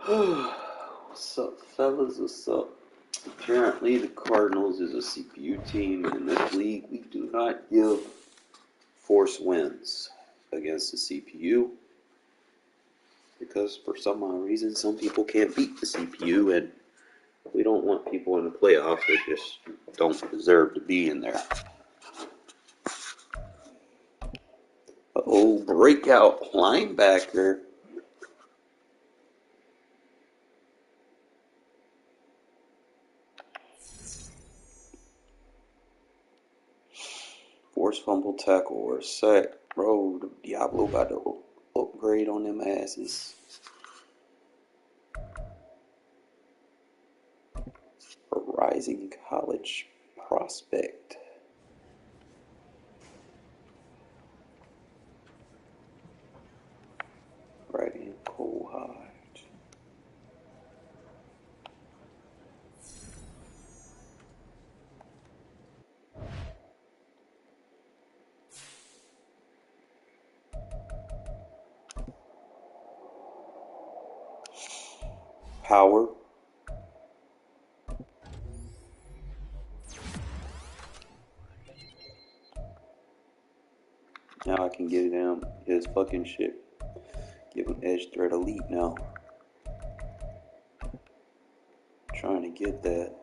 What's up, fellas? What's up? Apparently, the Cardinals is a CPU team, and in this league, we do not give force wins against the CPU because, for some odd reason, some people can't beat the CPU, and we don't want people in the playoffs that just don't deserve to be in there. Breakout linebacker. Force fumble, tackle, or sack. Bro, Diablo got to upgrade on them asses. A rising college prospect. Right in Cole Hodge. Power. Now I can give him his fucking shit. Give him edge threat elite now. Trying to get that.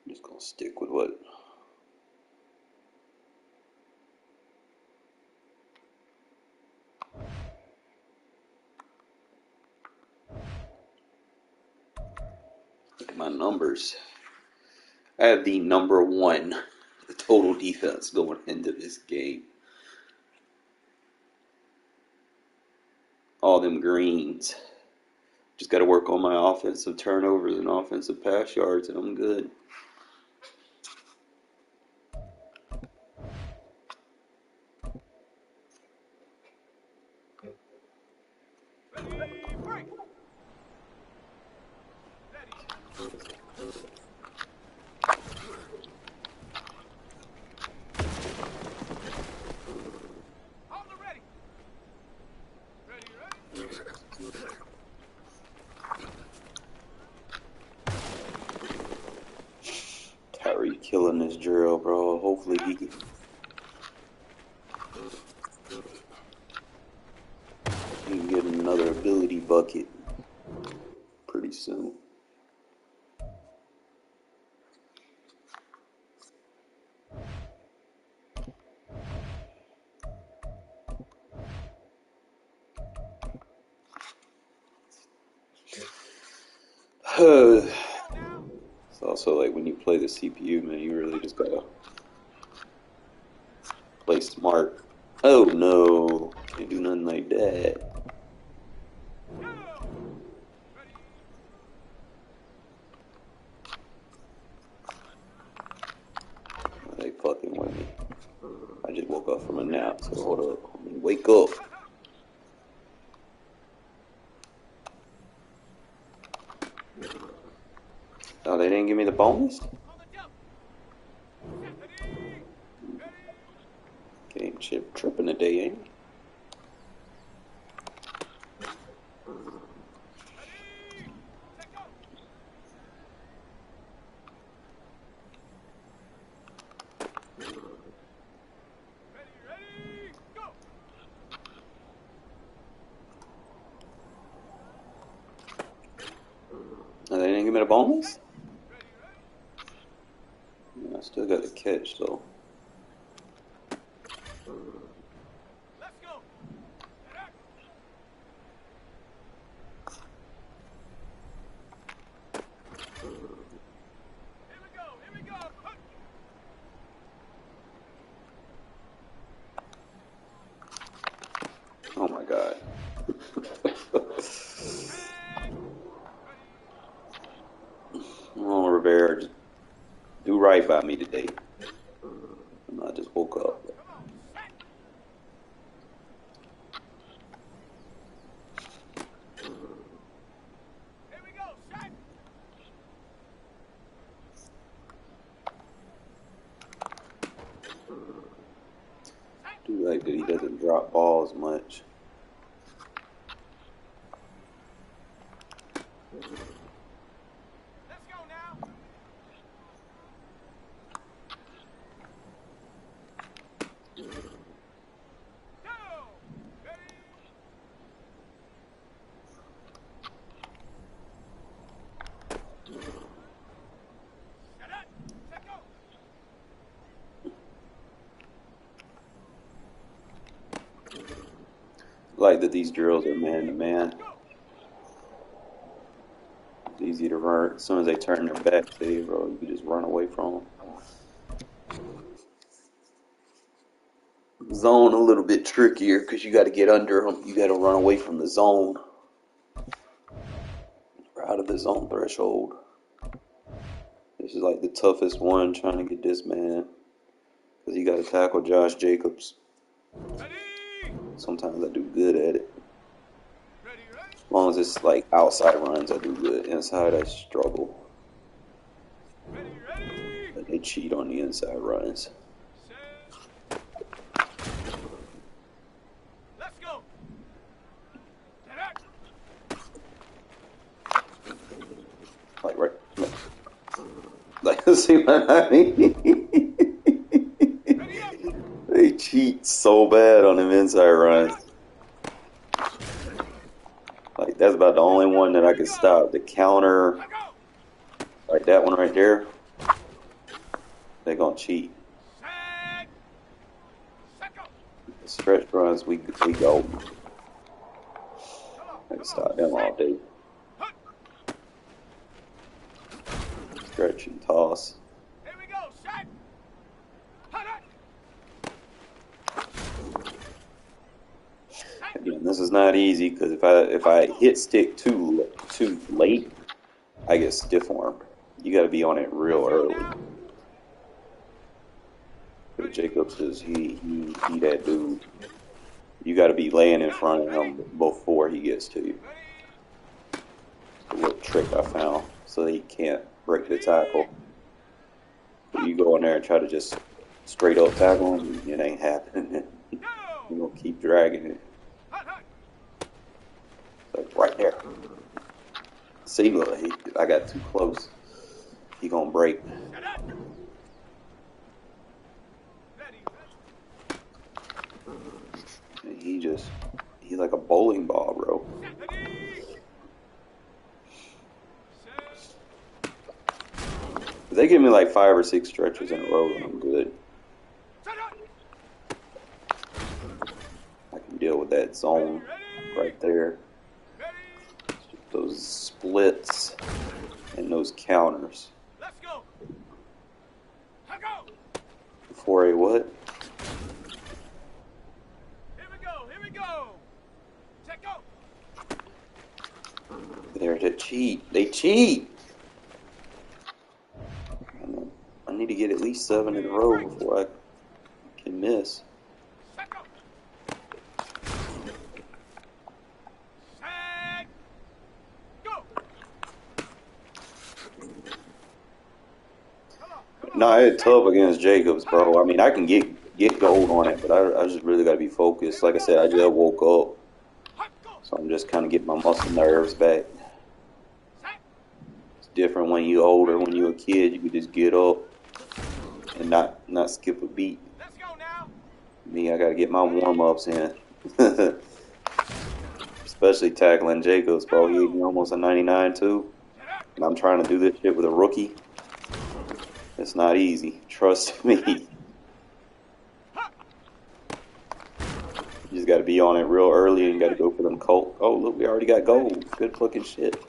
I'm just gonna stick with what. Look at my numbers. I have the number one total defense going into this game. All them greens. Just got to work on my offensive turnovers and offensive pass yards, and I'm good. Tyree killing this drill, bro. Hopefully he can get another ability bucket pretty soon. It's also like when you play the CPU, man, you really just gotta play smart. Oh no, can't do nothing like that. They fucking with me. I just woke up from a nap, so hold up. Let me wake up. Oh, they didn't give me the bonus? Game chip tripping today, ain't it? Oh, they didn't give me the bonus? I still got the catch though. Let's go. Here we go. Oh my God. Oh, Rivera, just do right by me today. I just woke up. Here we go. Set. Do like that he doesn't drop balls much. Let's go now. Go. Ready. Set up. Set go. Like that these drills are man to man. It's easy to run. As soon as they turn their back to you, bro, you can just run away from them. Zone a little bit trickier because you got to get under them. You got to run away from the zone. Or out of the zone threshold. This is like the toughest one, trying to get this man, because you got to tackle Josh Jacobs. Ready. Sometimes I do good at it. Ready. As long as it's like outside runs, I do good. Inside, I struggle. Ready. But they cheat on the inside runs. Set. Let's go. Set up. Like right. Like, see what I mean? Ready up. They cheat so bad on them inside runs. Like, that's about the only one that I can stop. The counter, Let go. like that one right there, they're going to cheat. Set. Set go. The stretch runs, we go. I can stop them all day. Stretch and toss. Here we go. Set. Hut it. Again, this is not easy because if I hit stick too late, I get stiff armed. You got to be on it real early. But Jacobs is he that dude. You got to be laying in front of him before he gets to you. It's a little trick I found so that he can't break the tackle. If you go in there and try to just straight up tackle him, it ain't happening. You're gonna keep dragging it. Like right there. See, look, I got too close. He gonna break. And he's like a bowling ball, bro. If they give me like 5 or 6 stretches in a row, then I'm good. I can deal with that zone right there. Those splits and those counters. Let's go. Before a what? Here we go. Check go. They're to cheat. They cheat. I need to get at least 7 in a row before I can miss. Set go. Set go. No, it's tough against Jacobs, bro. I mean, I can get gold on it, but I just really got to be focused. Like I said, I just woke up, so I'm just kind of getting my muscle nerves back. It's different when you're older. When you're a kid, you can just get up and not skip a beat. Let's go now. Me, I got to get my warm-ups in. Especially tackling Jacobs, bro. He almost a 99 too. And I'm trying to do this shit with a rookie. It's not easy. Trust me. You just got to be on it real early and got to go for them Colt. Oh, look, we already got gold. Good fucking shit.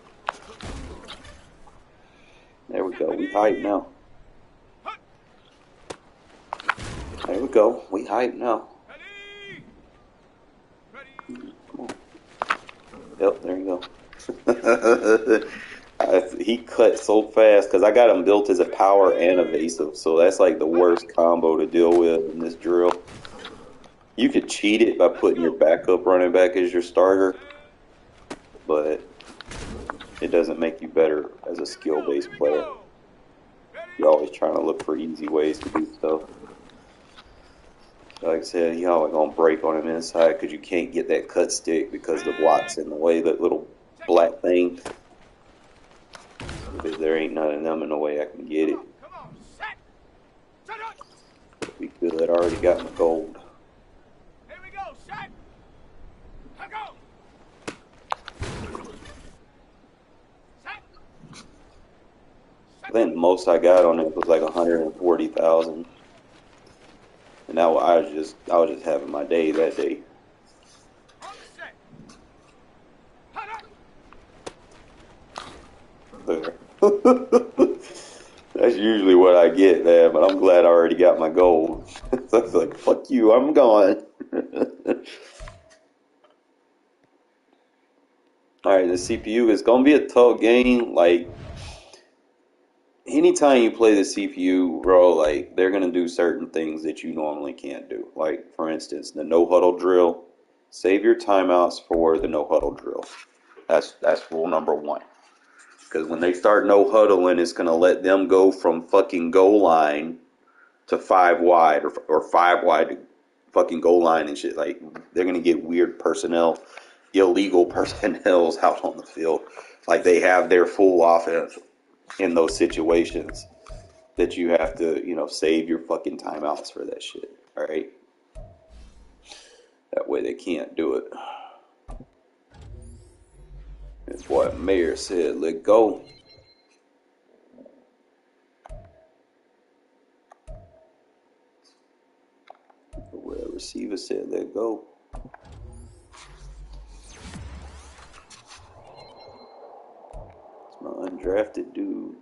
There we go. We hype now. There we go. We hype now. Come on. Yep, there you go. He cut so fast because I got him built as a power and evasive. So that's like the worst combo to deal with in this drill. You could cheat it by putting your backup running back as your starter, but it doesn't make you better as a skill-based player. You're always trying to look for easy ways to do stuff. Like I said, you always gonna break on him inside because you can't get that cut stick because the block's in the way, that little black thing. Because there ain't none of them in the way I can get it. Be good. I already got my gold. I think the most I got on it was like 140,000, and now I was just having my day that day. There. That's usually what I get, man. But I'm glad I already got my gold. So it's like, fuck you, I'm gone. All right, the CPU is gonna be a tough game. Like, anytime you play the CPU, bro, like, they're going to do certain things that you normally can't do. Like, for instance, the no-huddle drill. Save your timeouts for the no-huddle drill. That's rule number one. Because when they start no-huddling, it's going to let them go from fucking goal line to 5 wide or 5 wide to fucking goal line and shit. Like, they're going to get weird personnel, illegal personnel out on the field. Like, they have their full offense in those situations that you have to, save your fucking timeouts for that shit. All right. That way they can't do it. That's what Mayor said. Let go. Well, receiver said let go. It's my undrafted dude.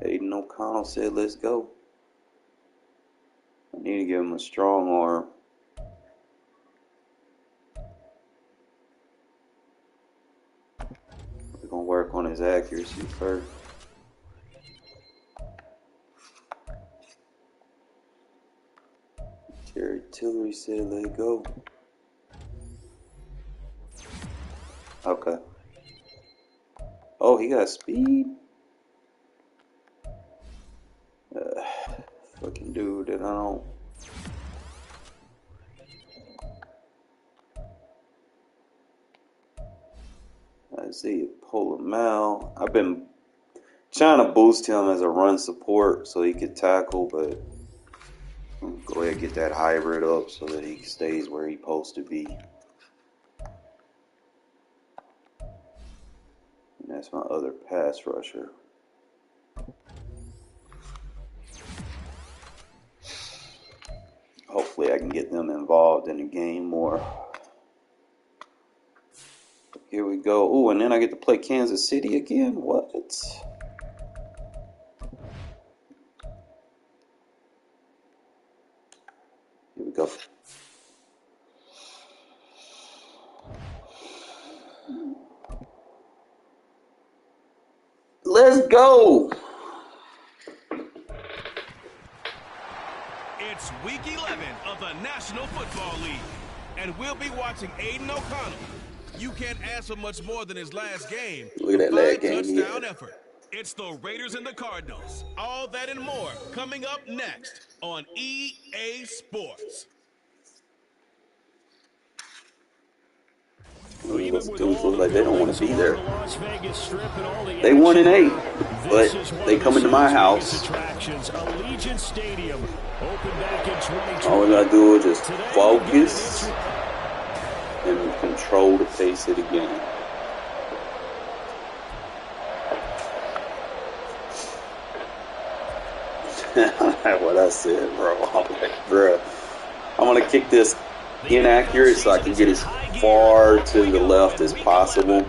Aiden O'Connell said, let's go. I need to give him a strong arm. We're going to work on his accuracy first. Terry Tillery said, let go. Okay. Oh, he got speed? Fucking dude that I don't. I see Polar Mal. I've been trying to boost him as a run support so he could tackle, but go ahead and get that hybrid up so that he stays where he's supposed to be. And that's my other pass rusher. Hopefully I can get them involved in the game more. Here we go. Ooh, and then I get to play Kansas City again? What? Here we go. Let's go! It's week 11 of the National Football League, and we'll be watching Aiden O'Connell. You can't ask for much more than his last game. Look at that last game. Touchdown effort. It's the Raiders and the Cardinals. All that and more coming up next on EA Sports. Those dudes look like they don't want to be there. They 1-8, but they come into my house. All we gotta do is just focus and control the pace of the game. What I said, bro. I'm like, bro, I'm gonna kick this inaccurate so I can get as far to the left as possible.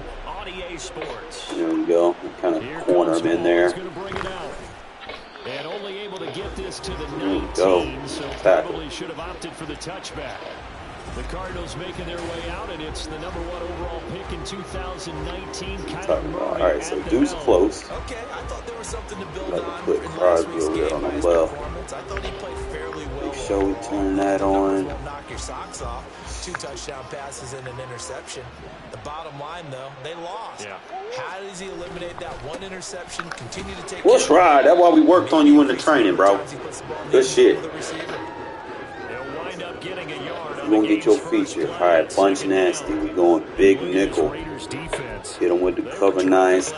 There we go. Kind of corner him in there. And only able to get this to the 19, so tackle. probably should have opted for the touchback. The Cardinals making their way out, and it's the #1 overall pick in 2019. All right, so dude's close. Okay, I thought there was something to build Like on. put Crosby over there on the left. I thought he played fairly well. Make sure we turn that on. Knock your socks off. 2 touchdown passes and an interception. The bottom line, though, they lost. Yeah. How does he eliminate that 1 interception? Continue to take. What's right? That's why we worked on you in the training, bro. Good shit. You gonna get your feature. All right, bunch nasty. We going big nickel. Hit him with the cover nice.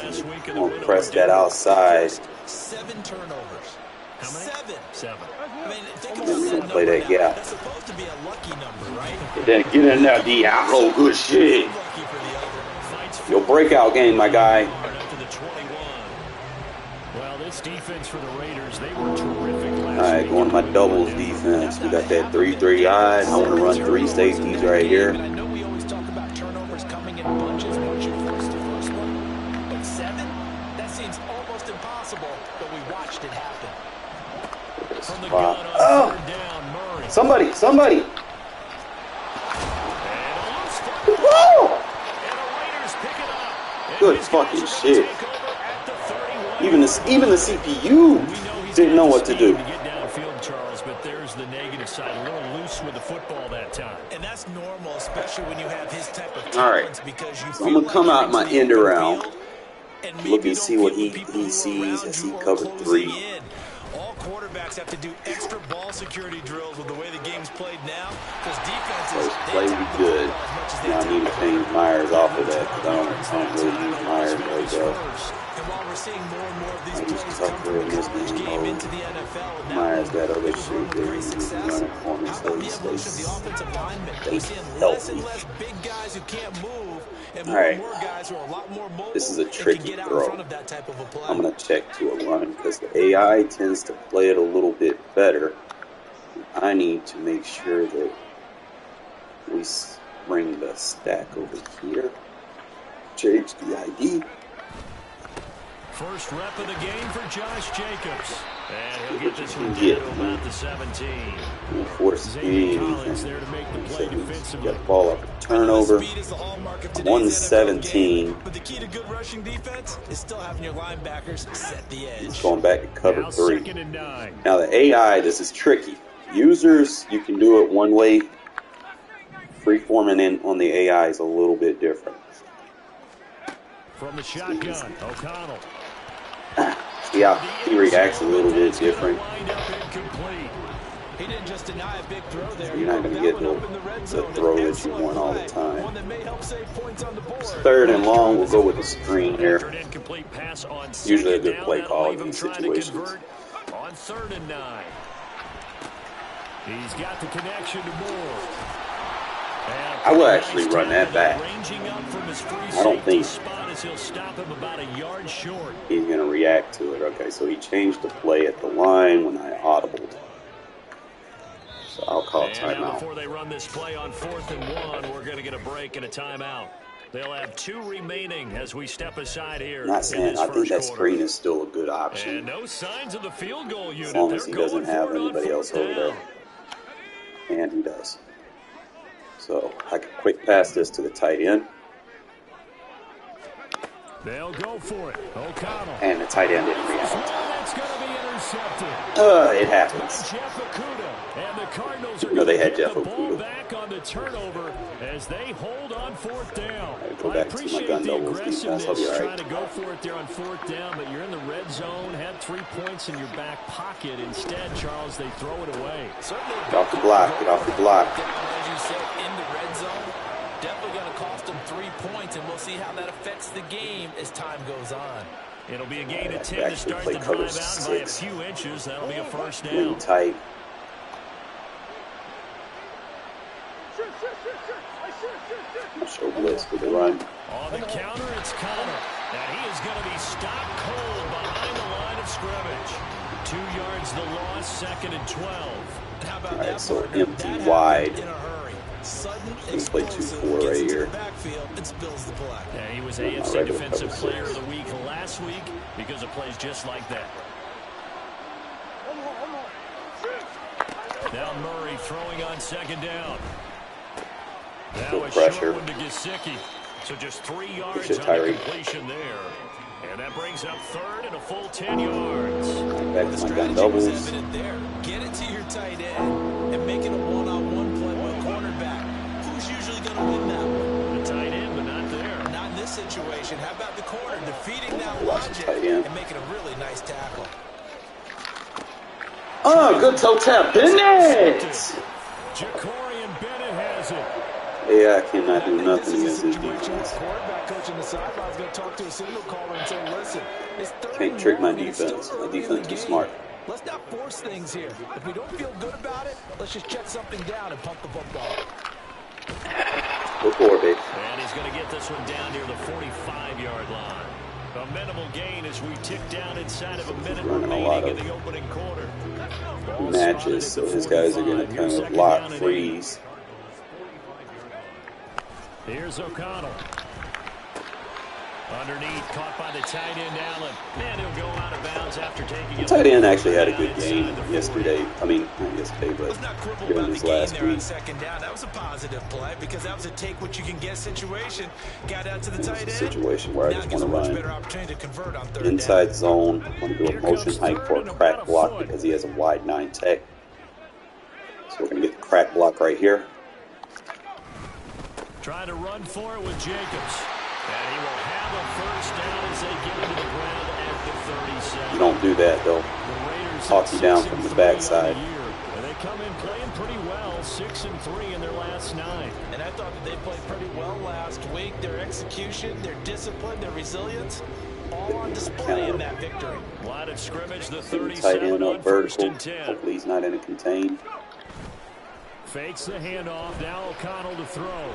Gonna press that outside. 7 turnovers. How many? 7. I mean, think And then we about gonna play that gap. That's supposed to be a lucky number, right? Then get in there, Diablo. Good shit. Lucky for the other. Your breakout game, my guy. Well, this defense for the Raiders, they were terrific last All right, week. going to my doubles defense. We got that 3-3 eye. I want to run 3 safeties right here. I know we always talk about turnovers coming in bunches once you force the first one, but 7? That seems almost impossible, but we watched it happen. From the gun on Oh! third down, Murray. Somebody! And a loose football. Woo! And the Raiders pick it up. And Good these fucking guys are shit. gonna take over at the 31. Even the CPU didn't know what to do. To get downfield, Charles, but there's the negative side. A little loose with the football that time. And that's normal, especially when you have his type of All right. talents, because you So feel I'm gonna come like out my you're end into the around. field, and Look maybe and you see don't what feel the people he who are sees around as you he are covered closing 3. in. All quarterbacks have to do extra ball security drills with the way the game's played now, because defenses, First play we good. Now I need to change Myers off of that because I don't really use Myers right there. And while we're seeing more and more of these I use plays come Tucker from in the this college game game. into the NFL, and Myers got other they've shit shown that great he's success. running for me, How so about he the evolution of the stays. offensive linemen? Stay We're seeing less and healthy. less big guys who can't move, and All more right. and more guys who are a lot more mobile. This is a and tricky can get out throw. in front of that type of a play. I'm going to check to a run because the AI tends to play it a little bit better. I need to make sure that we bring the stack over here. Change the ID. First rep of the game for Josh Jacobs. And he'll get this What you one can get, down to about the 17. Force Xavier speed. Collins there to make the play defensively. Got the ball off a turnover. Speed is the hallmark of I'm today's on the NFL 17. game, but the key to good rushing defense is still having your linebackers set the edge. He's going back to cover Now 3. 2nd and 9. Now the AI, this is tricky. Users, you can do it one way. Freeforming in on the AI is a little bit different. From the shotgun, O'Connell. See how he reacts a little bit different. Wind up incomplete. He didn't just deny a big throw there. You're not going to get the throw that you want all the One time. that may help save points on the board. 3rd and long, we'll go with the screen After here. an incomplete pass on Usually a second good down, play that'll call leave in him these trying to situations. convert on 3rd and 9. He's got the connection to Moore. I will actually run that back. I don't think He'll stop him about a yard short. he's going to react to it. Okay, so he changed the play at the line when I audibled. So I'll call And now timeout. before they run this play on 4th and 1, we're going to get a break and a timeout. They'll have 2 remaining as we step aside here. Not saying, I think that quarter. screen is still a good option. And no signs of the field goal unit. As long as he They're doesn't going have for it on anybody else 4th over there. down. And he does. So I can quick pass this to the tight end. They'll go for it. O'Connell. And the tight end didn't react. That's going to be intercepted. It happens. Jeff Okudah. And the Cardinals are No, they going had to Jeff get the ball Okudah. back on the turnover as they hold on 4th down. I go back to my appreciate gun the doubles defense. I'll be aggressiveness all trying right. to go for it there on 4th down, but you're in the red zone, had 3 points in your back pocket. Instead, Charles, they throw it away. Get off the block. Get off the block. As you said, in the red zone, definitely going to cost them 3 points, and we'll see how that affects the game as time goes on. It'll be a gain of 10 to Actually start play the cover drive out by a 6. few inches. That'll be a first Wing down. tight. Show blitz with the run. On the counter, it's Connor. And he is going to be stopped cold behind the line of scrimmage. 2 yards the loss, 2nd and 12. How about All right, that, so partner? empty That wide. happened in a hurry. Sudden, We play explosive, 2-4 right gets into here. the backfield and spills the play. Yeah, he was Not my AFC regular Defensive cover Player of six. the Week last week because of plays just like that. Now Murray throwing on 2nd down. Now a pressure. short one to Gesicki. So just 3 yards shit, on the Tyreek. completion there. And that brings up 3rd and a full 10 yards. Back The to my gun strategy was doubles. evident there. Get it to your tight end and make it a one-on-one play with a cornerback. Who's usually going to win that one? The tight end, but not there. Not in this situation. How about the corner defeating that Watch the logic tight end. and making a really nice tackle? Oh, good toe tap. Bennett! Jacorian Bennett has it. Yeah, I cannot do This nothing is a against this situation where defense. the quarterback coach in the sideline is going to talk to a signal caller and say, listen, it's 3rd Can't and trick my 1 and it's defense. still My early in the defense is game. smart. Let's not force things here. If we don't feel good about it, let's just check something down and pump the football. Go forward, baby. And he's going to get this one down near the 45-yard line. A minimal gain as we tick down inside of a minute Running a lot remaining in of the opening quarter. matches, so his guys are going to kind of block, freeze. Here's O'Connell. Underneath, caught by the tight end, Allen. And he'll go out of bounds after taking it. Tight end actually had a good game yesterday. I mean, not yesterday, but Let's not quibble during about this the game last there on week. 2nd down. That was a positive play because that was a take-what-you-can-get situation. Got out to the It's tight a end. situation where I Now just gives want a to much run better opportunity to convert on 3rd inside down. zone. I want to do a motion hike for a crack block because he has a wide 9 tech. So we're going to get the crack block right here. Trying to run for it with Jacobs. And he will have a 1st down as they get into the ground at the 37. You don't do that, though. The Raiders Talk you down from the 6-3 backside. on the year. And they come in playing pretty well, 6-3 in their last 9. And I thought that they played pretty well last week. Their execution, their discipline, their resilience, all on display in that victory. Line of scrimmage, the Tight 37 end on up 1st vertical. and 10. Hopefully he's not in a contain. Fakes the handoff. Now O'Connell to throw.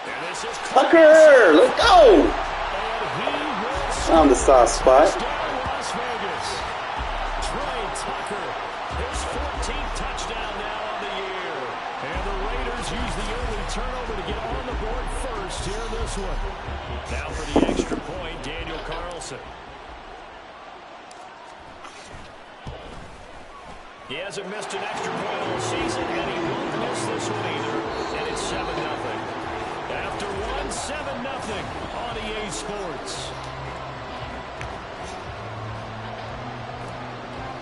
And this is Tucker! Let's go! And he will Found the soft spot. touchdown Las Vegas. Trey Tucker, his 14th touchdown now on the year. And the Raiders use the early turnover to get on the board first here in this one. Now for the extra point, Daniel Carlson. He hasn't missed an extra point all season, and he won't miss this one either. And it's 7-0. After one, 7-0 on EA Sports.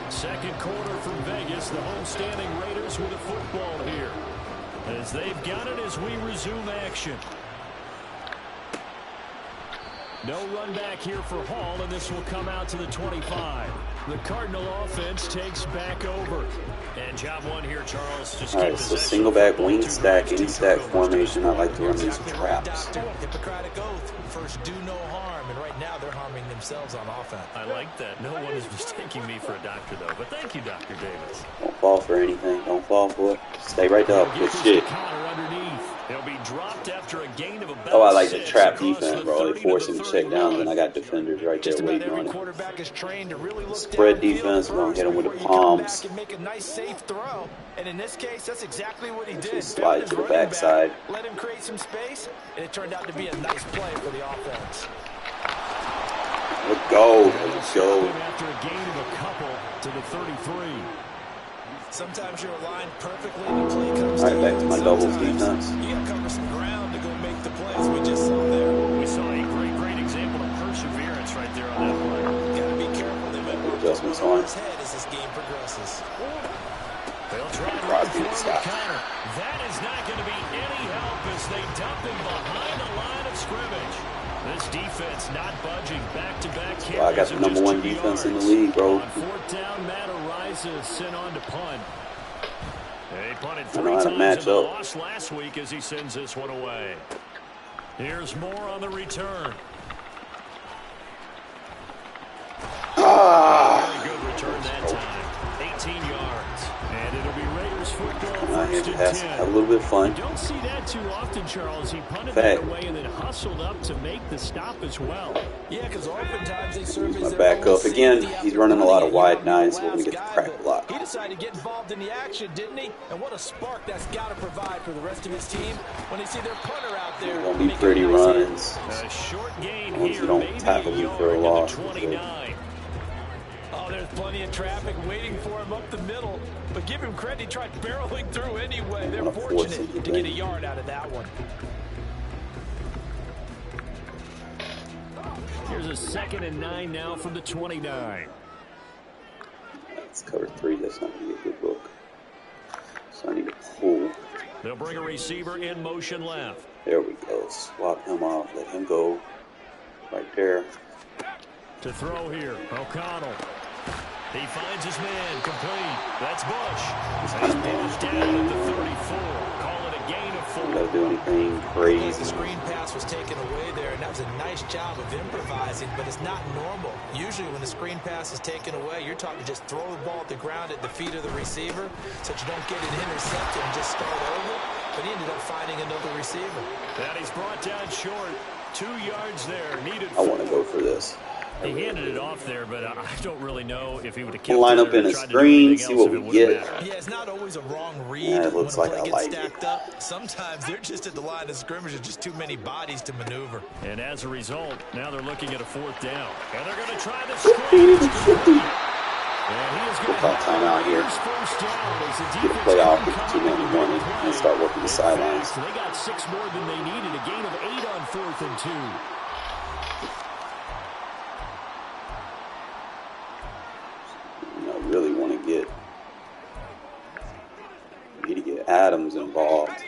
Second quarter from Vegas, the homestanding Raiders with a football here. As they've got it as we resume action. No run back here for Hall, and this will come out to the 25. The Cardinal offense takes back over. And job one here, Charles. Just All right, so single back, wing stack, any stack formation. I like to run these traps. Hippocratic oath. First, do no harm. And right now, they're harming themselves on offense. I like that. No one is mistaking me for a doctor, though. But thank you, Dr. Davis. Don't fall for anything. Don't fall for it. Stay right there. Good shit. He'll be dropped after a gain of about Oh, I like the 6 trap across defense, the bro. 30 They to force the him to check 31. down, and I got defenders right there Just about waiting every on him. quarterback is trained to really look Spread downfield defense, we're gonna hit him with the first before you come palms. back and make a nice safe throw. And in this case, that's exactly what he did. Just slide Found his to the running back, backside. let him create some space, and it turned out to be a nice play for the offense. Let's go. Let's go. After a gain of a couple to the 33. Sometimes you're aligned perfectly and the play comes All right, to back you, to and my doubles sometimes defense. You got to cover some ground to go make the plays we just saw there. We saw a great example of perseverance right there on that play. Got to be careful. They might work Adjustments over on. his head as this game progresses. They'll try to run Crosby for the stop. counter. That is not going to be any help as they dump him behind the line of scrimmage. This defense not budging. Back-to-back carries. Well, I got the of number just 1 2 defense in the yards. league, bro. On 4th down, Matt Ariza sent on to punt. They punted I 3 know how to times match and the up. loss last week as he sends this one away. Here's more on the return. Very good return that time. 18 yards. And it'll be Raiders Raiders football, I first and have 10. a little bit of fun. Don't see that too often, Charles. He punted that away and then hustled up to make the stop as well. Yeah, because oftentimes they serve as My their back own up again. safety He's after running a lot of running it. wide nines, so You're we're going to get last the guy, crack block. He decided to get involved in the action, didn't he? And what a spark that's got to provide for the rest of his team when they see their punter out there. It's going to be pretty runs. A short gain Once here, you don't maybe tackle a me for a yard loss. to the 29. Oh, there's plenty of traffic waiting for him up the middle. But give him credit, he tried barreling through anyway. They're fortunate to get a yard out of that one. Here's a 2nd and 9 now from the 29. That's cover 3. That's not going to be a good look. So I need to pull. They'll bring a receiver in motion left. There we go. Swap him off. Let him go right there. To throw here, O'Connell. He finds his man, complete. That's Bush. He's brought down at the 34. Call it a gain of 4. Don't got to do anything The crazy. screen pass was taken away there, and that was a nice job of improvising, but it's not normal. Usually when the screen pass is taken away, you're talking just throw the ball at the ground at the feet of the receiver so that you don't get it intercepted and just start over. But he ended up finding another receiver. And he's brought down short. 2 yards there, needed 4. I want to go for this. He handed it off there, but I don't really know if he would have kept We'll line up in a screen, see what we get. Yeah, it's not always a wrong read. Yeah, it looks when a like play I gets like stacked up. Sometimes they're just at the line of scrimmage. There's just too many bodies to maneuver. And as a result, now they're looking at a 4th down. And they're going to try this. And he is going to Call timeout here. Get a play off with the 2-minute warning and start working the sidelines. So they got 6 more than they needed. A gain of 8 on 4th and 2. I really want to get Adams involved.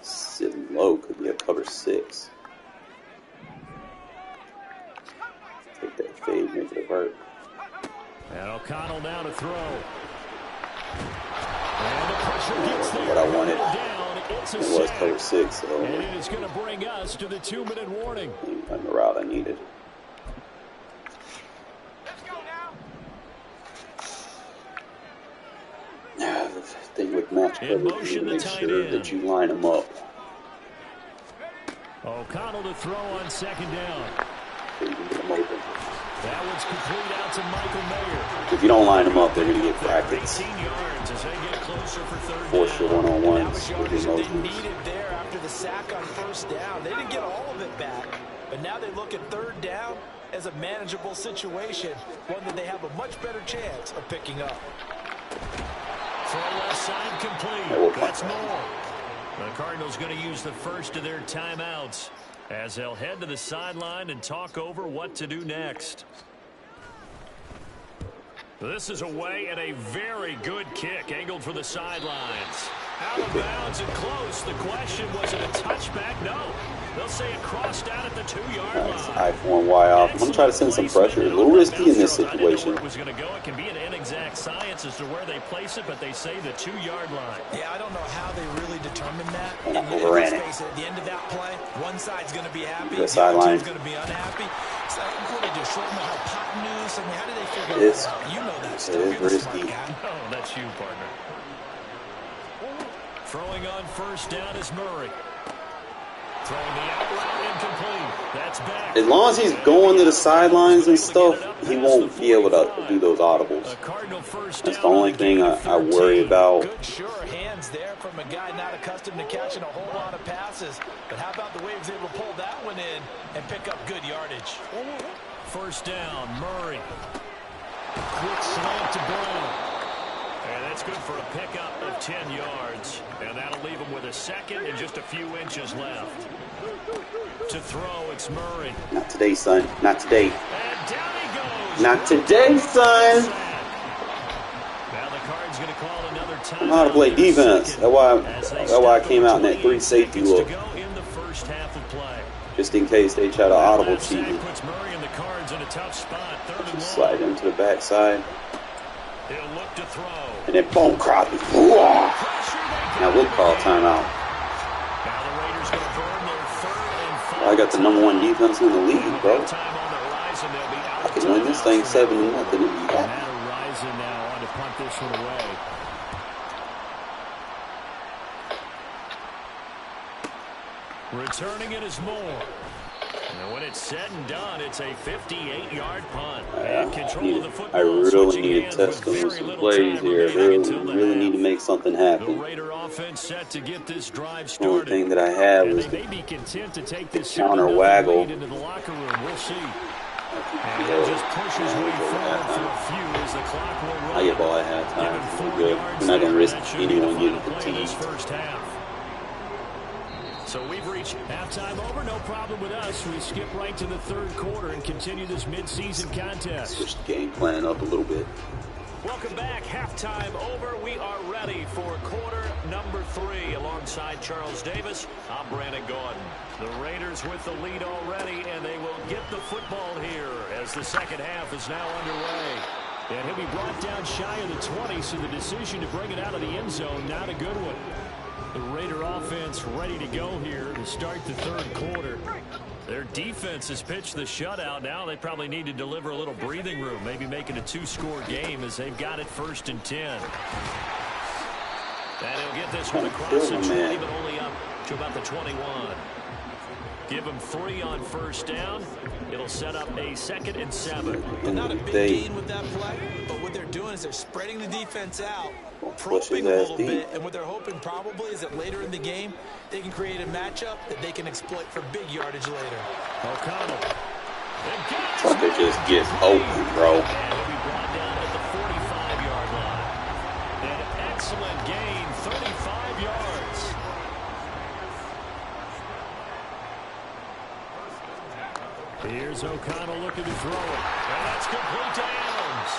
Sitting low could be a cover 6. Take that fade, make it a vert. And O'Connell now to throw. And the pressure gets there. What I wanted. It's a It was sack. cover 6, so And it is going to bring us to the 2-minute warning. on the route I needed. The thing with match coverage is to make sure that you line them up. O'Connell to throw on 2nd down. So you can get them open. That one's complete out to Michael Mayer. If you don't line them up, they're going to get brackets. 18 yards as they get closer for 3rd Force your down. That one-on-ones was with yardage your that they motions. needed there after the sack on 1st down. They didn't get all of it back, but now they look at 3rd down as a manageable situation, one that they have a much better chance of picking up. Throw left side complete. That's more. The Cardinals going to use the first of their timeouts as they'll head to the sideline and talk over what to do next. This is away and a very good kick angled for the sidelines. Out of bounds and close. The question, was it a touchback? No. They'll say it crossed out at the 2-yard line. I form Y off. I'm going to try to send some pressure. A little risky in this situation. It was going to go. It can be an inexact science as to where they place it, but they say the 2-yard line. Yeah, I don't know how they really determined that. And I overran it. At the end of that play, one side's going to be happy, The the sideline. other team's going to be unhappy. So what do they do? Shorten the hypotenuse? I mean, how do they figure It's, that out? You know that stuff. it is You're the smart risky. guy. Oh, that's you, partner. Throwing on 1st down is Murray. Throwing the out route incomplete. That's back. As long as he's going to the sidelines and stuff, he won't be able to do those audibles. That's the only thing I worry about. Good, sure hands there from a guy not accustomed to catching a whole lot of passes. But how about the way he was able to pull that one in and pick up good yardage? 1st down, Murray. Quick slant to Brown. And that's good for a pickup of 10 yards. And that'll leave him with a 2nd and just a few inches left. To throw, it's Murray. Not today, son. Not today. And down he goes. Not today, son. Now the Cards going to call another time. I know how to play defense. That's why I came out in that 3 safety look. To go in the first half of play. Just in case they try to audible cheat me. Puts Murray and the Cards in a tough spot. 3rd and long. Slide him to the backside. He'll look to throw. And then boom, crappie. Now we'll call timeout. Now the Raiders going to burn their 3rd and 5. I got the #1 defense in the league, bro. Time on the horizon, they'll be out I can win this thing 7-0 and be happy. Matt Horizon now on to punt this one away. Returning it is Moore. And when it's said and done, it's a 58-yard punt. And control of the football. I really need to test them with some plays here. Really need to make something happen. The Raider offense set to get this drive The only started. thing that I have is they may be content to take this counter waggle. into the locker room. We'll see. And he'll just push his way forward for a few as the clock will roll. I get ball at halftime. We're good. We're not going to risk anyone getting fatigued. First half. So we've reached halftime over. No problem with us. We skip right to the third quarter and continue this midseason contest. Switch the game plan up a little bit. Welcome back. Halftime over. We are ready for quarter number 3. Alongside Charles Davis, I'm Brandon Gordon. The Raiders with the lead already, and they will get the football here as the second half is now underway. And he'll be brought down shy of the 20, so the decision to bring it out of the end zone, not a good one. The Raider offense ready to go here to start the third quarter. Their defense has pitched the shutout. Now they probably need to deliver a little breathing room, maybe make it a 2-score game as they've got it 1st and 10. And he'll get this one across the 20, but only up to about the 21. Give him 3 on 1st down. It'll set up a 2nd and 7. Not a big gain with that play, but what they're doing is they're spreading the defense out, probing a little bit, and what they're hoping probably is that later in the game, they can create a matchup that they can exploit for big yardage later. O'Connell. Tucker just gets open, bro. And he'll be brought down at the 45-yard line. An excellent gain, 35 yards. Here's O'Connell looking to throw it. And that's complete to Adams.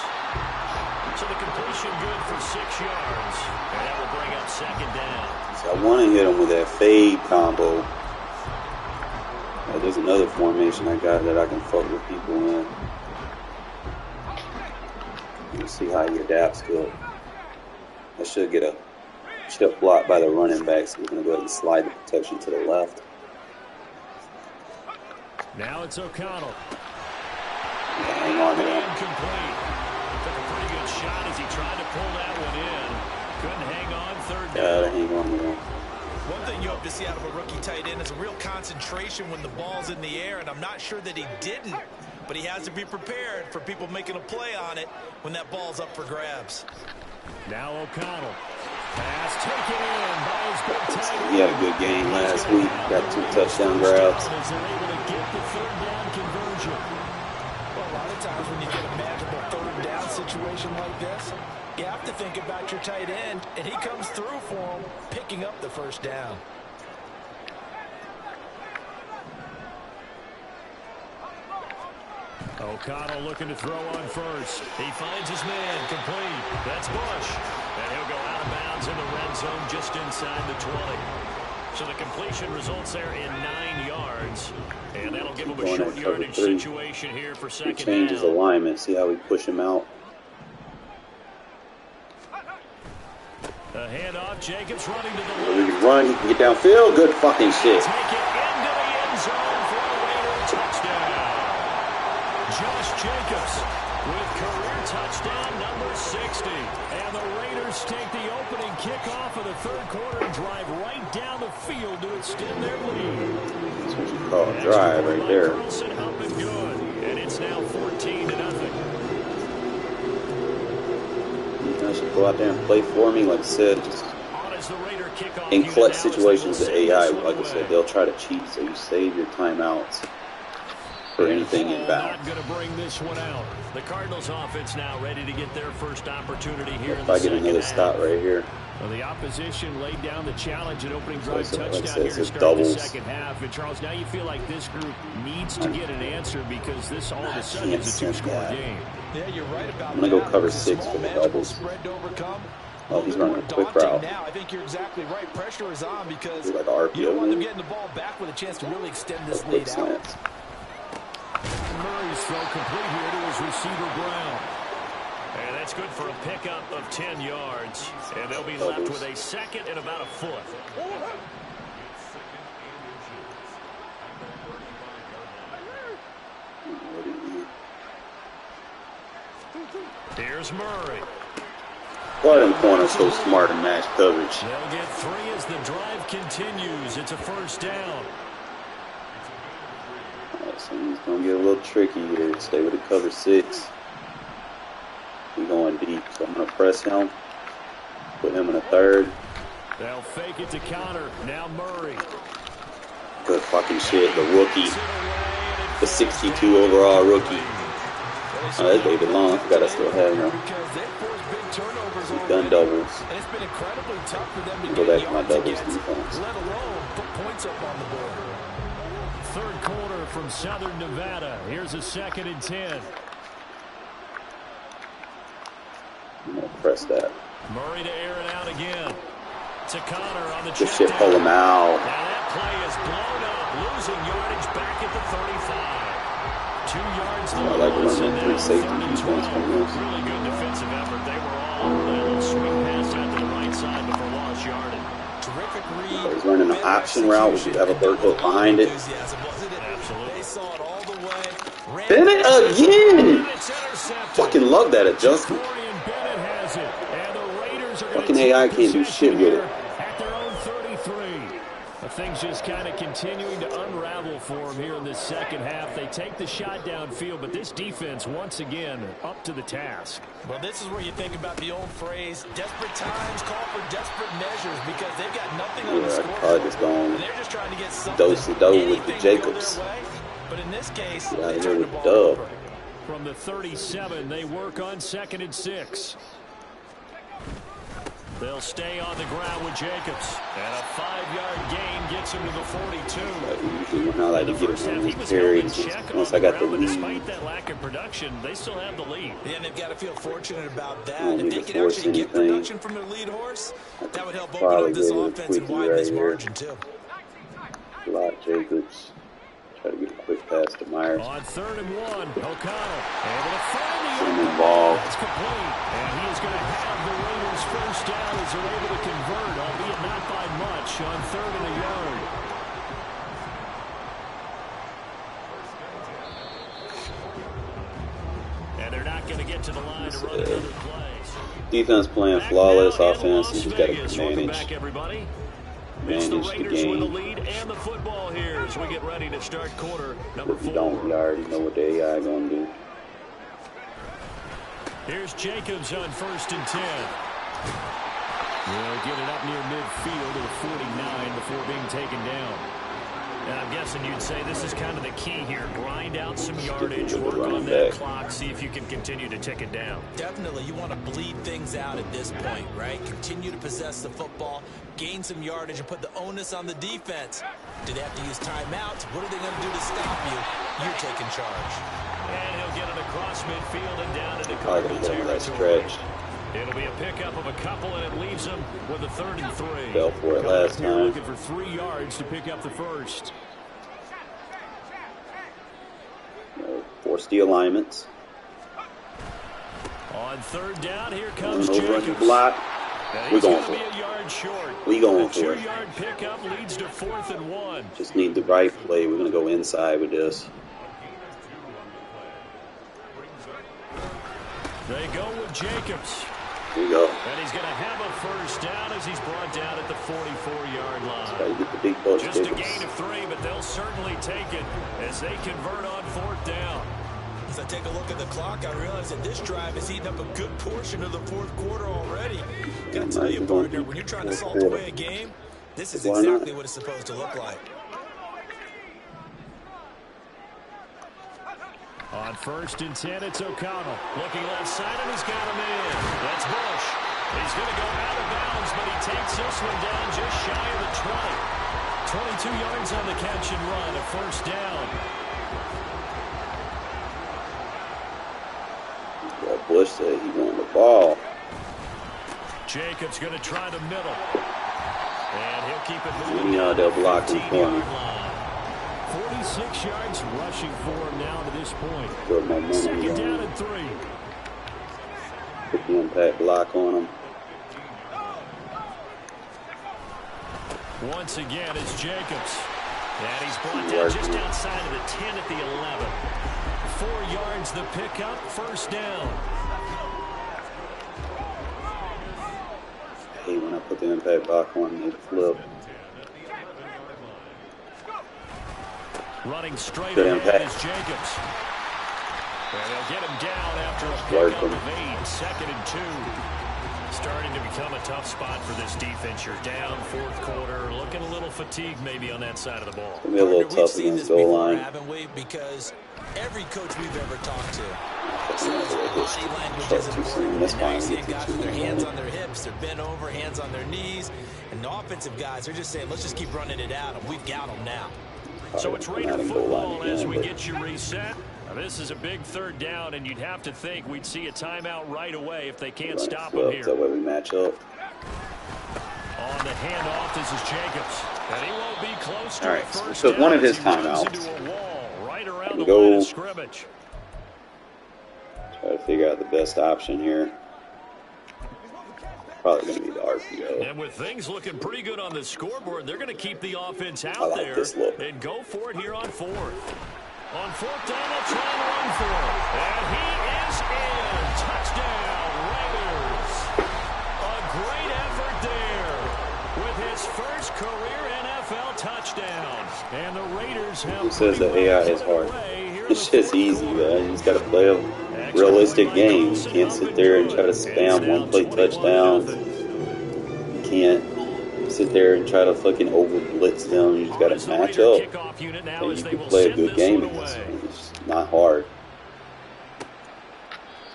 So the completion good for 6 yards. And that will bring up 2nd down. So I want to hit him with that fade combo. There's another formation I got that I can fuck with people in. We'll see how he adapts to it. I should get a chip block by the running back, so we're going to go ahead and slide the protection to the left. Now it's O'Connell. Hang on to him. Incomplete. Took a pretty good shot as he tried to pull that one in. Couldn't hang on 3rd down. Gotta hang on to him. One thing you hope to see out of a rookie tight end is a real concentration when the ball's in the air, and I'm not sure that he didn't, but he has to be prepared for people making a play on it when that ball's up for grabs. Now O'Connell. Pass taken in by his good tight end. He had a good game last week. Got 2 touchdown grabs. As they're able to get the 3rd down conversion. Well, a lot of times when you get a magical 3rd down situation like this, you have to think about your tight end, and he comes through for him, picking up the 1st down. O'Connell looking to throw on 1st. He finds his man, complete. That's Bush. And he'll go out of bounds in the red zone just inside the 20. So the completion results there in 9 yards. And that'll give him a short yardage situation here for 2nd down. He changes alignment. See how we push him out? A handoff. Jacobs running to the left. He can run. He can get downfield. Good fucking shit. Take it into the end zone for a Raider touchdown. Josh Jacobs with career touchdown number 60. And the Raiders take the opening kickoff of the 3rd quarter and drive right down the field to extend their lead. That's what you call a drive right there. Carlson up and good. And it's now 14-0. I should go out there and play for me. Like I said, just in clutch situations, the AI, like I said, they'll try to cheat, so you save your timeouts for anything inbound. Not going to bring this one out. The Cardinals offense now ready to get their first opportunity here. If I get another stop right here. Well, the opposition laid down the challenge at opening drive touchdown like here to start doubles. the second half. And Charles, now you feel like this group needs to get an answer because this all of a sudden is a 2-score game. Yeah, you're right about I'm going to go cover 6 for the doubles. Oh, he's running a quick route. Now, I think you're exactly right. Pressure is on because like RPO, you don't want them getting the ball back with a chance to really extend this lead out. Murray's throw complete here to his receiver Brown. And that's good for a pickup of 10 yards. And they'll be left with a 2nd and about a foot. Here's Murray. Why are them corners so smart in match coverage? They'll get 3 as the drive continues. It's a 1st down. So he's going to get a little tricky here. Stay with the cover 6. We're going deep. So I'm going to press him. Put him in a third. They'll fake it to counter. Now Murray. Good fucking shit. The rookie. The 62 overall rookie. Oh, that's David Long. I gotta still have him. Some gun doubles. And it's been incredibly tough for them to Go get back to my yards doubles against, defense. let alone put points up on the board. Third quarter from Southern Nevada. Here's a 2nd and 10. I'm gonna press that. Murray to air it out again. To Connor on the Good check shit, down. pull him out. Now that play is blown up, losing yardage back at the 35. 2 yards to I like lose, running and three now safety 3rd and defense 12. from this. Really good defensive effort. They were all a little swing pass out to the right side before lost yardage. Terrific read. He's running an option route. We should have a third foot behind it. Absolutely. They saw it all the way. Bennett again! It's intercepted. Fucking love that adjustment. Corian Bennett has it, and the Raiders are Fucking going to AI can't do shit with it. at their own 33. The thing's just kind of continuing to unravel for them here in this second half. They take the shot downfield, but this defense, once again, up to the task. Well, this is where you think about the old phrase, desperate times call for desperate measures, because they've got nothing on the Yeah, scoreboard. probably just going And they're just trying to get something, dose-to-dose with the anything to go Jacobs. their way. But in this case, Yeah, they here turned the with ball Dub. over. From the 37, they work on 2nd and 6. They'll stay on the ground with Jacobs. And a 5-yard gain gets him to the 42. Usually when I like to get it from his carries, once I got the lead. Despite that lack of production, they still have the lead. Yeah, and they've got to feel fortunate about that. Don't If need they to can force actually get anything. production from their lead horse, that would help open Probably up this go with a offense and quickie widen right this here. margin, too. Block Jacobs. Try to get a quick pass to Myers. On 3rd and 1, O'Connell able to find the Send him open ball. It's complete. And he is going to have the Raiders first down as they're able to convert, albeit not by much, on 3rd and a yard. And they're not going to get to the line to run another play. Defense playing Back flawless. now in Offense, Las you just got to Vegas. Welcome manage. back, everybody. It's the Manage the Raiders with the game. lead and the football here as we get ready to start quarter number If you 4. don't, you already know what the AI gonna do. Here's Jacobs on 1st and 10. Will get it up near midfield to the 49 before being taken down. And I'm guessing you'd say this is kind of the key here. Grind out some yardage, work on that clock, see if you can continue to tick it down. Definitely, you want to bleed things out at this point, right? Continue to possess the football, gain some yardage, and put the onus on the defense. Do they have to use timeouts? What are they going to do to stop you? You're taking charge. And he'll get it across midfield and down into Probably Cardinal gonna get him that territory. stretch. It'll be a pickup of a couple, and it leaves them with a 3rd and 3. Fell for it last Here time. looking for 3 yards to pick up the first. Force the alignments. On 3rd down, here comes Over on the Jacobs. block. And We're he's going going to for be it. a yard short. We going The for it. 2-yard pickup leads to 4th and 1. Just need the right play. We're gonna go inside with this. They go with Jacobs. Here we go. And he's going to have a first down as he's brought down at the 44-yard Try line. to get the big bucks. Just a Jacobs. gain of 3, but they'll certainly take it as they convert on 4th down. As I take a look at the clock, I realize that this drive has eaten up a good portion of the 4th quarter already. Got to tell you, partner, when you're trying to salt away a game, this is Why not? exactly what it's supposed to look like. On 1st and 10, it's O'Connell. Looking left side, and he's got him in. That's Bush. He's going to go out of bounds, but he takes this one down just shy of the 20. 22 yards on the catch and run, a first down. Well, Bush said he wanted the ball. Jacobs going to try the middle. And he'll keep it moving. They'll block him for me. 46 yards rushing for him now to this point. Good momentum. 2nd down and 3. Put the impact block on him. Once again, it's Jacobs. And he's brought down just outside of the 10 at the 11. 4 yards the pickup, first down. Hey, when I put the impact block on him, they flip. Running straight Good ahead impact. is Jacobs. And they'll get him down after a Work pickup him. of 8, 2nd and 2. Starting to become a tough spot for this defense. You're down 4th quarter, looking a little fatigued maybe on that side of the ball. It's gonna be a little We've tough seen against this goal before, line. haven't we? Because every coach we've ever talked to Body says body language is important. That's And now fine. you're seeing guys with their hands on their hips, they're bent over, hands on their knees, and the offensive guys, they're just saying, let's just keep running it out, and we've got them now. So it's Raider football as we get you reset. Now this is a big 3rd down, and you'd have to think we'd see a timeout right away if they can't stop him here. That way we match up. On the handoff, this is Jacobs. And he won't be close to All a right, so we first took one down of his as he runs timeouts. into a wall right around We the line go. of scrimmage. Try to figure out the best option here. Probably going to be the RPO. And with things looking pretty good on the scoreboard, they're going to keep the offense out like there this look. and go for it here on 4th. On 4th down, they'll try and run for it. And he is in. Touchdown, Raiders. A great effort there with his first career NFL touchdown. And the Raiders have Who says the pretty AI well is put it hard? away here in It's the just 4th easy, quarter. man. You just got to play a realistic game. You can't sit there and try to spam one play touchdowns. You can't sit there and try to fucking over blitz them. You just got to match up. And you can play a good game against them. It's not hard.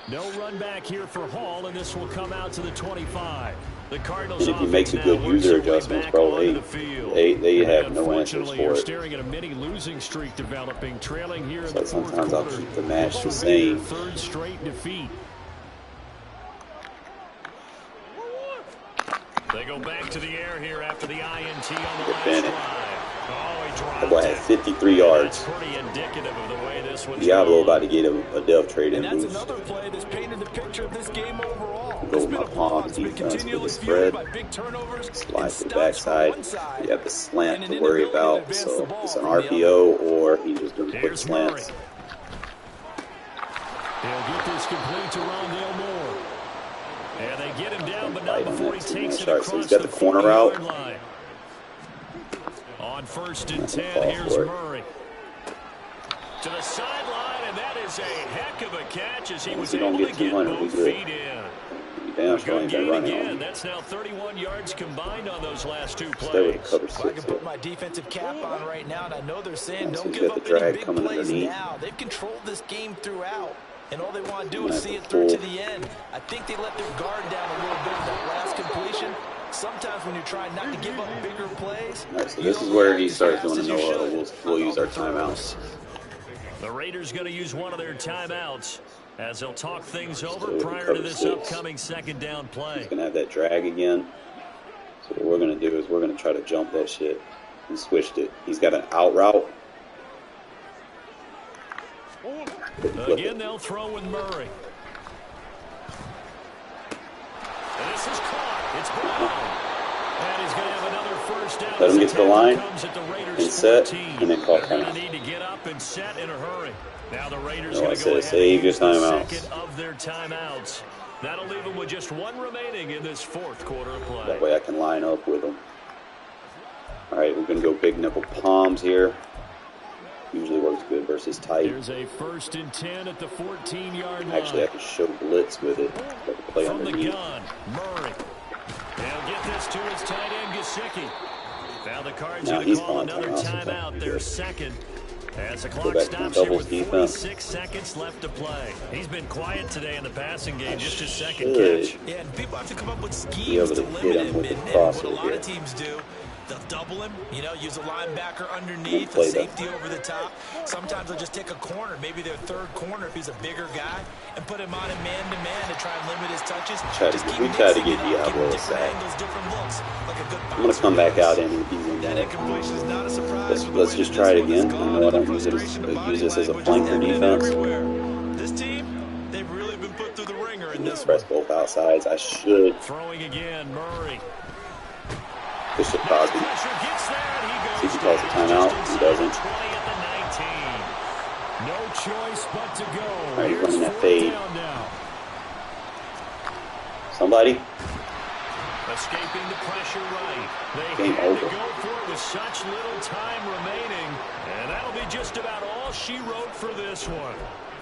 No run back here for Hall, and this will come out to the 25. The Cardinals And if you make the good user adjustments, bro, they have no answers for you're it. staring at a mini losing streak developing, trailing here in So the 4th sometimes I'll quarter. keep the match the This will be their same. 3rd straight defeat. They go back to the air here after the INT on the last Bennett. drive. Oh, he dropped That boy had it. 53 yards. That's pretty indicative of the way this one's Diablo going. about to get a death trade in And that's boost. another play that's painted the picture of this game overall. Go It's been my a ball palm that's been defense with the continually spread. fueled by big turnovers Slide and to the stops from backside. one side You have the slant and an to worry inability to about. advance So the ball it's an from the RPO or he's just doing quick Here's Murray. slants. He'll get this complete to Rondale Moore. And they get him down, but not Right on before that he takes it sharp. So across he's got the corner 40-yard route. line. On 1st and That's a 10, call here's for it. Murray. To the sideline, and that is a heck of a catch as he was we don't able get to get 200, we both good. feet in. You damn A sure good ain't that gain running again. on. That's now 31 yards combined on those last 2 Stay with the plays. cover If I 6 can here. put my defensive cap on right now, and I know they're saying So don't he's give got up the any drag big coming plays underneath. now. They've controlled this game throughout, and all they want to do Gonna is have see to it through to pull. the end. I think they let their guard down a little bit in that last completion. Sometimes when you're trying not to give up bigger plays, All right, so you this don't is where react he as starts fast doing as the you no. should. We'll use our On throws. timeouts. The Raiders going to use one of their timeouts as they'll talk things over Still with the prior cover to this 6. upcoming 2nd down play. He's going to have that drag again. So what we're going to do is we're going to try to jump that shit. He switched it. He's got an out route. Flip Again, it. they'll throw with Murray. And this is caught. It's Brown. And he's going to have another first down. Let him as get to the tackle line comes at the Raiders and set, 14. and then call They're going to timeout. need to get up and set in a hurry. Now the Raiders No, going I to said go ahead save and your use the timeouts. second of their timeouts. That'll leave them with just one remaining in this 4th quarter of play. That way I can line up with him. All right, we're going to go big nipple palms here. Usually works good versus tight. Here's a 1st and 10 at the 14-yard line. Actually, I can show blitz with it. I can play From the underneath. gun, Murray. They'll get this to his tight end, Gesicki. Now the Cards Now going to he's call calling another timeouts. timeout, their second. As the Go clock back to my stops here doubles with defense. 46 seconds left to play. He's been quiet today in the passing game, just his second Should. catch. Yeah, and people have to come up with Be able schemes to to limit hit him him. with the And what crosser a lot here. of teams do, they'll double him, use a linebacker underneath, play a that. safety over the top. Sometimes they'll just take a corner, maybe their 3rd corner if he's a bigger guy, and put him on a man-to-man to try and limit his touches. We tried to get mixing it up, Diablo giving a different sack. angles, different looks, like a good I'm going to come back out and he's in That there. incompletion is not a surprise. with the Let's way just that try it this one has again. I gone know I and the don't use it as, frustration of body use this as a language flanker evident defense. everywhere. This team, they've really been put through the ringer in this Press one. both outsides. I should Throwing again, Murray. push it Cosby. Pressure gets there, and he goes See if he calls a down timeout. just He inside doesn't. 20 at the 19. No choice but to go. right, Here's running that 4th fade. down now. Somebody. Escaping the pressure right. They Game had over. to go for it with such little time remaining. And that'll be just about all she wrote for this one.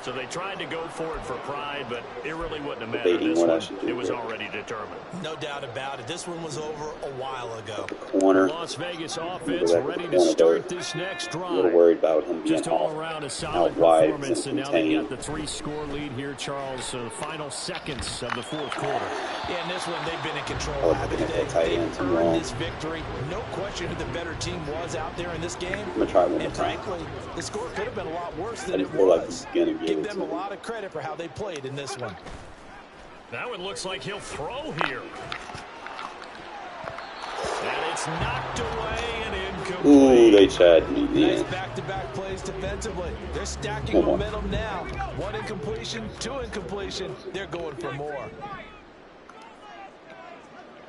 So they tried to go for it for pride, but it really wouldn't have mattered. Debating This what I one, should do it was here. already determined. No doubt about it. This one was over a while ago. The Corner. Las Vegas Go offense back to ready the to corner there. start this next A little drive. worried about him being Just all around a solid out wide, performance, and and now they've got contained. the 3-score lead here, Charles. So the final seconds of the fourth quarter. Yeah, in this one, they've been in control. Oh, Haven't looking at that they? tight end They've too earned long. this victory. No question who the better team was out there in this game. I'm gonna try one more And time. frankly, the score could have been a lot worse I than just it feel like was. he's gonna give Give it them to a him. lot of credit for how they played in this one. Now it looks like he'll throw here. And it's knocked away and incomplete. Ooh, they tried me, Nice man. back-to-back plays defensively. They're stacking Come on. momentum now. 1 incompletion, 2 incompletion. They're going for more.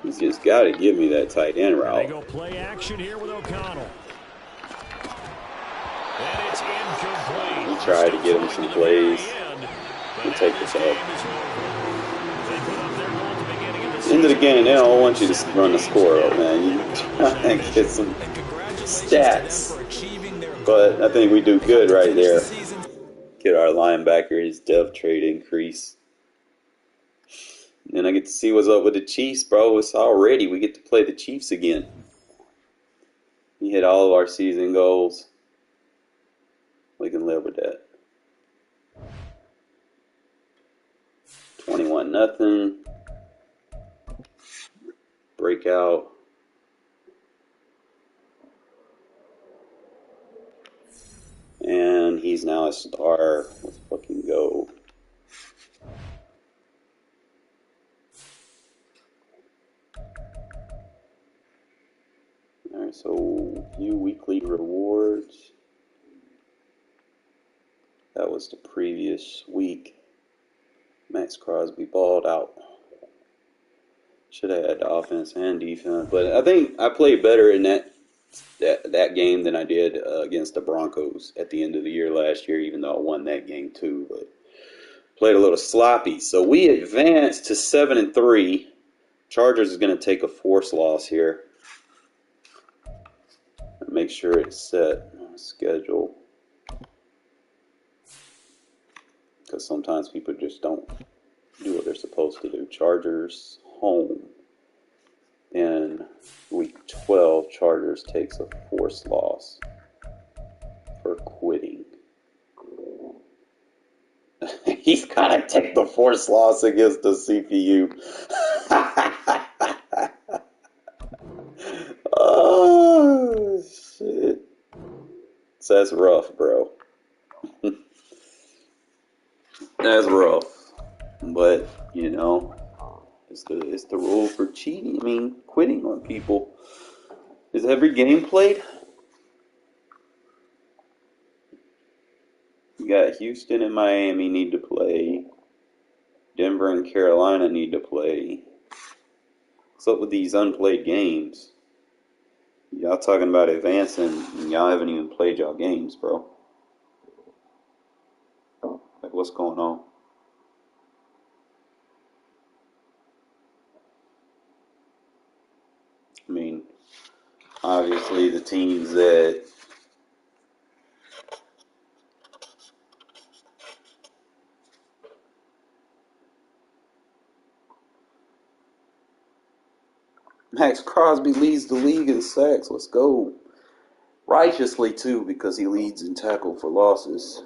He's just got to give me that tight end And they route. go play action here with O'Connell. And it's incomplete. He tried to get him some plays. But take now this this out. game is over. They put up their goal at the beginning of the End of the season. game, they don't want you to run the score up, man. You try and get some And congratulations stats. to them for achieving their But goal. I think we do They good hope to right finish the there. season. Get our linebacker his depth trade increase. And I get to see what's up with the Chiefs, bro. It's already, we get to play the Chiefs again. We hit all of our season goals. We can live with that. 21-0. Breakout. And he's now a star. Let's fucking go. Alright, so view weekly rewards. That was the previous week. Max Crosby balled out. Should have had the offense and defense, but I think I played better in that game than I did against the Broncos at the end of the year last year, even though I won that game too. But played a little sloppy. So we advanced to 7-3. Chargers is going to take a forced loss here. Make sure it's set on the schedule, because sometimes people just don't do what they're supposed to do. Chargers home. In week 12, Chargers takes a forced loss for quitting. He's got to take the forced loss against the CPU. Oh, shit. So that's rough, bro. That's rough. But, you know, it's the rule for cheating. I mean, quitting on people. Is every game played? You got Houston and Miami need to play. Denver and Carolina need to play. What's up with these unplayed games? Y'all talking about advancing, and y'all haven't even played y'all games, bro. Like, what's going on? I mean, obviously the teams that Max Crosby leads the league in sacks. Let's go. Righteously, too, because he leads in tackle for losses.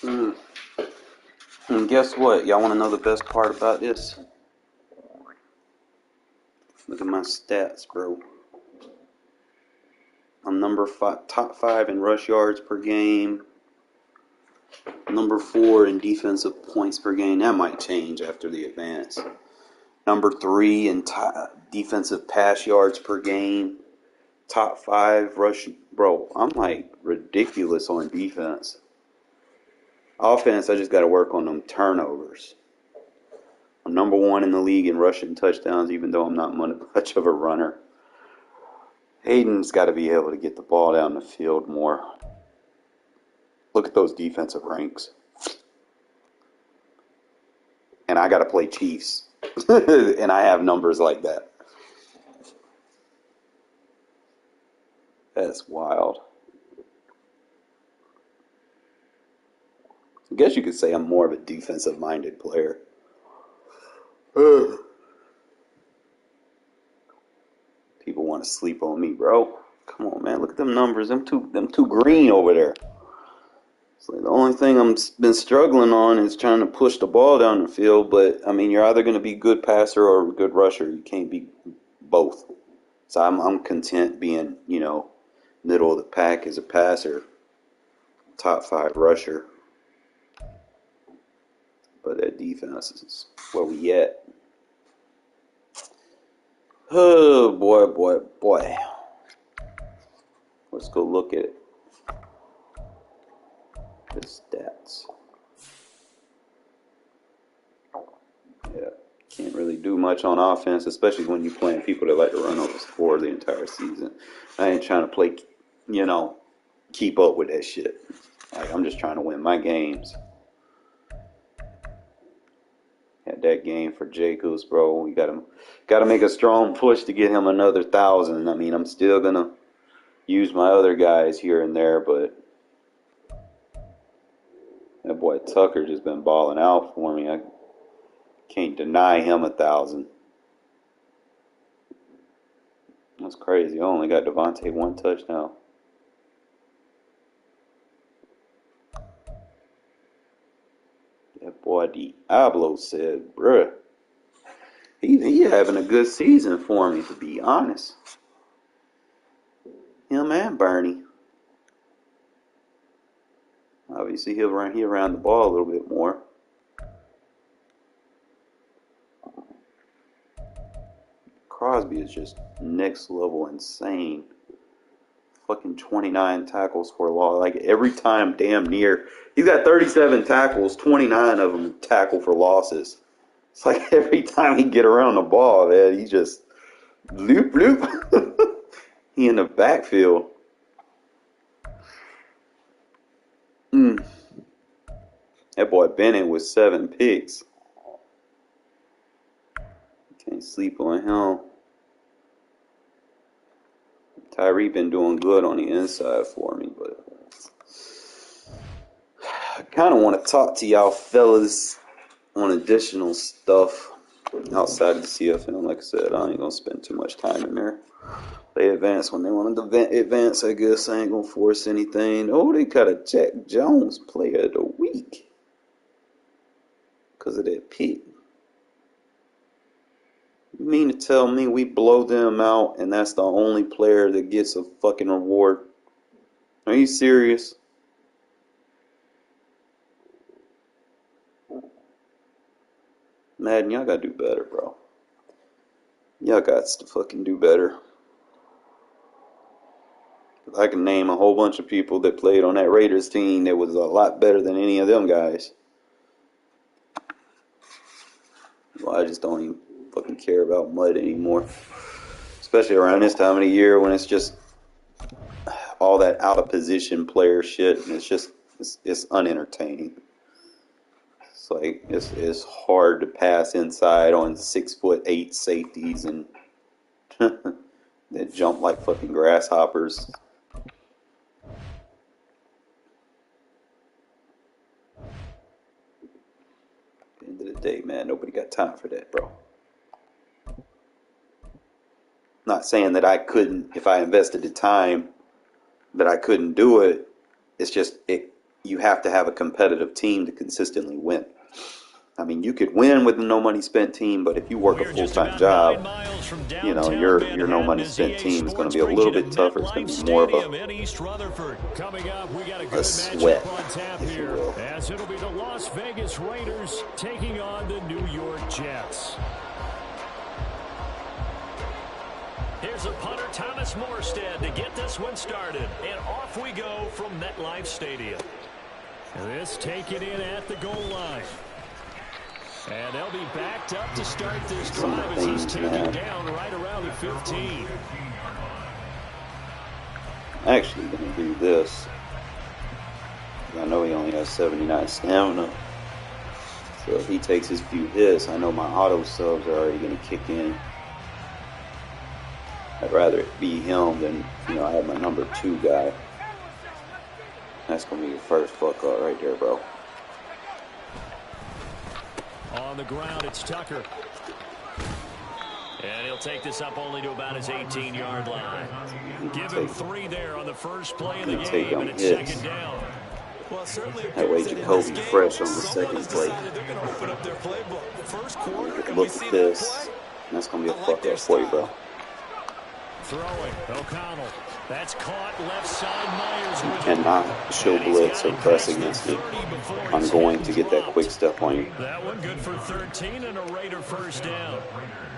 Mm. And guess what? Y'all want to know the best part about this? Look at my stats, bro. I'm top 5 in rush yards per game. Number 4 in defensive points per game. That might change after the advance. Number 3 in defensive pass yards per game. Top 5 rush. Bro, I'm like ridiculous on defense. Offense, I just got to work on them turnovers. I'm number 1 in the league in rushing touchdowns, even though I'm not much of a runner. Hayden's got to be able to get the ball down the field more. Look at those defensive ranks. And I got to play Chiefs. And I have numbers like that. That's wild. I guess you could say I'm more of a defensive-minded player. People want to sleep on me, bro. Come on, man. Look at them numbers. Them two green over there. It's like the only thing I'm been struggling on is trying to push the ball down the field. But I mean, you're either going to be a good passer or a good rusher. You can't be both. So I'm content being, middle of the pack as a passer, top 5 rusher. But that defense is where we at. Oh, boy. Let's go look at it. The stats. Yeah, can't really do much on offense, especially when you're playing people that like to run over the score the entire season. I ain't trying to play, keep up with that shit. Like, I'm just trying to win my games. Had that game for Jacobs, bro. We gotta make a strong push to get him another 1,000. I mean, I'm still gonna use my other guys here and there, but that boy Tucker just been balling out for me. I can't deny him 1,000. That's crazy. I only got Devontae 1 touchdown. That boy Diablo said, bruh, he having a good season for me, to be honest. Him and Bernie. Obviously, he around the ball a little bit more. Crosby is just next level insane. Fucking 29 tackles for a loss. Like every time, damn near. He's got 37 tackles, 29 of them tackle for losses. It's like every time he get around the ball, man, he just bloop bloop. He in the backfield. That boy Bennett with 7 picks. Can't sleep on him. Tyree been doing good on the inside for me, but I kind of want to talk to y'all fellas on additional stuff outside of the CFM. Like I said, I ain't gonna spend too much time in there. They advance when they want to advance, I guess. I ain't gonna force anything. Oh, they got a Jack Jones player of the week because of that pick. You mean to tell me we blow them out and that's the only player that gets a fucking reward? Are you serious? Madden, y'all gotta do better, bro. Y'all got to fucking do better. I can name a whole bunch of people that played on that Raiders team that was a lot better than any of them guys. Well, I just don't even fucking care about mud anymore. Especially around this time of the year when it's just all that out of position player shit, and it's unentertaining. It's like it's hard to pass inside on 6'8" safeties and that jump like fucking grasshoppers. At the end of the day, man, nobody got time for that, bro. Not saying that I couldn't, if I invested the time, that I couldn't do it. It's just you have to have a competitive team to consistently win. I mean, you could win with a no money spent team, but if you work a full-time job, you know, your no money spent team is going to be a little bit tougher. It's going to be more of a sweat, if you will. As it'll be the Las Vegas Raiders taking on the New York Jets. Here's a punter, Thomas Morstead, to get this one started. And off we go from MetLife Stadium. This taken in at the goal line. And they'll be backed up to start this drive as he's taken down right around the 15. I'm actually going to do this. I know he only has 79 stamina. So if he takes his few hits, I know my auto subs are already going to kick in. I'd rather it be him than, you know, I have my number 2 guy. That's going to be your first fuck up right there, bro. On the ground, it's Tucker. And he'll take this up only to about his 18-yard line. Give him 3 there on the first play of the game, and it's second down. Well, certainly that way Jacoby fresh on the second play. Look at this. And that's going to be a fuck up for you, bro. Throwing, O'Connell. That's caught left side. Myers. You cannot show blitz or press against me. I'm going to get that quick step on you. That one good for 13 and a Raider first down.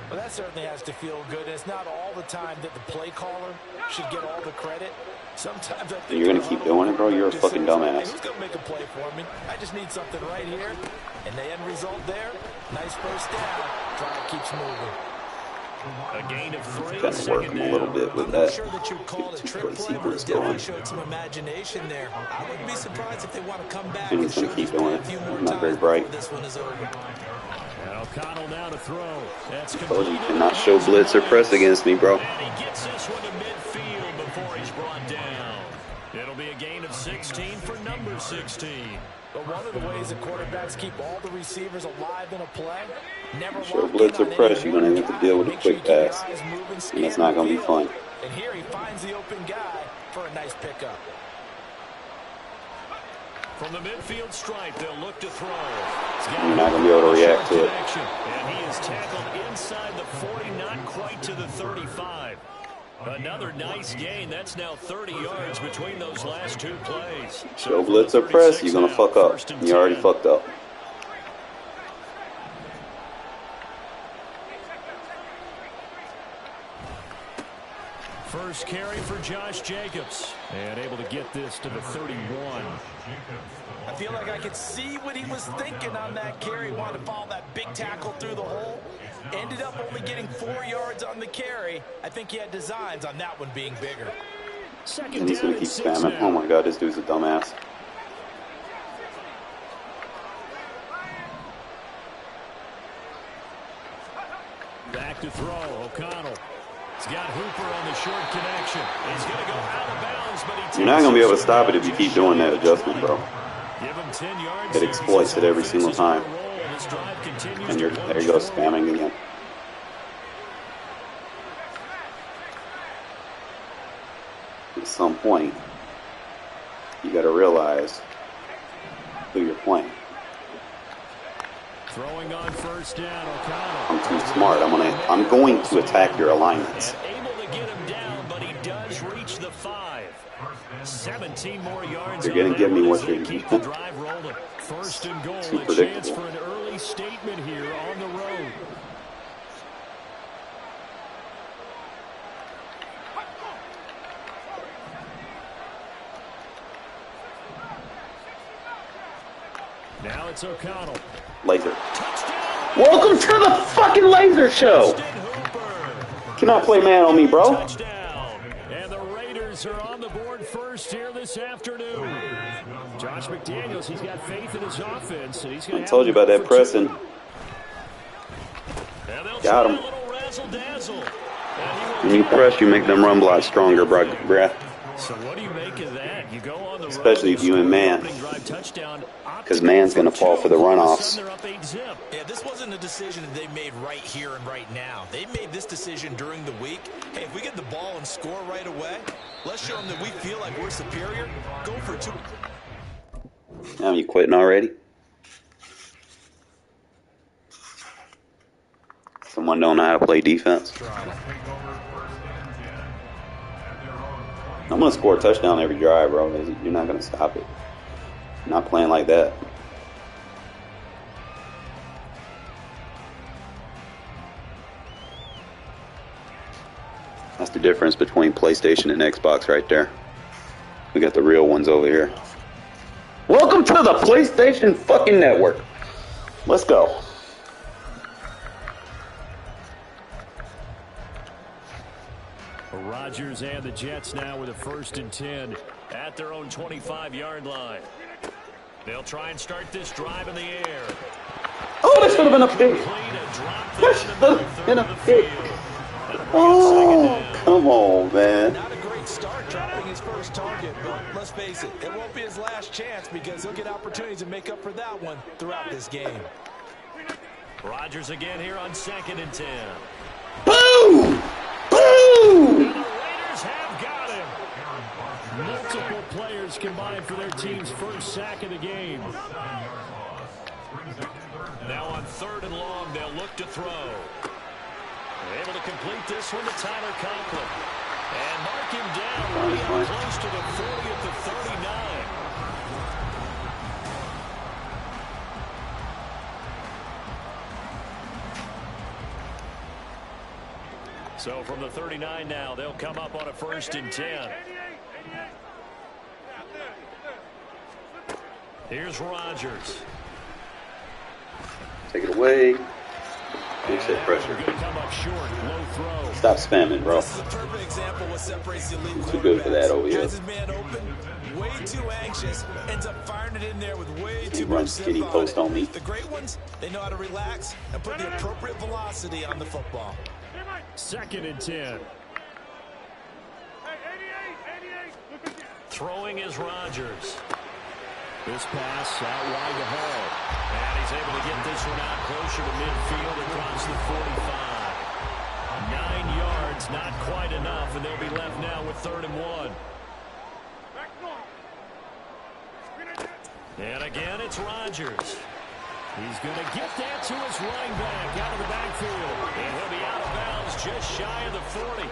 Well, that certainly has to feel good. It's not all the time that the play caller should get all the credit. Sometimes I think you're going to keep doing it, bro? You're a fucking dumbass. Who's going to make a play for me? I just need something right here. And the end result there, nice first down. Drive keeps moving. A gain of 3. Kind of working a little bit with that. I'm not sure that you'd call it a trick play, but it definitely showed some imagination there. I wouldn't be surprised if they want to come back and he's going to keep doing it. I'm not very bright. This one is over. And O'Connell now to throw. That's told you cannot show blitz or press against me, bro. And he gets this one to midfield before he's brought down. It'll be a gain of 16 for number 16. But one of the ways that quarterbacks keep all the receivers alive in a play, never show blitz or press, you're going to have to deal with a quick pass. And it's not going to be fun. And here he finds the open guy for a nice pickup. From the midfield stripe, they'll look to throw. You're not going to be able to react to it. And he is tackled inside the 40, not quite to the 35. Another nice gain. That's now 30 yards between those last 2 plays. Show blitz or press, you're going to fuck up. You already fucked up. First carry for Josh Jacobs. And able to get this to the 31. I feel like I could see what he was thinking on that carry. Wanted to follow that big tackle through the hole. Ended up only getting 4 yards on the carry. I think he had designs on that one being bigger. And he's going to keep spamming. Oh my god, this dude's a dumbass. Back to throw, O'Connell. He's got Hooper on the short connection. He's going to go out of bounds, but he you're not going to be able to stop it if you keep doing that adjustment, bro. Give him 10 yards. It exploits it every single time. And there you go, spamming again. At some point, you got to realize who you're playing. Throwing on first down, O'Connell. I'm too smart. I'm going to attack your alignments. Able to get him down, but he does reach the 5. 17 more yards. You're going to give me what you're keep the drive rolling. First and goal. Too a predictable. Chance for an early statement here on the road. Now it's O'Connell. Laser. Welcome to the fucking laser show! Cannot play man on me, bro. Touchdown. And the Raiders are on the board first here this afternoon. Josh McDaniels, he's got faith in his offense. And he's I told you about that pressing. Got him. When you press, you make them run block stronger, bruh. So what do you make of that? You go on the especially if you in man. Because man's going to fall for the runoffs. Yeah, this wasn't a decision that they made right here and right now. They made this decision during the week. Hey, if we get the ball and score right away, let's show them that we feel like we're superior. Go for 2. Now you quitting already? Someone don't know how to play defense? I'm going to score a touchdown every drive, bro. You're not going to stop it. You're not playing like that. That's the difference between PlayStation and Xbox right there. We got the real ones over here. Welcome to the PlayStation fucking network. Let's go. Rodgers and the Jets now with a 1st and 10 at their own 25-yard line. They'll try and start this drive in the air. Oh, that should have been a pick. That should have been a pick. Oh, come on, man. Not a great start dropping his first target, but let's face it, it won't be his last chance because he'll get opportunities to make up for that one throughout this game. Rodgers again here on 2nd and 10. Boom! Boom! And the Raiders have got him. Multiple players combined for their team's first sack of the game. Now on 3rd and long, they'll look to throw. Able to complete this one to Tyler Conklin. And mark him down way up close to the 40 at the 39. So from the 39 now, they'll come up on a 1st and 10. Here's Rodgers. Take it away. Fix that pressure. Come up short, low throw. Stop spamming, bro. This is a perfect example of what separates the elite Too good for that over here. Has his man open, way too anxious, ends up firing it in there with way He too runs much skinny zip post on on me. it. The great ones, they know how to relax and put the appropriate velocity on the football. 2nd and 10. Throwing is Rodgers. This pass out wide to Hall. And he's able to get this one out closer to midfield across the 45. 9 yards, not quite enough, and they'll be left now with 3rd and 1. And again, it's Rodgers. He's going to get that to his running back out of the backfield. And he'll be out of bounds just shy of the 40.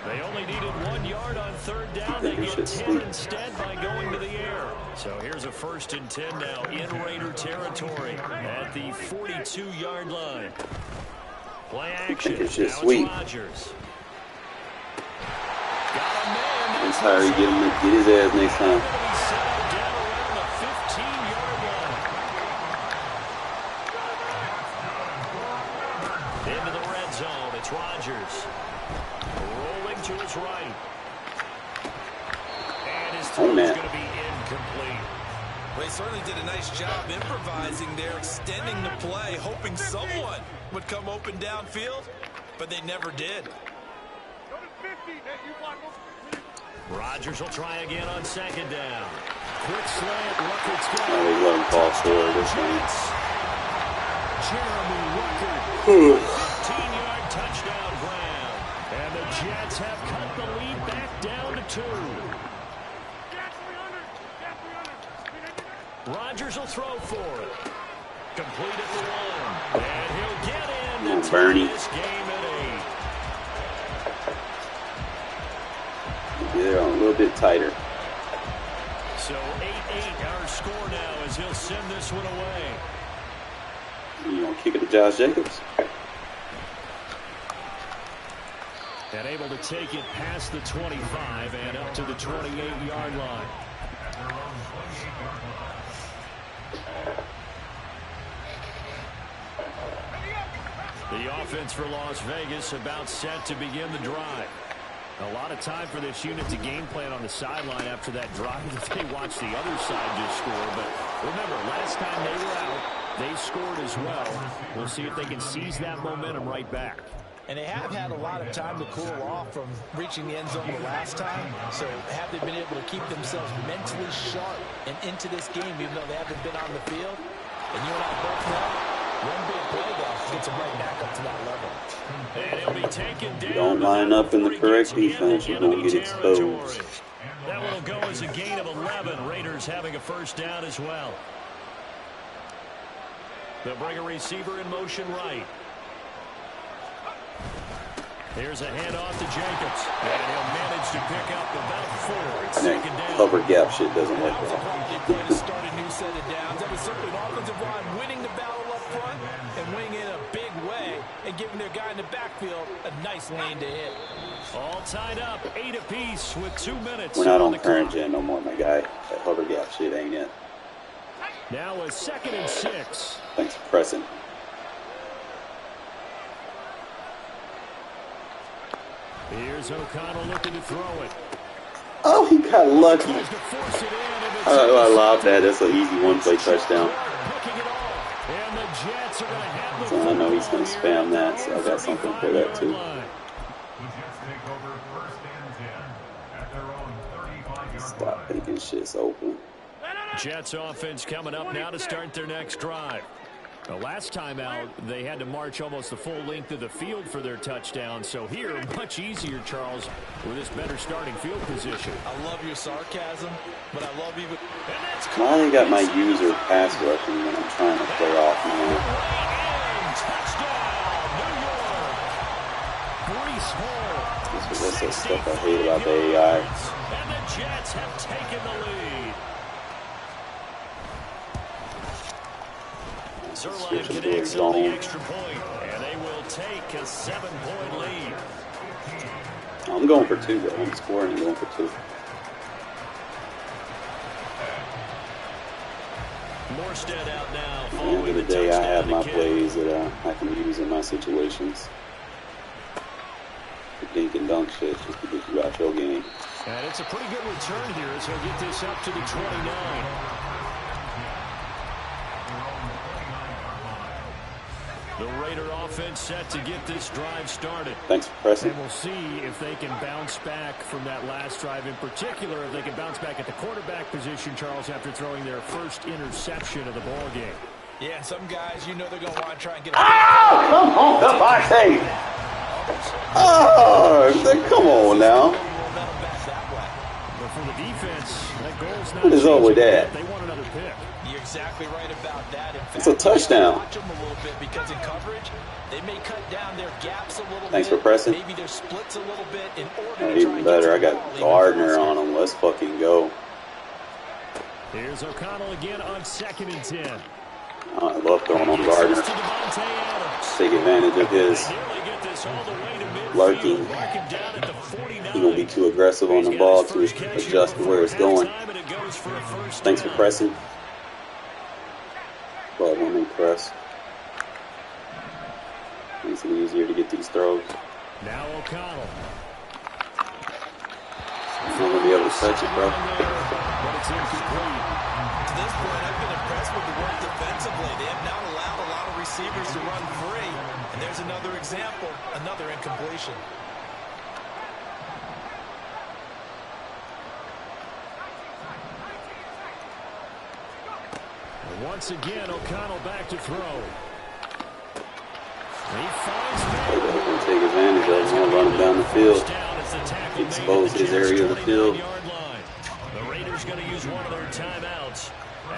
They only needed 1 yard on 3rd down. They get 10 instead by going to the air. So here's a 1st and 10 now in Raider territory at the 42-yard line. Play action. It's now just sweet. Rodgers. I'm tired of getting him to get his ass next time. Into the red zone, it's Rodgers. Rolling to his right. And his throw is going to be incomplete. Well, he certainly did a nice job improvising there, extending the play, hoping someone would come open downfield, but they never did. Rodgers will try again on 2nd down. Quick slant, Ruckert's got Oh, they let him fall forward this time. Jeremy Ruckert, 15-yard touchdown ground. And the Jets have cut the lead back down to 2. Rodgers will throw for it. Complete at the 1. And he'll get in to Bernie. tie this game at 8. They're a little bit tighter. So 8-8 our score now as he'll send this one away. You gonna kick it to Josh Jacobs? And able to take it past the 25 and up to the 28-yard line. The offense for Las Vegas about set to begin the drive. A lot of time for this unit to game plan on the sideline after that drive that they watched the other side just score. But remember, last time they were out, they scored as well. We'll see if they can seize that momentum right back. And they have had a lot of time to cool off from reaching the end zone the last time. So have they been able to keep themselves mentally sharp and into this game, even though they haven't been on the field? And you and I both know, one big play, though, gets them right back up to that level. And he'll be taken down. You don't line up in the correct defense, you're going to get exposed. That one will go as a gain of 11. Raiders having a first down as well. They'll bring a receiver in motion right. Here's a handoff to Jacobs. And he'll manage to pick up about 4. Second down. Cover gap shit doesn't work well. Start a new set of downs. That was certainly an offensive line winning the battle up front and winning in a big way and giving their guy in the backfield a nice lane to hit. All tied up, 8 apiece with 2 minutes. We're not on current gen no more, my guy. That cover gap shit ain't it. Now a 2nd and 6. Thanks for pressing. Here's O'Connell looking to throw it. Oh, he got lucky. I love that. That's an easy one-play touchdown. So I know he's going to spam that, so I got something for that too. Stop thinking shit's open. Jets offense coming up now to start their next drive. The last time out, they had to march almost the full length of the field for their touchdown. So here, much easier, Charles, with this better starting field position. I love your sarcasm, but I love even... I only got my user pass rushing when I'm trying to play off now. That's the stuff I hate about the AI. And the Jets have taken the lead. Zerline connects on the extra point, and they will take a 7-point lead. I'm going for 2, though. I'm scoring and going for 2. Morstead out now. At the end of the day, I have my plays that I can use in my situations. The dink and dunk shit just to get you out your game. And it's a pretty good return here as he'll get this up to the 29. The Raider offense set to get this drive started. Thanks for pressing. And we'll see if they can bounce back from that last drive. In particular, if they can bounce back at the quarterback position, Charles, after throwing their first interception of the ball game. Yeah, some guys, you know they're going to want to try and get a... Oh, come on, Devontae! Oh, come on now. But for the defense, that goal's not... What is up with that? They want another pick. You're exactly right about that. In fact, it's a touchdown. Watch them a little bit because in coverage, they may cut down their gaps a little bit. Thanks for pressing. Maybe their splits a little bit in order to try Even and better, I get got Gardner on him. Let's fucking go. Here's O'Connell again on 2nd and 10. I love throwing on Gardner. Take advantage of his lurking. He's going to be too aggressive on the ball to adjust to where it's going. Thanks for pressing. Love when they press. Makes it easier to get these throws. Now O'Connell. I'm not going to be able to touch it, bro. But it's incomplete. To this point, I've been impressed with the work defensively. They have not allowed a lot of receivers to run free. And there's another example, another incompletion. And once again, O'Connell back to throw. He finds They're take advantage of it. He's going to run him down the field. Expose his area of the field. The Raiders going to use one of their timeouts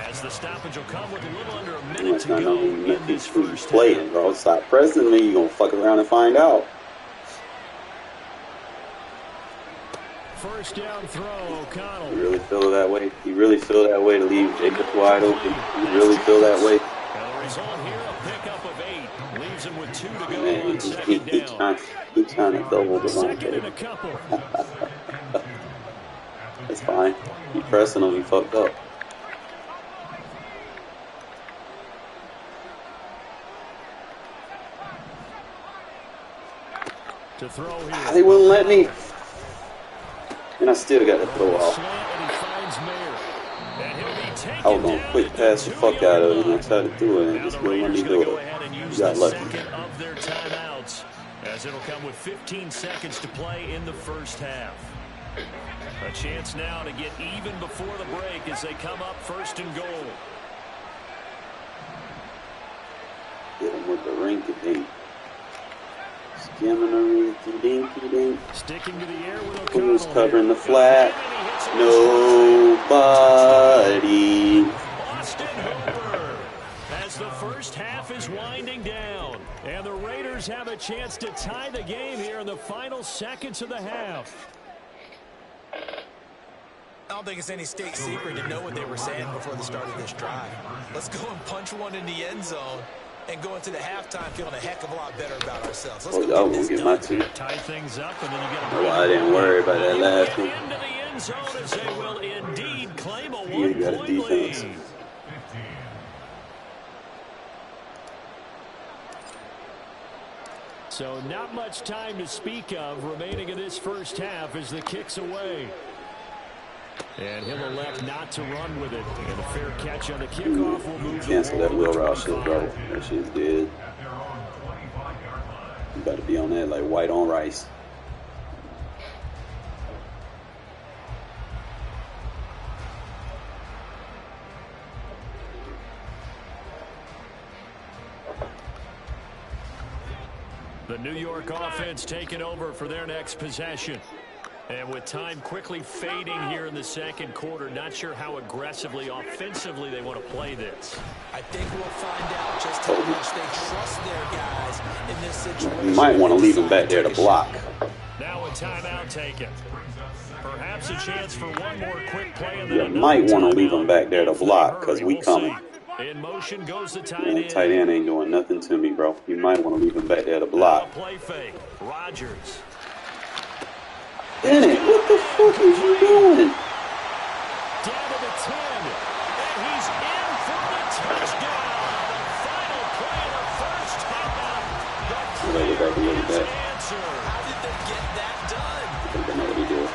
as the stoppage will come with a little under a minute to go in this first playing, bro. Stop pressing me. You're going to fuck around and find out. First down throw, O'Connell. You really feel that way? You really feel that way to leave Jacobs wide open? You really feel that way? And the result here, a pickup of 8. Leaves him with 2 to go Man, on second down. He trying to double the Second and a couple. That's fine. You pressing him, he fucked up. To throw here. They wouldn't let me. And I still got to throw off. I was going to quick pass the fuck out of him. I tried to do it and just wouldn't let me do it. You got lucky. Of their timeouts, as it'll come with 15 seconds to play in the first half. A chance now to get even before the break as they come up first and goal. Hit him with the ring again. Dink. Sticking to the air with Who's O'Connell. covering the flat? Nobody. Austin Hooper, as the first half is winding down. And the Raiders have a chance to tie the game here in the final seconds of the half. I don't think it's any state secret to know what they were saying before the start of this drive. Let's go and punch one in the end zone and go into the halftime feeling a heck of a lot better about ourselves. Let's go get this my done. two. Tie things up, and then you get a Well, I didn't worry about that last one. into the end zone as they will indeed claim a You got a one-point defense. lead. So not much time to speak of remaining in this first half as the kick's away. And he'll elect not to run with it. And a fair catch on the kickoff will move the Cancel that ball wheel to route shit, 25. bro. That shit's dead. You better be on that like white on rice. The New York offense taking over for their next possession. And with time quickly fading here in the second quarter, not sure how aggressively, offensively they want to play this. I think we'll find out just how much they trust their guys in this situation. You might want to leave him back there to block. Now a timeout taken. Perhaps a chance for one more quick play. And You then might want to another leave him back there to timeout. block because we We'll coming. see. In motion goes the tight Man, end. tight end ain't doing nothing to me, bro. You might want to leave him back there to Now a block. play fake. Rodgers. Damn it, what the fuck is you doing? Down to the 10. And he's in for the touchdown. The final play of the first half. The Look at that. answer. How did they get that done? I think I know what he did.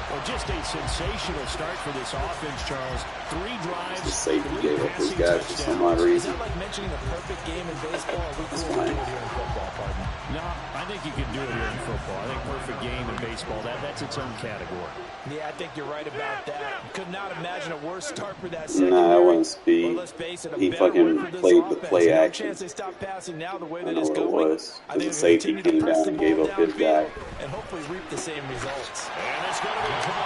Well, just a sensational start for this offense, Charles. 3 drives, The safety 3 gave up his passing guys for some odd touchdowns. Is reason. that like mentioning the perfect game in baseball? Are we That's cool to do fine. it here in football, partner? No, I think you can do it here in football. I think perfect game in baseball, that's its own category. Yeah, I think you're right about that. Could not imagine a worse start for that secondary. Nah, that wasn't Well, speed. let's face it, a He better fucking one for this played the offense. play No action. chance they stop passing now the way I that know it's what it going. was. I Because think the they're safety gonna continue came to press down the and gave ball up his guy. downfield and hopefully reap the same results. And it's going to be caught.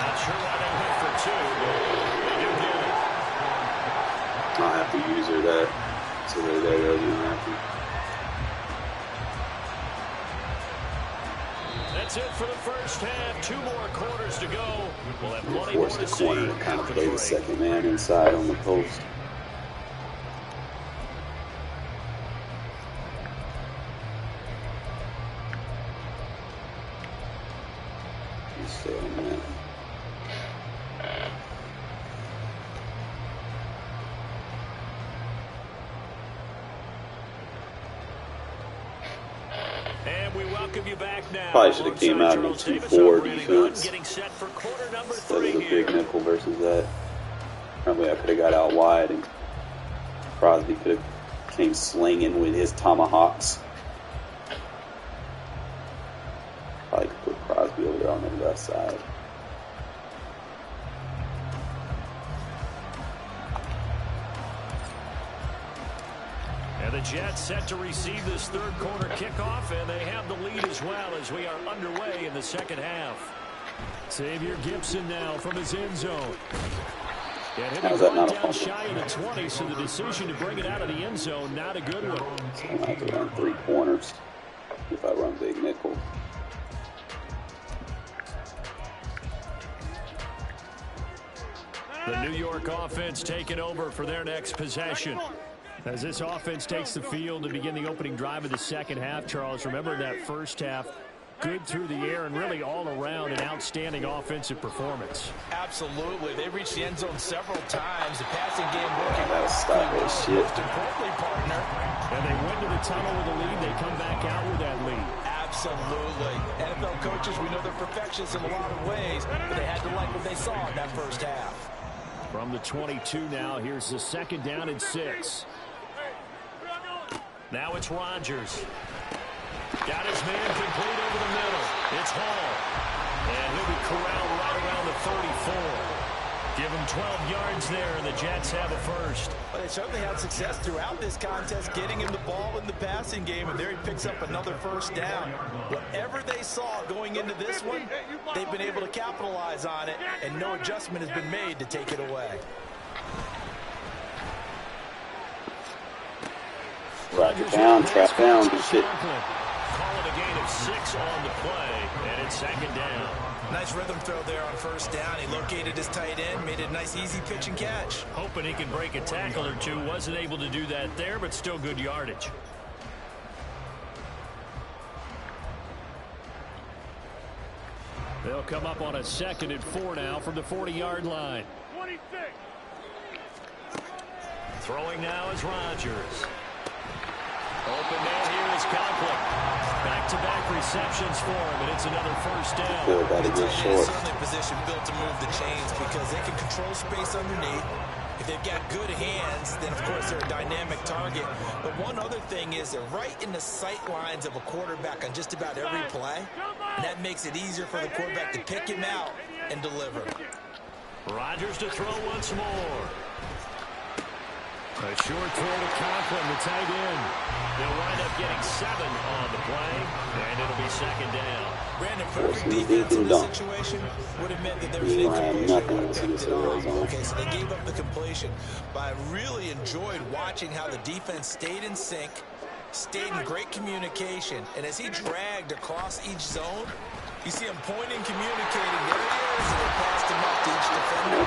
Not sure why they went for 2, but they do get it. I'll have to use her that. So that doesn't happen. That's it for the first half. 2 more quarters to go. We'll have plenty more Force to the see corner to kind of after play the the break. second man inside on the post. Just stay on that. And we welcome you back now. Probably should have came out in a Alongside Charles 2-4 Davis, I'm defense. getting set for quarter number Instead of 3 the here. big nickel versus that. Probably I could have got out wide and Crosby could have came slinging with his tomahawks. Probably could put Crosby over there on the left side. And the Jets set to receive this third quarter kickoff, and they have the lead as well as we are underway in the second half. Xavier Gibson now from his end zone. And he'll be How's that brought not a down fumble? shy of the 20, so the decision to bring it out of the end zone, not a good one. So I'm going to have to run 3 corners if I run big nickel. The New York offense taking over for their next possession. As this offense takes the field to begin the opening drive of the second half, Charles, remember that first half, good through the air and really all around an outstanding offensive performance. Absolutely. They reached the end zone several times. The passing game working Gotta stop that shit. Most importantly, partner. And they went to the tunnel with a lead. They come back out with that lead. Absolutely. NFL coaches, we know they're perfectionists in a lot of ways, but they had to like what they saw in that first half. From the 22 now, here's the second down and 6. Now it's Rodgers. Got his man complete over the middle. It's Hall. And he'll be corralled right around the 34. Give him 12 yards there, and the Jets have a first. Well, they certainly had success throughout this contest, getting him the ball in the passing game, and there he picks up another first down. Whatever they saw going into this one, they've been able to capitalize on it, and no adjustment has been made to take it away. Roger down, trap down, good shit. Call it a gain of 6 on the play, and it's second down. Nice rhythm throw there on first down. He located his tight end, made it a nice easy pitch and catch. Hoping he can break a tackle or two. Wasn't able to do that there, but still good yardage. They'll come up on a 2nd and 4 now from the 40-yard line. 26. Throwing now is Rodgers. Open man here is Conklin. Back-to-back receptions for him, and it's another first down. Feel about it get short. Certainly a position built to move the chains because they can control space underneath. If they've got good hands, then of course they're a dynamic target. But one other thing is they're right in the sight lines of a quarterback on just about every play. And that makes it easier for the quarterback to pick him out and deliver. Rodgers to throw once more. A short throw to Conklin, the tight end. They'll wind up getting 7 on the play, and it'll be second down. Brandon, perfect defense in this situation would have meant that there was an incompletion. Okay, so they gave up the completion. But I really enjoyed watching how the defense stayed in sync, stayed in great communication, and as he dragged across each zone, you see him pointing, communicating. There he is, and they passed him up to each defender.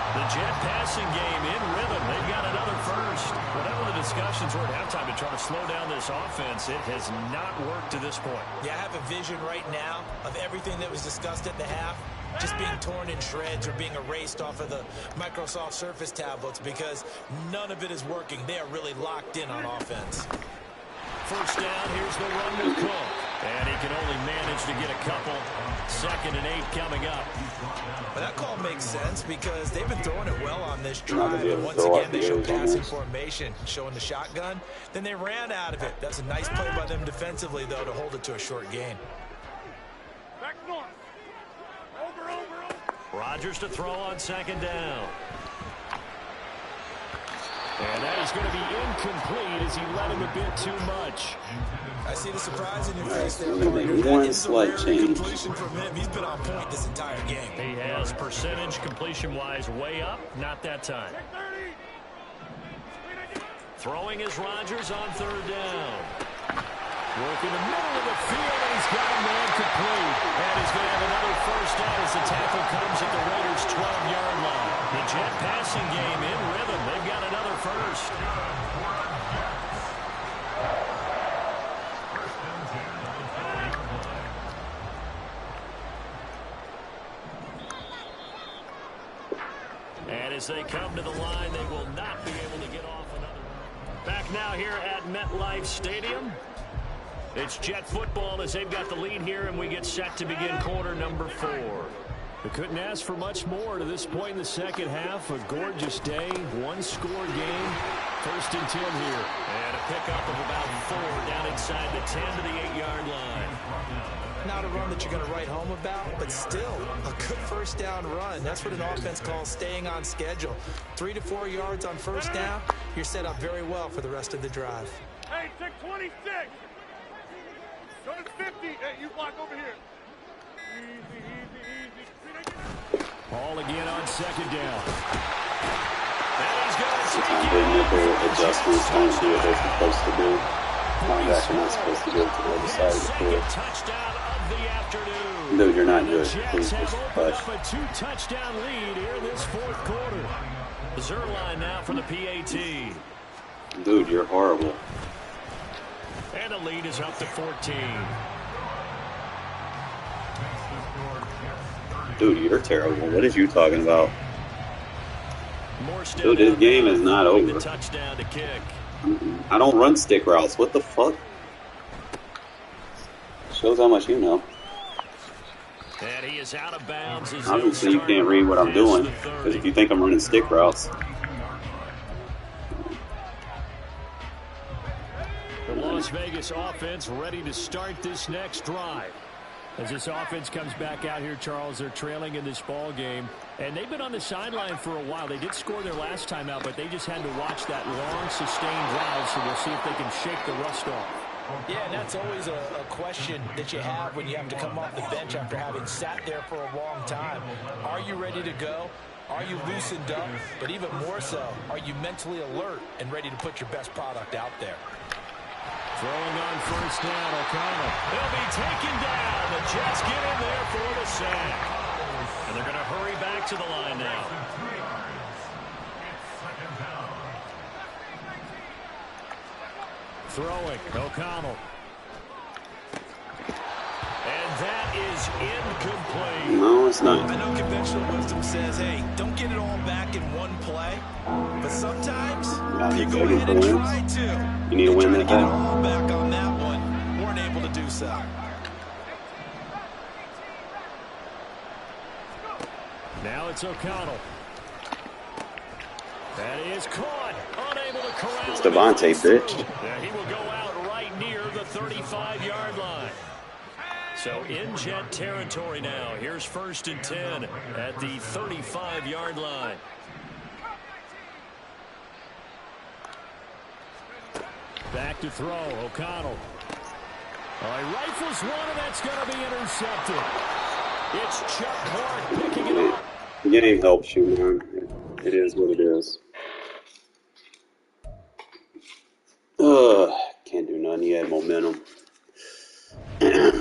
The Jet passing game in rhythm. They've got another first. Whatever the discussions were at halftime to try to slow down this offense, it has not worked to this point. Yeah, I have a vision right now of everything that was discussed at the half just being torn in shreds or being erased off of the Microsoft Surface tablets because none of it is working. They are really locked in on offense. First down, here's the run with Cook. And he can only manage to get a couple. 2nd and 8 coming up. But that call makes sense because they've been throwing it well on this drive. And once again, they show passing formation, showing the shotgun. Then they ran out of it. That's a nice play by them defensively, though, to hold it to a short gain. Back north. Over. Rodgers to throw on 2nd down. And that is going to be incomplete as he let him a bit too much. I see the surprise in your face there, We're going to make one slight change. From him. He's been on point this entire game. He has percentage completion-wise way up. Not that time. Throwing is Rodgers on 3rd down. Working the middle of the field, and he's got a man complete. And he's going to have another first down as the tackle comes at the Raiders' 12-yard line. The Jet passing game in rhythm. They've got another first. And as they come to the line, they will not be able to get off another. Back now here at MetLife Stadium. It's Jet football as they've got the lead here, and we get set to begin quarter number 4. We couldn't ask for much more to this point in the second half. A gorgeous day, one-score game. 1st and 10 here. And a pickup of about 4 down inside the 10 to the 8-yard line. Not a run that you're going to write home about, but still a good first down run. That's what an offense calls staying on schedule. 3 to 4 yards on first down. You're set up very well for the rest of the drive. Hey, check 26. Go to 50. Hey, you block over here. Easy. Ball again on 2nd down. Sometimes they make their adjustments, don't do what they're supposed to do. Linebacker not supposed to go to the other side of the field. Touchdown of the afternoon. Dude, you're not good. Please just opened up a 2-touchdown lead here in this 4th quarter. Zerline now for the PAT. Dude, you're horrible. And the lead is up to 14. Dude, you're terrible. What is you talking about? Dude, this game is not over. Touchdown to kick. I don't run stick routes. What the fuck? Shows how much you know. And he is out of bounds. Obviously, you can't read what I'm doing. Because if you think I'm running stick routes. The Las Vegas offense ready to start this next drive. As this offense comes back out here, Charles, they're trailing in this ball game. And they've been on the sideline for a while. They did score their last time out, but they just had to watch that long, sustained drive, so we'll see if they can shake the rust off. Yeah, and that's always a question that you have when you have to come off the bench after having sat there for a long time. Are you ready to go? Are you loosened up? But even more so, are you mentally alert and ready to put your best product out there? Throwing on first down, O'Connell. He'll be taken down. The Jets get in there for the sack. And they're going to hurry back to the line now. Throwing, O'Connell. And that is incomplete. No, it's not. I know conventional wisdom says, hey, don't get it all back in one play. But sometimes you go ahead and try to. You need to win that get it all back on that one. Weren't able to do so. Now it's O'Connell. That is caught. Unable to corral. It's Devontae, bitch. Yeah, he will go out right near the 35-yard line. So in Jet territory now. Here's 1st and 10 at the 35-yard line. Back to throw, O'Connell. All right, rifles one, and that's going to be intercepted. It's Chuck Hart picking it up. The game helps you, man. It is what it is. Can't do nothing. He had momentum. Not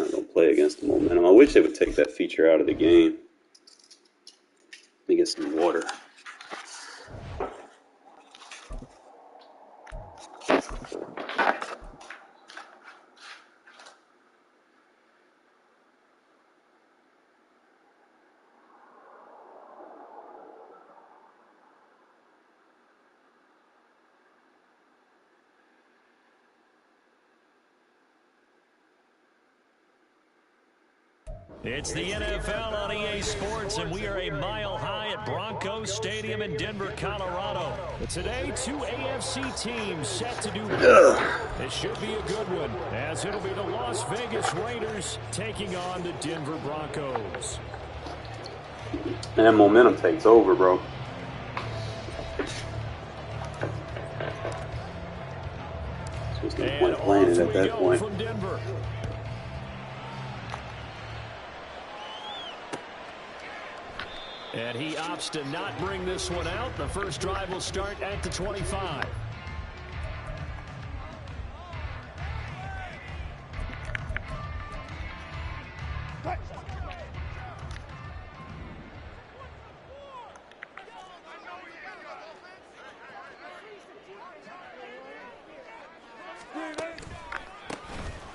going to play against the momentum. I wish they would take that feature out of the game. Let me get some water. It's the NFL on EA Sports, and we are a mile high at Broncos Stadium in Denver, Colorado. But today, 2 AFC teams set to do well. This should be a good one, as it'll be the Las Vegas Raiders taking on the Denver Broncos. And momentum takes over, bro. Just no point playing it at that point. From Denver. And he opts to not bring this one out. The first drive will start at the 25.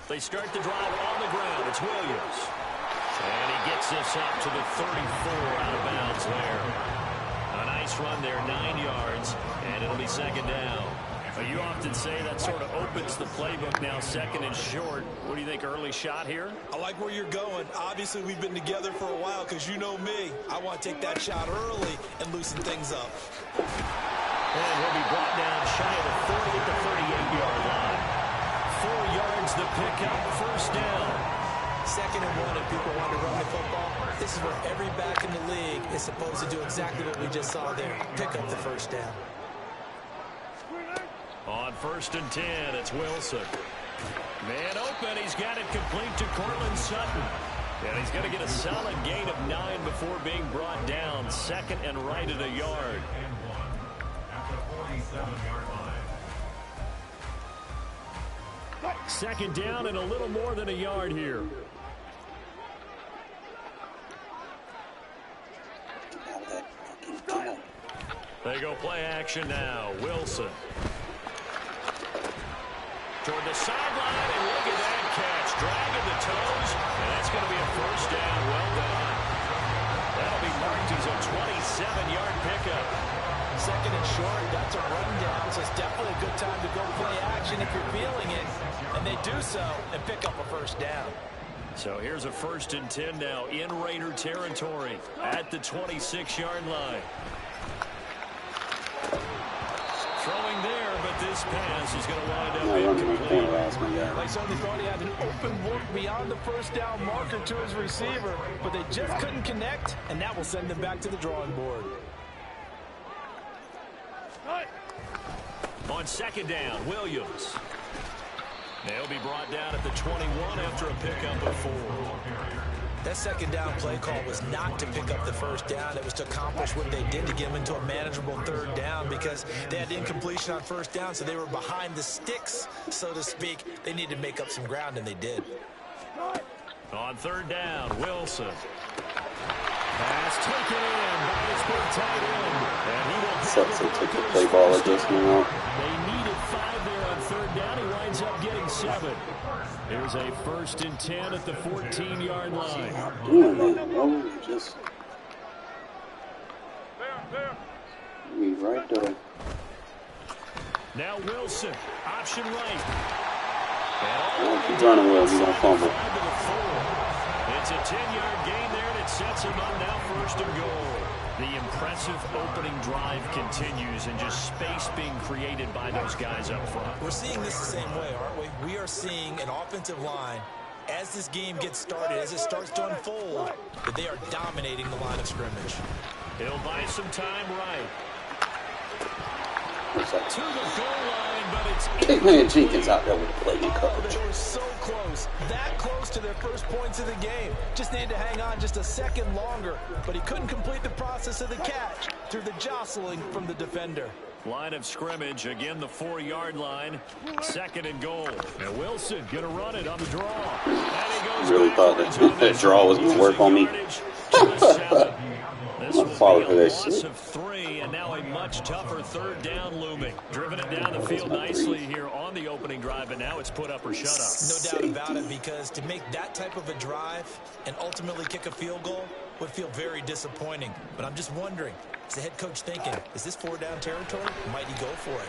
They start the drive on the ground. It's Williams. And he gets this up to the 34 out of bounds there. A nice run there, 9 yards, and it'll be 2nd down. You often say that sort of opens the playbook now, 2nd and short. What do you think, early shot here? I like where you're going. Obviously, we've been together for a while because you know me. I want to take that shot early and loosen things up. And he'll be brought down shy of the 40 at the 38-yard line. 4 yards the pickup, 1st down. 2nd and 1 if people want to run the football. This is where every back in the league is supposed to do exactly what we just saw there. Pick up the 1st down. On 1st and 10, it's Wilson. Man open, he's got it complete to Cortland Sutton. And he's going to get a solid gain of 9 before being brought down. 2nd and right at a yard. Second down and a little more than a yard here. They go play action now. Wilson. Toward the sideline, and look at that catch. Dragging the toes, and that's going to be a 1st down. Well done. That'll be marked as a 27-yard pickup. 2nd and short, that's a run down, so it's definitely a good time to go play action if you're feeling it. And they do so and pick up a 1st down. So here's a 1st and 10 now in Raider territory at the 26-yard line. Throwing there, but but this pass is going to wind up running the corner incomplete. last one, yeah. They certainly thought he had an open look beyond the first down marker to his receiver, but they just couldn't connect, and that will send them back to the drawing board. On second down, Williams. They'll be brought down at the 21 after a pickup of 4. That second down play call was not to pick up the first down. It was to accomplish what they did to get them into a manageable third down because they had incompletion on first down, so they were behind the sticks, so to speak. They needed to make up some ground, and they did. On third down, Wilson. Pass taken in by his big tight end. And he will Sucks they took the play ball adjustment out. They needed 5 there on third down. He winds up getting 7. Here's a 1st and 10 at the 14-yard line. Yeah, man. Oh, just be right there. Now Wilson, option right. Keep running well. He's gonna fumble. It's a 10-yard gain there, and it sets him up now 1st and goal. The impressive opening drive continues, and just space being created by those guys up front. We're seeing this the same way, aren't we? We are seeing an offensive line, as this game gets started, as it starts to unfold, that they are dominating the line of scrimmage. He'll buy some time right. What's that? To the goal line, but it's Big man Jenkins out there with the play coverage. They were so close, that close to their first points of the game. Just needed to hang on just a second longer, but he couldn't complete the process of the catch through the jostling from the defender. line of scrimmage. Again, the 4-yard line. 2nd and goal. And Wilson going to run it on the draw. And he goes really thought that draw was going to work on me. This will follow be for a that loss shit. of 3, and now a much tougher 3rd down looming. Driven it down the field nicely here on the opening drive, and now it's put up or shut up. No doubt about it, because to make that type of a drive and ultimately kick a field goal would feel very disappointing. But I'm just wondering, is the head coach thinking, is this 4-down territory? Might he go for it?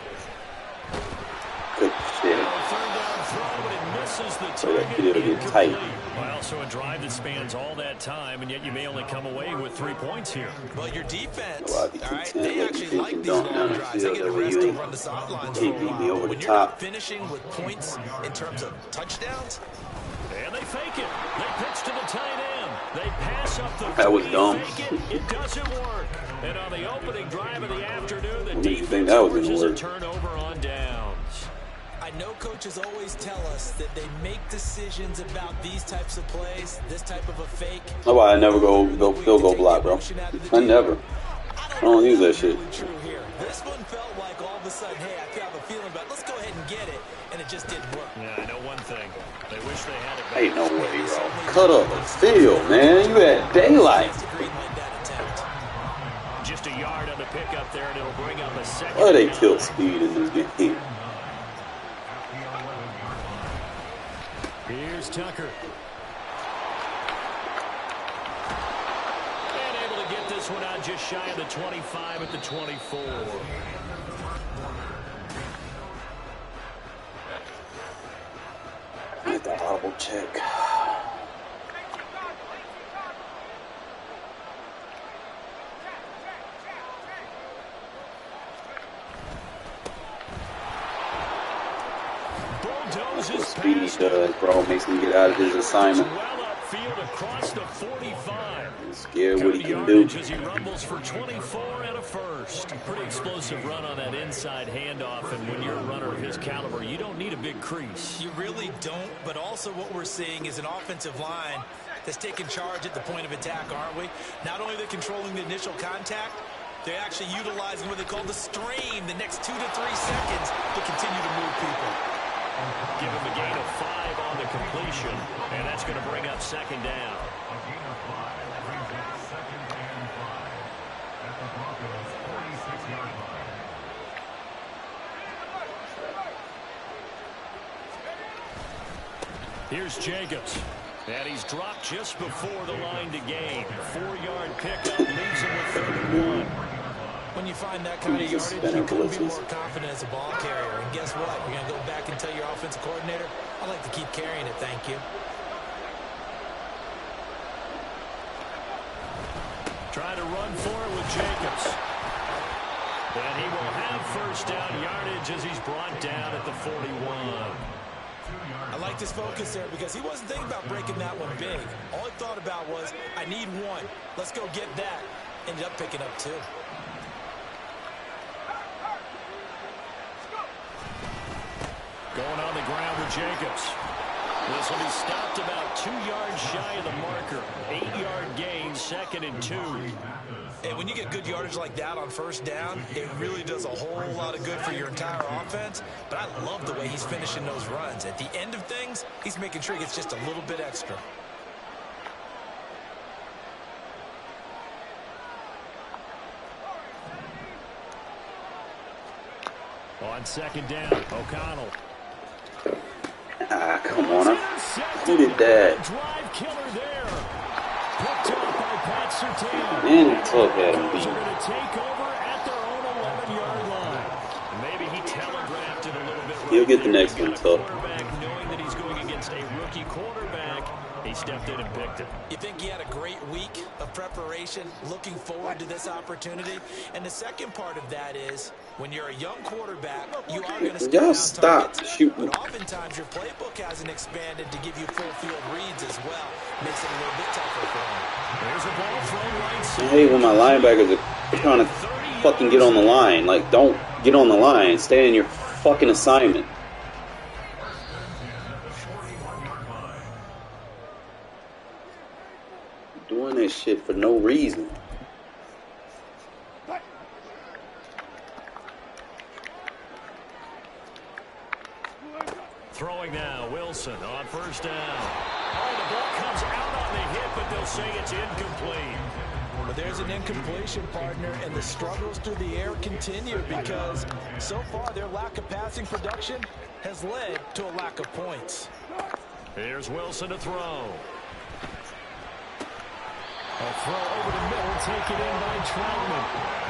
Good shit. 3rd down throw, but it misses the So that target. kid will get tight. Well, so a drive that spans all that time, and yet you may only come away with 3 points here. Well, your defense, Well, all right, you they can't actually let like you these dunk long down the drives. They field get a every rest year. and run the sidelines for a Can't beat me while. over When the you're not top. finishing with points in terms of touchdowns, And they fake it. They pitch to the tight end. They pass up the That was 3, dumb. fake it. It doesn't work. And on the opening drive of the afternoon, the What did you defense think that was gonna forces a work? turnover on downs. I know coaches always tell us that they make decisions about these types of plays, this type of a fake. That's why I never go field goal block, bro. I never. I don't use that shit. Really true here. This one felt like all of a sudden, hey, I have a feeling about it. Let's go ahead and get it, and it just didn't work. Yeah, I know one thing. They wish they had it back. Ain't no way, bro. Cut up the field, man. You had daylight. That's the green light that attempt. Just a yard on the pickup there, and it'll bring up a 2nd. Why they kill speed in this game? Here's Tucker. And able to get this one out just shy of the 25 at the 24. Get the audible check. Bulldozes Speed past does, bro. Makes him get out of his assignment. well upfield across the 45. Scared what he Good can do. yardage as he rumbles for 24 and a first. Pretty explosive run on that inside handoff, and when you're a runner of his caliber, you don't need a big crease. You really don't, but also what we're seeing is an offensive line that's taking charge at the point of attack, aren't we? Not only are they controlling the initial contact, they're actually utilizing what they call the stream, the next 2 to 3 seconds, to continue to move people. Give him a gain of 5 on the completion, and that's going to bring up 2nd down. Here's Jacobs. And he's dropped just before the line to gain. 4-yard pickup leaves him with 3rd and 1. When you find that kind of yardage, you couldn't be more confident as a ball carrier. And guess what? You're going to go back and tell your offensive coordinator, I'd like to keep carrying it, thank you. Trying to run for it with Jacobs. And he will have first down yardage as he's brought down at the 41. I like this focus there because he wasn't thinking about breaking that one big. All he thought about was, I need one. Let's go get that. Ended up picking up two. Going on the ground with Jacobs. This will be stopped about 2 yards shy of the marker. 8-yard gain, 2nd and 2. And when you get good yardage like that on first down, it really does a whole lot of good for your entire offense. But I love the way he's finishing those runs. At the end of things, he's making sure he gets just a little bit extra. On 2nd down, O'Connell. Ah, come on. Who did that? Drive killer there. Picked up by Pat Surtain. And he took at him. They're going to take over at their own 11-yard line. Maybe he telegraphed it a little bit. He'll get the next one, tough. Knowing that he's going against a rookie quarterback, he stepped in and picked it. You think he had a great week of preparation, looking forward to this opportunity? And the second part of that is, when you're a young quarterback, you are going to y'all stop shooting. But oftentimes your playbook hasn't expanded to give you full field reads as well. Makes it a little bit tougher for him. There's a ball thrown right I side. hate when my linebackers are trying to fucking get on the line. Like, don't get on the line. Stay in your fucking assignment. Doing this shit for no reason. Throwing now, Wilson on first down. Oh, the ball comes out on the hit, but they'll say it's incomplete. But there's an incompletion, partner, and the struggles through the air continue because so far their lack of passing production has led to a lack of points. Here's Wilson to throw. A throw over the middle, taken in by Troutman.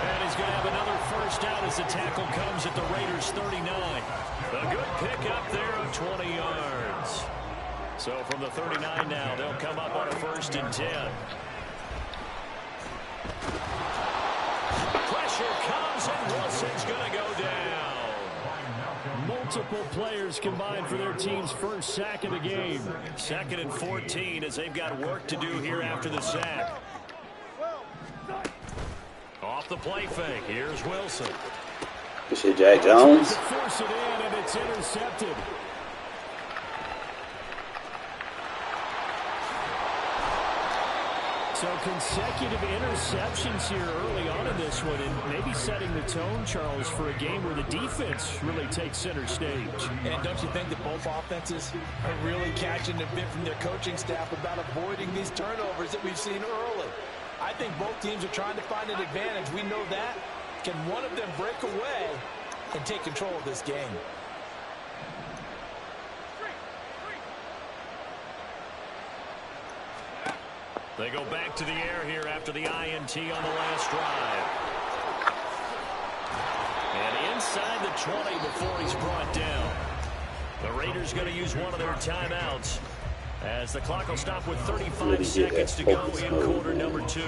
And he's going to have another first down as the tackle comes at the Raiders' 39. A good pickup there of 20 yards. So from the 39 now, they'll come up on a 1st and 10. Pressure comes, and Wilson's going to go down. Multiple players combined for their team's first sack of the game. 2nd and 14 as they've got work to do here after the sack. Off the play fake, here's Wilson. Good shit, Jack Jones. Force it in, and it's intercepted. So consecutive interceptions here early on in this one, and maybe setting the tone, Charles, for a game where the defense really takes center stage. And don't you think that both offenses are really catching a bit from their coaching staff about avoiding these turnovers that we've seen early? I think both teams are trying to find an advantage. We know that. Can one of them break away and take control of this game? They go back to the air here after the INT on the last drive. And inside the 20 before he's brought down. The Raiders going to use one of their timeouts as the clock will stop with 35 seconds to go in quarter number 2.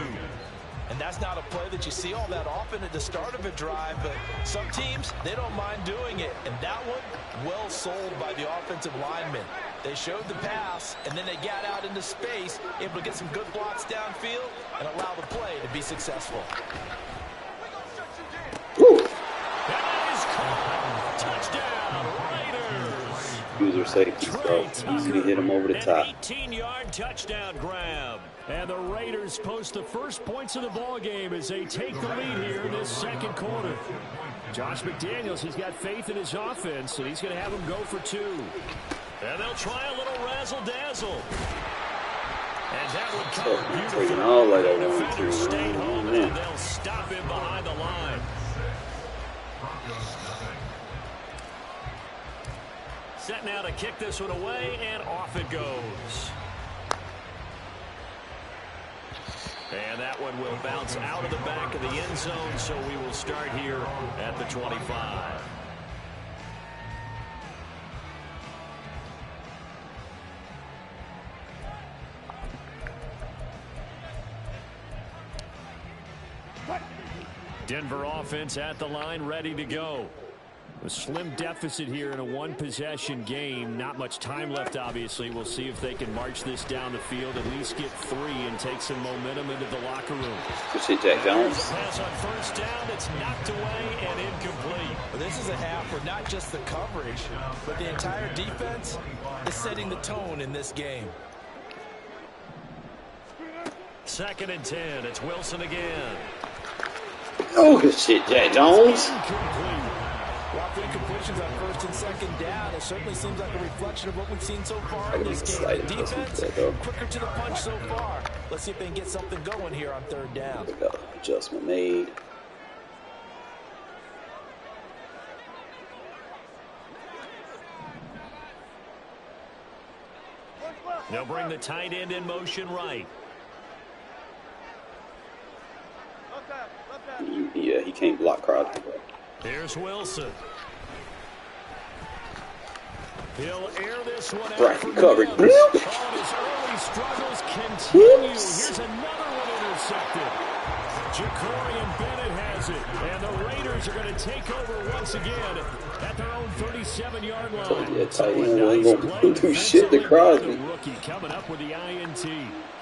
And that's not a play that you see all that often at the start of a drive, but some teams, they don't mind doing it. And that one, well sold by the offensive lineman. They showed the pass, and then they got out into space, able to get some good blocks downfield and allow the play to be successful. That is caught. Touchdown, Raiders. User safety stuff. Easily hit him over the top. An 18-yard touchdown grab. And the Raiders post the first points of the ball game as they take the lead here in this second quarter. Josh McDaniels, he's got faith in his offense, and he's going to have them go for 2. And they'll try a little razzle-dazzle. And that would cover beautifully. Taking all like I want Defenders to. stayed home, Man. and they'll stop him behind the line. Set now to kick this one away, and off it goes. And that one will bounce out of the back of the end zone, so we will start here at the 25. Denver offense at the line, ready to go. A slim deficit here in a one-possession game. Not much time left, obviously. We'll see if they can march this down the field, at least get 3 and take some momentum into the locker room. Appreciate Jack Jones. Pass on first down. It's knocked away and incomplete. Well, this is a half where not just the coverage, but the entire defense is setting the tone in this game. 2nd and 10. It's Wilson again. Oh, good shit, Jack Jones. Incomplete. Well, 3 completions on 1st and 2nd down. It certainly seems like a reflection of what we've seen so far in this game. The defense, quicker to the punch so far. Let's see if they can get something going here on 3rd down. We got an adjustment made. They'll bring the tight end in motion right. Yeah, he can't block Crosby. Here's Wilson. He'll air this one out. Right, covered. Oh, his early struggles continue. Here's another one intercepted. Ja'Cory Bennett has it. And the Raiders are going to take over once again at their own 37-yard line. Yeah, tight end ain't going to do shit to Crosby. Rookie coming up with the INT.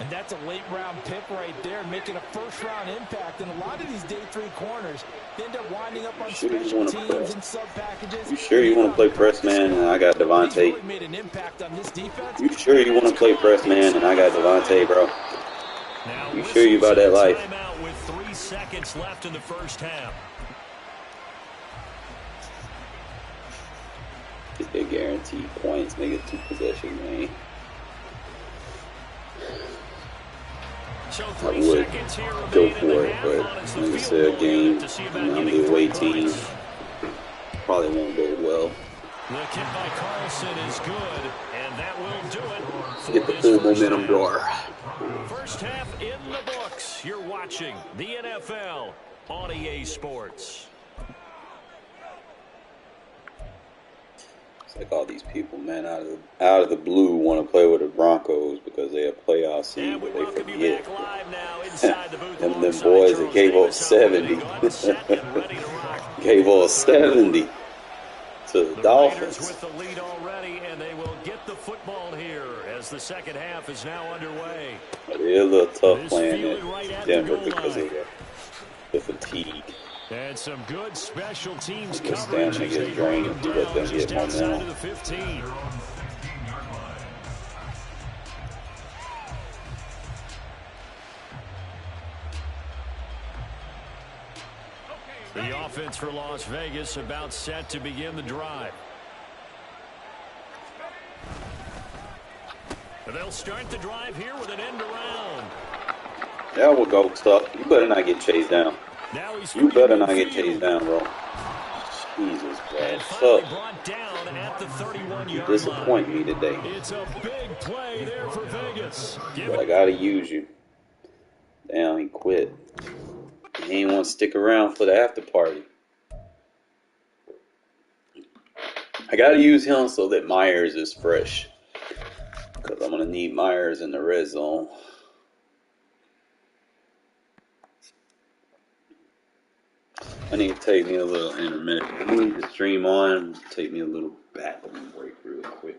And that's a late-round pick right there, making a first-round impact. And a lot of these day 3 corners end up winding up on special teams and sub-packages. You sure you want to play press man and I got Devontae? Really made an impact on this defense. You sure you want to play press man and I got Devontae, bro? You sure you about that life? Timeout with 3 seconds left in the first half. Get their guaranteed points, make it 2 possession, man. So I 3 would seconds here go remain in for the it, half. but It's the like I field said, goal game, unit to see about I'm getting the away 3 team. points. Probably won't go well. The kick by Carlson is good, and that will do it for Get the this full first momentum half. door. First half in the books. You're watching the NFL on EA Sports. It's like all these people, man, out of the blue want to play with the Broncos because they have playoff seed, And we but they welcome you forget. back live now inside the booth. Them alongside boys that Charles gave up Davis on the way. 70. Go ahead, set and ready to rock. Gave us 70 to the The Raiders Dolphins. with the lead already, and they will get the football here as the second half is now underway. It is a little tough This playing field right at at the Denver goal because line. of the fatigue. And some good special teams This coverage damn as they nigga's bring drained. them Let down them just get outside momentum. of the 15. The offense for Las Vegas about set to begin the drive. They'll start the drive here with an end around. Yeah, we'll go stuff. You better not get chased down. Now he's You better not get midfield. chased down, bro. Jesus, bro. And What's finally up? brought down at the 31-yard You line. disappoint me today. It's a big play there for Vegas. Give But I it. gotta use you. Damn, he quit. He ain't want to stick around for the after party. I gotta use him so that Myers is fresh. Because I'm gonna need Myers in the red zone. I need to take me a little intermittent. I need to stream on. Take me a little bathroom break real quick.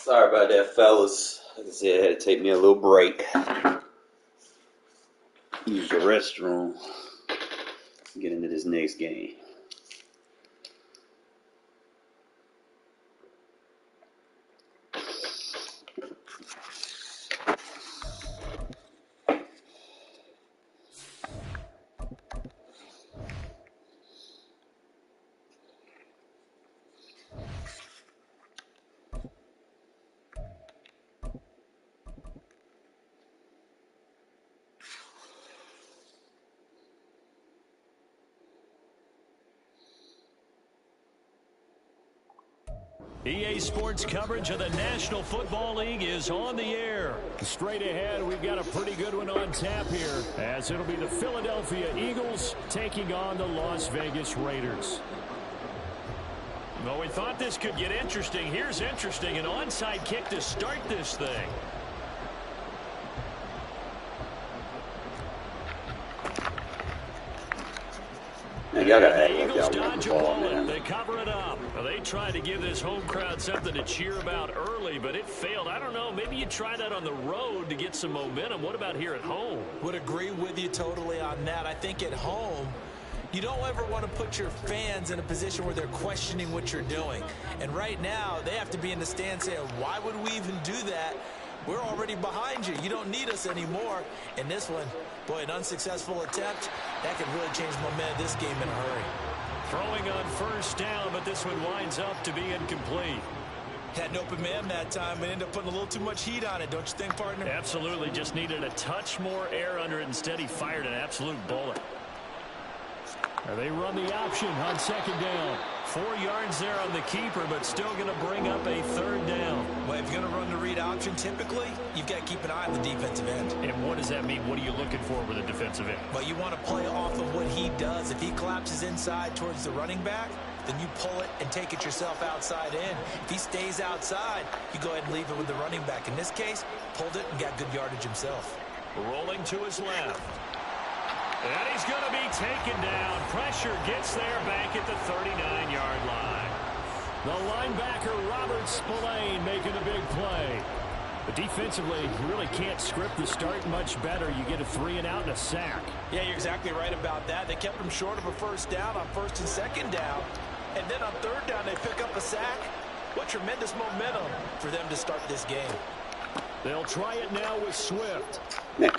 Sorry about that, fellas. Like I said, I had to take me a little break. Use the restroom. Get into this next game. EA Sports coverage of the National Football League is on the air. Straight ahead, we've got a pretty good one on tap here, as it'll be the Philadelphia Eagles taking on the Las Vegas Raiders. Well, we thought this could get interesting. Here's interesting, an onside kick to start this thing. Man, y'all gotta act The like Eagles y'all want dodge the a ball, bullet. man. They cover it up. Well, they tried to give this home crowd something to cheer about early, but it failed. I don't know. Maybe you try that on the road to get some momentum. What about here at home? Would agree with you totally on that. I think at home, you don't ever want to put your fans in a position where they're questioning what you're doing. And right now, they have to be in the stand saying, why would we even do that? We're already behind you. You don't need us anymore. And this one, boy, an unsuccessful attempt, that could really change the momentum of this game in a hurry. Throwing on first down, but this one winds up to be incomplete. Had an open man that time, but ended up putting a little too much heat on it, don't you think, partner? Absolutely. Just needed a touch more air under it. Instead, he fired an absolute bullet. They run the option on second down. 4 yards there on the keeper, but still going to bring up a third down. Well, if you're going to run the read option, typically, you've got to keep an eye on the defensive end. And what does that mean? What are you looking for with a defensive end? Well, you want to play off of what he does. If he collapses inside towards the running back, then you pull it and take it yourself outside in. If he stays outside, you go ahead and leave it with the running back. In this case, pulled it and got good yardage himself. Rolling to his left. And he's going to be taken down. Pressure gets there back at the 39-yard line. The linebacker, Robert Spillane, making a big play. But defensively, you really can't script the start much better. You get a 3-and-out and a sack. Yeah, you're exactly right about that. They kept him short of a first down on first and second down. And then on third down, they pick up a sack. What tremendous momentum for them to start this game. They'll try it now with Swift. Man.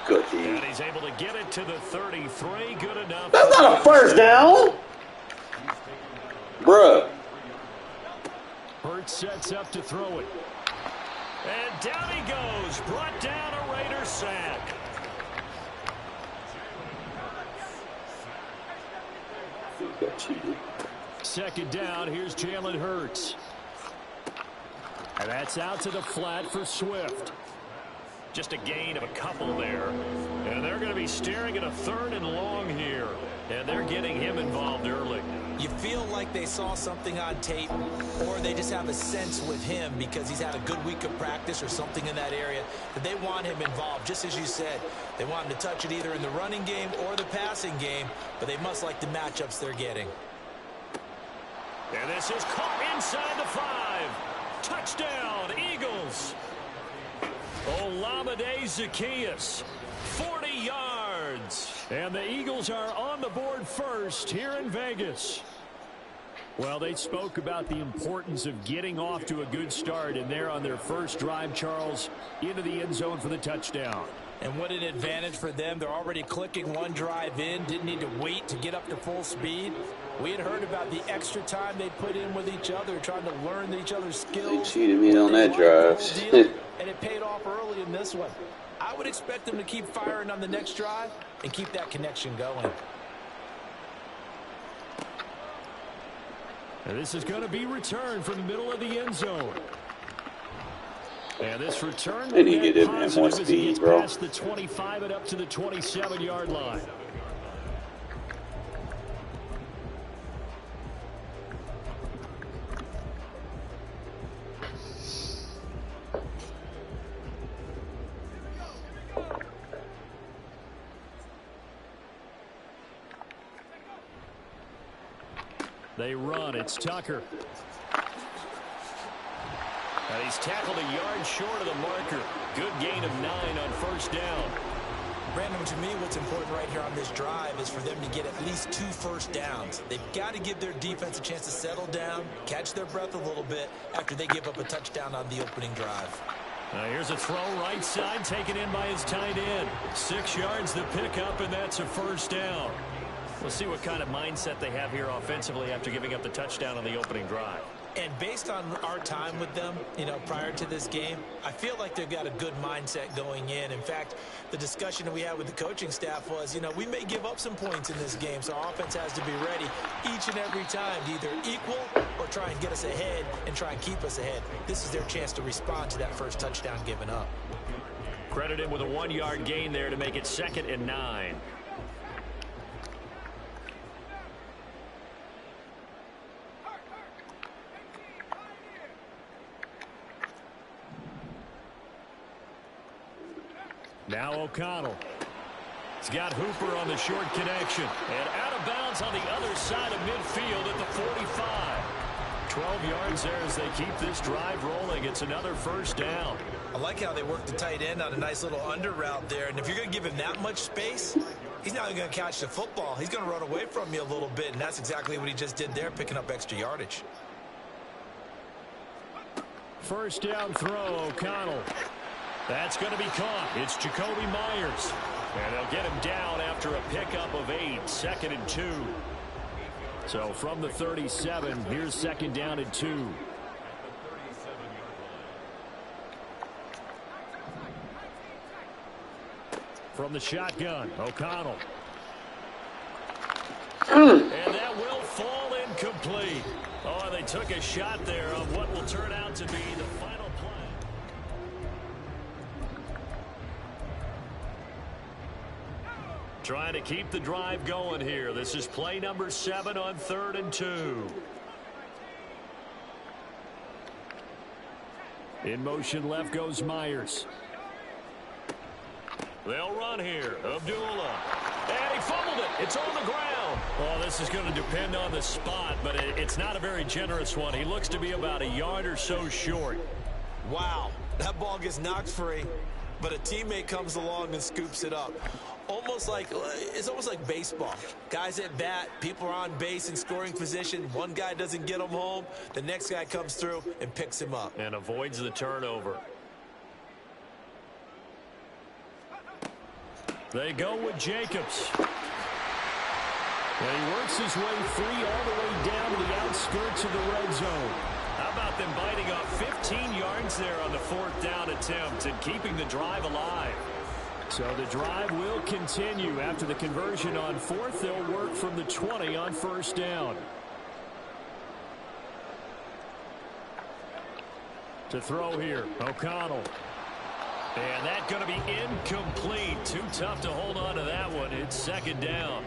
Good, dude. And he's able to get it to the 33. Good enough. That's not a first down! Bruh. Hurts sets up to throw it. And down he goes. Brought down a Raider sack. He got cheated. Second down. Here's Jalen Hurts. And that's out to the flat for Swift. Just a gain of a couple there. And they're going to be staring at a 3rd and long here. And they're getting him involved early. You feel like they saw something on tape, or they just have a sense with him because he's had a good week of practice or something in that area that they want him involved. Just as you said, they want him to touch it either in the running game or the passing game, but they must like the matchups they're getting. And this is caught inside the 5. Touchdown, Eagles. Olamide Zaccheaus, 40 yards. And the Eagles are on the board first here in Vegas. Well, they spoke about the importance of getting off to a good start, and they're on their first drive, Charles, into the end zone for the touchdown. And what an advantage for them. They're already clicking one drive in, didn't need to wait to get up to full speed. We had heard about the extra time they put in with each other, trying to learn each other's skills. They cheated me on that drive. And it paid off early in this one. I would expect them to keep firing on the next drive and keep that connection going. And this is going to be returned from the middle of the end zone. And this return They need to get him positive more as he speed, gets bro. past the 25 and up to the 27-yard line. They run. It's Tucker. And he's tackled a yard short of the marker. Good gain of 9 on first down. Brandon, to me, what's important right here on this drive is for them to get at least 2 first downs. They've got to give their defense a chance to settle down, catch their breath a little bit after they give up a touchdown on the opening drive. Here's a throw right side, taken in by his tight end. 6 yards to pick up, and that's a first down. We'll see what kind of mindset they have here offensively after giving up the touchdown on the opening drive. And based on our time with them, prior to this game, I feel like they've got a good mindset going in. In fact, the discussion that we had with the coaching staff was, we may give up some points in this game, so our offense has to be ready each and every time to either equal or try and get us ahead and try and keep us ahead. This is their chance to respond to that first touchdown given up. Credit him with a 1-yard gain there to make it 2nd and 9. Now O'Connell. He's got Hooper on the short connection. And out of bounds on the other side of midfield at the 45. 12 yards there as they keep this drive rolling. It's another first down. I like how they work the tight end on a nice little under route there. And if you're going to give him that much space, he's not even going to catch the football. He's going to run away from you a little bit. And that's exactly what he just did there, picking up extra yardage. First down throw, O'Connell. That's going to be caught. It's Jacoby Myers. And they'll get him down after a pickup of 8, 2nd and 2. So from the 37, here's 2nd down and 2. From the shotgun, O'Connell. And that will fall incomplete. Oh, they took a shot there on what will turn out to be the final play. Trying to keep the drive going here. This is play number 7 on 3rd and 2. In motion left goes Myers. They'll run here. Abdullah. And he fumbled it. It's on the ground. Well, this is going to depend on the spot, but it's not a very generous one. He looks to be about a yard or so short. Wow. That ball gets knocked free, but a teammate comes along and scoops it up. It's almost like baseball. Guys at bat, people are on base in scoring position. One guy doesn't get him home. The next guy comes through and picks him up. And avoids the turnover. They go with Jacobs. And he works his way free all the way down to the outskirts of the red zone. How about them biting off 15 yards there on the 4th down attempt and keeping the drive alive? So the drive will continue. After the conversion on 4th, they'll work from the 20 on 1st down. To throw here, O'Connell. And that's going to be incomplete. Too tough to hold on to that one. It's 2nd down.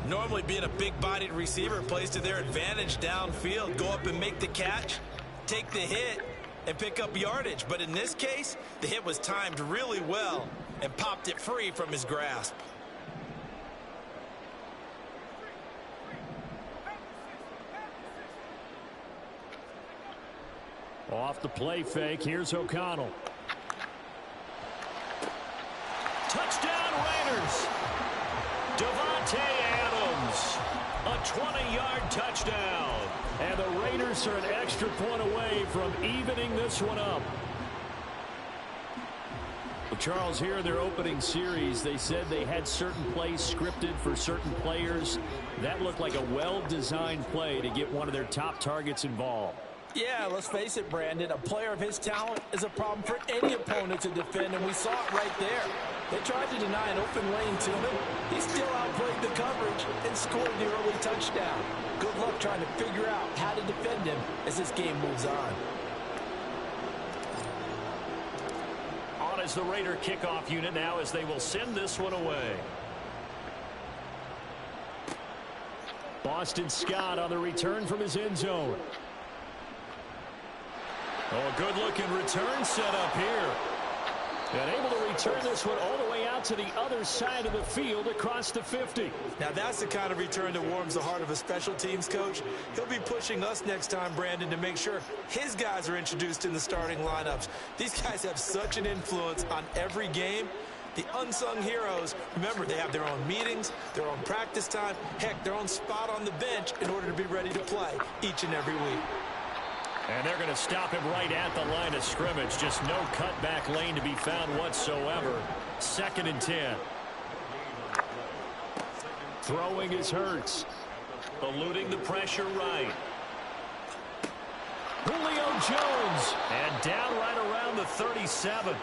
Normally being a big-bodied receiver plays to their advantage downfield. Go up and make the catch, take the hit, and pick up yardage. But in this case, the hit was timed really well and popped it free from his grasp. Off the play fake, here's O'Connell. Touchdown Raiders. Devontae Adams. A 20-yard touchdown. And the Raiders are an extra point away from evening this one up. Well, Charles, here in their opening series, they said they had certain plays scripted for certain players. That looked like a well-designed play to get one of their top targets involved. Yeah, let's face it, Brandon. A player of his talent is a problem for any opponent to defend, and we saw it right there. They tried to deny an open lane to him. He still outplayed the coverage and scored the early touchdown. Good luck trying to figure out how to defend him as this game moves on. On as the Raider kickoff unit now as they will send this one away. Boston Scott on the return from his end zone. Oh, a good-looking return set up here. And able to return this one all the way out to the other side of the field across the 50. Now that's the kind of return that warms the heart of a special teams coach. He'll be pushing us next time, Brandon, to make sure his guys are introduced in the starting lineups. These guys have such an influence on every game. The unsung heroes, remember, they have their own meetings, their own practice time, heck, their own spot on the bench in order to be ready to play each and every week. And they're going to stop him right at the line of scrimmage. Just no cutback lane to be found whatsoever. 2nd and 10. Throwing is Hurts. Eluding the pressure right. Julio Jones. And down right around the 37.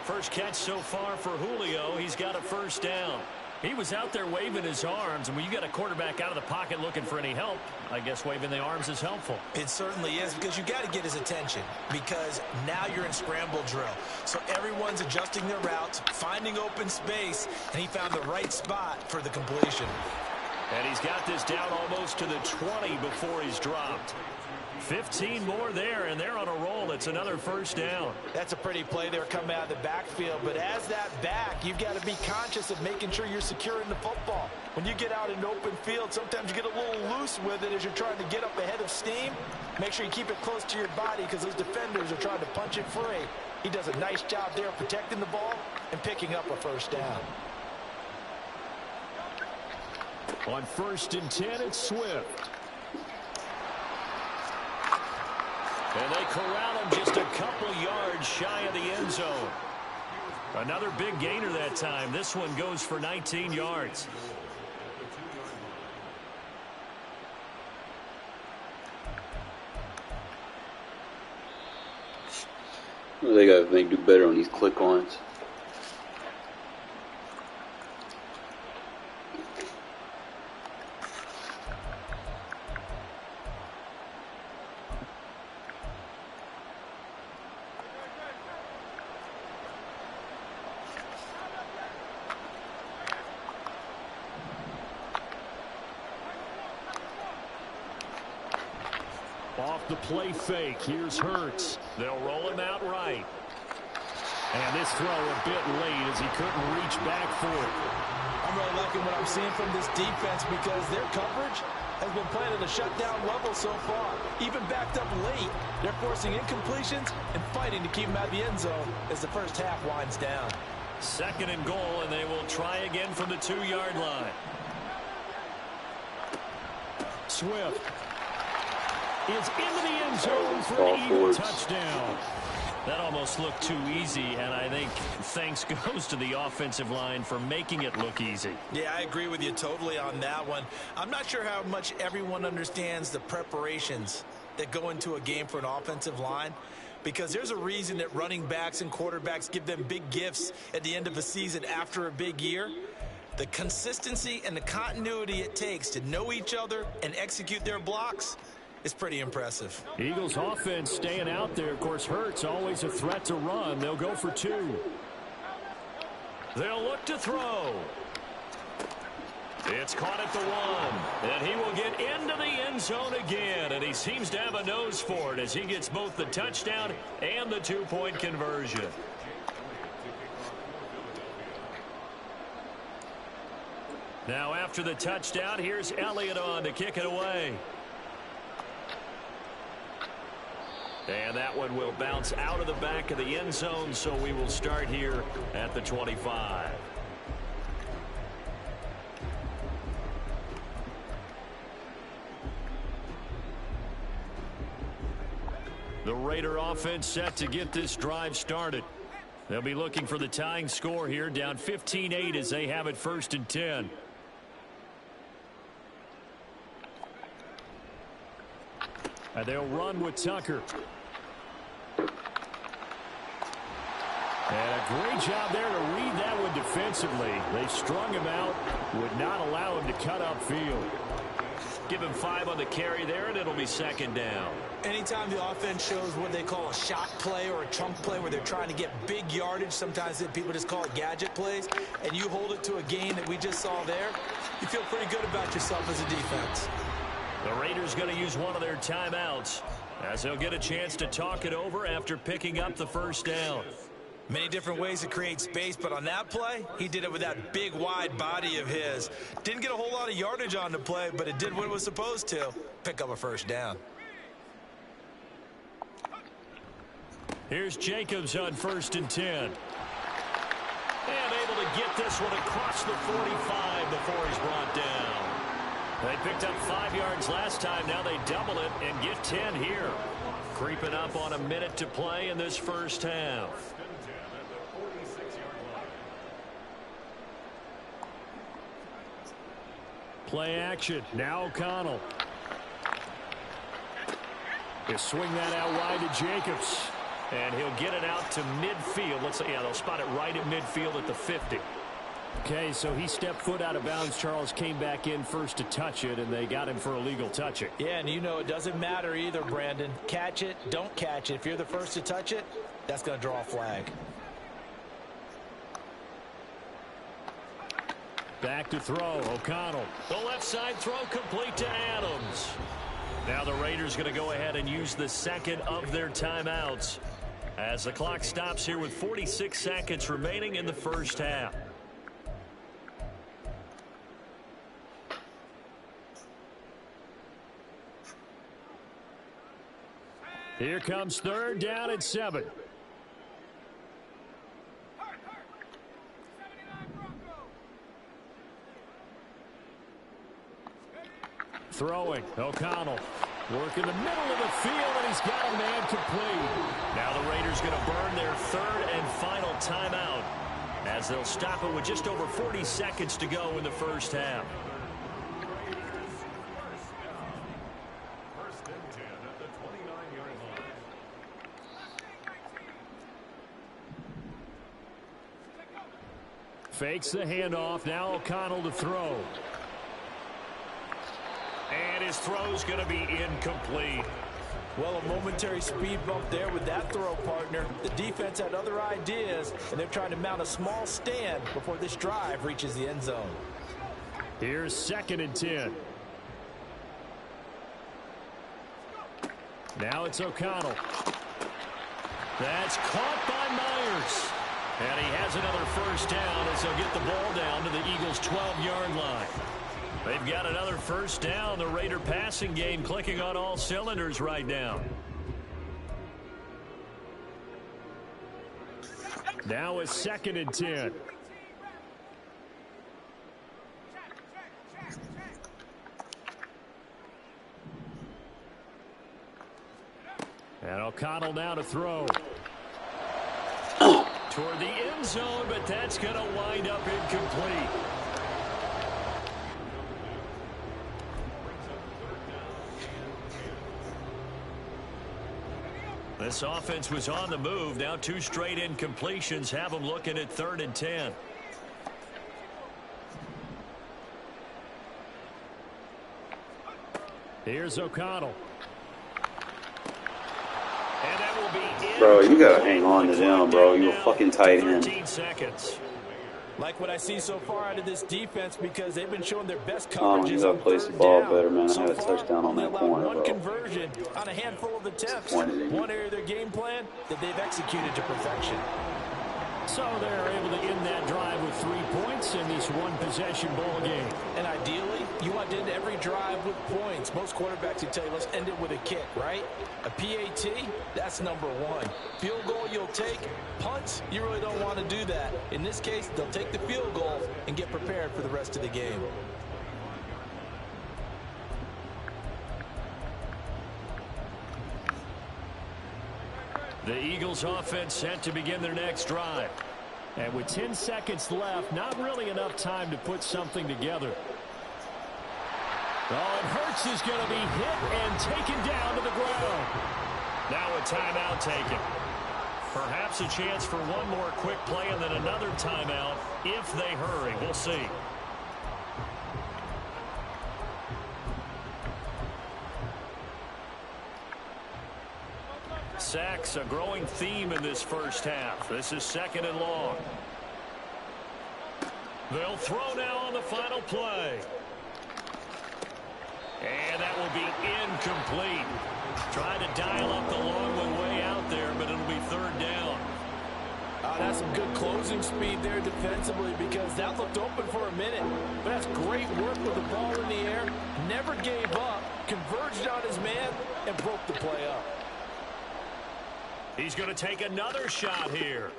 First catch so far for Julio. He's got a first down. He was out there waving his arms, and when you got a quarterback out of the pocket looking for any help, I guess waving the arms is helpful. It certainly is, because you got to get his attention, because now you're in scramble drill. So everyone's adjusting their routes, finding open space, and he found the right spot for the completion. And he's got this down almost to the 20 before he's dropped. 15 more there, and they're on a roll. It's another first down. That's a pretty play there coming out of the backfield, but as that back, you've got to be conscious of making sure you're securing the football. When you get out in open field, sometimes you get a little loose with it as you're trying to get up ahead of steam. Make sure you keep it close to your body because those defenders are trying to punch it free. He does a nice job there protecting the ball and picking up a first down. On 1st and 10, it's Swift. And they corral him just a couple yards shy of the end zone. Another big gainer that time. This one goes for 19 yards. They got to do better on these click-ons. Off the play fake. Here's Hurts. They'll roll him out right. And this throw a bit late as he couldn't reach back for it. I'm really liking what I'm seeing from this defense because their coverage has been playing at a shutdown level so far. Even backed up late, they're forcing incompletions and fighting to keep them out of the end zone as the first half winds down. 2nd and goal, and they will try again from the 2-yard line. Swift is into the end zone for an Eagle touchdown. That almost looked too easy, and I think thanks goes to the offensive line for making it look easy. Yeah, I agree with you totally on that one. I'm not sure how much everyone understands the preparations that go into a game for an offensive line, because there's a reason that running backs and quarterbacks give them big gifts at the end of a season after a big year. The consistency and the continuity it takes to know each other and execute their blocks is pretty impressive. Eagles offense staying out there. Of course, Hurts always a threat to run. They'll go for 2. They'll look to throw. It's caught at the 1. And he will get into the end zone again. And he seems to have a nose for it as he gets both the touchdown and the 2-point conversion. Now after the touchdown, here's Elliott on to kick it away. And that one will bounce out of the back of the end zone, so we will start here at the 25. The Raider offense set to get this drive started. They'll be looking for the tying score here, down 15-8 as they have it 1st and 10. And they'll run with Tucker. And a great job there to read that one defensively. They strung him out, would not allow him to cut upfield. Give him 5 on the carry there, and it'll be 2nd down. Anytime the offense shows what they call a shot play or a chunk play where they're trying to get big yardage, sometimes people just call it gadget plays, and you hold it to a gain that we just saw there, you feel pretty good about yourself as a defense. The Raiders going to use one of their timeouts as they'll get a chance to talk it over after picking up the first down. Many different ways to create space, but on that play, he did it with that big, wide body of his. Didn't get a whole lot of yardage on the play, but it did what it was supposed to. Pick up a first down. Here's Jacobs on 1st and 10. And able to get this one across the 45 before he's brought down. They picked up 5 yards last time. Now they double it and get 10 here. Creeping up on a minute to play in this first half. Play action. Now O'Connell. He'll swing that out wide to Jacobs. And he'll get it out to midfield. Let's say, yeah, they'll spot it right at midfield at the 50. Okay, so he stepped foot out of bounds. Charles came back in first to touch it, and they got him for illegal touching. Yeah, and you know it doesn't matter either, Brandon. Catch it, don't catch it. If you're the first to touch it, that's going to draw a flag. Back to throw. O'Connell. The left side throw complete to Adams. Now the Raiders going to go ahead and use the second of their timeouts as the clock stops here with 46 seconds remaining in the first half. Here comes 3rd down and 7. Throwing. O'Connell. Work in the middle of the field, and he's got a man complete. Now the Raiders going to burn their 3rd and final timeout as they'll stop it with just over 40 seconds to go in the first half. Fakes the handoff. Now O'Connell to throw. And his throw's going to be incomplete. Well, a momentary speed bump there with that throw, partner. The defense had other ideas, and they're trying to mount a small stand before this drive reaches the end zone. Here's 2nd and 10. Now it's O'Connell. That's caught by Myers. And he has another first down as they'll get the ball down to the Eagles' 12-yard line. They've got another first down. The Raider passing game clicking on all cylinders right now. Now it's 2nd and 10. And O'Connell now to throw. Toward the end zone, but that's going to wind up incomplete. This offense was on the move. Now 2 straight incompletions have them looking at 3rd and 10. Here's O'Connell. And that will be in. Bro, you gotta hang on to them, bro. You a fucking tight end. 13 seconds. Like what I see so far out of this defense, because they've been showing their best Oh, coverages you gotta on place the 3rd ball down. better, man. I So had a far, touchdown on they that allowed corner, one bro. conversion on a handful of attempts. One area of their game plan that they've executed to perfection. So they're able to end that drive with 3 points in this one-possession ball game. And ideally, you want to end every drive with points. Most quarterbacks will tell you, let's end it with a kick, right? A PAT, that's number 1. Field goal you'll take. Punts, you really don't want to do that. In this case, they'll take the field goal and get prepared for the rest of the game. The Eagles offense set to begin their next drive. And with 10 seconds left, not really enough time to put something together. Oh, and Hurts is going to be hit and taken down to the ground. Now a timeout taken. Perhaps a chance for one more quick play and then another timeout if they hurry. We'll see. Sacks, a growing theme in this first half. This is 2nd and long. They'll throw now on the final play. And that will be incomplete. Trying to dial up the long one way out there, but it'll be 3rd down. That's some good closing speed there defensively because that looked open for a minute. But that's great work with the ball in the air. Never gave up, converged on his man, and broke the play up. He's going to take another shot here.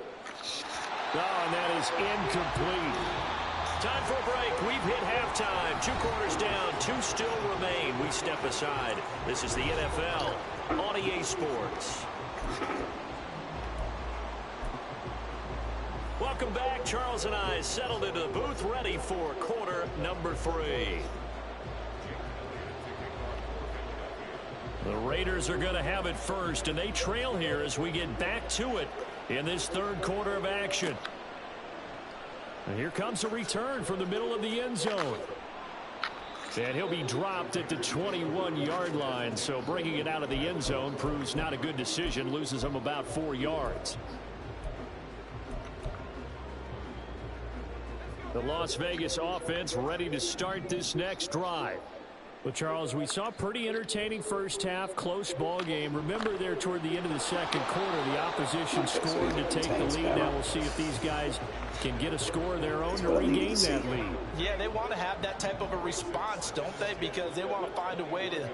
Oh, and that is incomplete. Time for a break. We've hit halftime. 2 quarters down, 2 still remain. We step aside. This is the NFL on EA Sports. Welcome back. Charles and I settled into the booth, ready for quarter number 3. The Raiders are going to have it first, and they trail here as we get back to it in this 3rd quarter of action. And here comes a return from the middle of the end zone. And he'll be dropped at the 21-yard line, so bringing it out of the end zone proves not a good decision, loses him about 4 yards. The Las Vegas offense ready to start this next drive. Well, Charles, we saw a pretty entertaining first half, close ball game. Remember there toward the end of the 2nd quarter, the opposition scored to take the lead. Now we'll see if these guys can get a score of their own to regain that lead. Yeah, they want to have that type of a response, don't they? Because they want to find a way to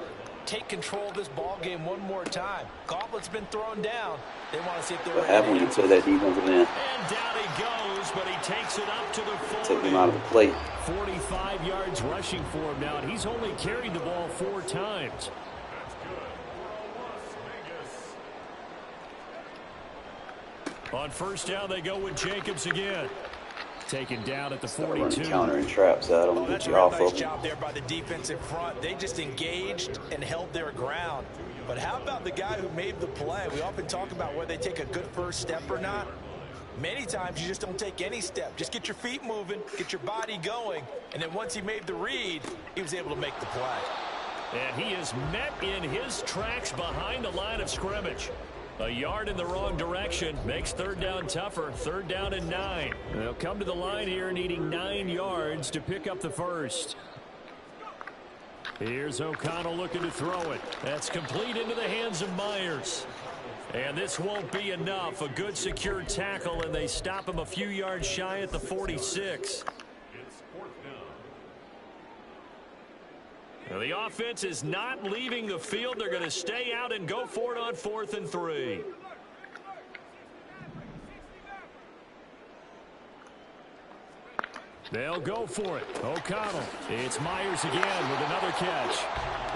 take control of this ball game one more time. Gauntlet's been thrown down. They want to see if they're what happened when you play that defensive end? And down he goes, but he takes it up to the 40. Take him out of the plate. 45 yards rushing for him now, and he's only carried the ball 4 times. On first down, they go with Jacobs again. Taken down at the 42. Countering traps out. Oh, that's a real nice job there by the defensive front. They just engaged and held their ground. But how about the guy who made the play? We often talk about whether they take a good first step or not. Many times you just don't take any step. Just get your feet moving, get your body going, and then once he made the read, he was able to make the play. And he is met in his tracks behind the line of scrimmage. A yard in the wrong direction makes 3rd down tougher. 3rd down and 9. They'll come to the line here needing 9 yards to pick up the first. Here's O'Connell looking to throw it. That's complete into the hands of Myers. And this won't be enough. A good secure tackle, and they stop him a few yards shy at the 46. Now the offense is not leaving the field. They're going to stay out and go for it on 4th and 3. They'll go for it. O'Connell. It's Myers again with another catch.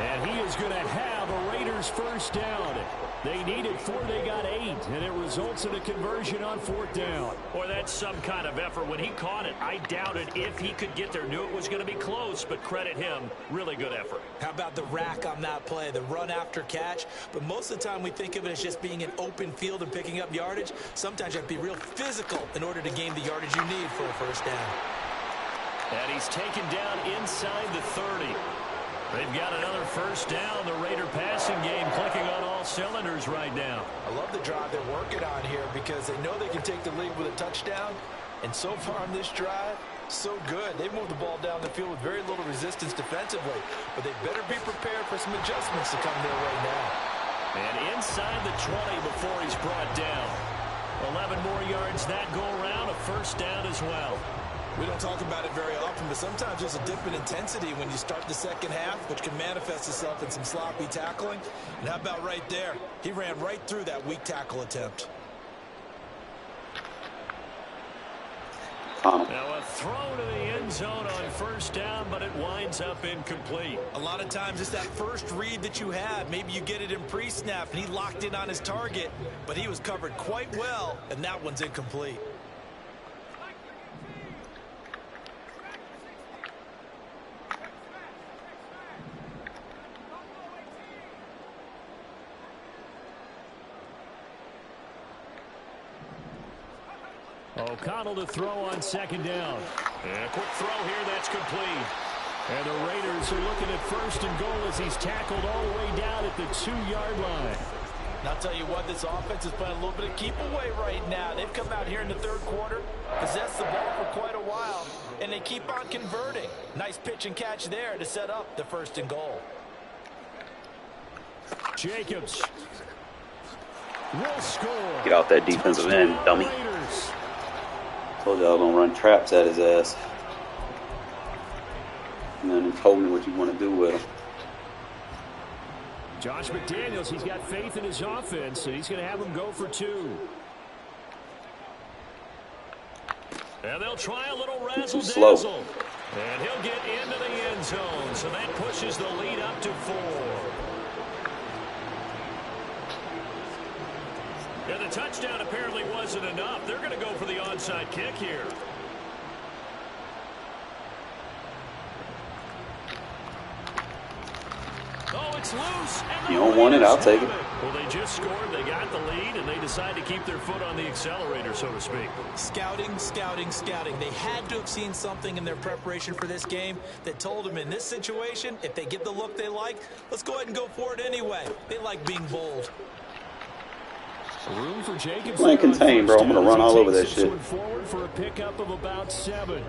And he is going to have a Raiders first down. They needed 4, they got 8, and it results in a conversion on 4th down. Boy, that's some kind of effort. When he caught it, I doubted if he could get there. Knew it was going to be close, but credit him. Really good effort. How about the rack on that play, the run after catch? But most of the time we think of it as just being an open field and picking up yardage. Sometimes you have to be real physical in order to gain the yardage you need for a first down. And he's taken down inside the 30. They've got another first down. The Raider passing game clicking on all cylinders right now. I love the drive they're working on here because they know they can take the lead with a touchdown. And so far on this drive, so good. They moved the ball down the field with very little resistance defensively. But they better be prepared for some adjustments to come their way now. And inside the 20 before he's brought down. 11 more yards that go around. A first down as well. We don't talk about it very often, but sometimes there's a dip in intensity when you start the second half, which can manifest itself in some sloppy tackling. And how about right there? He ran right through that weak tackle attempt. Now a throw to the end zone on first down, but it winds up incomplete. A lot of times it's that first read that you have. Maybe you get it in pre-snap, and he locked in on his target, but he was covered quite well, and that one's incomplete. O'Connell to throw on second down. And a quick throw here, that's complete. And the Raiders are looking at first and goal as he's tackled all the way down at the 2-yard line. And I'll tell you what, this offense is playing a little bit of keep away right now. They've come out here in the 3rd quarter, possessed the ball for quite a while, and they keep on converting. Nice pitch and catch there to set up the 1st and goal. Jacobs. will score. Get out that defensive end, dummy. Raiders. Told y'all gonna run traps at his ass. And then he told me what you want to do with him. Josh McDaniels, he's got faith in his offense, and he's going to have him go for 2. And they'll try a little razzle-dazzle. And he'll get into the end zone, so that pushes the lead up to 4. And the touchdown apparently wasn't enough. They're going to go for the onside kick here. Oh, it's loose. You don't want it, I'll take it. Well, they just scored, they got the lead, and they decide to keep their foot on the accelerator, so to speak. Scouting, scouting, scouting. They had to have seen something in their preparation for this game that told them in this situation, if they get the look they like, let's go ahead and go for it anyway. They like being bold. Room for Jacobs. Playing contain, bro. I'm going to run all over that shit. Forward for a pickup of about 7.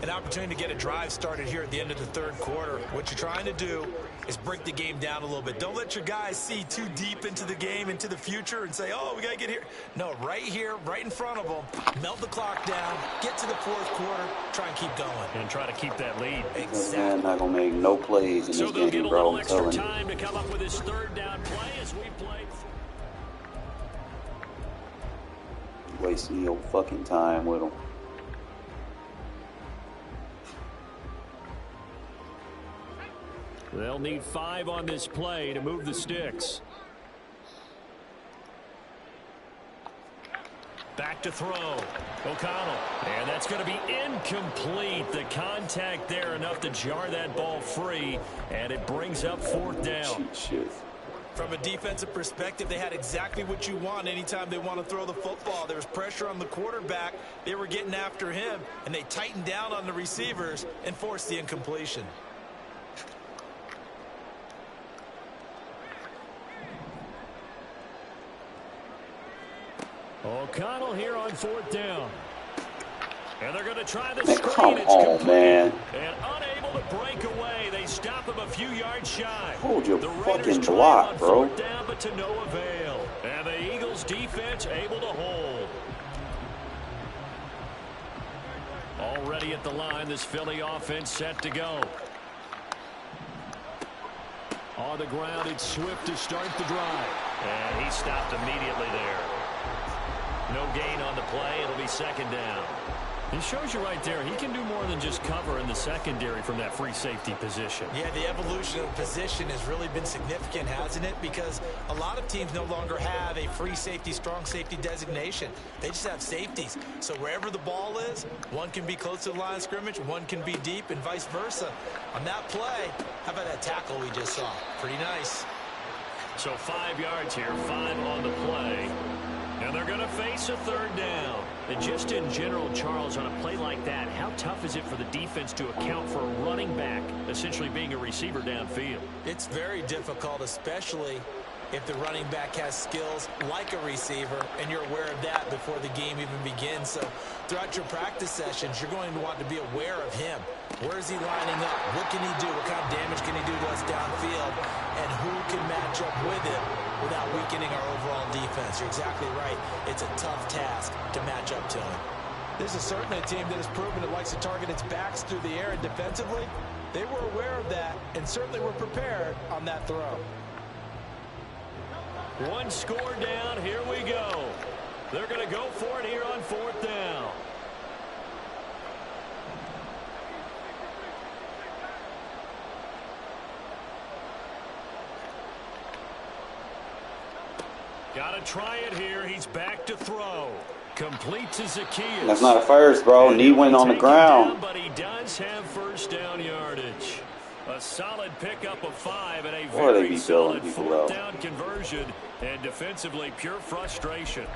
An opportunity to get a drive started here at the end of the third quarter. What you're trying to do is break the game down a little bit. Don't let your guys see too deep into the game, into the future, and say, oh, we got to get here. No, right here, right in front of them. Melt the clock down, get to the fourth quarter, try and keep going. And try to keep that lead. Exactly. Man, not going to make no plays in this game, bro. I'm telling you. Time to come up with his third down play as we play. Wasting your fucking time with him. They'll need 5 on this play to move the sticks. Back to throw. O'Connell. And that's going to be incomplete. The contact there enough to jar that ball free. And it brings up 4th down. From a defensive perspective, they had exactly what you want anytime they want to throw the football. There was pressure on the quarterback. They were getting after him, and they tightened down on the receivers and forced the incompletion. O'Connell here on 4th down. And they're going to try the Man, screen. come on, man. And unable to break away. They stop him a few yards shy. Hold your the fucking block, bro. Down, but to no avail. And the Eagles defense able to hold. Already at the line, this Philly offense set to go. On the ground, it's Swift to start the drive. And he stopped immediately there. No gain on the play. It'll be 2nd down. It shows you right there, he can do more than just cover in the secondary from that free safety position. Yeah, the evolution of position has really been significant, hasn't it? Because a lot of teams no longer have a free safety, strong safety designation. They just have safeties. So wherever the ball is, one can be close to the line of scrimmage, one can be deep, and vice versa. On that play, how about that tackle we just saw? Pretty nice. So 5 yards here, 5 on the play. And they're going to face a 3rd down. And just in general, Charles, on a play like that, how tough is it for the defense to account for a running back essentially being a receiver downfield? It's very difficult, especially if the running back has skills like a receiver, and you're aware of that before the game even begins. So throughout your practice sessions, you're going to want to be aware of him. Where is he lining up? What can he do? What kind of damage can he do to us downfield? And who can match up with him without weakening our overall defense? You're exactly right. It's a tough task to match up to him. This is certainly a team that has proven it likes to target its backs through the air, and defensively, they were aware of that and certainly were prepared on that throw. 1 score down. Here we go. They're going to go for it here on 4th down. Got to try it here. He's back to throw. Complete to Zacchaeus. That's not a first, bro. Knee went on the ground. Down, but he does have 1st down yardage. A solid pickup of 5 and a very solid 4th down conversion. And defensively, pure frustration.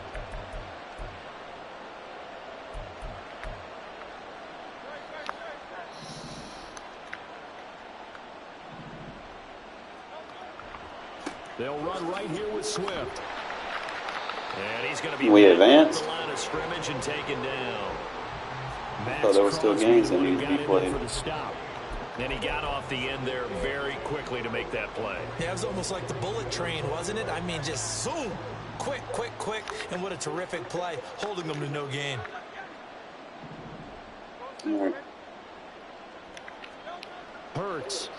They'll run right here with Swift. And he's going to be advanced. the line of scrimmage and taken down. I thought there were still games that needed to be played. And he got off the end there very quickly to make that play. Yeah, it was almost like the bullet train, wasn't it? I mean, just zoom. Quick, quick, quick. And what a terrific play, holding them to no gain. Hurts.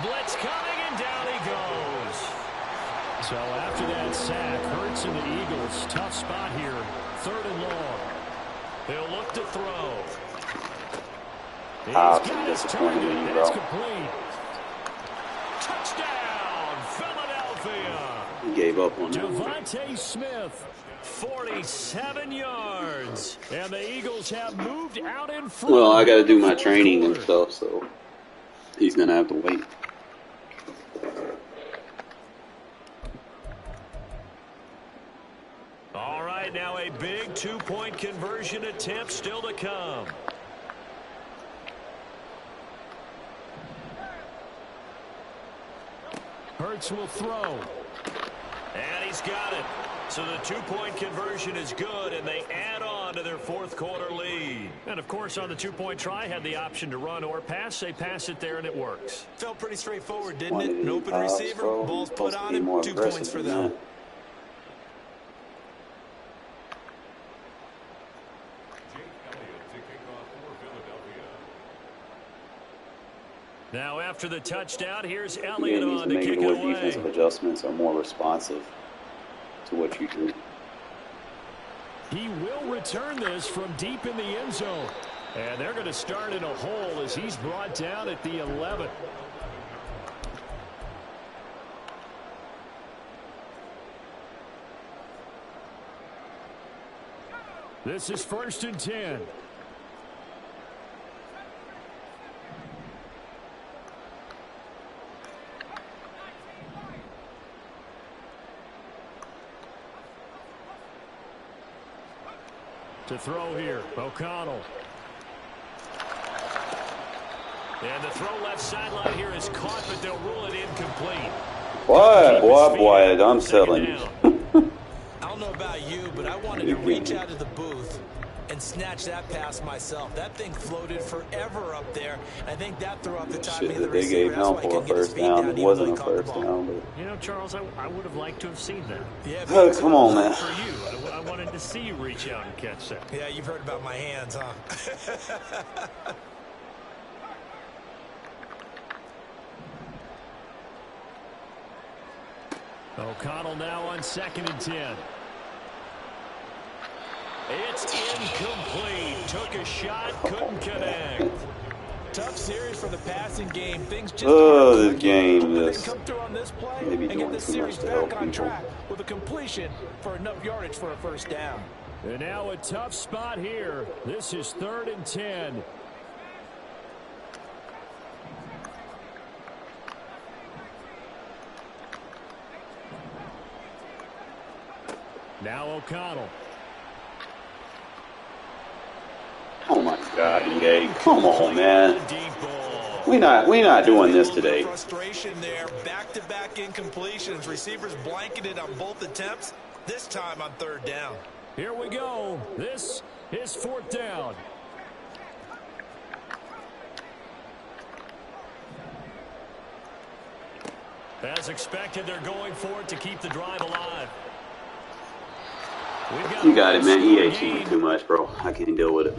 Blitz coming, and down he goes. So after that sack, Hurts and the Eagles, tough spot here. 3rd and long. They'll look to throw. He's got his target. That's complete. Touchdown, Philadelphia. He gave up on that. Devontae Smith, 47 yards. And the Eagles have moved out in front. Well, I got to do my training and stuff, so he's going to have to wait. All right, now a big 2-point conversion attempt still to come. Hurts will throw. And he's got it. So the 2-point conversion is good, and they add on to their 4th quarter lead. And, of course, on the 2-point try, had the option to run or pass. They pass it there, and it works. Felt pretty straightforward, didn't it? An open receiver, ball's put on him, 2 points for them. Now, after the touchdown, here's Elliott on to kick it away. Defensive adjustments are more responsive to what you do. He will return this from deep in the end zone. And they're going to start in a hole as he's brought down at the 11. This is 1st and 10. To throw here, O'Connell. And the throw left sideline here is caught, but they'll rule it incomplete. Boy, I'm telling you. I don't know about you, but I wanted to reach out to the booth and snatch that pass myself. That thing floated forever up there. I think that threw off the timing of the receiver. They gave him for a first down. It wasn't a first down. But... You know, Charles, I would have liked to have seen that. Yeah, come on, man. For you, I wanted to see you reach out and catch that. Yeah, you've heard about my hands, huh? O'Connell now on 2nd and 10. It's incomplete. Took a shot, couldn't connect. Tough series for the passing game. Things just the game is come through on this play maybe and get the series back on track with a completion for enough yardage for a first down. And now a tough spot here. This is 3rd and 10. Now O'Connell. Oh my God, EA. Come on, man. We're not doing this today. Frustration there. Back-to-back incompletions. Receivers blanketed on both attempts. This time on 3rd down. Here we go. This is 4th down. As expected, they're going for it to keep the drive alive. You got it, man. EA cheating too much, bro. I can't deal with it.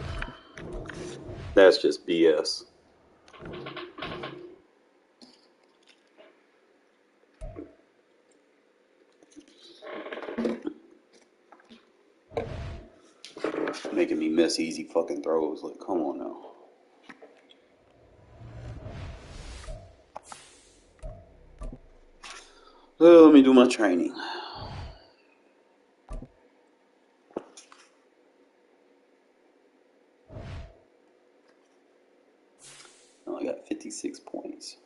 That's just BS. Making me miss easy fucking throws. Like, come on now. Well, let me do my training. Oh, I got 56 points.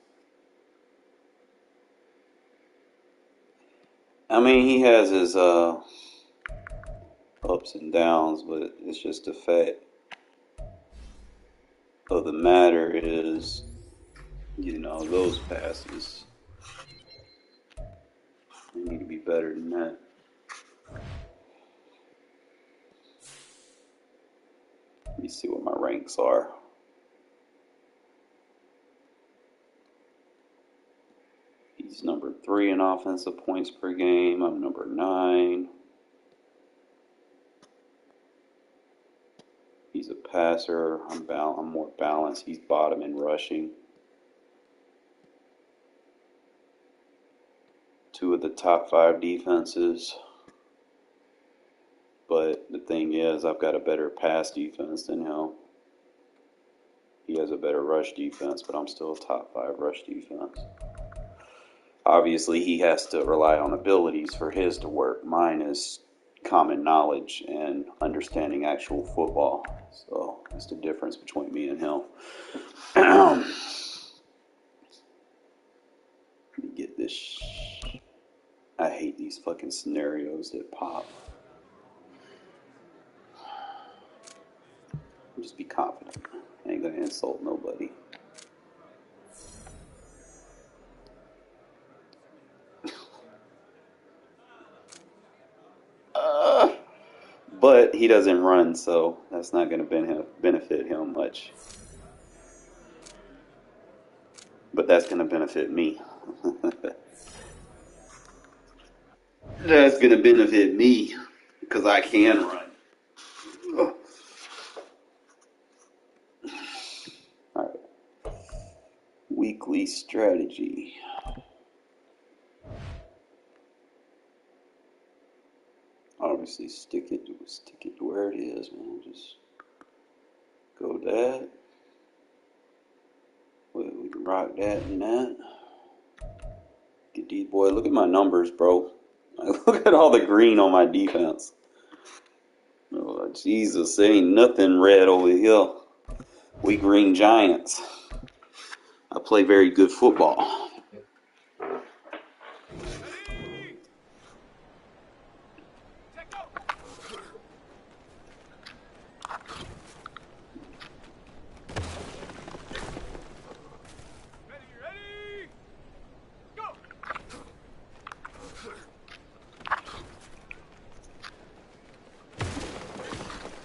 I mean, he has his ups and downs, but it's just the fact of the matter is, you know, those passes, they need to be better than that. Let me see what my ranks are. He's number 3 in offensive points per game. I'm number 9. He's a passer. I'm more balanced. He's bottom in rushing. 2 of the top 5 defenses. But the thing is, I've got a better pass defense than him. He has a better rush defense, but I'm still a top 5 rush defense. Obviously, he has to rely on abilities for his to work. Mine is common knowledge and understanding actual football. So that's the difference between me and him. Let me get this. I hate these fucking scenarios that pop. Just be confident. I ain't gonna insult nobody. But he doesn't run, so that's not going to benefit him much. But that's going to benefit me. That's going to benefit me because I can run. All right. Weekly strategy. Obviously, stick it to where it is, man. Just go that. Well, we can rock that and that. Get these boy. Look at my numbers, bro. Look at all the green on my defense. Oh, Jesus, there ain't nothing red over here. We green giants. I play very good football.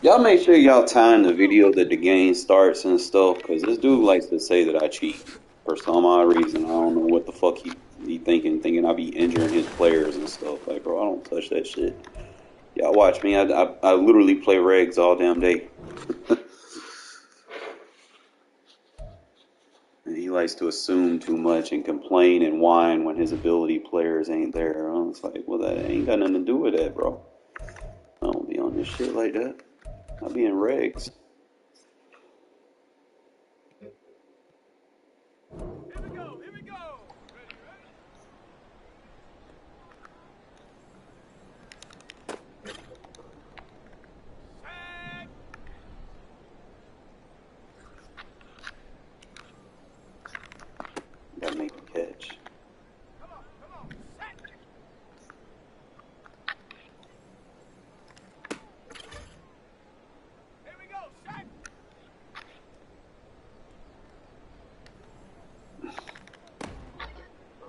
Y'all make sure y'all time the video that the game starts and stuff, because this dude likes to say that I cheat for some odd reason. I don't know what the fuck he thinking I be injuring his players and stuff. Like, bro, I don't touch that shit. Y'all watch me. I literally play regs all damn day. And he likes to assume too much and complain and whine when his ability players ain't there. I was like, well, that ain't got nothing to do with that, bro. I don't be on this shit like that. I'll be in regs. Here we go, here we go. Ready, ready? Gotta make a catch. Come on, set. Here we go, set.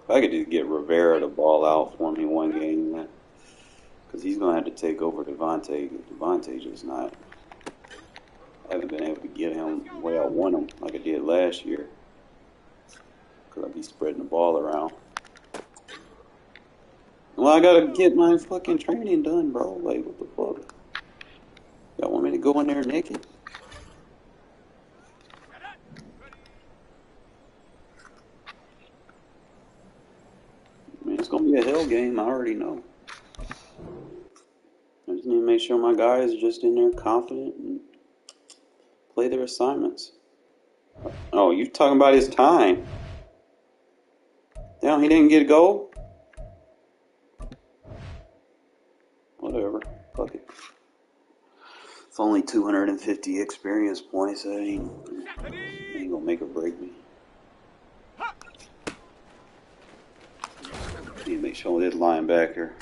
If I could just get Rivera to ball out for me one game, man. Because he's going to have to take over Devontae. Devontae just not. I haven't been able to get him the way I want him like I did last year. Because I be spreading the ball around. Well, I got to get my fucking training done, bro. Like, what the fuck? Y'all want me to go in there naked? I mean, it's going to be a hell game. I already know. I just need to make sure my guys are just in there confident and play their assignments. Oh, you talking about his time? Damn, he didn't get a goal? Whatever. Fuck it. It's only 250 experience points. That ain't gonna make or break me. Need to make sure this linebacker.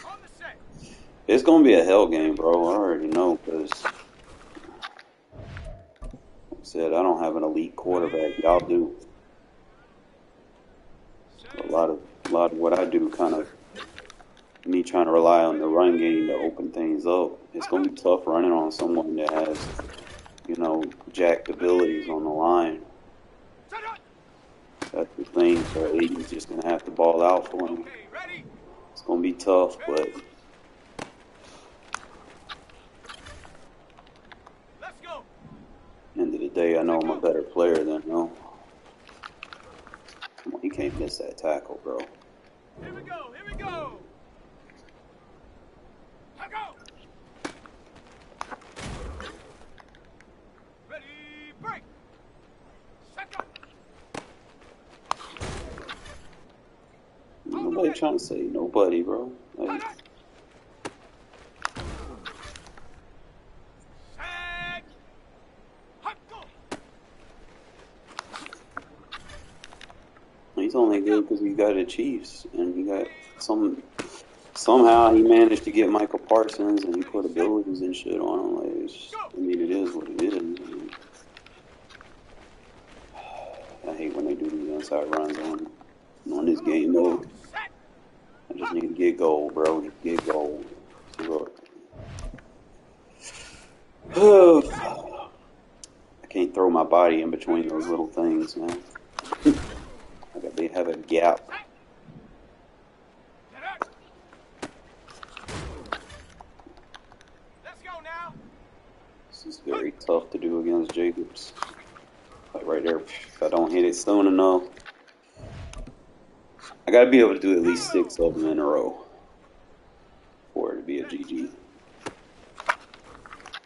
It's gonna be a hell game, bro. I already know, because like I said, I don't have an elite quarterback. Y'all do. A lot of what I do kind of me trying to rely on the run game to open things up. It's gonna be tough running on someone that has, jacked abilities on the line. That's the thing. So Aiden's just gonna have to ball out for him. It's gonna be tough, but end of the day, I know I'm a better player than him. Come on, you can't miss that tackle, bro. Here we go. Here we go. Go. Ready, break. Set go. Nobody trying to say nobody, bro. Like, he's only good because he got the Chiefs, and he got somehow he managed to get Michael Parsons, and he put abilities and shit on him. Like, I mean, it is what it is. I mean, I hate when they do these inside runs on this game mode. I just need to get gold, bro. Just get gold. I can't throw my body in between those little things, man. They have a gap. Let's go now. This is very tough to do against Jacobs. Like right there, if I don't hit it soon enough, I gotta be able to do at least 6 of them in a row for it to be a GG.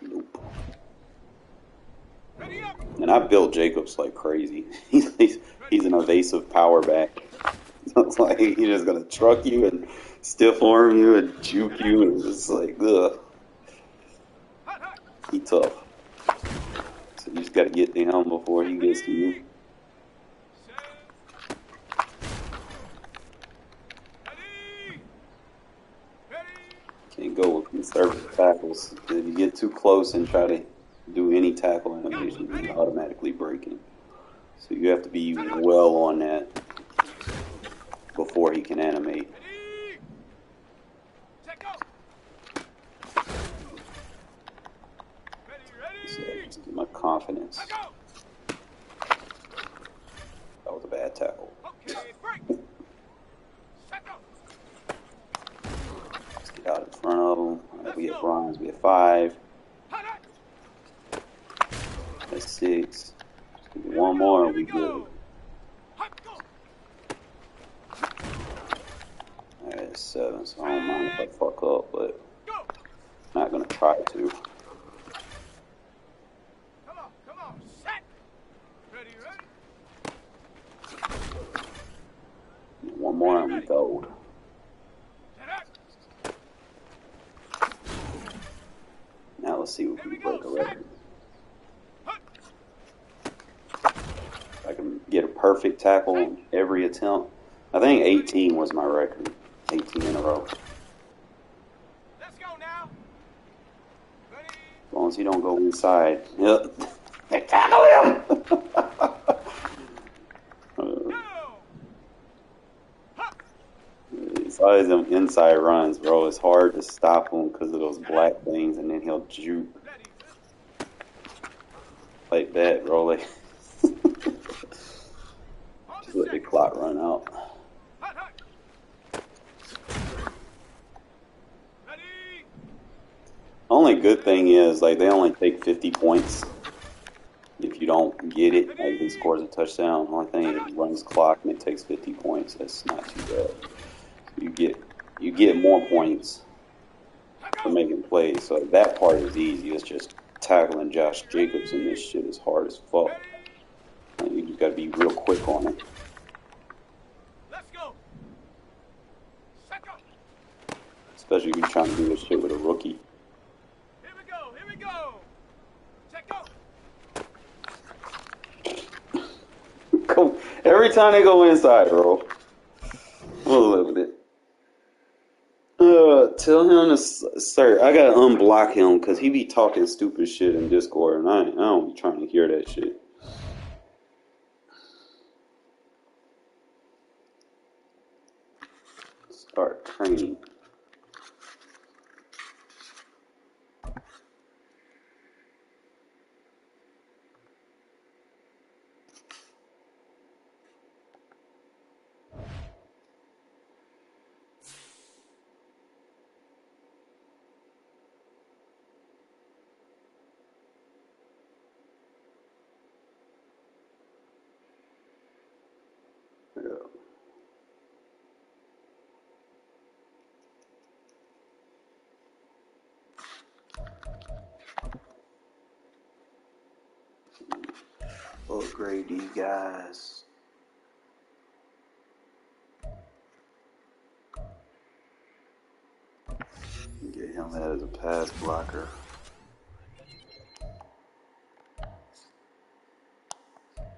Nope. And I built Jacobs like crazy. He's an evasive power back. It's like he's just gonna truck you and stiff arm you and juke you, and it's like, ugh. He tough. So you just gotta get to him before he gets to you. Can't go with conservative tackles. If you get too close and try to do any tackle animation, you automatically break him. So you have to be well on that before he can animate. So just get my confidence. That was a bad tackle. Let's get out in front of him. Right, we have bronze. We have 5. That's 6. One more and we good. Alright, that's 7, so I don't mind if I fuck up, but I'm not gonna try to. Come on, set. Ready. One more and we gold. Now let's see if we can break a record. I can get a perfect tackle in every attempt. I think 18 was my record. 18 in a row. Let's go now. Ready. As long as he don't go inside. Yep. They tackle him! It's always them inside runs, bro. It's hard to stop him because of those black things, and then he'll juke. Like that, bro. Like, just let the clock run out. Only good thing is, like, they only take 50 points if you don't get it. Like, he scores a touchdown. Only thing is, it runs clock and it takes 50 points. That's not too bad. You get more points for making plays. So that part is easy. It's just tackling Josh Jacobs, and this shit is hard as fuck. And you just gotta be real quick on it. Let's go. Especially if you're trying to do this shit with a rookie. Here we go. Check go. Every time they go inside, bro. We'll live with it. Tell him to, sir, I gotta unblock him because he be talking stupid shit in Discord, and I don't be trying to hear that shit. Start training. upgrade these guys. Get him as a pass blocker.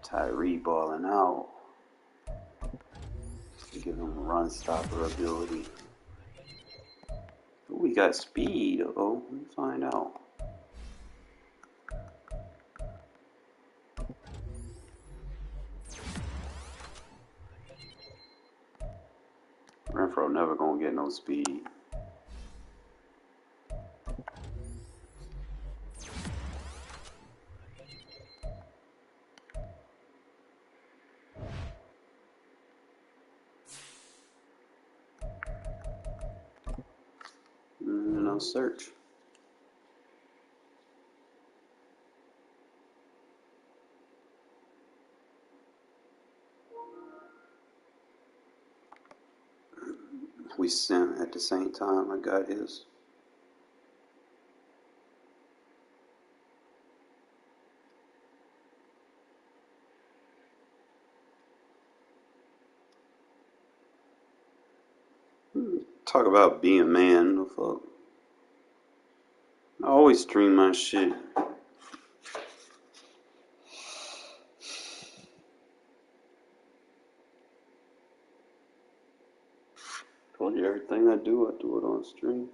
Tyree balling out. Give him a run stopper ability. Ooh, we got speed. Uh-oh, let me find out. Renfro never gonna get no speed. No search. We sent at the same time. I got his. Talk about being man. No fuck. I always stream my shit. Told you everything I do it on stream.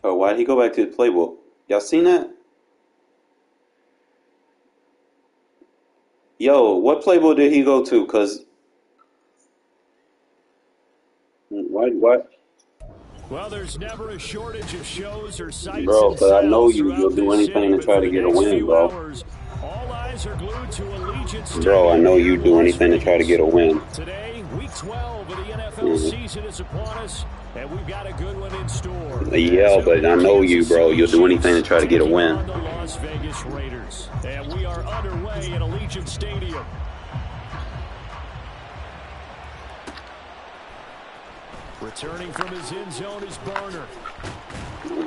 Oh, why'd he go back to the playbook? Y'all seen that? Yo, what playbook did he go to? Cause why? Well, there's never a shortage of shows or sights Bro, and cause I know sounds you'll throughout do this anything city, to try to get a win, bro. hours, all eyes are glued to Allegiant Stadium. Bro, I know you in do Las anything to try to get a win. Today, week 12 of the NFL season is upon us, and we've got a good one in store. Yeah, but I know you, bro. You'll do anything to try to get a win. On the Las Vegas Raiders, and we are underway at Allegiant Stadium. Returning from his end zone is Barner.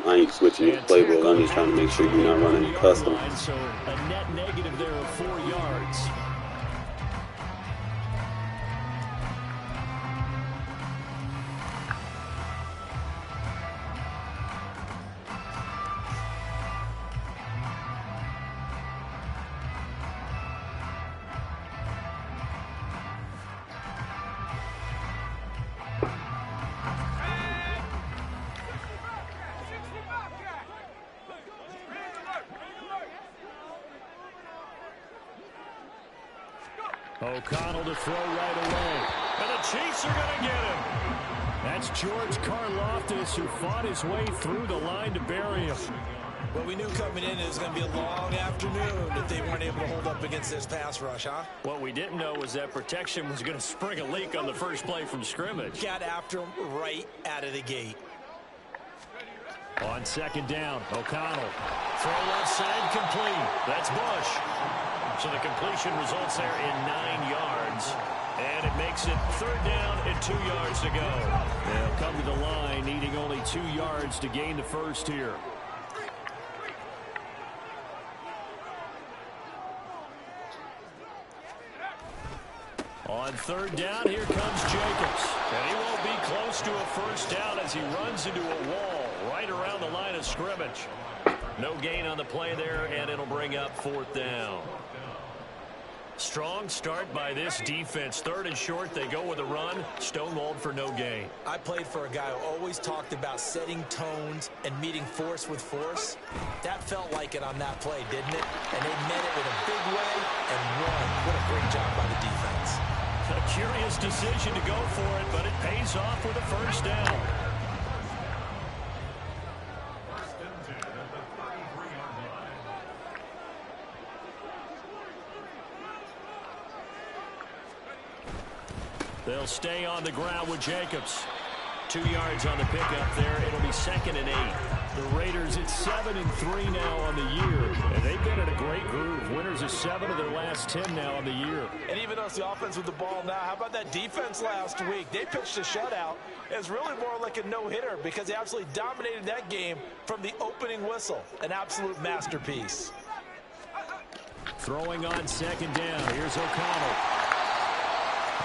I ain't switching the playbook. I'm just trying to make sure you're not running custom. So a net negative there of 4 yards. O'Connell to throw right away. And the Chiefs are going to get him. That's George Karlaftis, who fought his way through the line to bury him. Well, we knew coming in it was going to be a long afternoon if they weren't able to hold up against this pass rush, huh? What we didn't know was that protection was going to spring a leak on the first play from scrimmage. Got after him right out of the gate. On second down, O'Connell. Throw left side, complete. That's Bush. So the completion results there in 9 yards. And it makes it third down and 2 yards to go. They'll come to the line, needing only 2 yards to gain the first here. On third down, here comes Jacobs. And he won't be close to a first down as he runs into a wall right around the line of scrimmage. No gain on the play there, and it'll bring up fourth down. Strong start by this defense. Third and short, they go with a run. Stonewalled for no gain. I played for a guy who always talked about setting tones and meeting force with force. That felt like it on that play, didn't it? And they met it in a big way and won. What a great job by the defense. A curious decision to go for it, but it pays off with a first down. They'll stay on the ground with Jacobs. 2 yards on the pickup there. It'll be 2nd and 8. The Raiders at 7-3 now on the year. And they've been in a great groove. Winners of 7 of their last 10 now on the year. And even though it's the offense with the ball now, how about that defense last week? They pitched a shutout. It's really more like a no-hitter because they absolutely dominated that game from the opening whistle. An absolute masterpiece. Throwing on 2nd down. Here's O'Connell.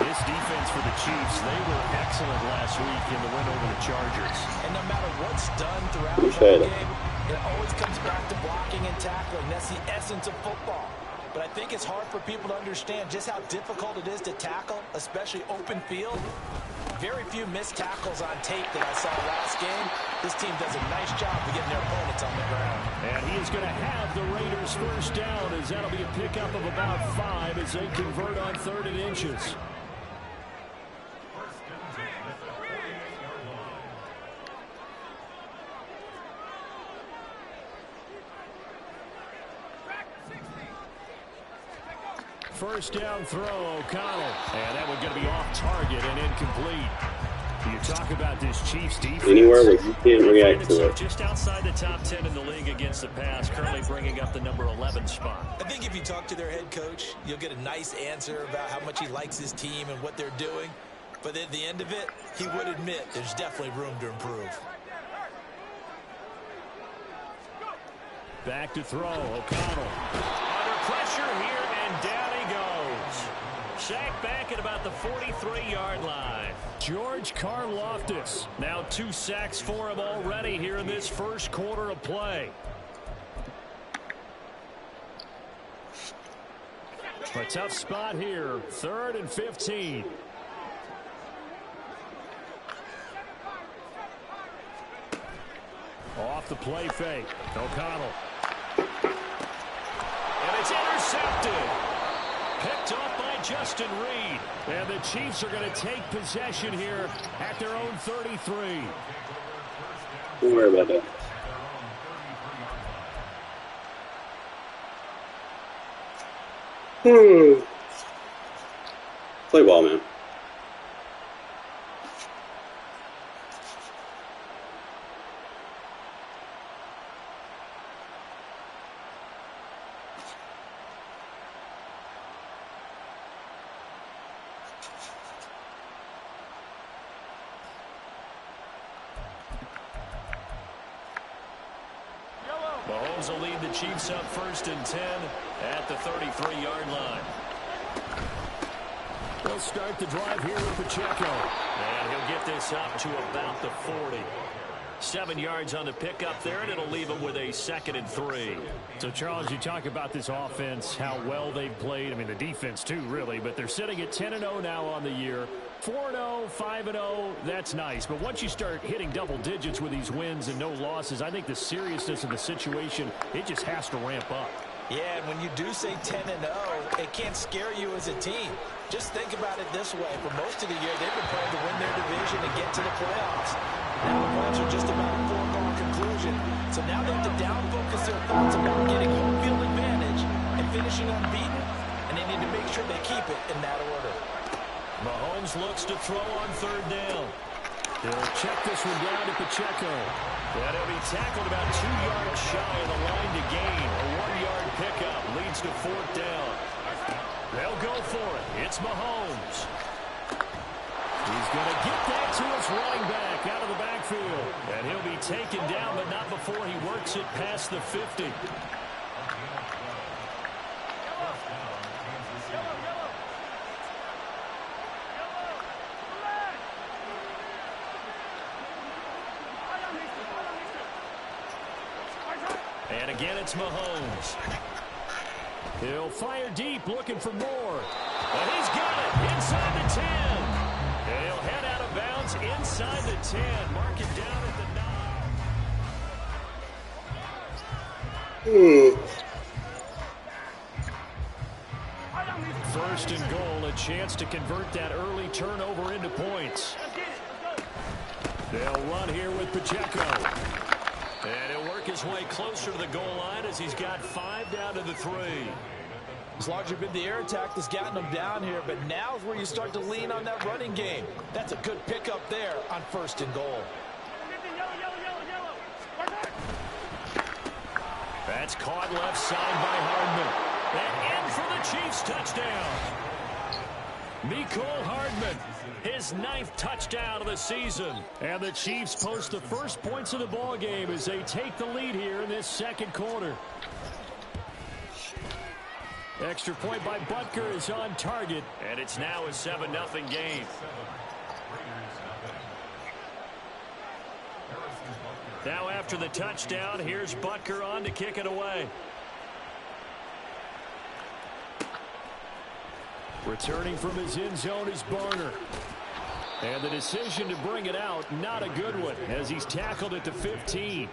This defense for the Chiefs, they were excellent last week in the win over the Chargers. And no matter what's done throughout the game, it always comes back to blocking and tackling. That's the essence of football. But I think it's hard for people to understand just how difficult it is to tackle, especially open field. Very few missed tackles on tape that I saw last game. This team does a nice job of getting their opponents on the ground. And he is going to have the Raiders first down, as that'll be a pickup of about 5 as they convert on 3rd and inches. First down throw, O'Connell. And that one going to be off target and incomplete. You talk about this Chiefs defense. Anywhere where you can't react to it. Just outside the top 10 in the league against the pass, currently bringing up the number 11 spot. I think if you talk to their head coach, you'll get a nice answer about how much he likes his team and what they're doing. But at the end of it, he would admit there's definitely room to improve. Back to throw, O'Connell. Under pressure here, and down he goes. Sacked back at about the 43-yard line. George Karlaftis. Now 2 sacks for him already here in this first quarter of play. A tough spot here. 3rd and 15. Off the play fake. O'Connell. And it's intercepted. Picked off by Justin Reed. And the Chiefs are going to take possession here at their own 33. Don't worry about that. Play ball, man. Mahomes will lead the Chiefs up 1st and 10 at the 33-yard line. They'll start the drive here with Pacheco. And he'll get this up to about the 40. 7 yards on the pickup there, and it'll leave him with a 2nd and 3. So, Charles, you talk about this offense, how well they've played. I mean, the defense, too, really. But they're sitting at 10-0 now on the year. 4-0, 5-0, that's nice. But once you start hitting double digits with these wins and no losses, I think the seriousness of the situation, it just has to ramp up. Yeah, and when you do say 10-0, it can't scare you as a team. Just think about it this way. For most of the year, they've been playing to win their division and get to the playoffs. Now the points are just about a foregone conclusion. So now they have to down-focus their thoughts about getting home field advantage and finishing unbeaten, and they need to make sure they keep it in that order. Mahomes looks to throw on 3rd down. He'll check this one down to Pacheco. And he'll be tackled about 2 yards shy of the line to gain. A 1-yard pickup leads to 4th down. They'll go for it. It's Mahomes. He's going to get that to his running back out of the backfield. And he'll be taken down, but not before he works it past the 50. And again, it's Mahomes. He'll fire deep, looking for more. And he's got it inside the 10. And he'll head out of bounds inside the 10. Mark it down at the 9. 1st and goal, a chance to convert that early turnover into points. They'll run here with Pacheco. And he'll work his way closer to the goal line as he's got 5 down to the 3. It's largely been the air attack that's gotten them down here, but now's where you start to lean on that running game. That's a good pickup there on 1st and goal. That's caught left side by Hardman. And in for the Chiefs touchdown. Mecole Hardman, his 9th touchdown of the season. And the Chiefs post the first points of the ball game as they take the lead here in this 2nd quarter. Extra point by Butker is on target, and it's now a 7-0 game. Now after the touchdown, here's Butker on to kick it away. Returning from his end zone is Barner. And the decision to bring it out, not a good one, as he's tackled at the 15.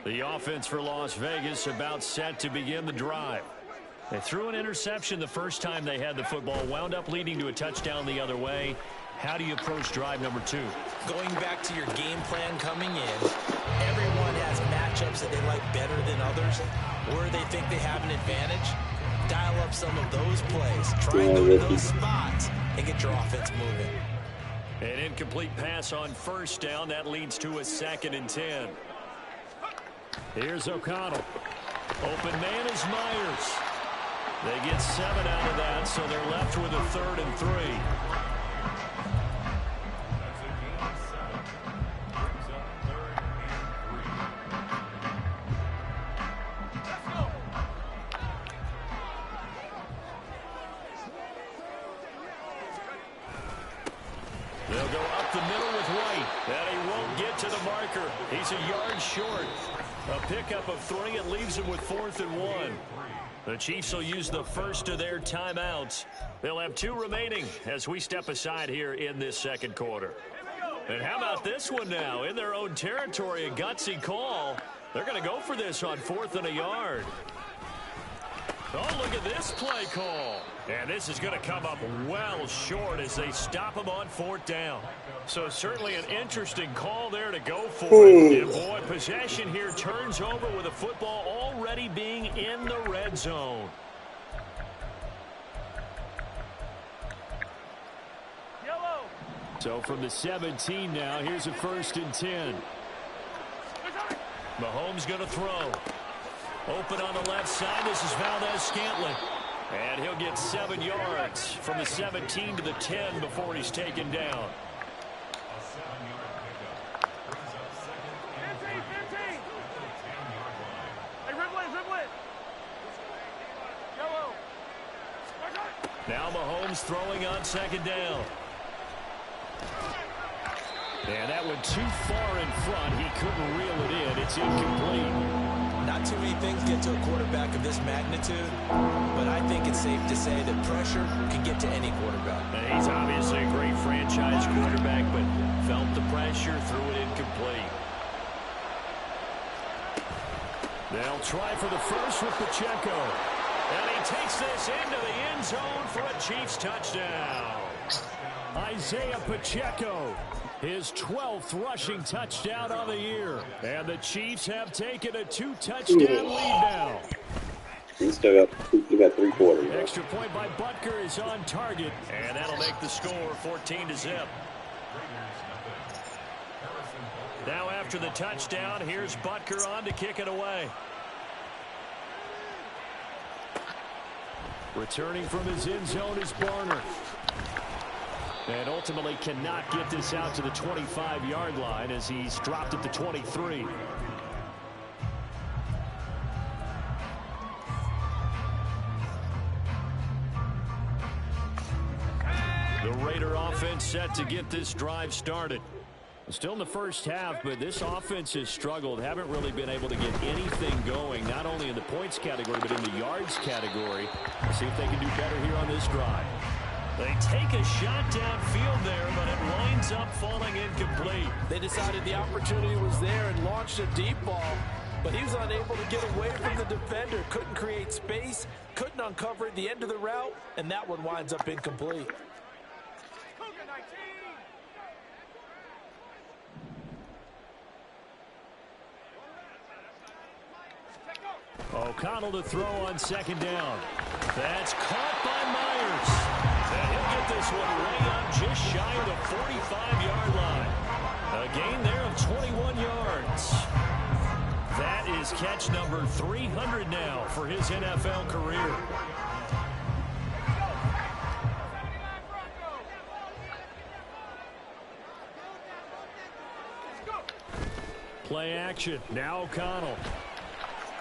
The offense for Las Vegas about set to begin the drive. They threw an interception the first time they had the football, wound up leading to a touchdown the other way. How do you approach drive number 2? Going back to your game plan coming in, everyone has matchups that they like better than others, where they think they have an advantage. Dial up some of those plays. Try and go to those spots and get your offense moving. An incomplete pass on 1st down. That leads to a 2nd and 10. Here's O'Connell. Open man is Myers. They get 7 out of that, so they're left with a 3rd and 3. They'll go up the middle with White. And he won't get to the marker. He's a yard short. A pickup of 3. It leaves him with 4th and 1. The Chiefs will use the first of their timeouts. They'll have 2 remaining as we step aside here in this 2nd quarter. And how about this one now? In their own territory, a gutsy call. They're going to go for this on 4th and a yard. Oh, look at this play call. And this is going to come up well short as they stop him on 4th down. So certainly an interesting call there to go for it. And boy, possession here turns over with the football already being in the red zone. So from the 17 now, here's a 1st and 10. Mahomes going to throw. Open on the left side. This is Valdez-Scantling. And he'll get 7 yards from the 17 to the 10 before he's taken down. Now Mahomes throwing on 2nd down. And that went too far in front. He couldn't reel it in. It's incomplete. Not too many things get to a quarterback of this magnitude, but I think it's safe to say that pressure can get to any quarterback. And he's obviously a great franchise quarterback, but felt the pressure, threw it incomplete. They'll try for the first with Pacheco. And he takes this into the end zone for a Chiefs touchdown. Isaiah Pacheco, his 12th rushing touchdown on the year. And the Chiefs have taken a 2-touchdown lead now. We still got 3 quarters. Extra point by Butker is on target. And that'll make the score 14-0. Now after the touchdown, here's Butker on to kick it away. Returning from his end zone is Barner. And ultimately cannot get this out to the 25-yard line as he's dropped at the 23. The Raider offense set to get this drive started. Still in the first half, but this offense has struggled. Haven't really been able to get anything going, not only in the points category, but in the yards category. Let's see if they can do better here on this drive. They take a shot downfield there, but it winds up falling incomplete. They decided the opportunity was there and launched a deep ball, but he was unable to get away from the defender. Couldn't create space, couldn't uncover the end of the route, and that one winds up incomplete. O'Connell to throw on second down. That's caught by Myers. And he'll get this one way up just shy of the 45-yard line. A gain there of 21 yards. That is catch number 300 now for his NFL career. Play action. Now O'Connell.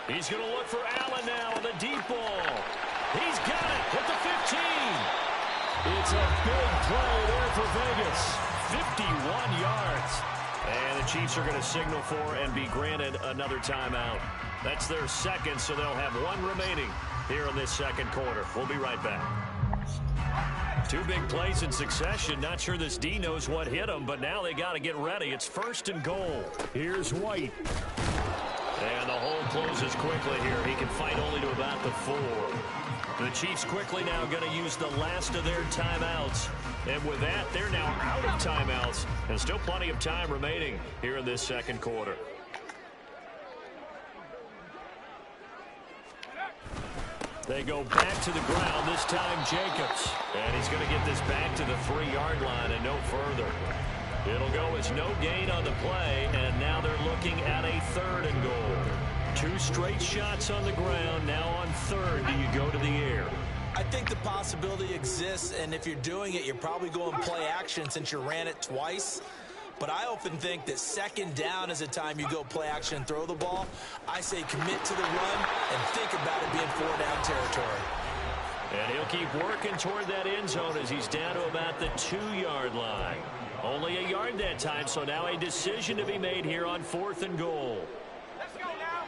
He's going to look for Allen now on the deep ball. He's got it at the 15. It's a big play there for Vegas. 51 yards. And the Chiefs are going to signal for and be granted another timeout. That's their second, so they'll have one remaining here in this second quarter. We'll be right back. Two big plays in succession. Not sure this D knows what hit him, but now they got to get ready. It's first and goal. Here's White. And the hole closes quickly here. He can fight only to about the 4. The Chiefs quickly now going to use the last of their timeouts. And with that, they're now out of timeouts. And still plenty of time remaining here in this second quarter. They go back to the ground, this time Jacobs. And he's going to get this back to the 3-yard line and no further. It'll go as no gain on the play, and now they're looking at a third and goal. 2 straight shots on the ground. Now on third, do you go to the air? I think the possibility exists, and if you're doing it, you're probably going play action since you ran it twice. But I often think that second down is a time you go play action and throw the ball. I say commit to the run and think about it being 4-down territory. And he'll keep working toward that end zone as he's down to about the 2-yard line. Only a yard that time, so now a decision to be made here on 4th and goal. Let's go now.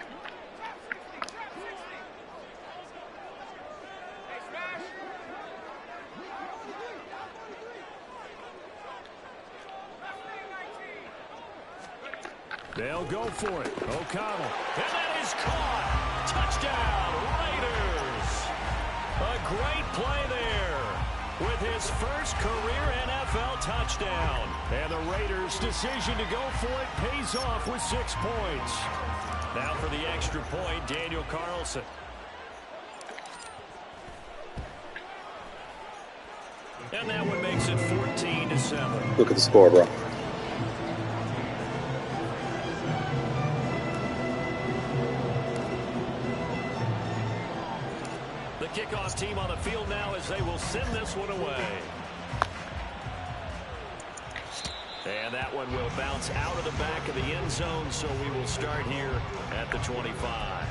They'll go for it. O'Connell. And that is caught. Touchdown, Raiders. A great play there with his first career NFL touchdown. And the Raiders' decision to go for it pays off with 6 points. Now for the extra point, Daniel Carlson. And that one makes it 14-7. Look at the score, bro. The kickoff team on the field now as they will send this one away. And that one will bounce out of the back of the end zone, so we will start here at the 25.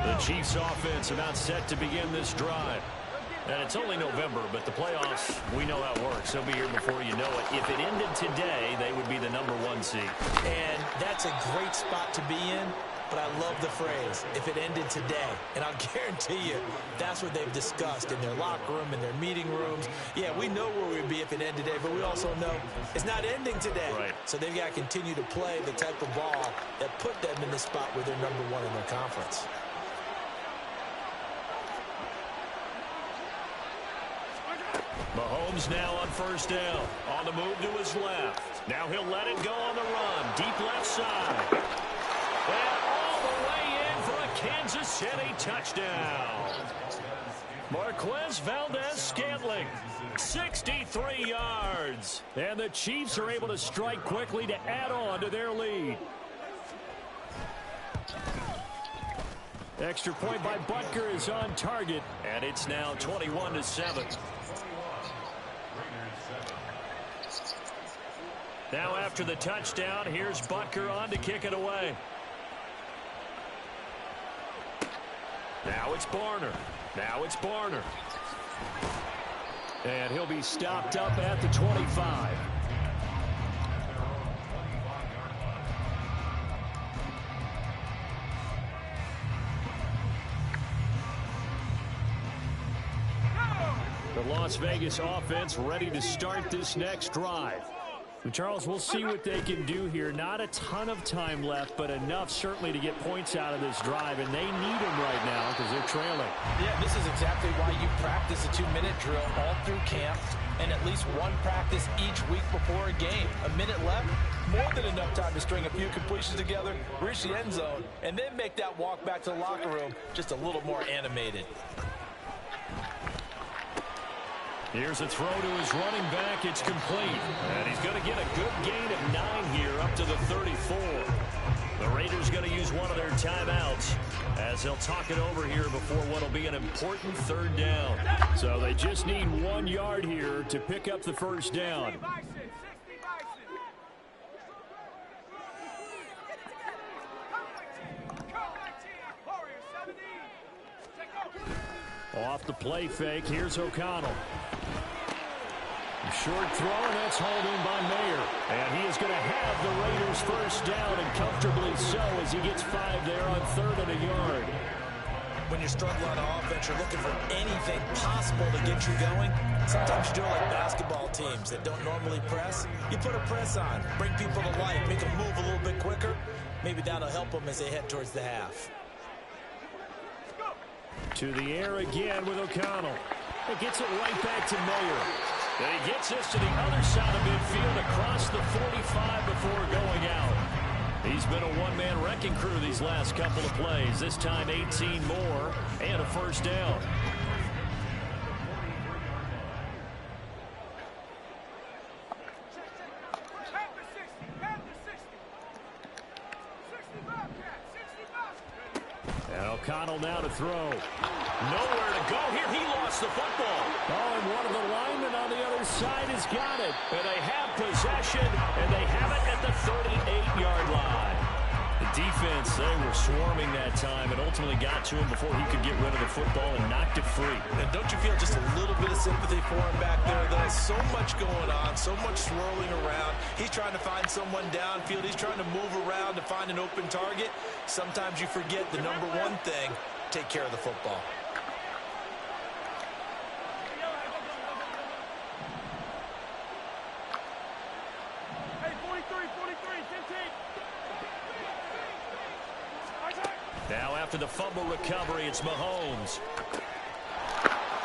The Chiefs offense about set to begin this drive. And it's only November, but the playoffs, we know how it works. They'll be here before you know it. If it ended today, they would be the #1 seed. And that's a great spot to be in, but I love the phrase, if it ended today. And I'll guarantee you, that's what they've discussed in their locker room, in their meeting rooms. Yeah, we know where we'd be if it ended today, but we also know it's not ending today. Right. So they've got to continue to play the type of ball that put them in the spot where they're #1 in their conference. Mahomes now on first down. On the move to his left. Now he'll let it go on the run. Deep left side. And all the way in for a Kansas City touchdown. Marquez Valdez-Scantling. 63 yards. And the Chiefs are able to strike quickly to add on to their lead. Extra point by Butker is on target. And it's now 21-7. Now after the touchdown, here's Butker on to kick it away. Now it's Barner. Now it's Barner. And he'll be stopped up at the 25. The Las Vegas offense ready to start this next drive. Charles, we'll see what they can do here. Not a ton of time left, but enough certainly to get points out of this drive, and they need them right now because they're trailing. Yeah, this is exactly why you practice a 2-minute drill all through camp and at least one practice each week before a game. A minute left, more than enough time to string a few completions together, reach the end zone, and then make that walk back to the locker room just a little more animated. Here's a throw to his running back. It's complete. And he's going to get a good gain of 9 here up to the 34. The Raiders going to use one of their timeouts as they'll talk it over here before what will be an important 3rd down. So they just need 1 yard here to pick up the first down. Off the play fake, here's O'Connell. Short throw, and that's hauled in by Mayer. And he is going to have the Raiders first down, and comfortably so as he gets 5 there on 3rd and a yard. When you're struggling on offense, you're looking for anything possible to get you going. Sometimes you do it like basketball teams that don't normally press. You put a press on, bring people to life, make them move a little bit quicker. Maybe that'll help them as they head towards the half. To the air again with O'Connell. It gets it right back to Mayer. And he gets this to the other side of midfield across the 45 before going out. He's been a one-man wrecking crew these last couple of plays. This time 18 more and a first down. And O'Connell now to throw. Nowhere to go here. He lost the football. Oh, and one of the linemen on the other side has got it. And they have possession, and they have it at the 38-yard line. The defense, they were swarming that time and ultimately got to him before he could get rid of the football and knocked it free. And don't you feel just a little bit of sympathy for him back there, though? So much going on, so much swirling around. He's trying to find someone downfield. He's trying to move around to find an open target. Sometimes you forget the number one thing, take care of the football. Now after the fumble recovery, it's Mahomes.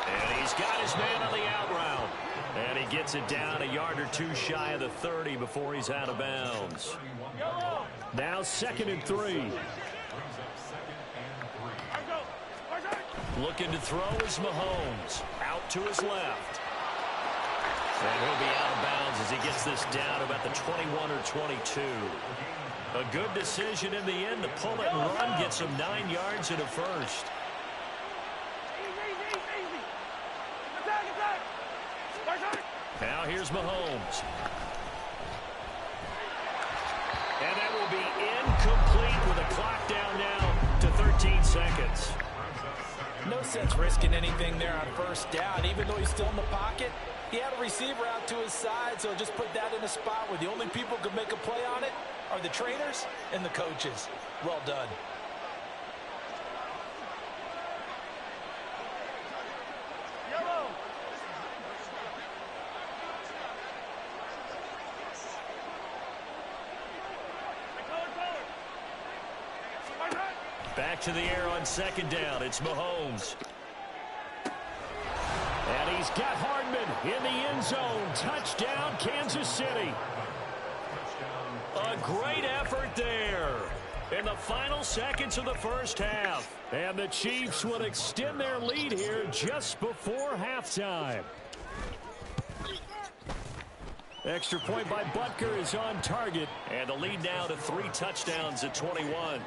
And he's got his man on the out route. And he gets it down a yard or two shy of the 30 before he's out of bounds. Now 2nd and 3. Looking to throw is Mahomes. Out to his left. And he'll be out of bounds as he gets this down about the 21 or 22. A good decision in the end to pull it and run, gets him 9 yards and a first. Now here's Mahomes. And that will be incomplete with a clock down now to 13 seconds. No sense risking anything there on first down. Even though he's still in the pocket, he had a receiver out to his side, so just put that in a spot where the only people who can make a play on it are the trainers and the coaches. Well done. Back to the air on 2nd down. It's Mahomes. And he's got Hardman in the end zone. Touchdown, Kansas City. A great effort there in the final seconds of the first half. And the Chiefs will extend their lead here just before halftime. Extra point by Butker is on target. And the lead now to 3 touchdowns at 21.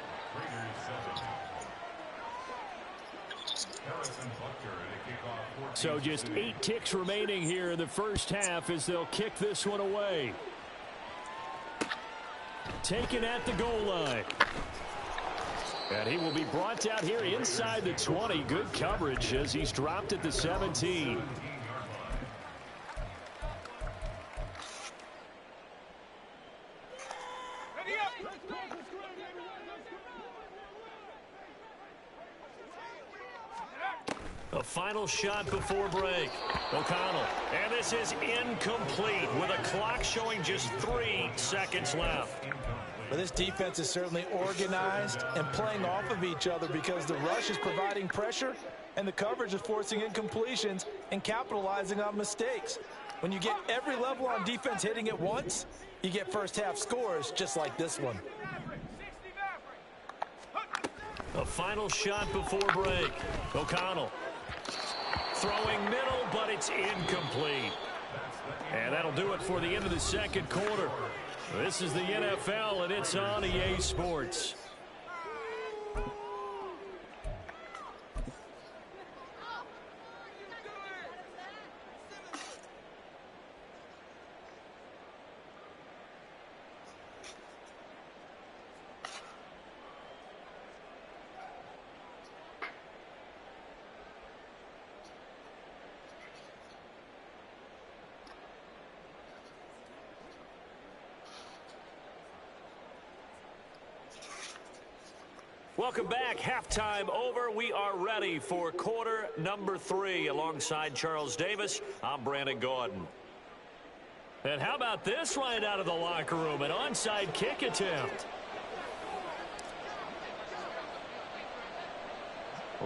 So just 8 ticks remaining here in the first half as they'll kick this one away. Taken at the goal line. And he will be brought down here inside the 20. Good coverage as he's dropped at the 17. A final final shot before break. O'Connell. And this is incomplete with a clock showing just 3 seconds left. Well, this defense is certainly organized and playing off of each other because the rush is providing pressure and the coverage is forcing incompletions and capitalizing on mistakes. When you get every level on defense hitting at once, you get first half scores just like this one. A final shot before break. O'Connell throwing middle, but it's incomplete. And that'll do it for the end of the second quarter. This is the NFL, and it's on EA Sports. Welcome back. Halftime over. We are ready for quarter number 3. Alongside Charles Davis, I'm Brandon Gordon. And how about this right out of the locker room? An onside kick attempt.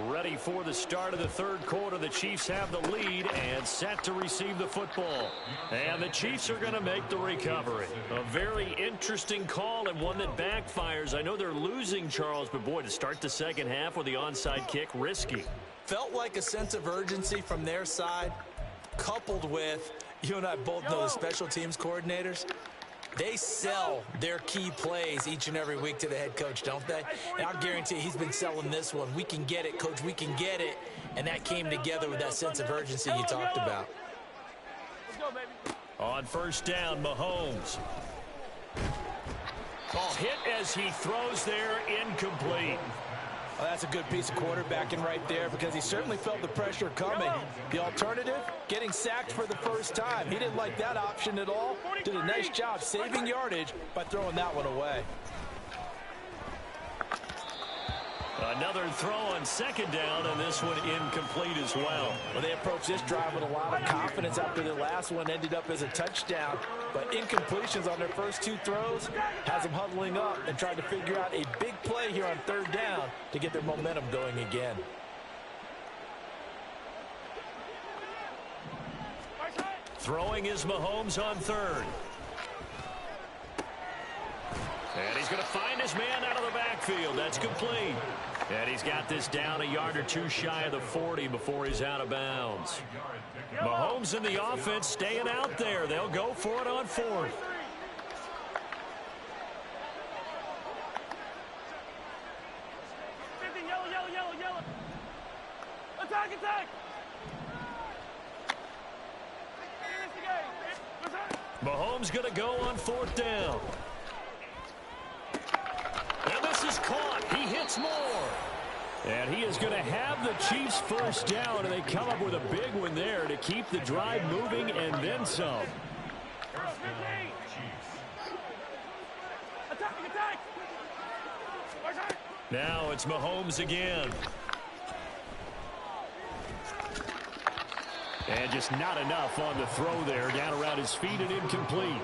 Ready for the start of the third quarter. The Chiefs have the lead and set to receive the football. And the Chiefs are going to make the recovery. A very interesting call and one that backfires. I know they're losing, Charles, but boy, to start the second half with the onside kick, risky. Felt like a sense of urgency from their side, coupled with, you and I both know the special teams coordinators. They sell their key plays each and every week to the head coach, don't they? And I'll guarantee he's been selling this one. We can get it, coach. We can get it. And that came together with that sense of urgency you talked about. Let's go, baby. On first down, Mahomes. Oh, hit as he throws there, incomplete. Well, that's a good piece of quarterbacking right there because he certainly felt the pressure coming. The alternative, getting sacked for the first time. He didn't like that option at all. Did a nice job saving yardage by throwing that one away. Another throw on second down, and this one incomplete as well. Well, they approached this drive with a lot of confidence after the last one ended up as a touchdown. But incompletions on their first 2 throws has them huddling up and trying to figure out a big play here on third down to get their momentum going again. Throwing is Mahomes on third. And he's going to find his man out of the backfield. That's complete. And he's got this down a yard or 2 shy of the 40 before he's out of bounds. Mahomes and the offense staying out there. They'll go for it on 4th. Yellow. Attack. Mahomes going to go on 4th down. And this is caught. He hits more. And he is going to have the Chiefs first down, and they come up with a big one there to keep the drive moving and then some. Attack. Now it's Mahomes again. And just not enough on the throw there. Down around his feet and incomplete.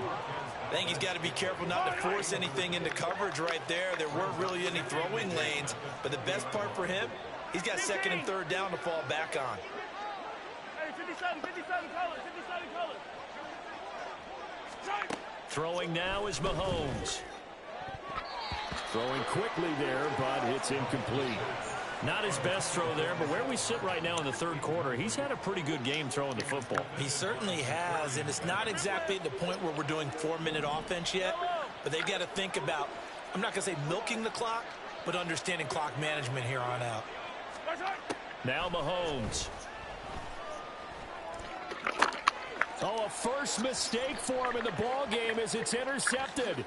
I think he's got to be careful not to force anything into coverage right there. There weren't really any throwing lanes, but the best part for him, he's got second and third down to fall back on. Hey, 57 colors. Throwing now is Mahomes. Throwing quickly there, but it's incomplete. Not his best throw there, but where we sit right now in the third quarter, he's had a pretty good game throwing the football. He certainly has, and it's not exactly at the point where we're doing 4-minute offense yet, but they've got to think about, I'm not going to say milking the clock, but understanding clock management here on out. Now Mahomes. Oh, a first mistake for him in the ball game as it's intercepted.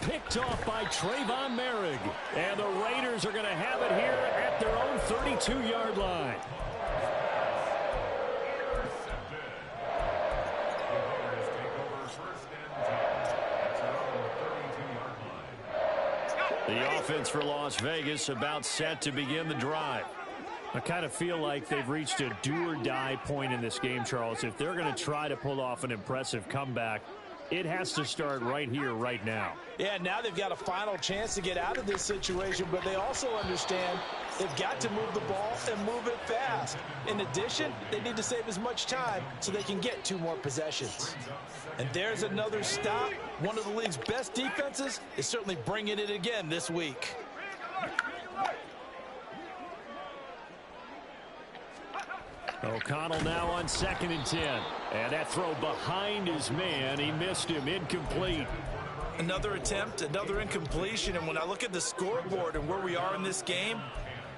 Picked off by Trayvon Merrick. And the Raiders are going to have it here at their own 32-yard line. The offense for Las Vegas about set to begin the drive. I kind of feel like they've reached a do-or-die point in this game, Charles. If they're going to try to pull off an impressive comeback, it has to start right here, right now. Yeah, now they've got a final chance to get out of this situation, but they also understand they've got to move the ball and move it fast. In addition, they need to save as much time so they can get 2 more possessions. And there's another stop. One of the league's best defenses is certainly bringing it again this week. O'Connell now on 2nd and 10. And that throw behind his man. He missed him. Incomplete. Another attempt, another incompletion. And when I look at the scoreboard and where we are in this game,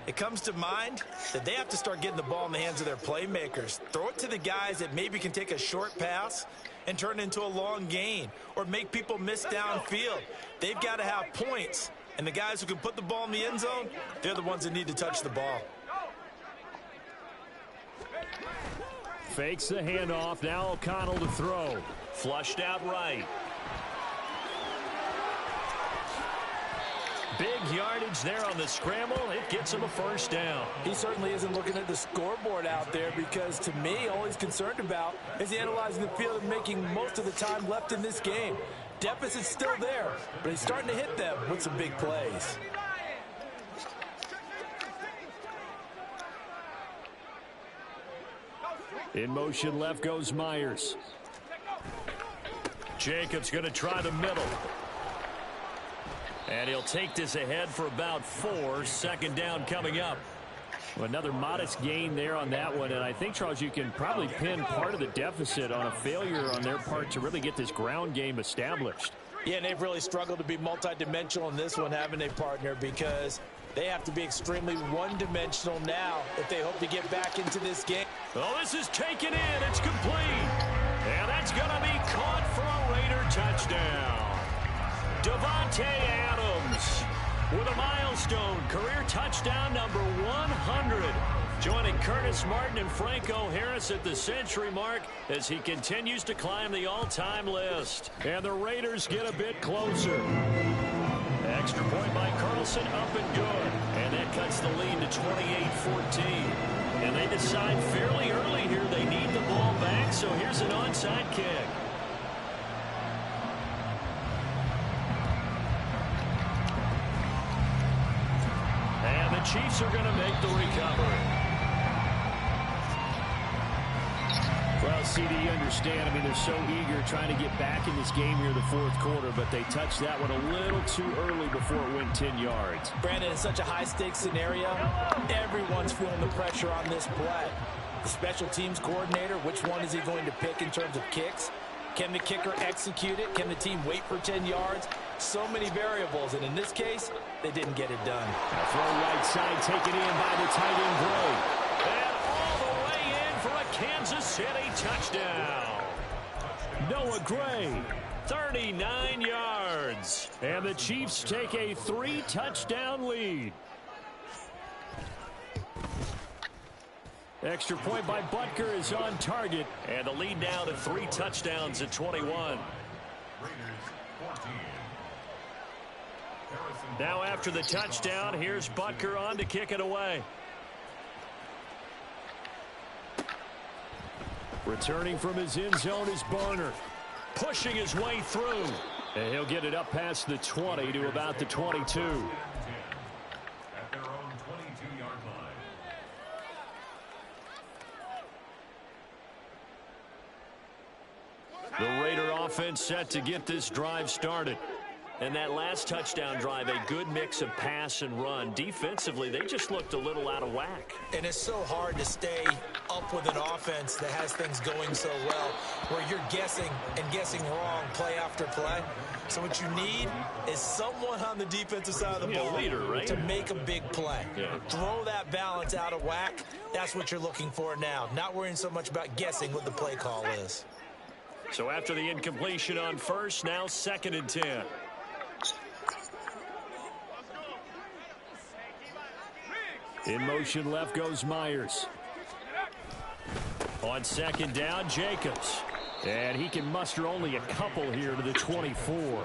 it comes to mind that they have to start getting the ball in the hands of their playmakers. Throw it to the guys that maybe can take a short pass and turn it into a long gain or make people miss downfield. They've got to have points. And the guys who can put the ball in the end zone, they're the ones that need to touch the ball. Fakes the handoff. Now O'Connell to throw. Flushed out right. Big yardage there on the scramble. It gets him a first down. He certainly isn't looking at the scoreboard out there because, to me, all he's concerned about is analyzing the field and making most of the time left in this game. Deficit's still there, but he's starting to hit them with some big plays. In motion left goes Myers. Jacobs going to try the middle. And he'll take this ahead for about 4. 2nd down coming up. Another modest gain there on that one. And I think, Charles, you can probably pin part of the deficit on a failure on their part to really get this ground game established. Yeah, and they've really struggled to be multidimensional in this one, haven't they, partner? Because they have to be extremely one-dimensional now if they hope to get back into this game. Oh, this is taken in. It's complete. And that's going to be caught for a Raider touchdown. Devontae Adams with a milestone career touchdown number 100. Joining Curtis Martin and Franco Harris at the century mark as he continues to climb the all-time list. And the Raiders get a bit closer. Extra point by Carlson, up and good. And that cuts the lead to 28-14. And they decide fairly early here they need the ball back, so here's an onside kick. And the Chiefs are going to make the recovery. Well, CD, you understand. I mean, they're so eager trying to get back in this game here in the 4th quarter, but they touched that one a little too early before it went 10 yards. Brandon, it's such a high-stakes scenario. Everyone's feeling the pressure on this play. The special teams coordinator, which one is he going to pick in terms of kicks? Can the kicker execute it? Can the team wait for 10 yards? So many variables, and in this case, they didn't get it done. A throw right side taken in by the tight end Gray. And all the way in for a Kansas City touchdown. Noah Gray, 39 yards. And the Chiefs take a 3-touchdown lead. Extra point by Butker is on target. And the lead now to 3 touchdowns at 21. Now after the touchdown, here's Butker on to kick it away. Returning from his end zone is Barner. Pushing his way through. And he'll get it up past the 20 to about the 22. At their own 22-yard line. The Raider offense set to get this drive started. And that last touchdown drive, a good mix of pass and run. Defensively, they just looked a little out of whack. And it's so hard to stay up with an offense that has things going so well, where you're guessing and guessing wrong play after play. So what you need is someone on the defensive side of the ball leader, right? to make a big play. Yeah. Throw that balance out of whack. That's what you're looking for now. Not worrying so much about guessing what the play call is. So after the incompletion on first, now 2nd and 10. In motion left goes Myers. On 2nd down, Jacobs. And he can muster only a couple here to the 24.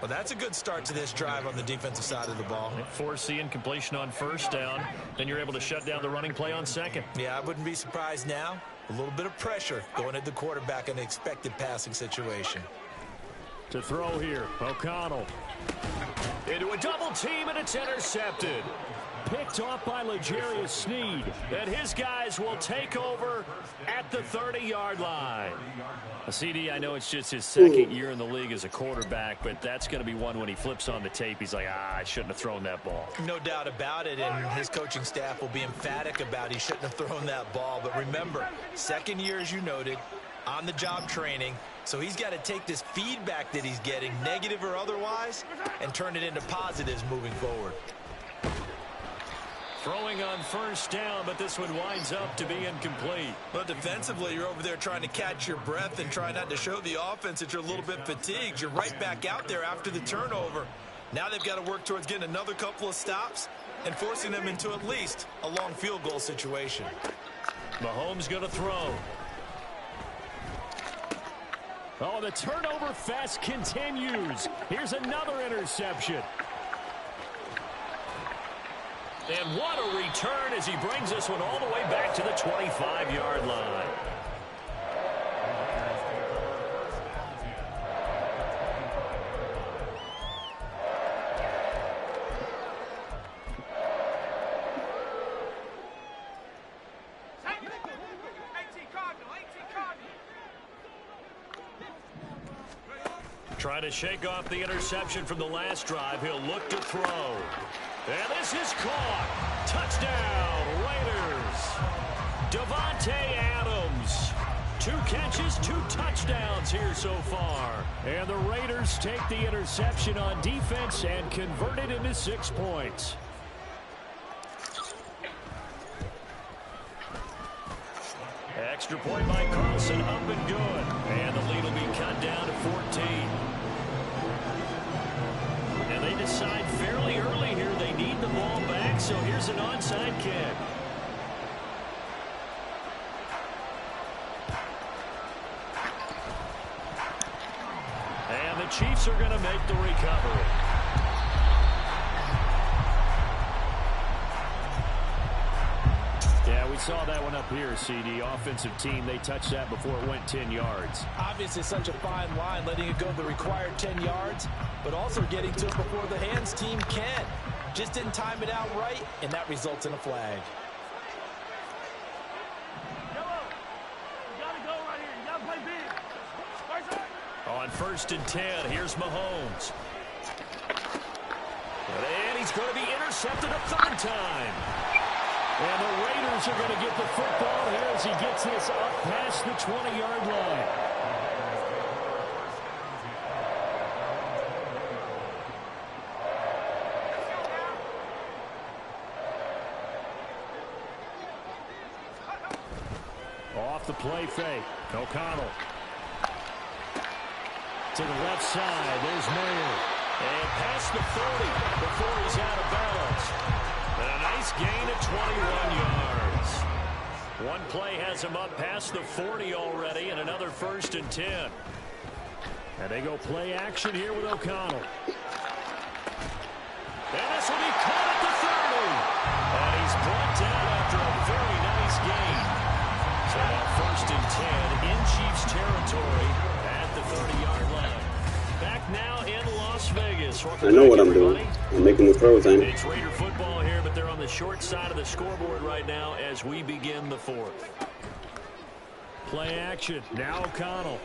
Well, that's a good start to this drive on the defensive side of the ball. Force the incompletion on first down. Then you're able to shut down the running play on second. Yeah, I wouldn't be surprised now. A little bit of pressure going at the quarterback in an expected passing situation. To throw here, O'Connell. Into a double team, and it's intercepted. Picked off by L'Jarius Sneed. And his guys will take over at the 30-yard line. CD, I know it's just his second year in the league as a quarterback, but that's going to be one when he flips on the tape. He's like, I shouldn't have thrown that ball. No doubt about it, and his coaching staff will be emphatic about he shouldn't have thrown that ball. But remember, second year, as you noted, on-the-job training. So he's got to take this feedback that he's getting, negative or otherwise, and turn it into positives moving forward. Throwing on first down, but this one winds up to be incomplete. But defensively, you're over there trying to catch your breath and try not to show the offense that you're a little bit fatigued. You're right back out there after the turnover. Now they've got to work towards getting another couple of stops and forcing them into at least a long field goal situation. Mahomes going to throw. Oh, the turnover fest continues. Here's another interception. And what a return as he brings this one all the way back to the 25-yard line. Trying to shake off the interception from the last drive. He'll look to throw. And this is caught. Touchdown, Raiders. Davante Adams. 2 catches, 2 touchdowns here so far. And the Raiders take the interception on defense and convert it into 6 points. Extra point by Carlson, up and good. And the lead will be cut down to 14. And they decide fairly early here they need the ball back, so here's an onside kick. And the Chiefs are going to make the recovery. Yeah, we saw that one up here, CD. Offensive team, they touched that before it went 10 yards. Obviously such a fine line, letting it go the required 10 yards, but also getting to it before the hands team can. Just didn't time it out right, and that results in a flag. On 1st and 10, here's Mahomes. And he's going to be intercepted a 3rd time. And the Raiders are going to get the football here as he gets this up past the 20-yard line. Off the play fake. O'Connell. To the left side. There's Mayer. And past the 40 before he's out of bounds. And a nice gain of 21 yards. One play has him up past the 40 already, and another 1st and 10. And they go play action here with O'Connell. And this will be caught at the 30. And he's brought down after a very nice gain. So now 1st and 10 in Chiefs territory at the 30-yard line. Back now in Las Vegas. I know what I'm doing. I'm making the throws, ain't it? It's Raider football here, but they're on the short side of the scoreboard right now as we begin the 4th. Play action. Now O'Connell.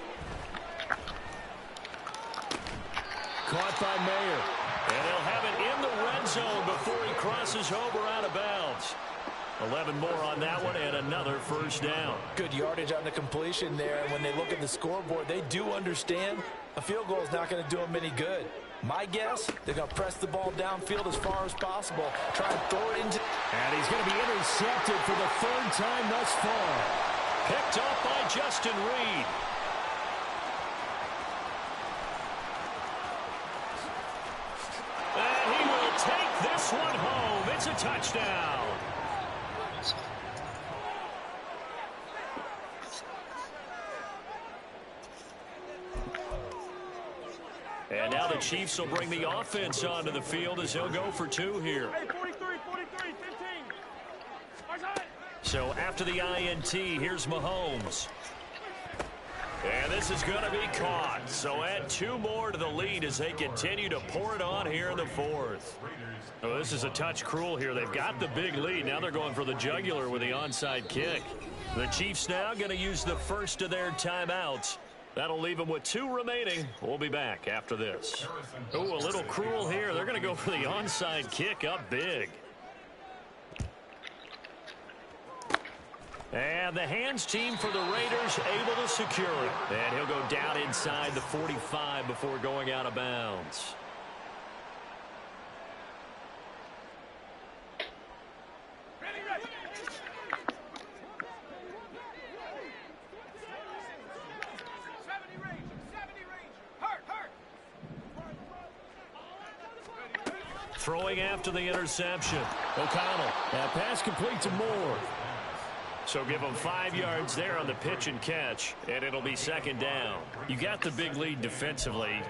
Caught by Mayer. And he'll have it in the red zone before he crosses over out of bounds. 11 more on that one and another 1st down. Good yardage on the completion there. And when they look at the scoreboard, they do understand a field goal is not going to do them any good. My guess, they're going to press the ball downfield as far as possible. Try and throw it into... And he's going to be intercepted for the 3rd time thus far. Picked up by Justin Reed. And he will take this one home. It's a touchdown. And now the Chiefs will bring the offense onto the field as they'll go for 2 here. Hey, 43, 15. So after the INT, here's Mahomes. And this is going to be caught. So add 2 more to the lead as they continue to pour it on here in the 4th. Oh, this is a touch cruel here. They've got the big lead. Now they're going for the jugular with the onside kick. The Chiefs now going to use the first of their timeouts. That'll leave them with 2 remaining. We'll be back after this. Oh, a little cruel here. They're going to go for the onside kick up big. And the hands team for the Raiders able to secure it. And he'll go down inside the 45 before going out of bounds. Throwing after the interception. O'Connell. That pass complete to Moore. So give them 5 yards there on the pitch and catch, and it'll be 2nd down. You got the big lead defensively.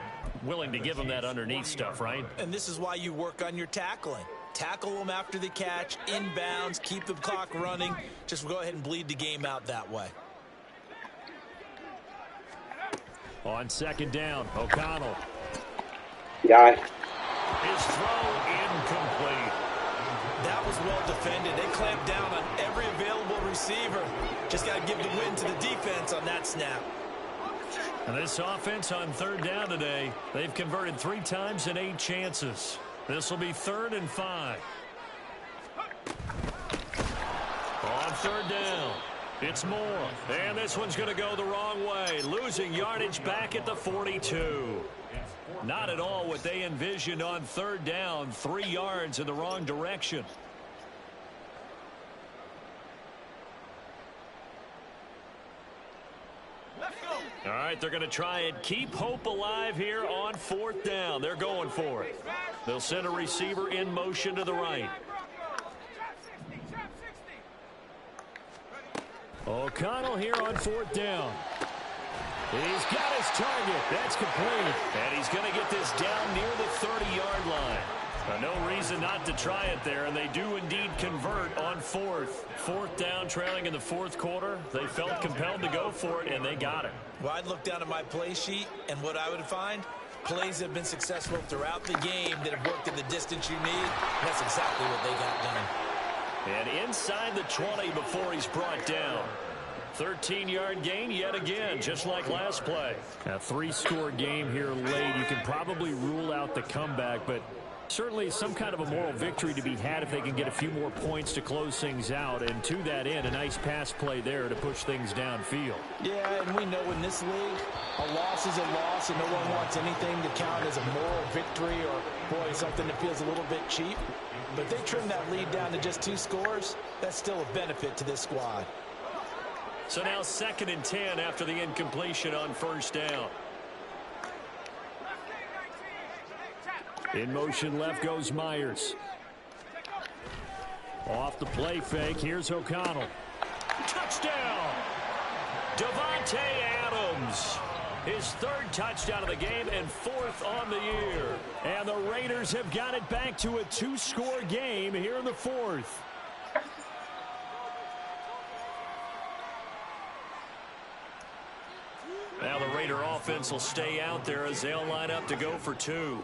Willing to give them that underneath stuff, right? And this is why you work on your tackling. Tackle them after the catch, inbounds, keep the clock running. Just go ahead and bleed the game out that way. On 2nd down, O'Connell. Yeah. His throw incomplete. That was well defended. They clamped down on every available receiver. Just got to give the win to the defense on that snap. And this offense on 3rd down today, they've converted 3 times in 8 chances. This will be 3rd and 5. On 3rd down, it's Moore. And this one's going to go the wrong way. Losing yardage back at the 42. Not at all what they envisioned on 3rd down. 3 yards in the wrong direction. All right, they're going to try and keep hope alive here on 4th down. They're going for it. They'll send a receiver in motion to the right. O'Connell here on 4th down. He's got his target. That's complete. And he's going to get this down near the 30-yard line. No reason not to try it there, and they do indeed convert on 4th. 4th down, trailing in the 4th quarter. They felt compelled to go for it, and they got it. Well, I'd look down at my play sheet, and what I would find, plays have been successful throughout the game that have worked in the distance you need. And that's exactly what they got done. And inside the 20 before he's brought down. 13-yard gain yet again, just like last play. A 3-score game here late. You can probably rule out the comeback, but certainly some kind of a moral victory to be had if they can get a few more points to close things out. And to that end, a nice pass play there to push things downfield. Yeah, and we know in this league, a loss is a loss, and no one wants anything to count as a moral victory or, boy, something that feels a little bit cheap. But they trim that lead down to just 2 scores. That's still a benefit to this squad. So now 2nd and 10 after the incompletion on 1st down. In motion left goes Myers. Off the play fake, here's O'Connell. Touchdown! Davante Adams. His 3rd touchdown of the game and 4th on the year. And the Raiders have got it back to a 2-score game here in the 4th. Now the Raider offense will stay out there as they'll line up to go for 2.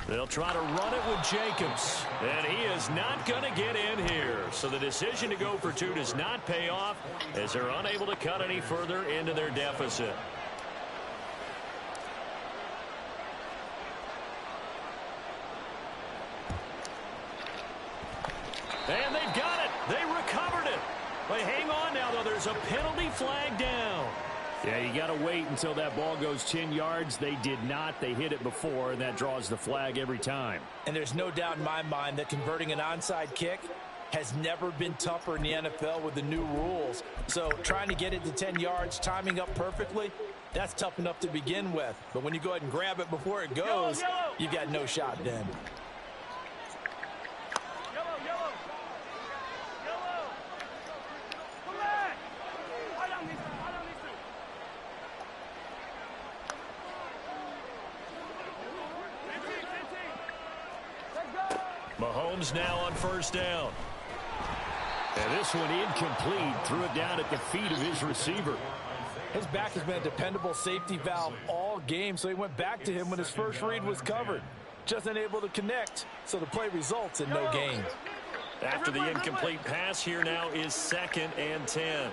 They'll try to run it with Jacobs. And he is not going to get in here. So the decision to go for 2 does not pay off as they're unable to cut any further into their deficit. And they've got it. They recovered it. But hang on now, though. There's a penalty flag down. Yeah, you got to wait until that ball goes 10 yards. They did not. They hit it before, and that draws the flag every time. And there's no doubt in my mind that converting an onside kick has never been tougher in the NFL with the new rules. So trying to get it to 10 yards, timing up perfectly, that's tough enough to begin with. But when you go ahead and grab it before it goes, you've got no shot then. Mahomes now on first down. And this one incomplete. Threw it down at the feet of his receiver. His back has been a dependable safety valve all game, so he went back to him when his first read was covered. Just unable to connect, so the play results in no gain. After the incomplete pass, here now is 2nd and 10.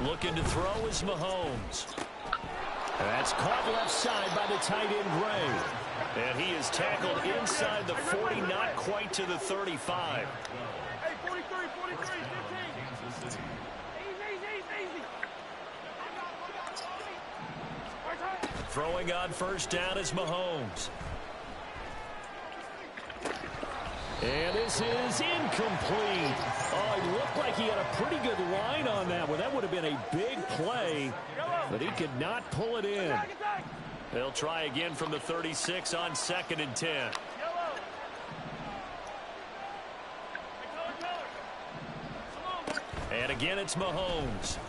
Looking to throw is Mahomes. That's caught left side by the tight end, Ray. And he is tackled inside the 40, not quite to the 35. Hey, 43, 43, 15. Easy. Throwing on first down is Mahomes. And this is incomplete. Oh, it looked like he had a pretty good line on that one. That would have been a big play, but he could not pull it in. They'll try again from the 36 on 2nd and 10. And again, it's Mahomes.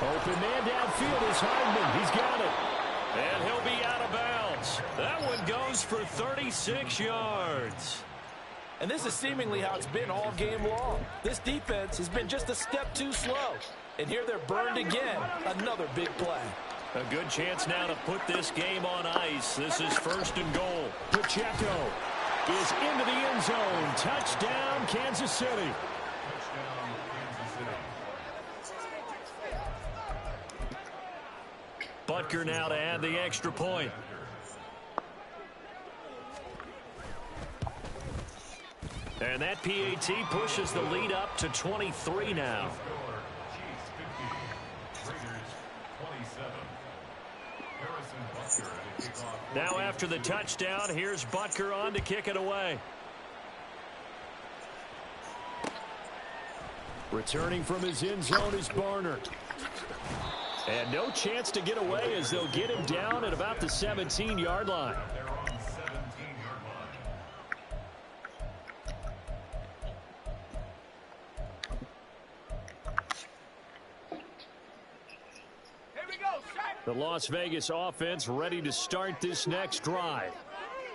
Open man downfield is Hardman. He's got it. And he'll be out of bounds. That one goes for 36 yards. And this is seemingly how it's been all game long. This defense has been just a step too slow. And here they're burned again. Another big play. A good chance now to put this game on ice. This is 1st and goal. Pacheco is into the end zone. Touchdown, Kansas City. Butker now to add the extra point. And that PAT pushes the lead up to 23 now. Now after the touchdown, here's Butker on to kick it away. Returning from his end zone is Barner. And no chance to get away as they'll get him down at about the 17-yard line. The Las Vegas offense ready to start this next drive.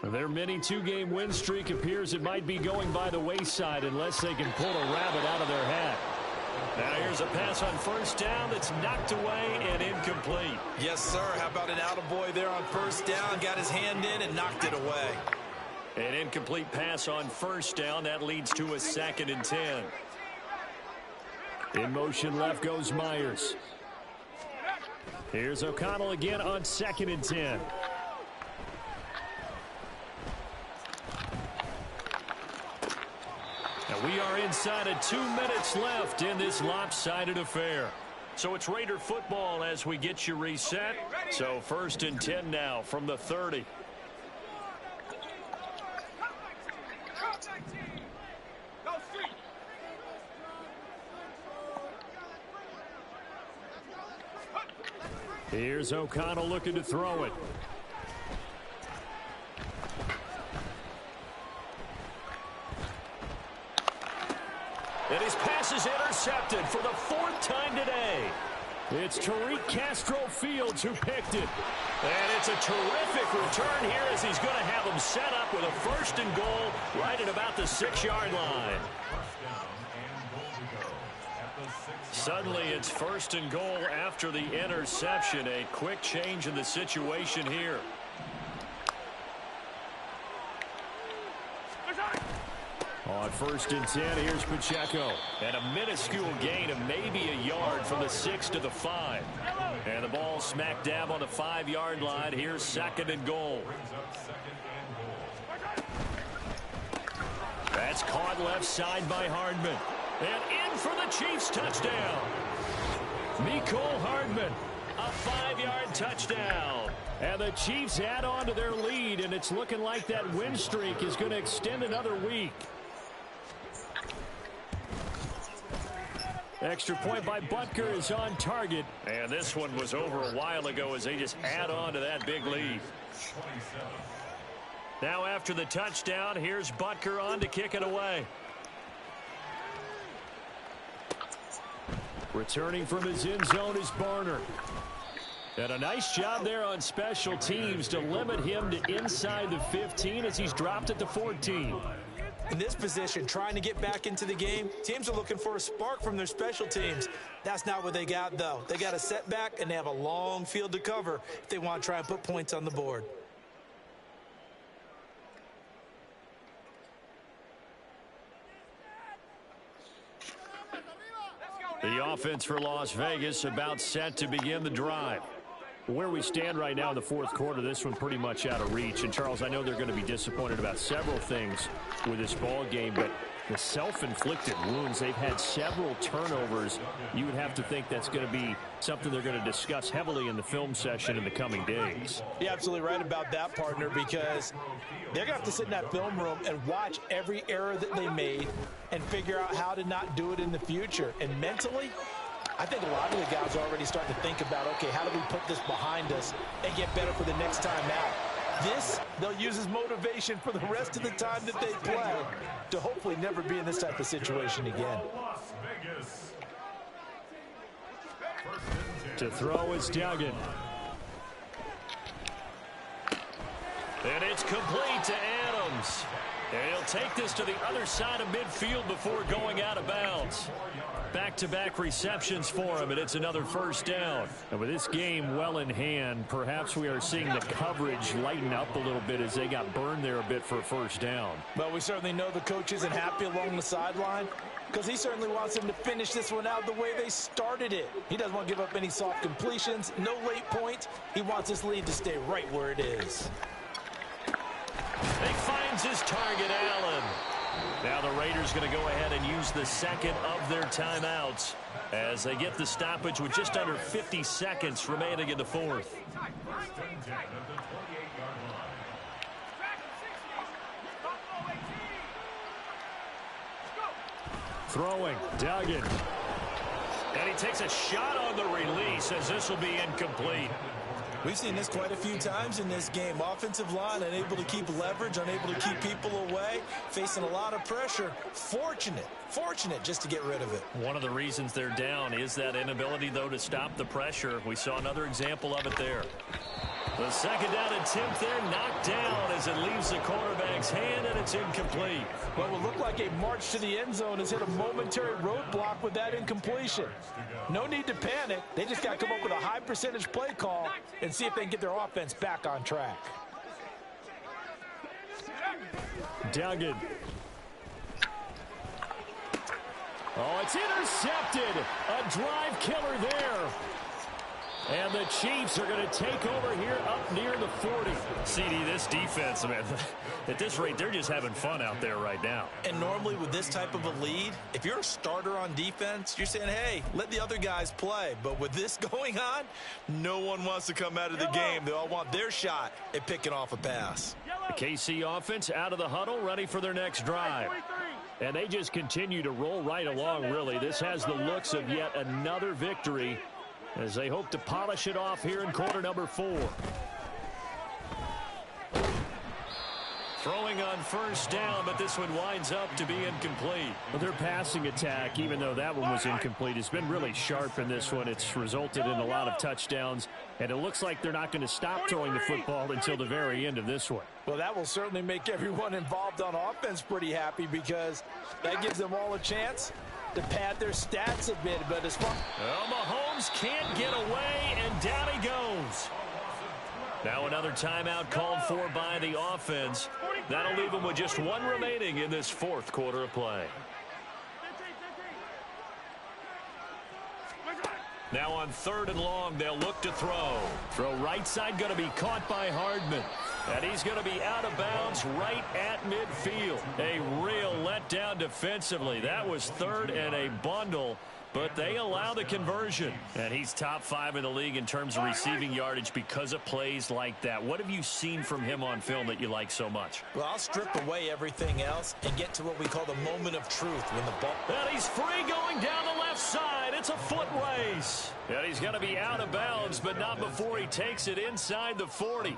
Their mini 2-game win streak appears it might be going by the wayside unless they can pull a rabbit out of their hat. Now here's a pass on first down that's knocked away and incomplete. Yes, sir. How about an attaboy there on first down? Got his hand in and knocked it away. An incomplete pass on first down. That leads to a 2nd and 10. In motion left goes Myers. Here's O'Connell again on 2nd and 10. And we are inside of 2 minutes left in this lopsided affair. So it's Raider football as we get you reset. So 1st and 10 now from the 30. Here's O'Connell looking to throw it. And his pass is intercepted for the 4th time today. It's Tariq Castro Fields who picked it. And it's a terrific return here as he's going to have them set up with a 1st and goal right at about the 6-yard line. Suddenly it's 1st and goal after the interception. A quick change in the situation here. On 1st and 10, here's Pacheco. And a minuscule gain of maybe a yard from the 6 to the 5. And the ball smack dab on the 5-yard line. Here's 2nd and goal. That's caught left side by Hardman. And in for the Chiefs touchdown. Mecole Hardman, a 5-yard touchdown. And the Chiefs add on to their lead, and it's looking like that win streak is going to extend another week. Extra point by Butker is on target. And this one was over a while ago as they just add on to that big lead. Now after the touchdown, here's Butker on to kick it away. Returning from his end zone is Barner. And a nice job there on special teams to limit him to inside the 15 as he's dropped at the 14. In this position, trying to get back into the game, teams are looking for a spark from their special teams. That's not what they got, though. They got a setback, and they have a long field to cover if they want to try and put points on the board. The offense for Las Vegas about set to begin the drive. Where we stand right now in the fourth quarter, this one pretty much out of reach. And, Charles, I know they're going to be disappointed about several things with this ball game, but the self-inflicted wounds, they've had several turnovers. You would have to think that's going to be something they're going to discuss heavily in the film session in the coming days. You're absolutely right about that, partner, because they're going to have to sit in that film room and watch every error that they made and figure out how to not do it in the future. And mentally, I think a lot of the guys are already starting to think about, okay, how do we put this behind us and get better for the next time out? This, they'll use as motivation for the rest of the time that they play to hopefully never be in this type of situation again. To throw is Duggan. And it's complete to Adams. And he'll take this to the other side of midfield before going out of bounds. Back-to-back receptions for him, and it's another first down. And with this game well in hand, perhaps we are seeing the coverage lighten up a little bit as they got burned there a bit for a first down. Well, we certainly know the coach isn't happy along the sideline because he certainly wants them to finish this one out the way they started it. He doesn't want to give up any soft completions, no late points. He wants this lead to stay right where it is. He finds his target, Allen. Now the Raiders going to go ahead and use the second of their timeouts as they get the stoppage with just under 50 seconds remaining in the fourth. Throwing, Duggan. And he takes a shot on the release as this will be incomplete. We've seen this quite a few times in this game. Offensive line unable to keep leverage, unable to keep people away, facing a lot of pressure. Fortunate just to get rid of it. One of the reasons they're down is that inability, though, to stop the pressure. We saw another example of it there. The second down attempt there knocked down as it leaves the quarterback's hand, and it's incomplete. What will look like a march to the end zone has hit a momentary roadblock with that incompletion. No need to panic. They just got to come up with a high percentage play call and see if they can get their offense back on track. Duggan. Oh, it's intercepted. A drive killer there. And the Chiefs are going to take over here up near the 40. CD, this defense, man, at this rate, they're just having fun out there right now. And normally with this type of a lead, if you're a starter on defense, you're saying, hey, let the other guys play. But with this going on, no one wants to come out of the game. They all want their shot at picking off a pass. The KC offense out of the huddle, ready for their next drive. And they just continue to roll right along, really. This has the looks of yet another victory as they hope to polish it off here in quarter number 4. Throwing on first down, but this one winds up to be incomplete. But their passing attack, even though that one was incomplete, has been really sharp in this one. It's resulted in a lot of touchdowns, and it looks like they're not going to stop throwing the football until the very end of this one. Well, that will certainly make everyone involved on offense pretty happy because that gives them all a chance to pad their stats a bit. But as far Mahomes can't get away, and down he goes. Now another timeout called for by the offense. That'll leave them with just one remaining in this fourth quarter of play. Now on third and long, they'll look to throw. Throw right side going to be caught by Hardman. And he's going to be out of bounds right at midfield. A real letdown defensively. That was third and a bundle. But they allow the conversion. And he's top 5 in the league in terms of receiving yardage because of plays like that. What have you seen from him on film that you like so much? Well, I'll strip away everything else and get to what we call the moment of truth when the ball... And he's free going down the left side. It's a foot race. And he's going to be out of bounds, but not before he takes it inside the 40.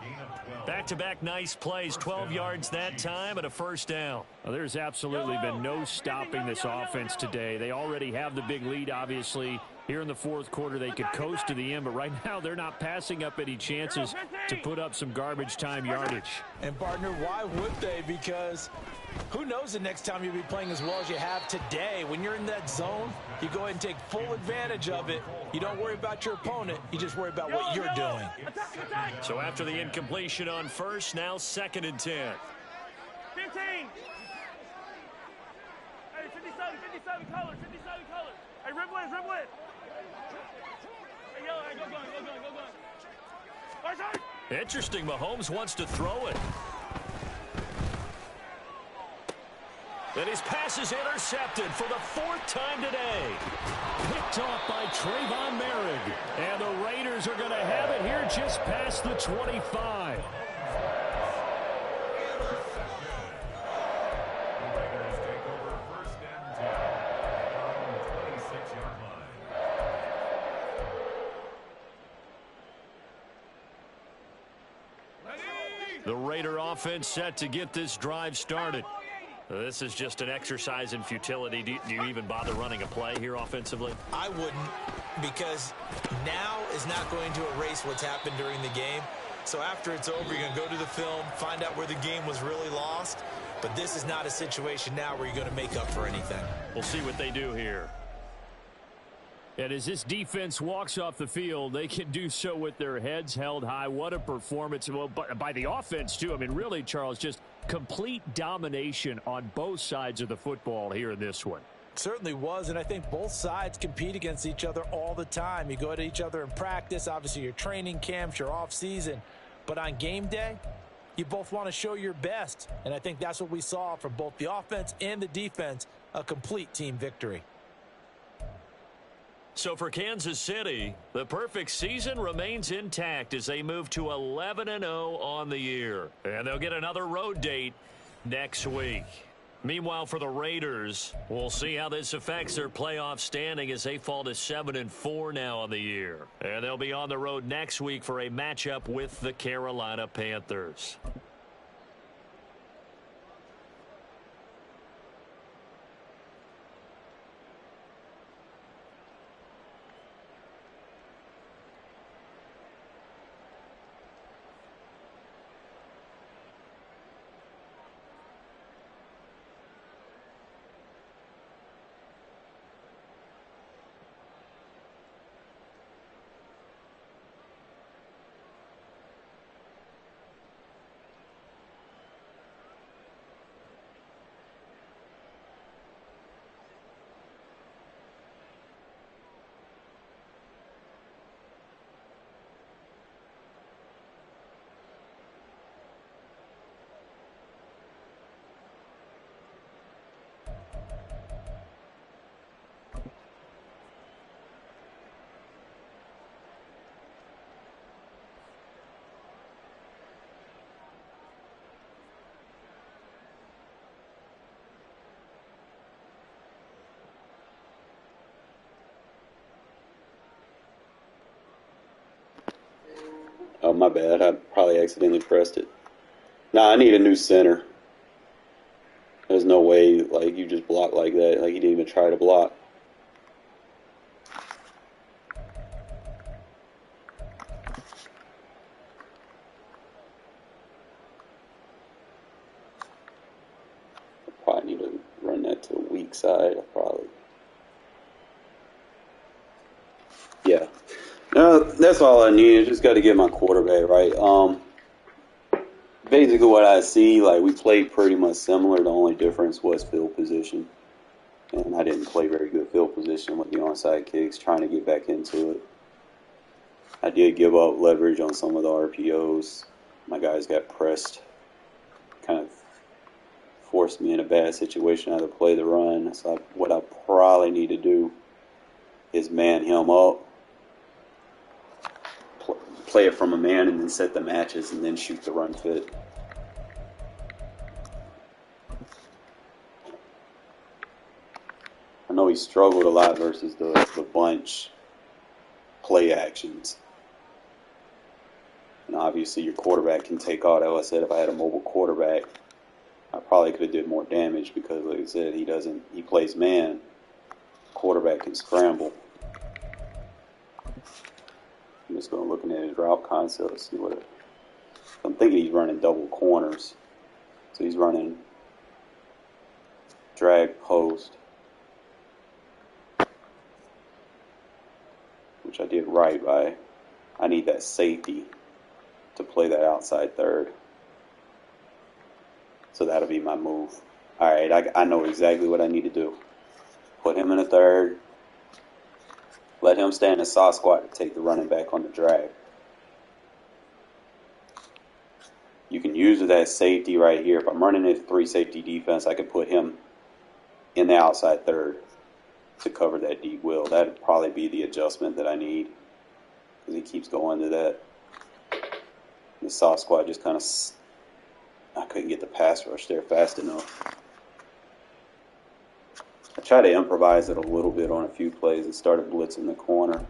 Back-to-back nice plays, 12 yards that time and a first down. Well, there's absolutely been no stopping this offense today. They already have the big lead, obviously. Here in the fourth quarter, they could coast to the end, but right now they're not passing up any chances to put up some garbage time yardage. And, partner, why would they? Because who knows the next time you'll be playing as well as you have today. When you're in that zone, you go ahead and take full advantage of it. You don't worry about your opponent. You just worry about what you're doing. So after the incompletion on first, now 2nd and 10. 15. Hey, 57 colors, 57 colors. Hey, rip blitz, rip blitz. Hey, yellow, hey, go gun. Interesting, Mahomes wants to throw it. And his pass is intercepted for the 4th time today. Picked off by Trayvon Merrick. And the Raiders are going to have it here just past the 25. The Raider offense set to get this drive started. This is just an exercise in futility. Do you even bother running a play here offensively? I wouldn't, because now is not going to erase what's happened during the game. So after it's over, you're going to go to the film, find out where the game was really lost. But this is not a situation now where you're going to make up for anything. We'll see what they do here. And as this defense walks off the field, they can do so with their heads held high. What a performance. Well, by the offense, too. I mean, really, Charles, just complete domination on both sides of the football here in this one. Certainly was, and I think both sides compete against each other all the time. You go at each other in practice, obviously your training camps, your off-season. But on game day, you both want to show your best. And I think that's what we saw from both the offense and the defense, a complete team victory. So for Kansas City, the perfect season remains intact as they move to 11-0 on the year. And they'll get another road date next week. Meanwhile, for the Raiders, we'll see how this affects their playoff standing as they fall to 7-4 now on the year. And they'll be on the road next week for a matchup with the Carolina Panthers. Oh, my bad. I probably accidentally pressed it. Nah, I need a new center. There's no way, like, you just block like that. Like, you didn't even try to block. I probably need to run that to the weak side. Yeah. No, that's all I need. I just got to get my quarterback right. Basically what I see, like, we played pretty much similar. The only difference was field position. And I didn't play very good field position with the onside kicks, trying to get back into it. I did give up leverage on some of the RPOs. My guys got pressed. Kind of forced me in a bad situation. I had to play the run. So what I probably need to do is man him up, play it from a man, and then set the matches, and then shoot the run fit. I know he struggled a lot versus the bunch play actions. And obviously your quarterback can take all that. Like I said, if I had a mobile quarterback, I probably could have did more damage because, like I said, he plays man. Quarterback can scramble. I'm just going to look at his route concept, see what I'm thinking. He's running double corners. So he's running drag post, which I did right by. I need that safety to play that outside third. So that'll be my move. All right, I know exactly what I need to do. Put him in a third. Let him stand in soft squat to take the running back on the drag. You can use that safety right here. If I'm running a 3 safety defense, I could put him in the outside third to cover that deep wheel. That'd probably be the adjustment that I need because he keeps going to that. The soft squat just kind of, I couldn't get the pass rush there fast enough. I tried to improvise it a little bit on a few plays and started blitzing the corner.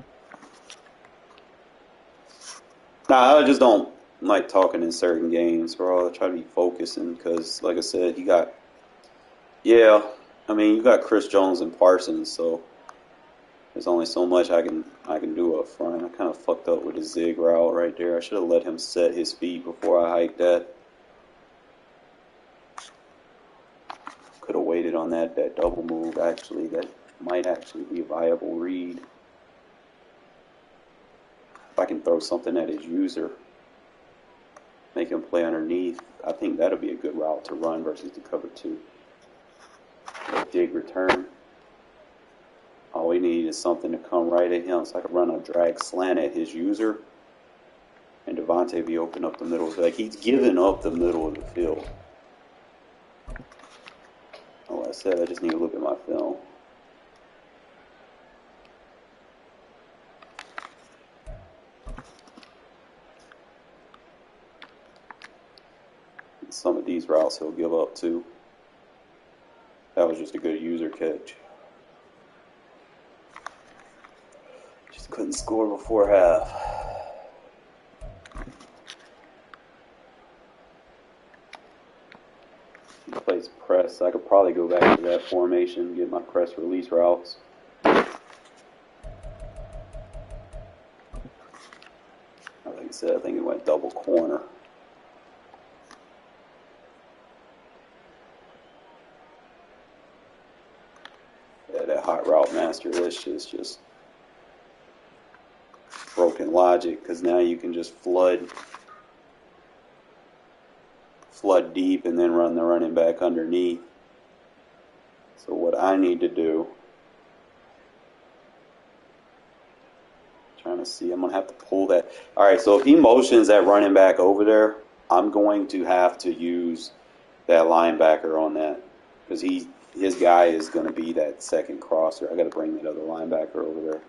Nah, I just don't like talking in certain games, bro. I try to be focusing because, like I said, you got Chris Jones and Parsons, so there's only so much I can do up front. I kind of fucked up with the zig route right there. I should have let him set his feet before I hiked that. Could have waited on that double move, actually. That might actually be a viable read. If I can throw something at his user, make him play underneath, I think that'll be a good route to run versus the cover 2. Dig return. All we need is something to come right at him so I can run a drag slant at his user. And Devontae be open up the middle. Like, he's giving up the middle of the field. Like I said, I just need to look at my film. Some of these routes he'll give up too. That was just a good user catch. Just couldn't score before half. He plays press. I could probably go back to that formation, get my press release routes. Like I said, I think it went double corner. Yeah, that hot route master list is just broken logic, because now you can just flood deep and then run the running back underneath. So what I need to do, trying to see, I'm going to have to pull that. All right, so if he motions that running back over there, I'm going to have to use that linebacker on that, because his guy is going to be that second crosser. I got to bring that other linebacker over there.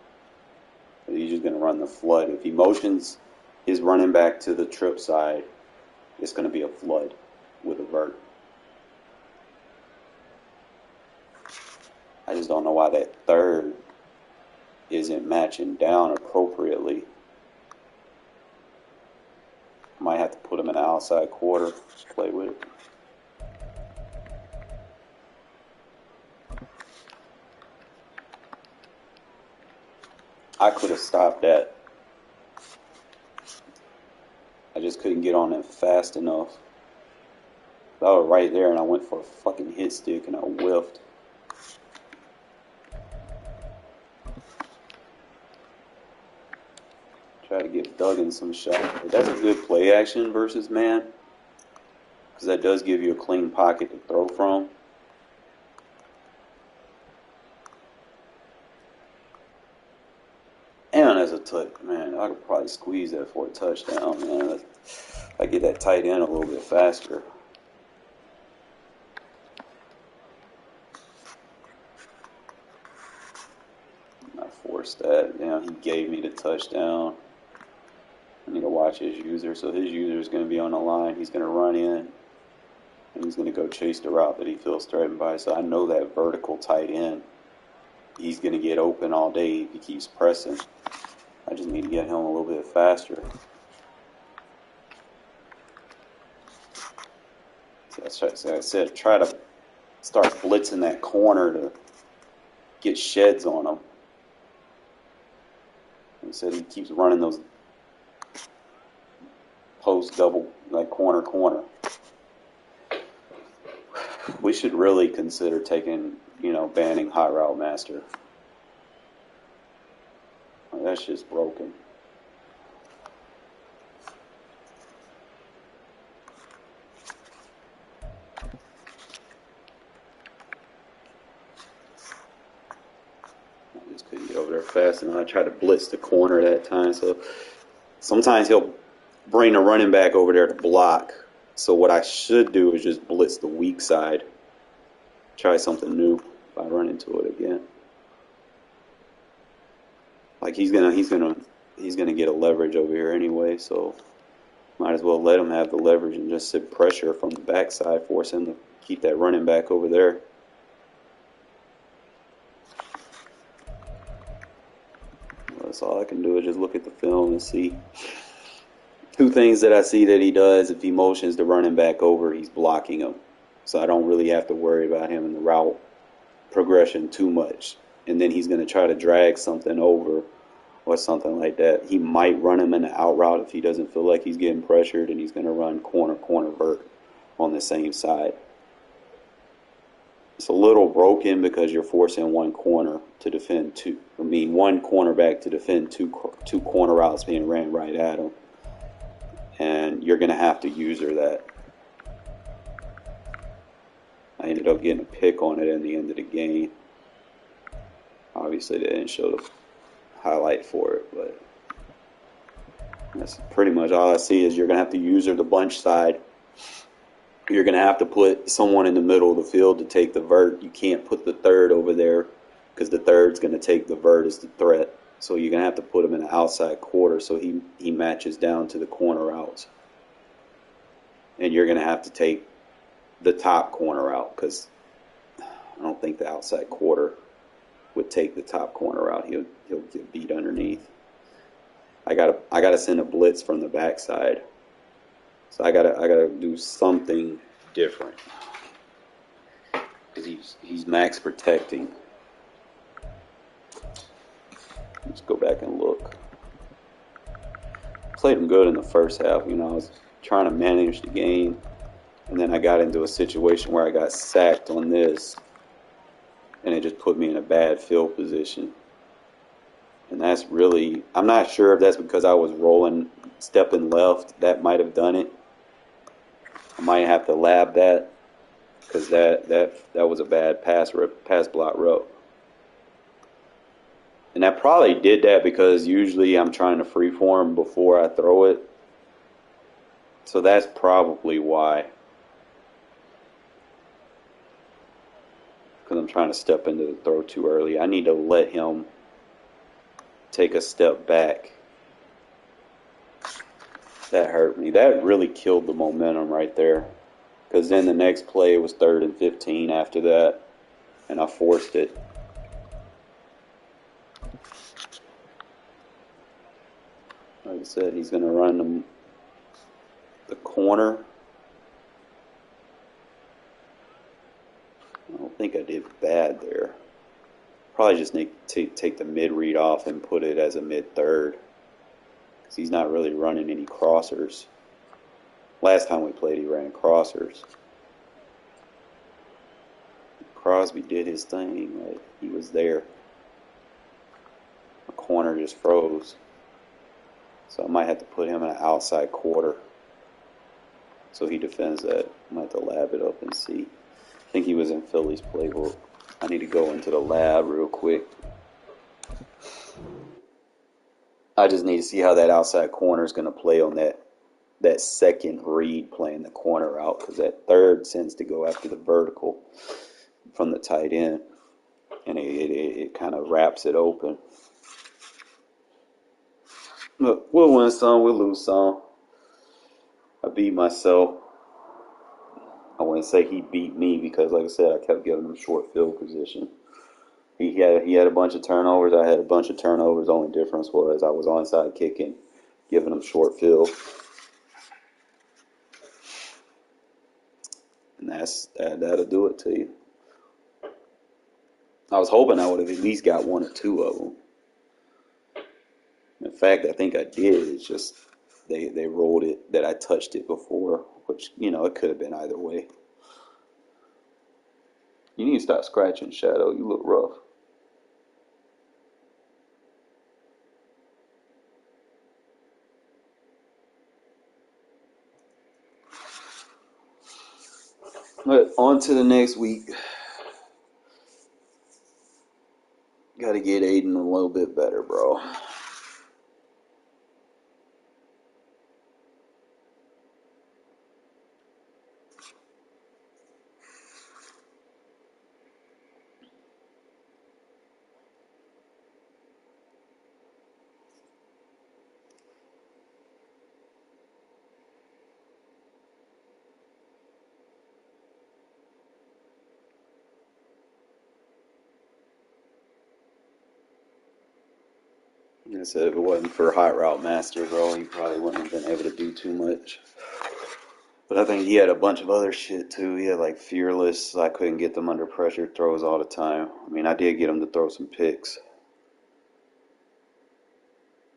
He's just going to run the flood. If he motions his running back to the trip side, it's going to be a flood with a vert. I just don't know why that third isn't matching down appropriately. I might have to put him in the outside quarter, play with it. I could have stopped that. I just couldn't get on it fast enough. I was right there and I went for a fucking hit stick and I whiffed. Try to give Duggan some shot. That's a good play action versus man, because that does give you a clean pocket to throw from. And as a touch, man, I could probably squeeze that for a touchdown, man. I get that tight end a little bit faster. I forced that. He gave me the touchdown. I need to watch his user. So his user is going to be on the line. He's going to run in, and he's going to go chase the route that he feels threatened by. So I know that vertical tight end, he's going to get open all day if he keeps pressing. I just need to get him a little bit faster. So I said, try to start blitzing that corner to get sheds on him. He said he keeps running those post double, like corner. We should really consider banning Hot Route Master. That's just broken. I just couldn't get over there fast enough. I tried to blitz the corner that time, so sometimes he'll bring the running back over there to block. So what I should do is just blitz the weak side. Try something new if I run into it again. Like he's gonna get a leverage over here anyway, so might as well let him have the leverage and just sit pressure from the backside, force him to keep that running back over there. That's all I can do is just look at the film and see. Two things that I see that he does: if he motions the running back over, he's blocking him. So I don't really have to worry about him in the route progression too much. And then he's going to try to drag something over or something like that. He might run him in the out route if he doesn't feel like he's getting pressured, and he's going to run corner vert on the same side. It's a little broken because you're forcing one corner to defend one cornerback to defend two corner routes being ran right at him. And you're going to have to user that. I ended up getting a pick on it in the end of the game. Obviously, they didn't show the highlight for it, but that's pretty much all I see is you're going to have to user the bunch side. You're going to have to put someone in the middle of the field to take the vert. You can't put the third over there because the third's going to take the vert as the threat. So you're going to have to put him in the outside quarter so he matches down to the corner routes. And you're going to have to take the top corner out because I don't think the outside quarter would take the top corner out. He'll get beat underneath. I gotta send a blitz from the backside. So I gotta do something different because he's max protecting. Let's go back and look. Played him good in the first half. I was trying to manage the game. And then I got into a situation where I got sacked on this, and it just put me in a bad field position. And that's really, I'm not sure if that's because I was stepping left. That might have done it. I might have to lab that because that was a bad pass block route. And I probably did that because usually I'm trying to freeform before I throw it. So that's probably why. Because I'm trying to step into the throw too early. I need to let him take a step back. That hurt me. That really killed the momentum right there. Because then the next play was 3rd and 15 after that. And I forced it. Like I said, he's going to run the corner. I don't think I did bad there. Probably just need to take the mid-read off and put it as a mid-third. Because he's not really running any crossers. Last time we played, he ran crossers. Crosby did his thing. Like, he was there. The corner just froze. So I might have to put him in an outside quarter. So he defends that. I might have to lab it up and see. I think he was in Philly's playbook. I need to go into the lab real quick. I just need to see how that outside corner is going to play on that second read playing the corner out, because that third tends to go after the vertical from the tight end. and it kind of wraps it open. Look, we'll win some, we'll lose some. I beat myself. I wouldn't say he beat me because, like I said, I kept giving him short field position. He had a bunch of turnovers. I had a bunch of turnovers. The only difference was I was onside kicking, giving him short field. And that'll do it to you. I was hoping I would have at least got one or two of them. In fact, I think I did. It's just they rolled it that I touched it before, which, it could have been either way. You need to stop scratching, Shadow. You look rough. But on to the next week. Got to get Aiden a little bit better, bro. Like I said, if it wasn't for Hot Route Master, bro, he probably wouldn't have been able to do too much. But I think he had a bunch of other shit too. He had like Fearless. I couldn't get them under pressure throws all the time. I mean, I did get him to throw some picks.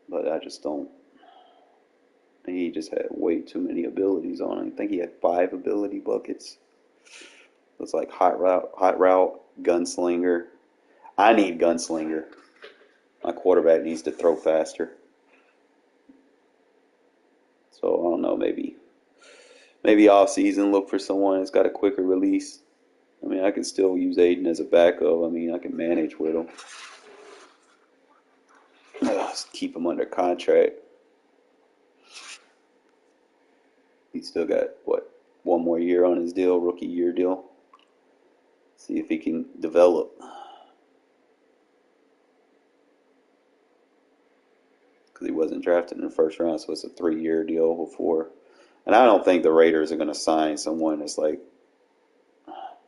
But I just don't. He just had way too many abilities on him. I think he had 5 ability buckets. It's like Hot Route, Gunslinger. I need Gunslinger. My quarterback needs to throw faster. So I don't know, maybe off season look for someone that's got a quicker release. I mean, I can still use Aiden as a backup. I mean, I can manage with him. Just keep him under contract. He's still got, one more year on his deal, rookie year deal. See if he can develop. Because he wasn't drafted in the first round, so it's a 3-year deal before. And I don't think the Raiders are going to sign someone that's like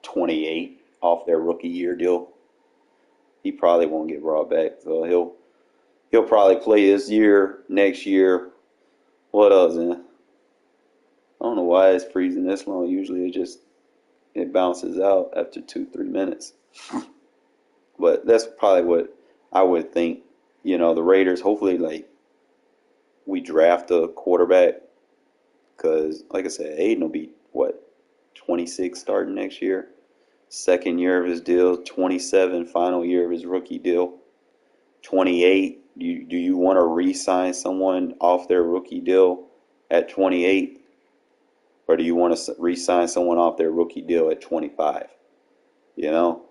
28 off their rookie year deal. He probably won't get brought back, so he'll probably play this year, next year. What else, man? I don't know why it's freezing this long. Usually it bounces out after 2-3 minutes. But that's probably what I would think. The Raiders, hopefully, we draft a quarterback. Because, like I said, Aiden will be, 26 starting next year. Second year of his deal. 27, final year of his rookie deal. 28, do you want to re-sign someone off their rookie deal at 28? Or do you want to re-sign someone off their rookie deal at 25? You know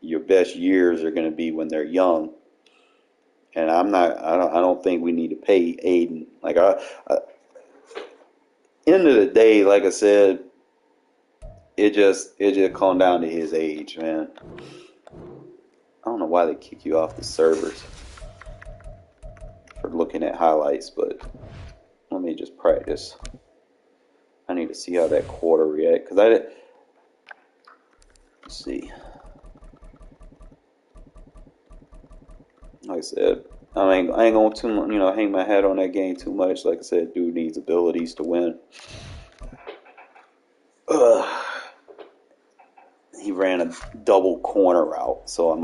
your best years are going to be when they're young. And I don't think we need to pay Aiden. End of the day, like I said, it just comes down to his age, man. I don't know why they kick you off the servers for looking at highlights, but let me just practice. I need to see how that quarter react, because let's see. Like I said, I ain't going to hang my hat on that game too much. Like I said, dude needs abilities to win. He ran a double corner route, so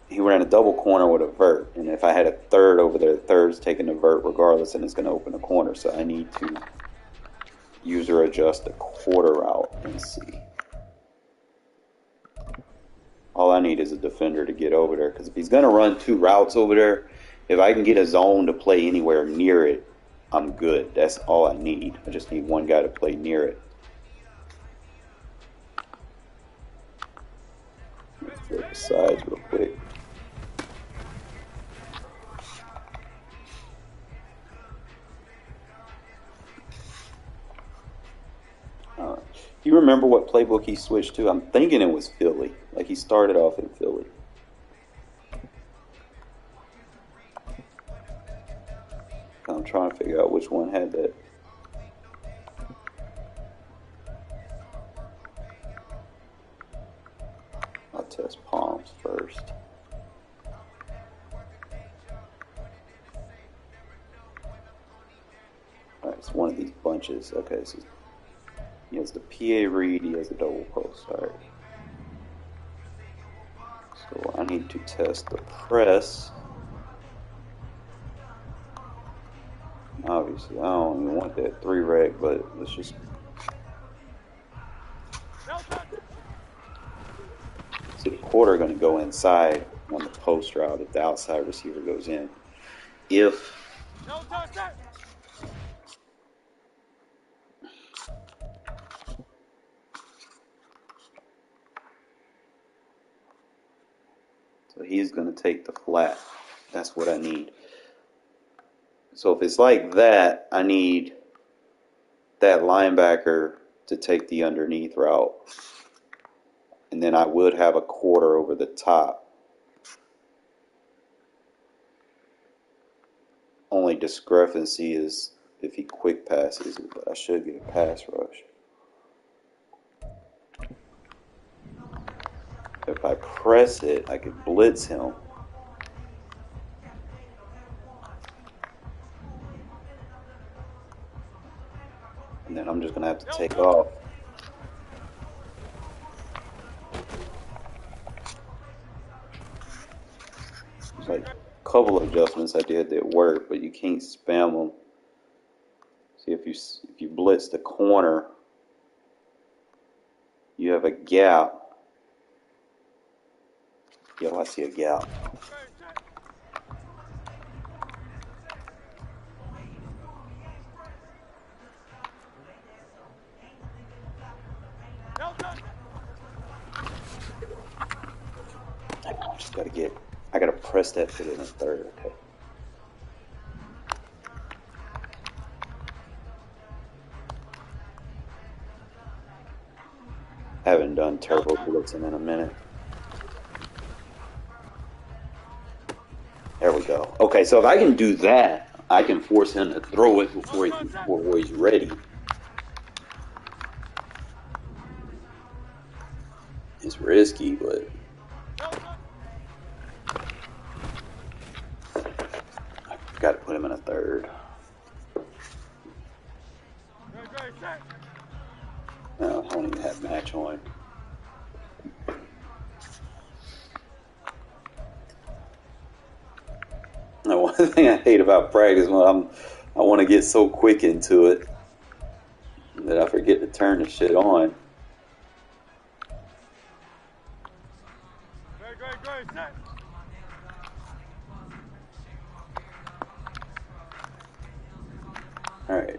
he ran a double corner with a vert, and if I had a third over there, the third's taking the vert regardless, and it's going to open the corner, so I need to user adjust the quarter route and see. All I need is a defender to get over there, because if he's going to run 2 routes over there, if I can get a zone to play anywhere near it, I'm good. That's all I need. I just need one guy to play near it. Flip the sides real quick. Do you remember what playbook he switched to? I'm thinking it was Philly. Like he started off in Philly. I'm trying to figure out which one had that. I'll test palms first. Alright, it's one of these bunches. Okay, so he has the PA read, he has the double post. Alright. So I need to test the press. Obviously, I don't even want that 3-rec, but let's just. See, the quarter going to go inside on the post route if the outside receiver goes in. If. So he's going to take the flat. That's what I need. So if it's like that, I need that linebacker to take the underneath route. And then I would have a quarter over the top. Only discrepancy is if he quick passes, but I should get a pass rush. If I press it, I could blitz him. And then I'm just going to have to take off. There's like a couple of adjustments I did that work, but you can't spam them. See, if you blitz the corner, you have a gap. Yo, I see a gap. I gotta press that fit in a third, okay. Haven't done turbo blitzing in a minute. There we go. Okay, so if I can do that, I can force him to throw it before he's ready. It's risky, but I've got to put him in a third. No, I don't even have match on. Now, one thing I hate about practice when I want to get so quick into it that I forget to turn the shit on. All right.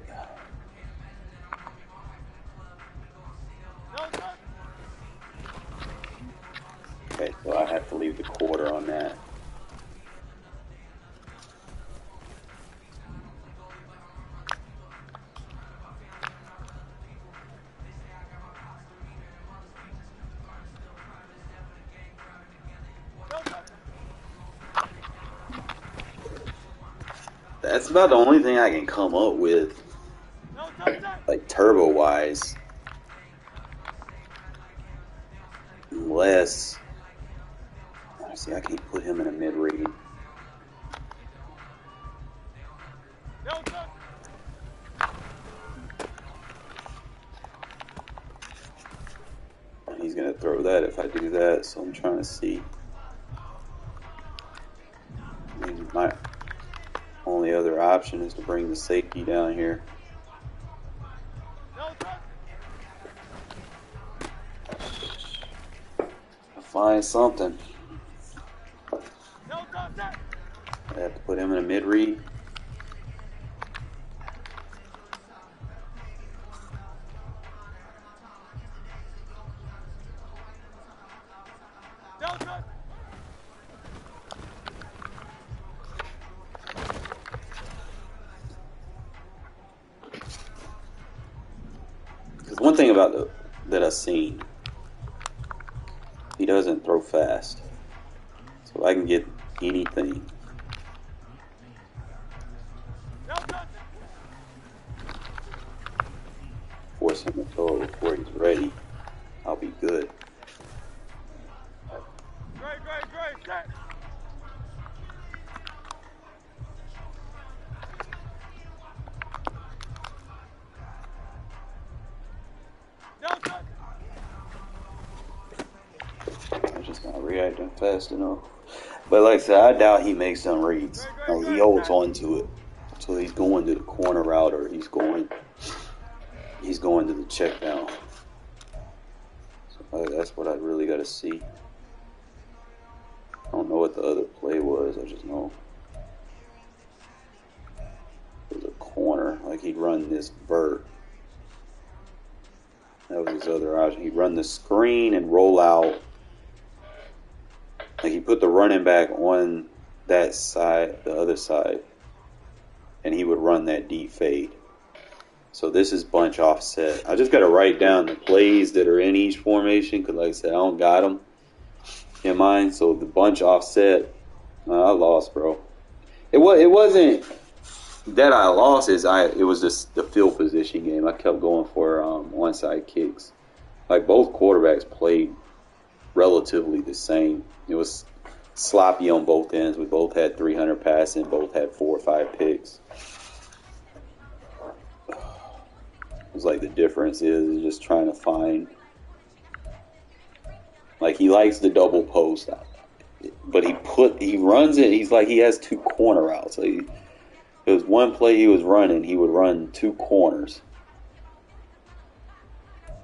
Okay, so I have to leave the quarter on that. That's about the only thing I can come up with, like turbo-wise. Unless, see, I can't put him in a mid-read. He's going to throw that if I do that, so I'm trying to see. My only other option is to bring the safety down here. Find something. I have to put him in a mid-read. Because one thing about that I've seen. He doesn't throw fast. So I can get anything. Force him to throw it before he's ready. I'll be good. Great, set. I'm just not reacting fast enough. But like I said, I doubt he makes some reads. Like he holds on to it. So he's going to the corner route or he's going to the check down. So that's what I really got to see. I don't know what the other play was. I just know it was a corner. Like he'd run this vert. That was his other option. He'd run the screen and roll out. Like he put the running back on that side, the other side, and he would run that deep fade. So this is bunch offset. I just got to write down the plays that are in each formation because, like I said, I don't got them in mind. So the bunch offset, I lost, bro. It wasn't that I lost. It was just the field position game. I kept going for onside kicks. Like both quarterbacks played relatively the same. It was sloppy on both ends. We both had 300 passing. Both had 4 or 5 picks. It's like the difference is just trying to find. Like he likes the double post, but he runs it. He's like he has 2 corner routes. Like it was one play he was running. He would run 2 corners.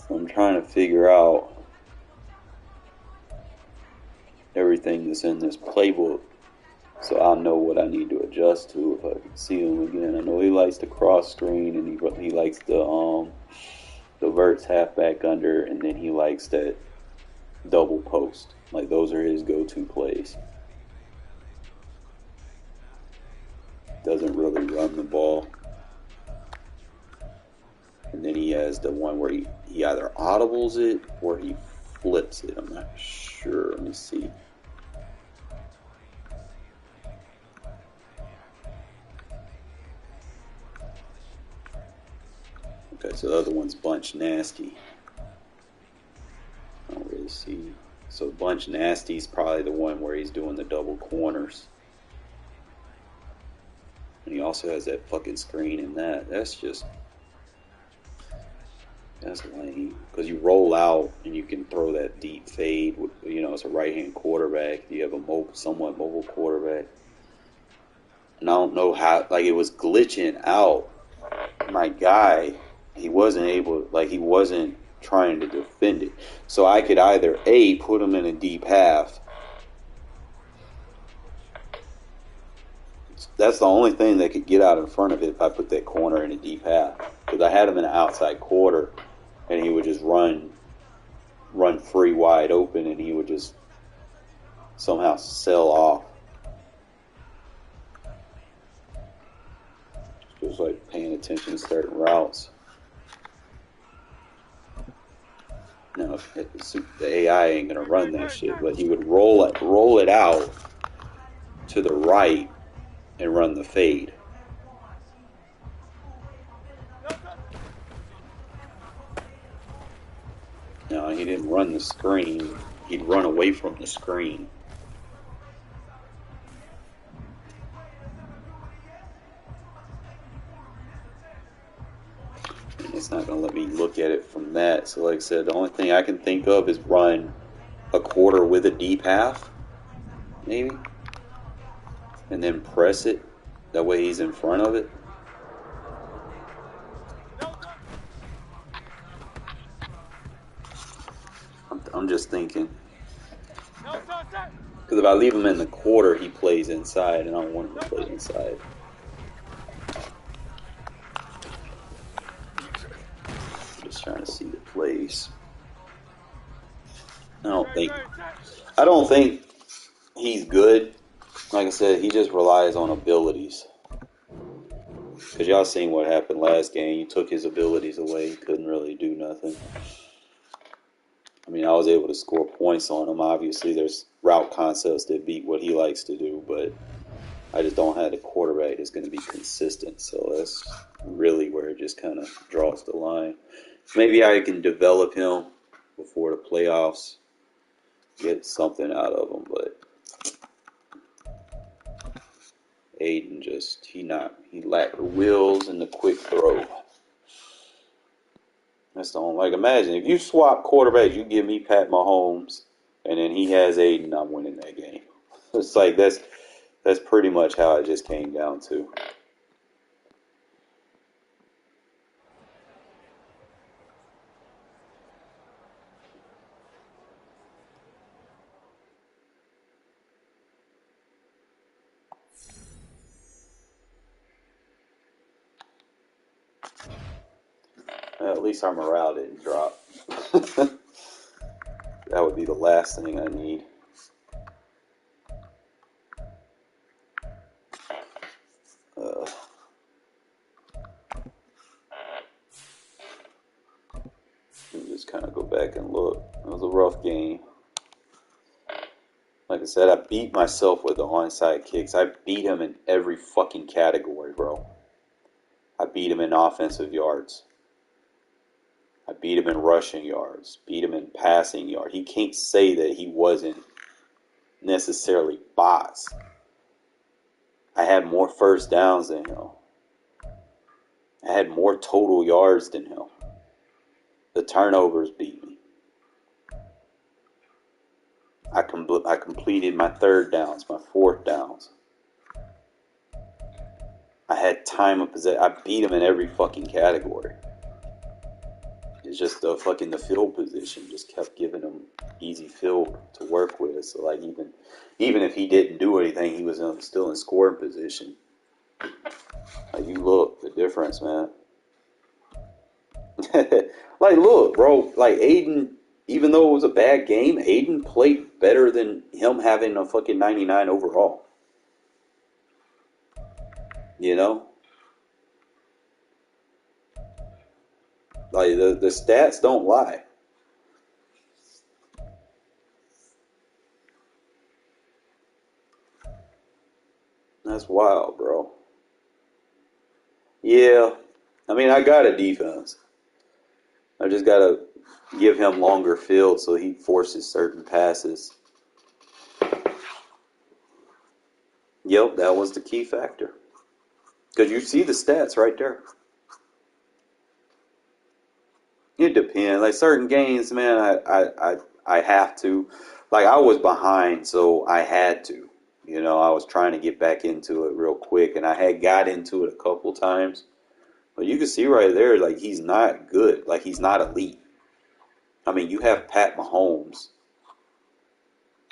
So I'm trying to figure out everything that's in this playbook, so I'll know what I need to adjust to if I can see him again. I know he likes the cross screen and he likes the verts halfback under, and then he likes that double post. Like those are his go-to plays. Doesn't really run the ball. And then he has the one where he either audibles it or he flips it. I'm not sure. Let me see. Okay, so the other one's bunch nasty. I don't really see. So bunch nasty is probably the one where he's doing the double corners. And he also has that fucking screen in that. That's lame. Because you roll out and you can throw that deep fade. You know, it's a right-hand quarterback. You have a somewhat mobile quarterback. And I don't know how, like, it was glitching out. My guy, he wasn't trying to defend it. So I could either, A, put him in a deep half. That's the only thing that could get out in front of it if I put that corner in a deep half. Because I had him in an outside quarter, and he would just run free wide open, and he would just somehow sell off. Just like paying attention to certain routes. Now, the AI ain't gonna run that shit, but he would roll it out to the right and run the fade. No, he didn't run the screen. He'd run away from the screen. And it's not going to let me look at it from that. So like I said, the only thing I can think of is run a quarter with a deep half, maybe. And then press it. That way he's in front of it. I'm just thinking. Because if I leave him in the quarter, he plays inside, and I don't want him to play inside. Just trying to see the plays. I don't think he's good. Like I said, he just relies on abilities. Because y'all seen what happened last game. You took his abilities away. He couldn't really do nothing. I mean, I was able to score points on him. Obviously, there's route concepts that beat what he likes to do, but I just don't have a quarterback that's going to be consistent. So that's really where it just kind of draws the line. Maybe I can develop him before the playoffs, get something out of him, but Aiden just, he lacked the wheels and the quick throw. That's the only, like, imagine if you swap quarterbacks, you give me Pat Mahomes, and then he has Aiden, I'm winning that game. It's like, that's pretty much how it just came down to. Well, at least our morale didn't drop. That would be the last thing I need. Let me just kind of go back and look. It was a rough game. Like I said, I beat myself with the onside kicks. I beat him in every fucking category, bro. I beat him in offensive yards. I beat him in rushing yards. Beat him in passing yards. He can't say that he wasn't necessarily bots. I had more first downs than him. I had more total yards than him. The turnovers beat me. I completed my third downs, my fourth downs. I had time of possession. I beat him in every fucking category. It's just the field position just kept giving him easy field to work with. So like even if he didn't do anything, he was still in scoring position. Like, you look the difference, man. Like, look, bro. Like, Aiden, even though it was a bad game, Aiden played better than him having a fucking 99 overall. You know? Like, the stats don't lie. That's wild, bro. Yeah. I mean, I got a defense. I just got to give him longer field so he forces certain passes. Yep, that was the key factor. Because you see the stats right there. It depends. Like, certain games, man, I have to. Like, I was behind, so I had to. You know, I was trying to get back into it real quick, and I had got into it a couple times. But you can see right there, like, he's not good. Like, he's not elite. I mean, you have Pat Mahomes,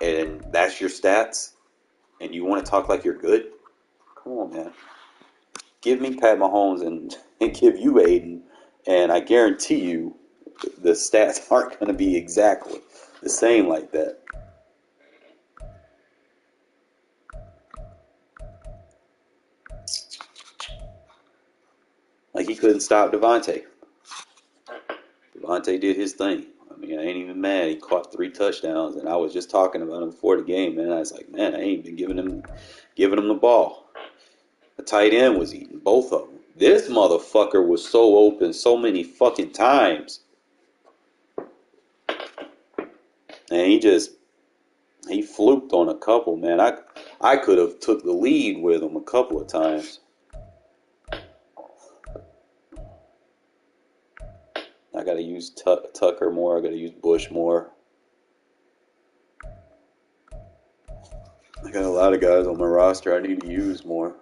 and that's your stats, and you want to talk like you're good? Come on, man. Give me Pat Mahomes and give you Aiden, and I guarantee you the stats aren't going to be exactly the same like that. Like, he couldn't stop Devontae. Devontae did his thing. I mean, I ain't even mad. He caught 3 touchdowns, and I was just talking about him before the game, man. I was like, man, I ain't been giving him the ball. The tight end was eating both of them. This motherfucker was so open so many fucking times. And he fluked on a couple, man. I could have took the lead with him a couple of times. I got to use Tucker more. I got to use Bush more. I got a lot of guys on my roster I need to use more.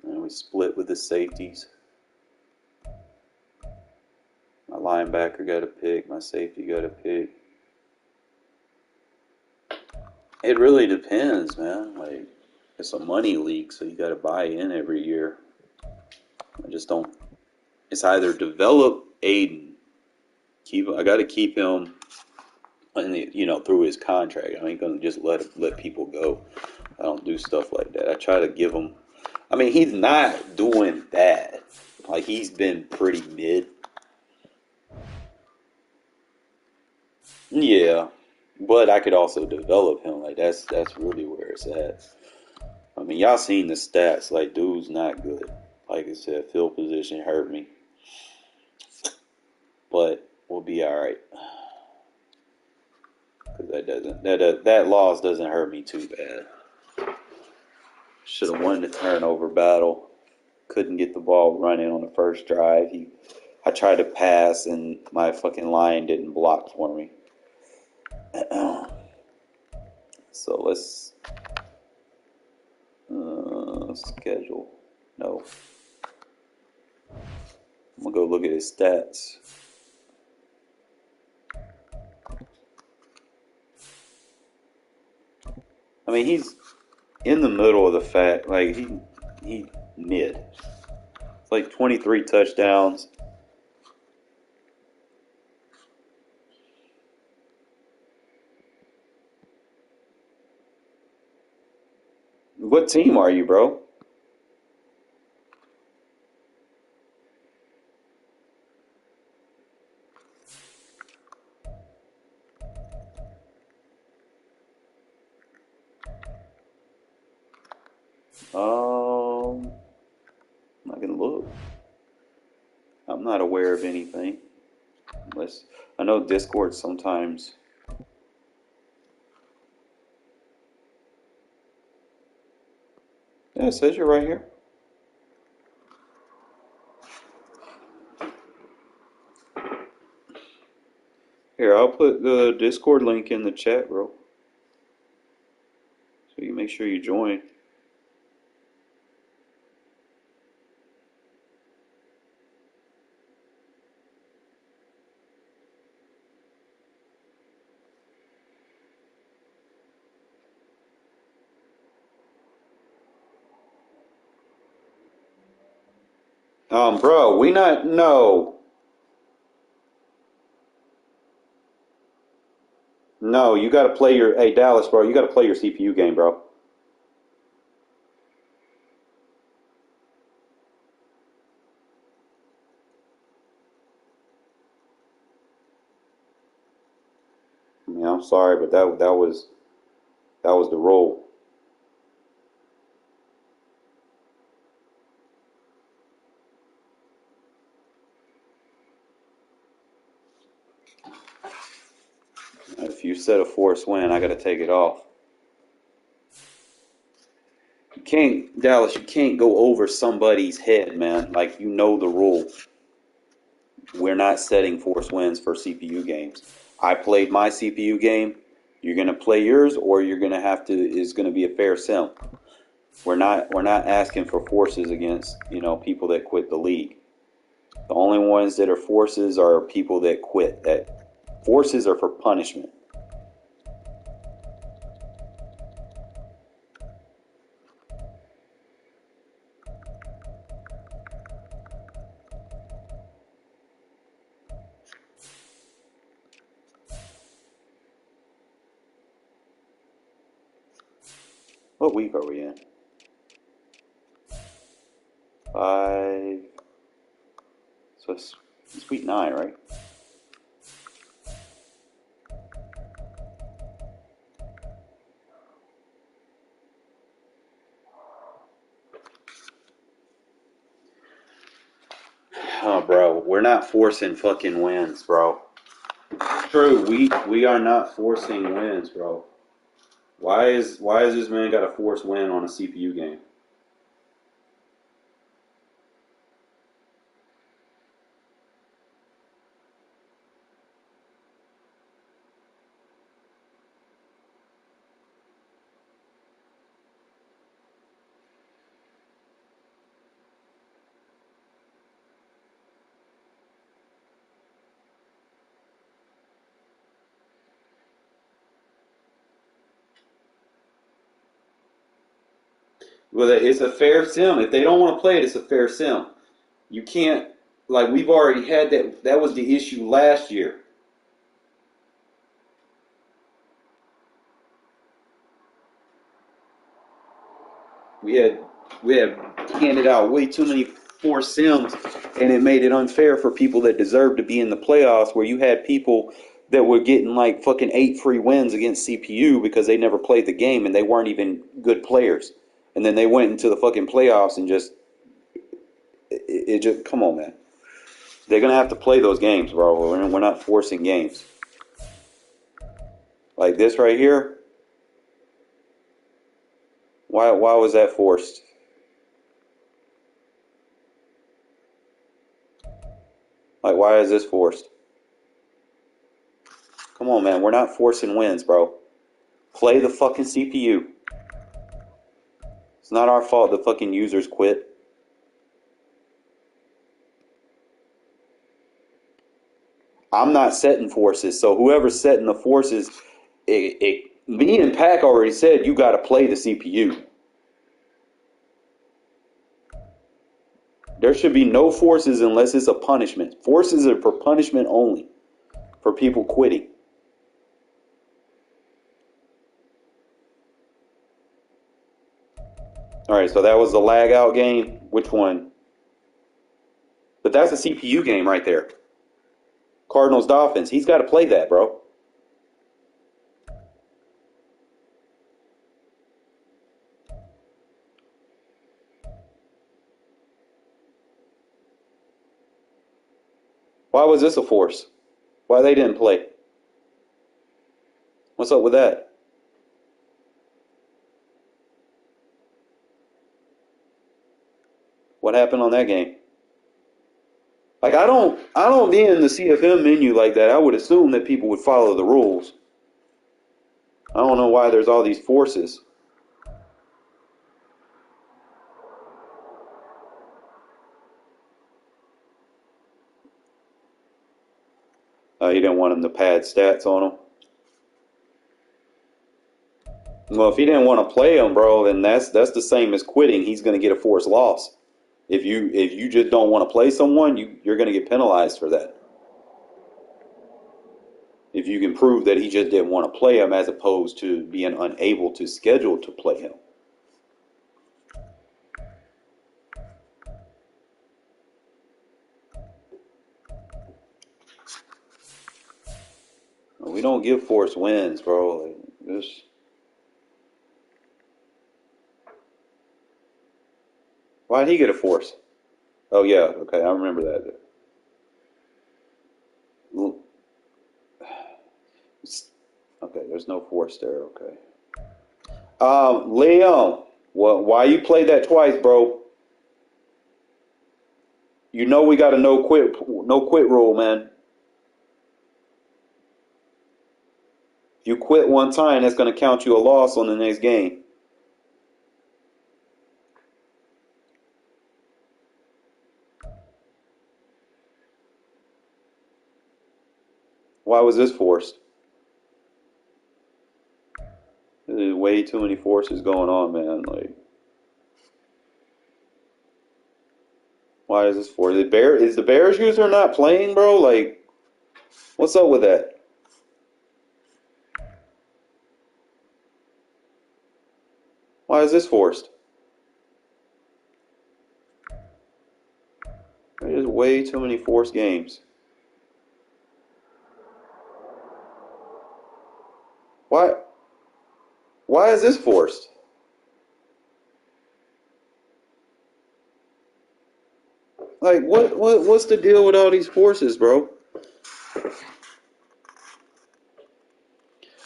And we split with the safeties. My linebacker got a pick. My safety got a pick. It really depends, man. Like, it's a money league, so you got to buy in every year. I just don't. It's either develop Aiden. I got to keep him and through his contract. I ain't gonna just let people go. I don't do stuff like that. I try to give him. I mean, he's not doing bad. Like, he's been pretty mid. Yeah, but I could also develop him. Like, that's really where it's at. I mean, y'all seen the stats. Like, dude's not good. Like I said, field position hurt me, but we'll be all right. Because that loss doesn't hurt me too bad. Should have won the turnover battle. Couldn't get the ball running on the first drive. I tried to pass, and my fucking line didn't block for me. So let's schedule. No. I'm going to go look at his stats. I mean, he's in the middle of the fact. Like, he mid. It's like 23 touchdowns. What team are you, bro? I'm not gonna look. I'm not aware of anything. Unless I know Discord sometimes. Yeah, it says you're right here. Here, I'll put the Discord link in the chat, bro. So you make sure you join. Bro, we not, no. No, you gotta play hey, Dallas, bro, you gotta play your CPU game, bro. I mean, I'm sorry, but that was the rule. If you set a forced win, I gotta take it off. Dallas, you can't go over somebody's head, man. Like, you know the rule. We're not setting forced wins for CPU games. I played my CPU game. You're gonna play yours, or you're gonna have to. It's gonna be a fair sim. We're not asking for forces against people that quit the league. The only ones that are forces are people that quit. That forces are for punishment. What week are we in? 5. So it's week 9, right? Oh, bro, we're not forcing fucking wins, bro. True, we are not forcing wins, bro. Why is this man got a forced win on a CPU game? Well, it's a fair sim. If they don't want to play it, it's a fair sim. You can't, like, we've already had that. That was the issue last year. we had handed out way too many forced sims, and it made it unfair for people that deserved to be in the playoffs, where you had people that were getting like fucking 8 free wins against CPU because they never played the game and they weren't even good players. And then they went into the fucking playoffs and just it just come on, man. They're gonna have to play those games, bro. We're not forcing games. Like this right here. Why was that forced? Like, why is this forced? Come on, man. We're not forcing wins, bro. Play the fucking CPU. It's not our fault the fucking users quit. I'm not setting forces, so whoever's setting the forces, me and Pac already said you got to play the CPU. There should be no forces unless it's a punishment. Forces are for punishment only, for people quitting. All right, so that was the lag out game. Which one? But that's a CPU game right there. Cardinals Dolphins. He's got to play that, bro. Why was this a force? Why they didn't play? What's up with that? What happened on that game? Like I don't be in the CFM menu like that. I would assume that people would follow the rules. I don't know why there's all these forces. You didn't want him to pad stats on him. Well, if he didn't want to play him, bro, then that's the same as quitting. He's going to get a forced loss. If you just don't want to play someone, you're going to get penalized for that. If you can prove that he just didn't want to play him as opposed to being unable to schedule to play him. We don't give forced wins, bro. Like this. Why did he get a force? Oh yeah, okay, I remember that. Okay, there's no force there. Okay. Leon, why you played that twice, bro? You know we got a no quit rule, man. If you quit one time, that's going to count you a loss on the next game. Why was this forced? There's way too many forces going on, man. Like, why is this forced? Is the Bears user not playing, bro? Like, what's up with that? Why is this forced? There's way too many forced games. Why is this forced? Like, what's the deal with all these forces, bro?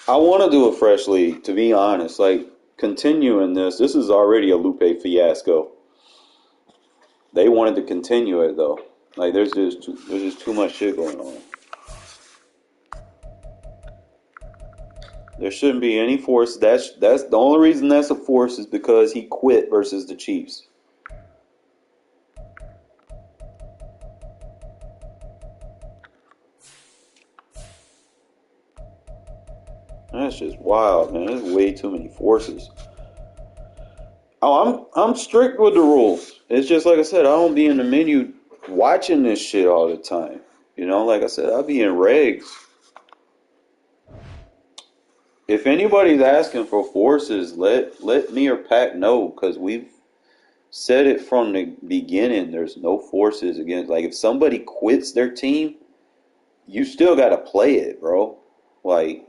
I want to do a fresh league, to be honest. Like, continuing this is already a Lupe fiasco. They wanted to continue it, though. Like, there's just too much shit going on. There shouldn't be any force. That's the only reason that's a force is because he quit versus the Chiefs. That's just wild, man. There's way too many forces. Oh, I'm strict with the rules. It's just like I said, I don't be in the menu watching this shit all the time. You know, like I said, I'll be in regs. If anybody's asking for forces, let me or Pat know, because we've said it from the beginning. There's no forces against. Like, if somebody quits their team, you still got to play it, bro. Like,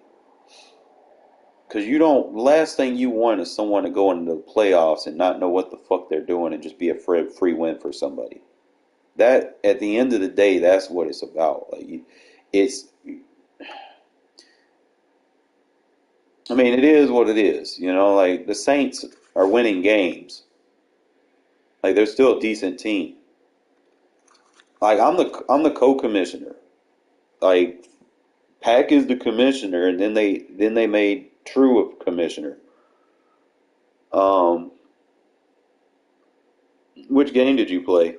because you don't. Last thing you want is someone to go into the playoffs and not know what the fuck they're doing and just be a free win for somebody. That, at the end of the day, that's what it's about. Like, it's. I mean, it is what it is. You know, like, the Saints are winning games. Like, they're still a decent team. Like, I'm the co-commissioner. Like, Pack is the commissioner, and then they made True a commissioner. Which game did you play?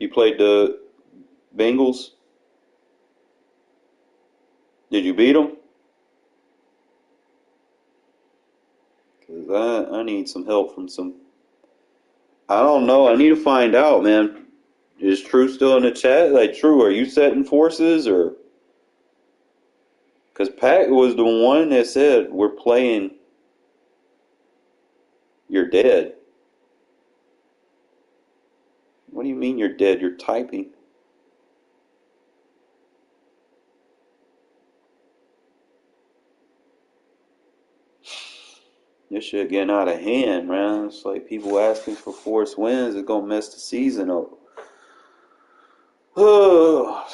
You played the Bengals? Did you beat them? Because I need some help from some. I don't know. I need to find out, man. Is True still in the chat? Like, True, are you setting forces or? Because Pat was the one that said we're playing. You're dead. What do you mean you're dead? You're typing. This shit getting out of hand, man. It's like people asking for forced wins. It's gonna mess the season up. Well,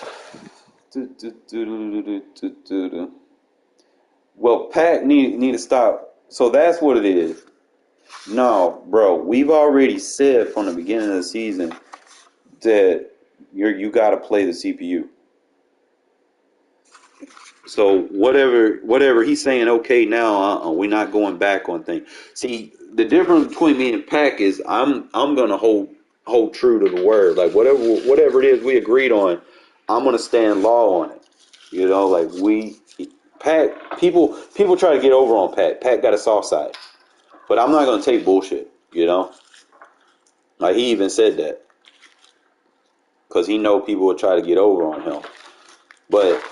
Pat need to stop. So that's what it is. No, bro. We've already said from the beginning of the season that you got to play the CPU. So whatever he's saying, okay, now we're not going back on things. See, the difference between me and Pac is I'm gonna hold true to the word. Like whatever it is we agreed on, I'm gonna stand law on it. You know, like Pat. People try to get over on Pat. Pat got a soft side, but I'm not gonna take bullshit. You know, like he even said that because he know people will try to get over on him, but.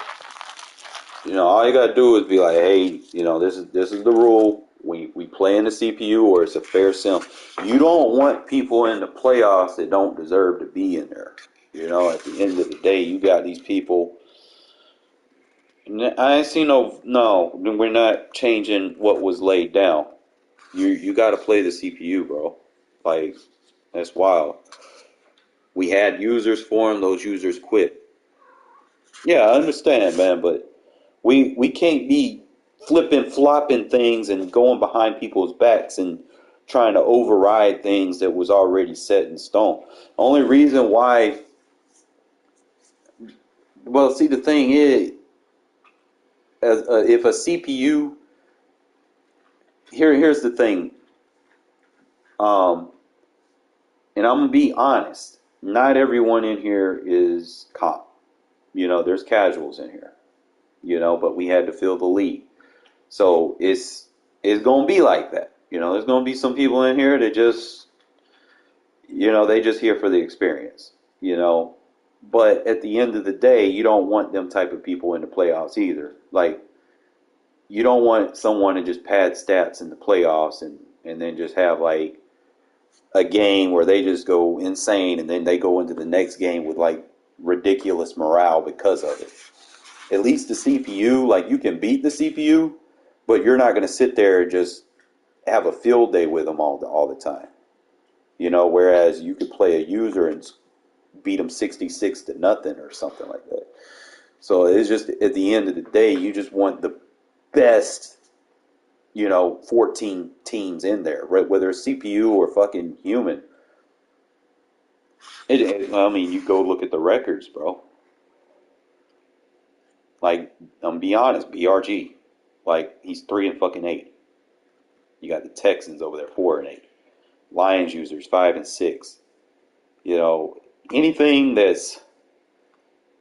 You know, all you gotta do is be like, hey, you know, this is the rule. We play in the CPU, or it's a fair sim. You don't want people in the playoffs that don't deserve to be in there. You know, at the end of the day, you got these people. I ain't seen no. We're not changing what was laid down. You got to play the CPU, bro. Like, that's wild. We had users for them. Those users quit. Yeah, I understand, man, but. We can't be flopping things and going behind people's backs and trying to override things that was already set in stone. Only reason why, well, see, the thing is, if a CPU, here's the thing, and I'm gonna be honest, not everyone in here is comp. You know, there's casuals in here. You know, but we had to fill the league. So it's going to be like that. You know, there's going to be some people in here that just, you know, they just here for the experience, you know. But at the end of the day, you don't want them type of people in the playoffs either. Like, you don't want someone to just pad stats in the playoffs and then just have, like, a game where they just go insane and then they go into the next game with, like, ridiculous morale because of it. At least the CPU, like, you can beat the CPU, but you're not going to sit there and just have a field day with them all the time. You know, whereas you could play a user and beat them 66-0 or something like that. So it's just, at the end of the day, you just want the best, you know, 14 teams in there, right? Whether it's CPU or fucking human. I mean, you go look at the records, bro. Like, I'm be honest, BRG, like, he's 3-8. You got the Texans over there, 4-8. Lions users 5-6. You know, anything that's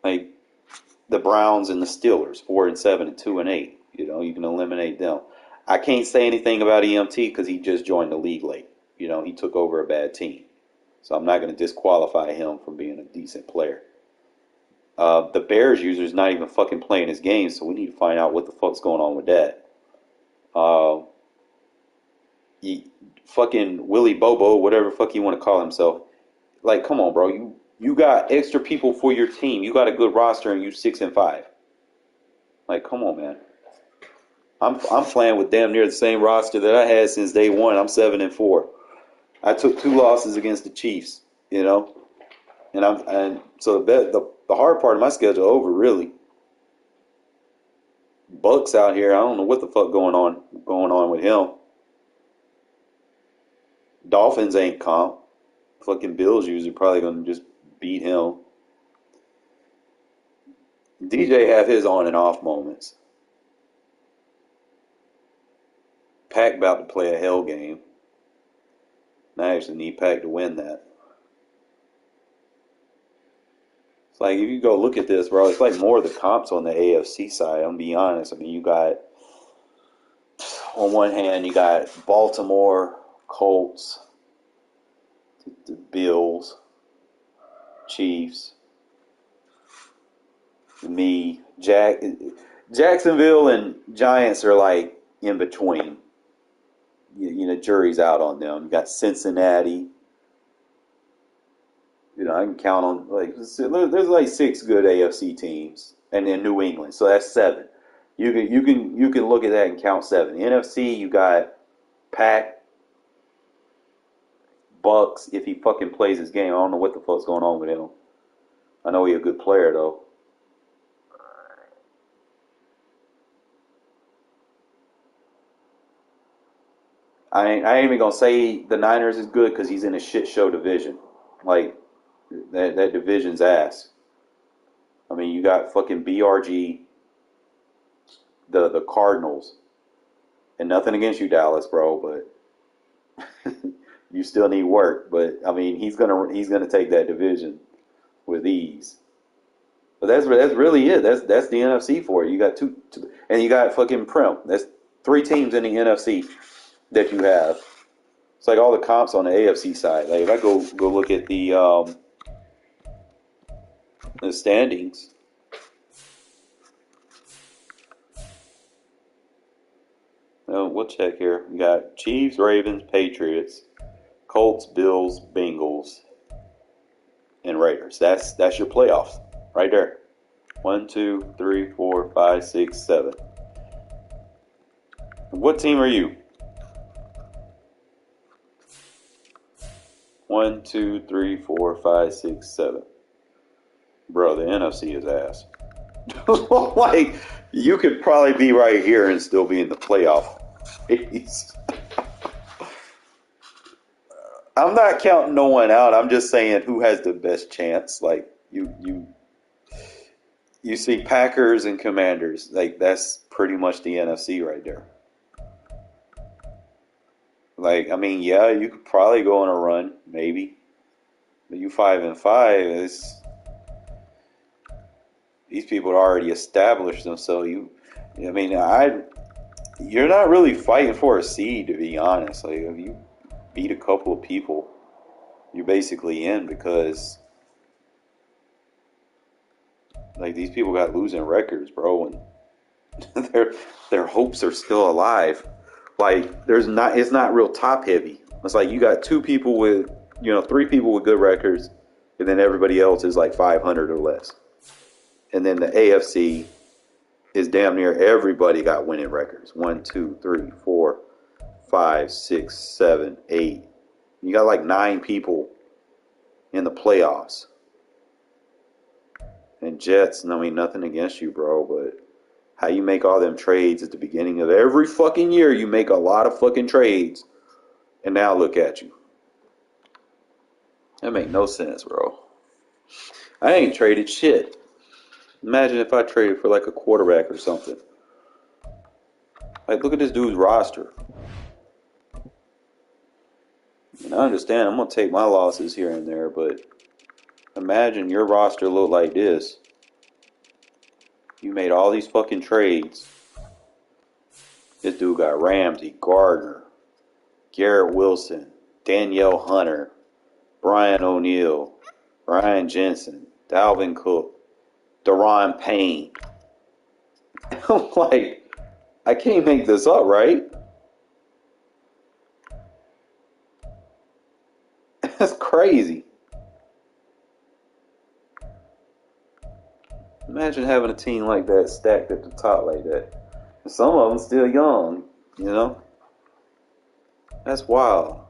like the Browns and the Steelers, 4-7 and 2-8. You know, you can eliminate them. I can't say anything about EMT because he just joined the league late. You know, he took over a bad team, so I'm not going to disqualify him from being a decent player. The Bears user is not even fucking playing his game, so we need to find out what the fuck's going on with that. Fucking Willie Bobo, whatever the fuck you want to call himself. Like, come on, bro. You got extra people for your team. You got a good roster, and you 6-5. Like, come on, man. I'm playing with damn near the same roster that I had since day one. I'm 7-4. I took 2 losses against the Chiefs, you know, and so the hard part of my schedule over really. Bucks out here, I don't know what the fuck going on with him. Dolphins ain't comp. Fucking Bills usually probably gonna just beat him. DJ have his on and off moments. Pack about to play a hell game. I actually need Pack to win that. It's like, if you go look at this, bro, it's like more of the comps on the AFC side. I'm gonna be honest. I mean, you got, on one hand, you got Baltimore, Colts, the Bills, Chiefs, me, Jacksonville and Giants are like in between. You know, jury's out on them. You got Cincinnati. You know, I can count on, like, there's like 6 good AFC teams, and then New England, so that's 7. You can look at that and count 7. The NFC, you got Pack, Bucks. If he fucking plays his game, I don't know what the fuck's going on with him. I know he's a good player though. I ain't even gonna say the Niners is good because he's in a shit show division. Like, that division's ass. I mean, you got fucking BRG, the Cardinals, and nothing against you, Dallas, bro, but you still need work. But I mean, he's gonna take that division with ease. But that's really it. That's the NFC for you. You got two, and you got fucking Prim. That's 3 teams in the NFC that you have. It's like all the comps on the AFC side. Like, if I go look at the standings, we'll check here. We got Chiefs, Ravens, Patriots, Colts, Bills, Bengals, and Raiders. That's your playoffs right there. 1, 2, 3, 4, 5, 6, 7. What team are you? 1, 2, 3, 4, 5, 6, 7. Bro, the NFC is ass. Like, you could probably be right here and still be in the playoff. I'm not counting no one out. I'm just saying who has the best chance. Like, you see Packers and Commanders. Like, that's pretty much the NFC right there. Like, I mean, yeah, you could probably go on a run, maybe. But you 5-5, these people already established themselves. You're not really fighting for a seed, to be honest. Like, if you beat a couple of people, you're basically in, because like, these people got losing records, bro, and their hopes are still alive. Like, it's not real top heavy. It's like you got 2 people with, 3 people with good records, and then everybody else is like 500 or less. And then the AFC is damn near everybody got winning records. 1, 2, 3, 4, 5, 6, 7, 8. You got like 9 people in the playoffs. And Jets, I mean, nothing against you, bro, but how you make all them trades at the beginning of every fucking year, you make a lot of fucking trades, and now look at you. That make no sense, bro. I ain't traded shit. Imagine if I traded for like a quarterback or something. Like, look at this dude's roster. And I understand I'm going to take my losses here and there, but imagine your roster looked like this. You made all these fucking trades. This dude got Ramsey, Gardner, Garrett Wilson, Danielle Hunter, Brian O'Neill, Ryan Jensen, Dalvin Cook, Daron Payne. I'm like, I can't make this up, right? That's crazy. Imagine having a team like that stacked at the top like that. And some of them still young, you know? That's wild.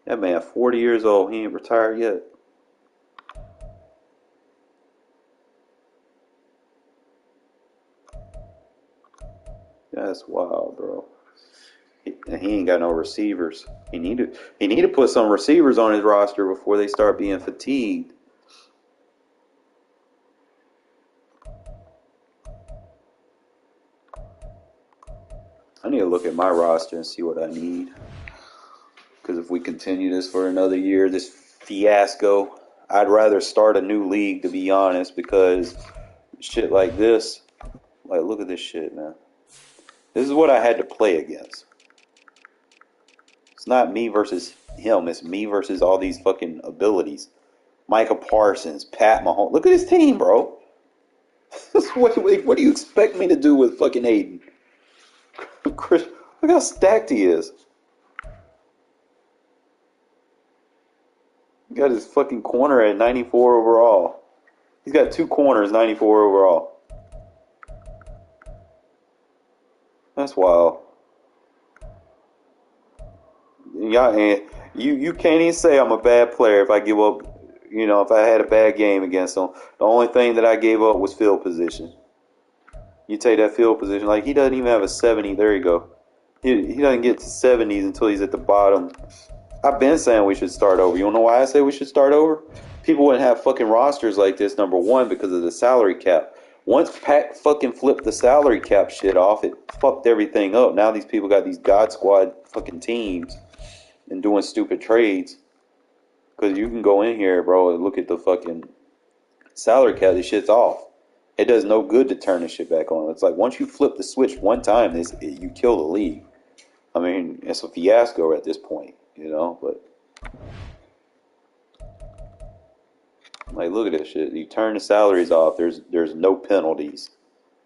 That man 40 years old, he ain't retired yet. That's wild, bro. He ain't got no receivers. He need to put some receivers on his roster before they start being fatigued. I need to look at my roster and see what I need. Because if we continue this for another year, this fiasco, I'd rather start a new league, to be honest, because shit like this, like, look at this shit, man. This is what I had to play against. It's not me versus him. It's me versus all these fucking abilities. Micah Parsons, Pat Mahomes. Look at his team, bro. what do you expect me to do with fucking Aiden? Chris, look how stacked he is. He got his fucking corner at 94 overall. He's got two corners, 94 overall. That's wild. Yeah, you can't even say I'm a bad player if I give up, if I had a bad game against him. The only thing that I gave up was field position. You take that field position, like he doesn't even have a 70. There you go. He doesn't get to 70s until he's at the bottom. I've been saying we should start over. You know why I say we should start over? People wouldn't have fucking rosters like this, number one, because of the salary cap. Once Pat fucking flipped the salary cap shit off, it fucked everything up. Now these people got these God Squad fucking teams and doing stupid trades. Because you can go in here, bro, and look at the fucking salary cap. This shit's off. It does no good to turn this shit back on. It's like once you flip the switch one time, you kill the league. I mean, it's a fiasco at this point, but like, look at this shit. You turn the salaries off, there's no penalties.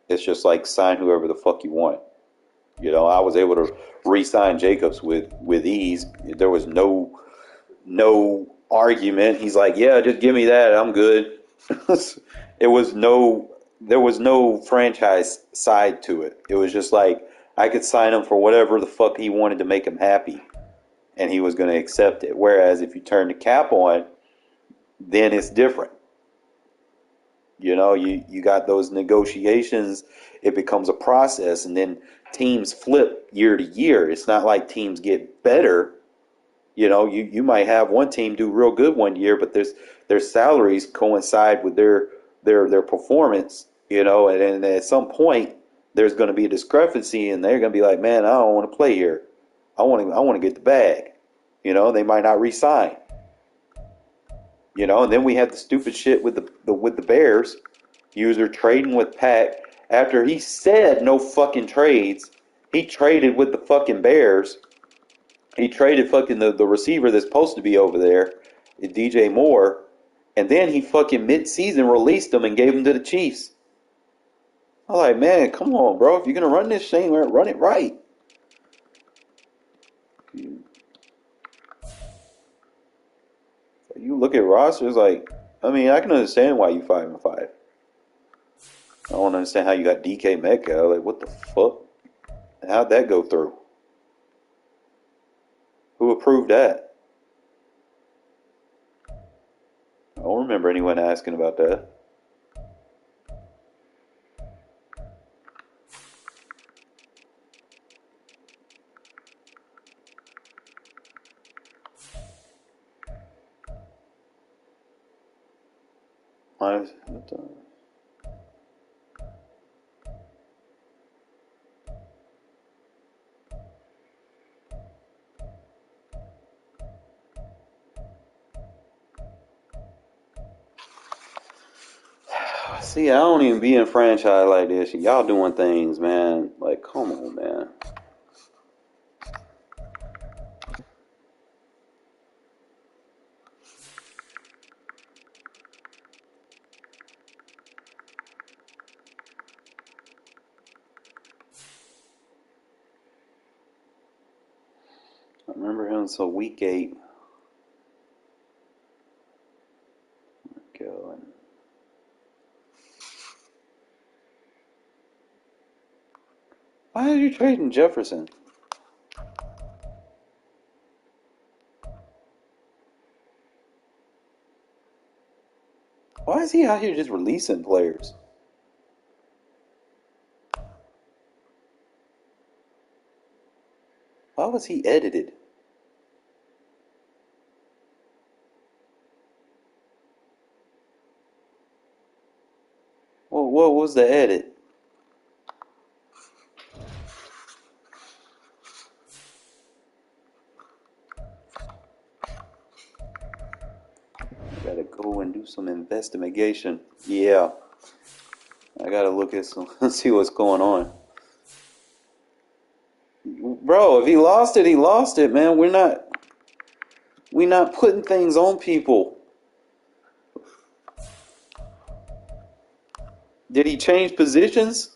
It's just like sign whoever the fuck you want. I was able to re-sign Jacobs with ease. There was no argument. He's like, yeah, just give me that. I'm good. There was no franchise side to it. It was just like I could sign him for whatever the fuck he wanted to make him happy, and he was going to accept it. Whereas if you turn the cap on, then it's different. You got those negotiations. It becomes a process, and then teams flip year to year. It's not like teams get better. You might have one team do real good one year, but their salaries coincide with their performance. And at some point there's going to be a discrepancy, and they're going to be like, man, I don't want to play here. I want to get the bag. They might not re-sign. And then we had the stupid shit with the Bears. User trading with Pat after he said no fucking trades. He traded with the fucking Bears. He traded fucking the receiver that's supposed to be over there, DJ Moore, and then he fucking mid-season released him and gave him to the Chiefs. I'm like, man, come on, bro. If you're gonna run this thing, run it right. You look at rosters like, I mean, I can understand why you 5-5. I don't understand how you got DK Metcalf. Like, what the fuck? How'd that go through? Who approved that? I don't remember anyone asking about that. See, I don't even be in franchise like this. Y'all doing things, man. Like, come on, man. Remember him until week 8. Go and why are you trading Jefferson? Why is he out here just releasing players? Why was he edited? Well, what was the edit? I gotta go and do some investigation. Yeah. I gotta look at some, see what's going on. Bro, if he lost it, he lost it, man. We're not putting things on people. Did he change positions?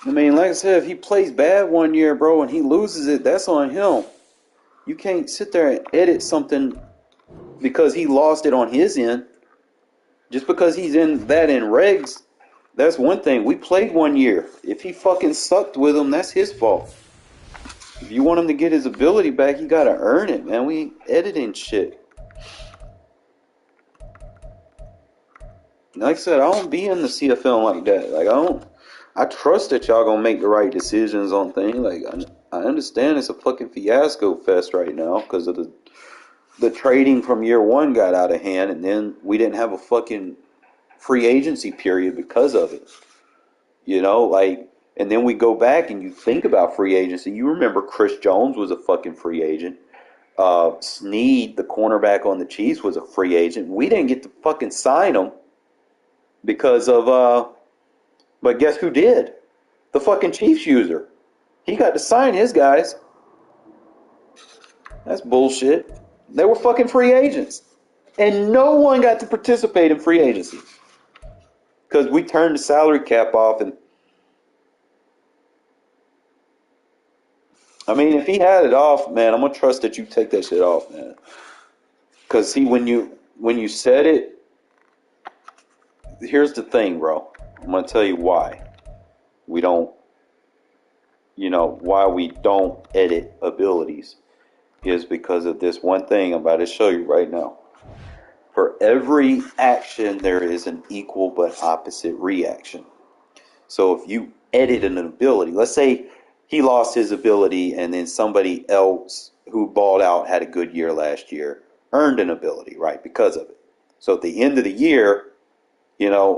I mean, like I said, if he plays bad one year, bro, and he loses it, that's on him. You can't sit there and edit something because he lost it on his end. Just because he's in regs, that's one thing. We played one year. If he fucking sucked with him, that's his fault. If you want him to get his ability back, you gotta earn it, man. We ain't editing shit. Like I said, I don't be in the CFL like that. Like, I trust that y'all gonna make the right decisions on things. Like, I understand it's a fucking fiasco fest right now because of the trading from year 1 got out of hand, and then we didn't have a fucking free agency period because of it. You know, like, and then we go back and you think about free agency. You remember Chris Jones was a fucking free agent. Snead, the cornerback on the Chiefs, was a free agent. We didn't get to fucking sign him because of, but guess who did? The fucking Chiefs user. He got to sign his guys. That's bullshit. They were fucking free agents. And no one got to participate in free agency. Because we turned the salary cap off. And I mean, if he had it off, man, I'm going to trust that you take that shit off, man. Because, see, when you said it, here's the thing, bro. I'm going to tell you why we don't, why we don't edit abilities is because of this one thing I'm about to show you right now. For every action, there is an equal but opposite reaction. So if you edit an ability, let's say he lost his ability and then somebody else who balled out had a good year last year, earned an ability, right, because of it. So at the end of the year,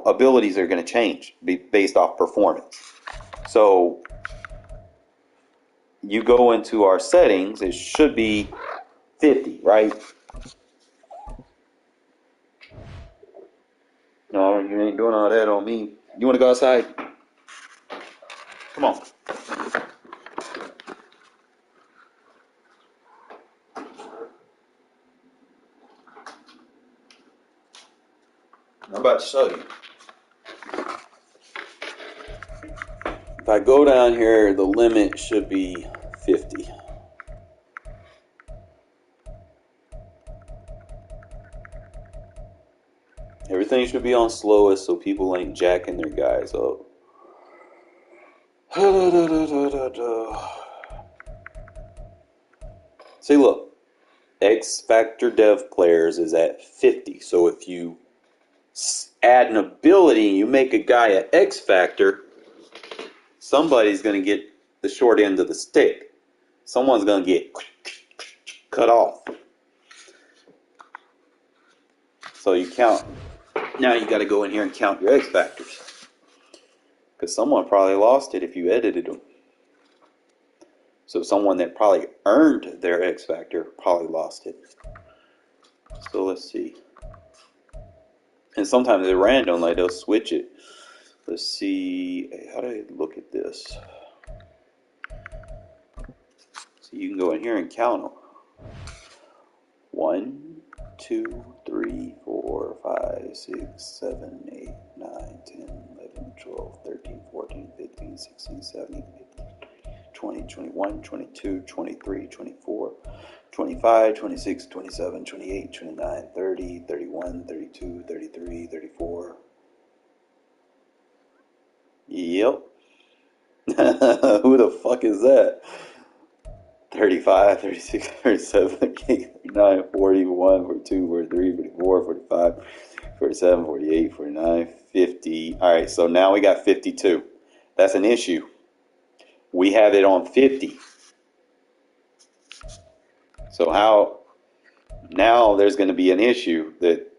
abilities are going to change based off performance. So you go into our settings, it should be 50, right? No, you ain't doing all that on me. You want to go outside? Come on. I'm about to show you. If I go down here, the limit should be 50. Everything should be on slowest so people ain't jacking their guys up. See, look. X Factor Dev Players is at 50. So if you add an ability and you make a guy an X Factor, somebody's going to get the short end of the stick. Someone's going to get cut off. So you count. Now you got to go in here and count your X Factors. Because someone probably lost it if you edited them. So someone that probably earned their X Factor probably lost it. So let's see. And sometimes they're random, like they'll switch it. Let's see. How do I look at this? So you can go in here and count them. 1, 2, 3, 4, 5, 6, 7, 8, 9, 10, 11, 12, 13, 14, 15, 16, 17, 18, 20, 21, 22, 23, 24, 25, 26, 27, 28, 29, 30, 31, 32, 33, 34. Yep. Who the fuck is that? 35, 36, 37, 38, 39, 40, 41, 42, 43, 44, 45, 47, 48, 49, 50. All right, so now we got 52. That's an issue. We have it on 50. So how now there's going to be an issue that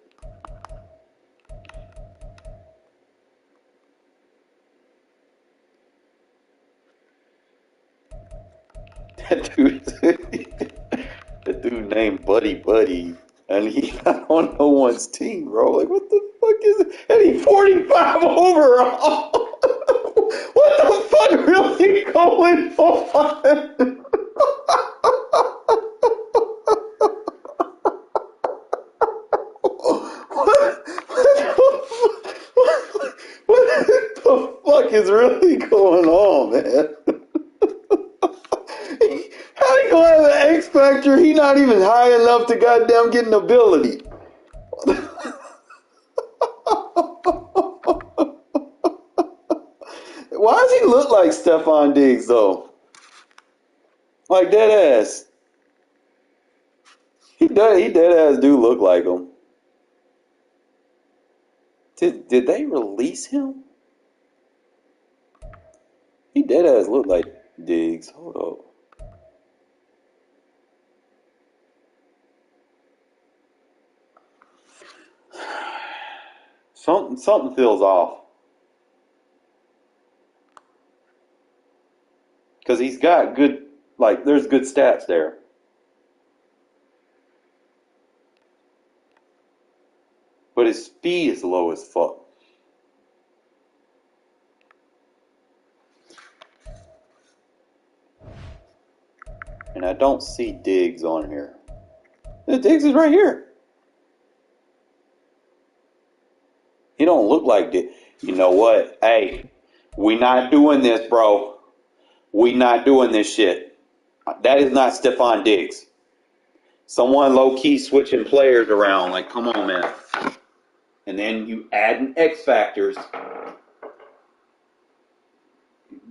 that dude named Buddy, and he's not on no one's team, bro. Like, what the fuck is it? And he's 45 overall. What the fuck really going on? What the fuck is really going on, man? How you gonna have an X Factor? He not even high enough to goddamn get an ability. Why does he look like Stephon Diggs though? Like dead ass. He dead ass do look like him. Did they release him? He dead ass look like Diggs. Hold up. Something feels off. Because he's got good, like, there's good stats there. But his speed is low as fuck. And I don't see Diggs on here. Diggs is right here. He don't look like Diggs. You know what? Hey, we not doing this, bro. We not doing this shit. That is not Stephon Diggs. Someone low-key switching players around. Like, come on, man. And then you adding X factors.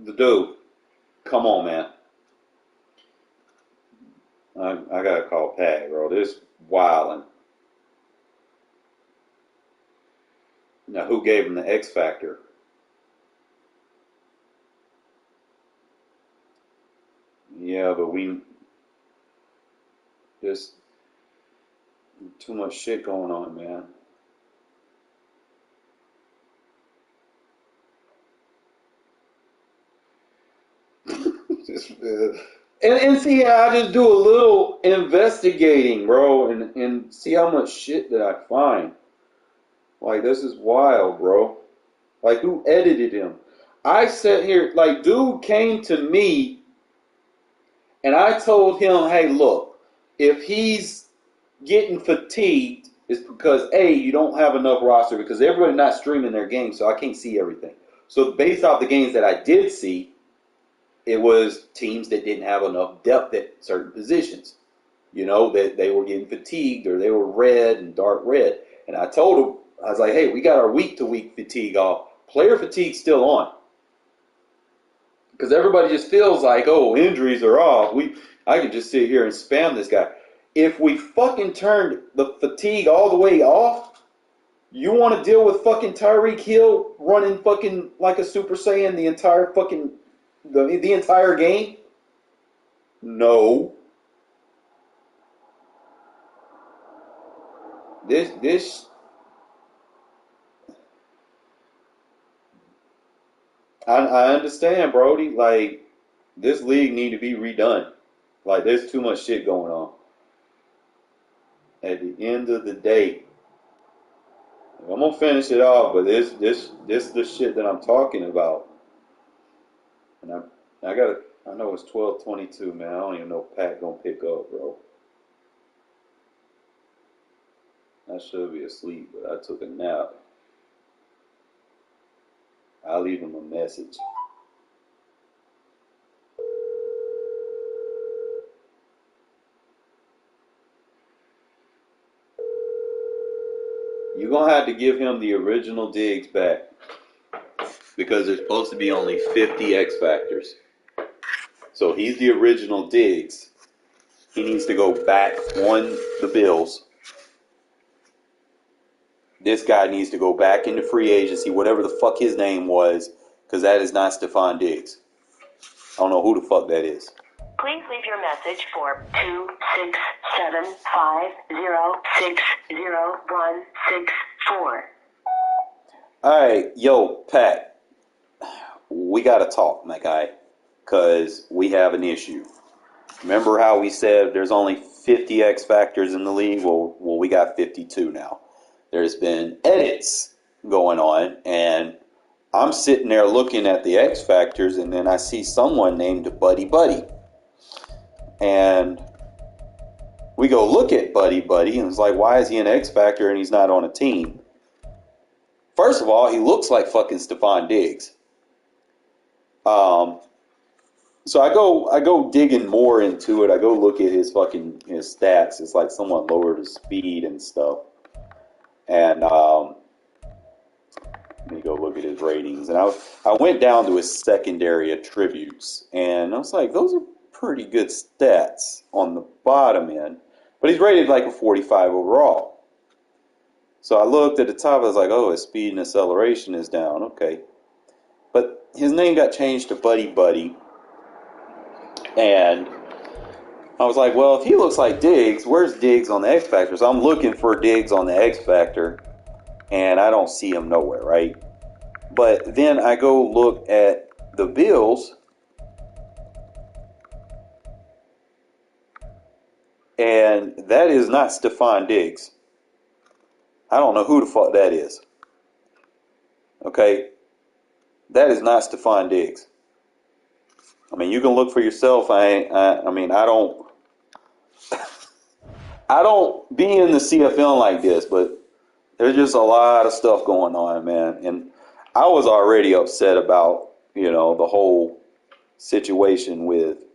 The dude. Come on, man. I gotta call Pat, bro. This wildin'. Now, who gave him the X factor? Yeah, but we just too much shit going on, man. And see, I just do a little investigating, bro, and see how much shit that I find. Like, this is wild, bro. Like, who edited him? I sat here, like, dude came to me, and I told him, hey, look, if he's getting fatigued, it's because, A, you don't have enough roster, because everybody's not streaming their games, so I can't see everything. So based off the games that I did see, it was teams that didn't have enough depth at certain positions. You know, that they were getting fatigued or they were red and dark red. And I told them, I was like, hey, we got our week-to-week fatigue off. Player fatigue's still on. Because everybody just feels like, oh, injuries are off. I can just sit here and spam this guy. If we fucking turned the fatigue all the way off, you want to deal with fucking Tyreek Hill running fucking like a Super Saiyan the entire fucking the entire game? No. This I understand, Brody. Like, this league need to be redone. Like, there's too much shit going on. at the end of the day, I'm gonna finish it off, but this the shit that I'm talking about. And I know it's 12:22, man. I don't even know if Pat gonna pick up, bro. I should be asleep, but I took a nap. I'll leave him a message. You're gonna have to give him the original digs back, because there's supposed to be only 50 X Factors. So he's the original digs. He needs to go back on the Bills. This guy needs to go back into free agency, whatever the fuck his name was, because that is not Stephon Diggs. I don't know who the fuck that is. Please leave your message for 26750600164. Alright, yo, Pat. We gotta talk, my guy, because we have an issue. Remember how we said there's only 50 X Factors in the league? Well, we got 52 now. There's been edits going on, and I'm sitting there looking at the X Factors, and then I see someone named Buddy Buddy. And we go look at Buddy Buddy, and it's like, why is he an X Factor and he's not on a team? First of all, he looks like fucking Stephon Diggs. So I go digging more into it. I go look at his stats. It's like someone lowered his speed and stuff. And let me go look at his ratings. And I went down to his secondary attributes, and I was like, those are pretty good stats on the bottom end. But he's rated like a 45 overall. So I looked at the top. I was like, oh, his speed and acceleration is down. Okay. But his name got changed to Buddy Buddy. And I was like, well, if he looks like Diggs, where's Diggs on the X Factor? So I'm looking for Diggs on the X Factor, and I don't see him nowhere, right? But then I go look at the Bills, and that is not Stephon Diggs. I don't know who the fuck that is. Okay? That is not Stephon Diggs. I mean, you can look for yourself. I don't be in the CFL like this, but there's just a lot of stuff going on, man. And I was already upset about, the whole situation with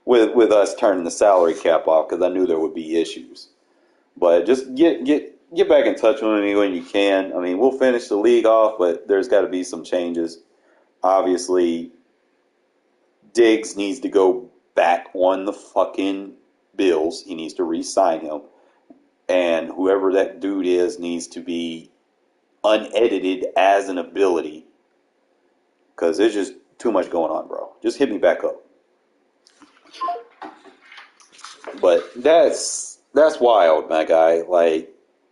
with us turning the salary cap off, because I knew there would be issues. But just get back in touch with me when you can. I mean, we'll finish the league off, but there's got to be some changes. Obviously, Diggs needs to go back on the fucking Bills. He needs to re-sign him. And whoever that dude is needs to be unedited as an ability. Because there's just too much going on, bro. Just hit me back up. But that's wild, my guy. Like,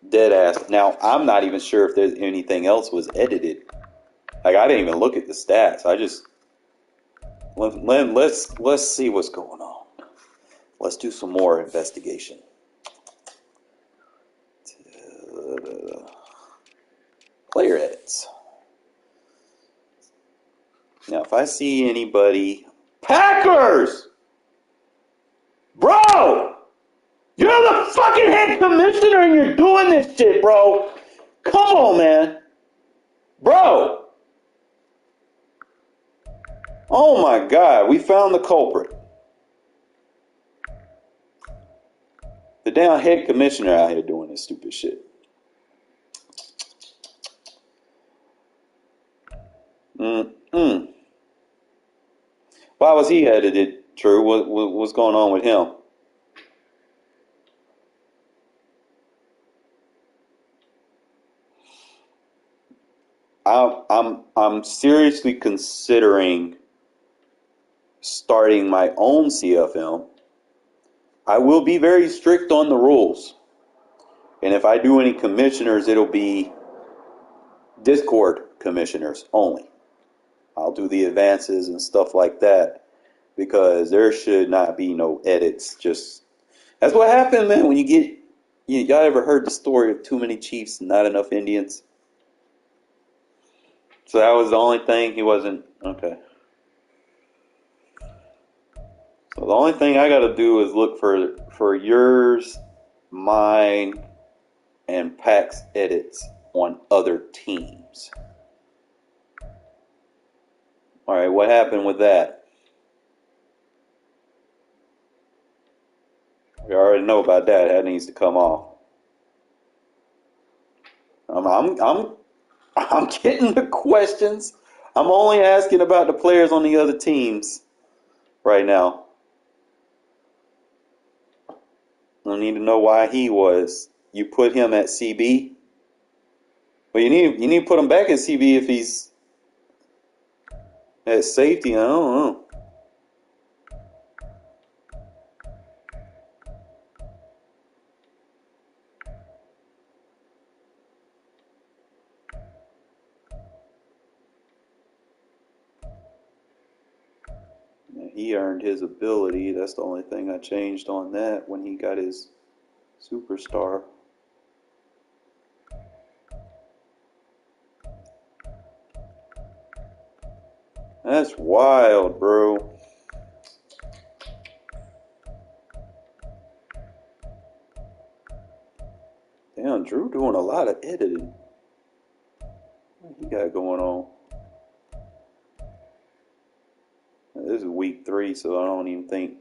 dead ass. Now, I'm not even sure if there's anything else was edited. Like, I didn't even look at the stats. I just let's see what's going on. Let's do some more investigation. Player edits. Now, if I see anybody, Packers, bro, you're the fucking head commissioner and you're doing this shit, bro. Come on, man, bro. Oh my God, we found the culprit. The damn head commissioner out here doing this stupid shit. Why was he edited, True? What's going on with him? I'm seriously considering starting my own CFM. I will be very strict on the rules. And if I do any commissioners, it'll be Discord commissioners only. I'll do the advances and stuff like that, because there should not be no edits. Just That's what happened, man. When you get, y'all ever heard the story of too many Chiefs, not enough Indians? So that was the only thing he wasn't okay. So the only thing I got to do is look for yours, mine, and Pac's edits on other teams. All right, what happened with that? We already know about that. That needs to come off. I'm getting the questions. I'm only asking about the players on the other teams right now. I need to know why he was. You put him at CB. Well, you need to put him back at CB if he's at safety. I don't know. He earned his ability. That's the only thing I changed on that when he got his superstar. That's wild, bro. Damn, Drew doing a lot of editing. What he got going on? This is week 3, so I don't even think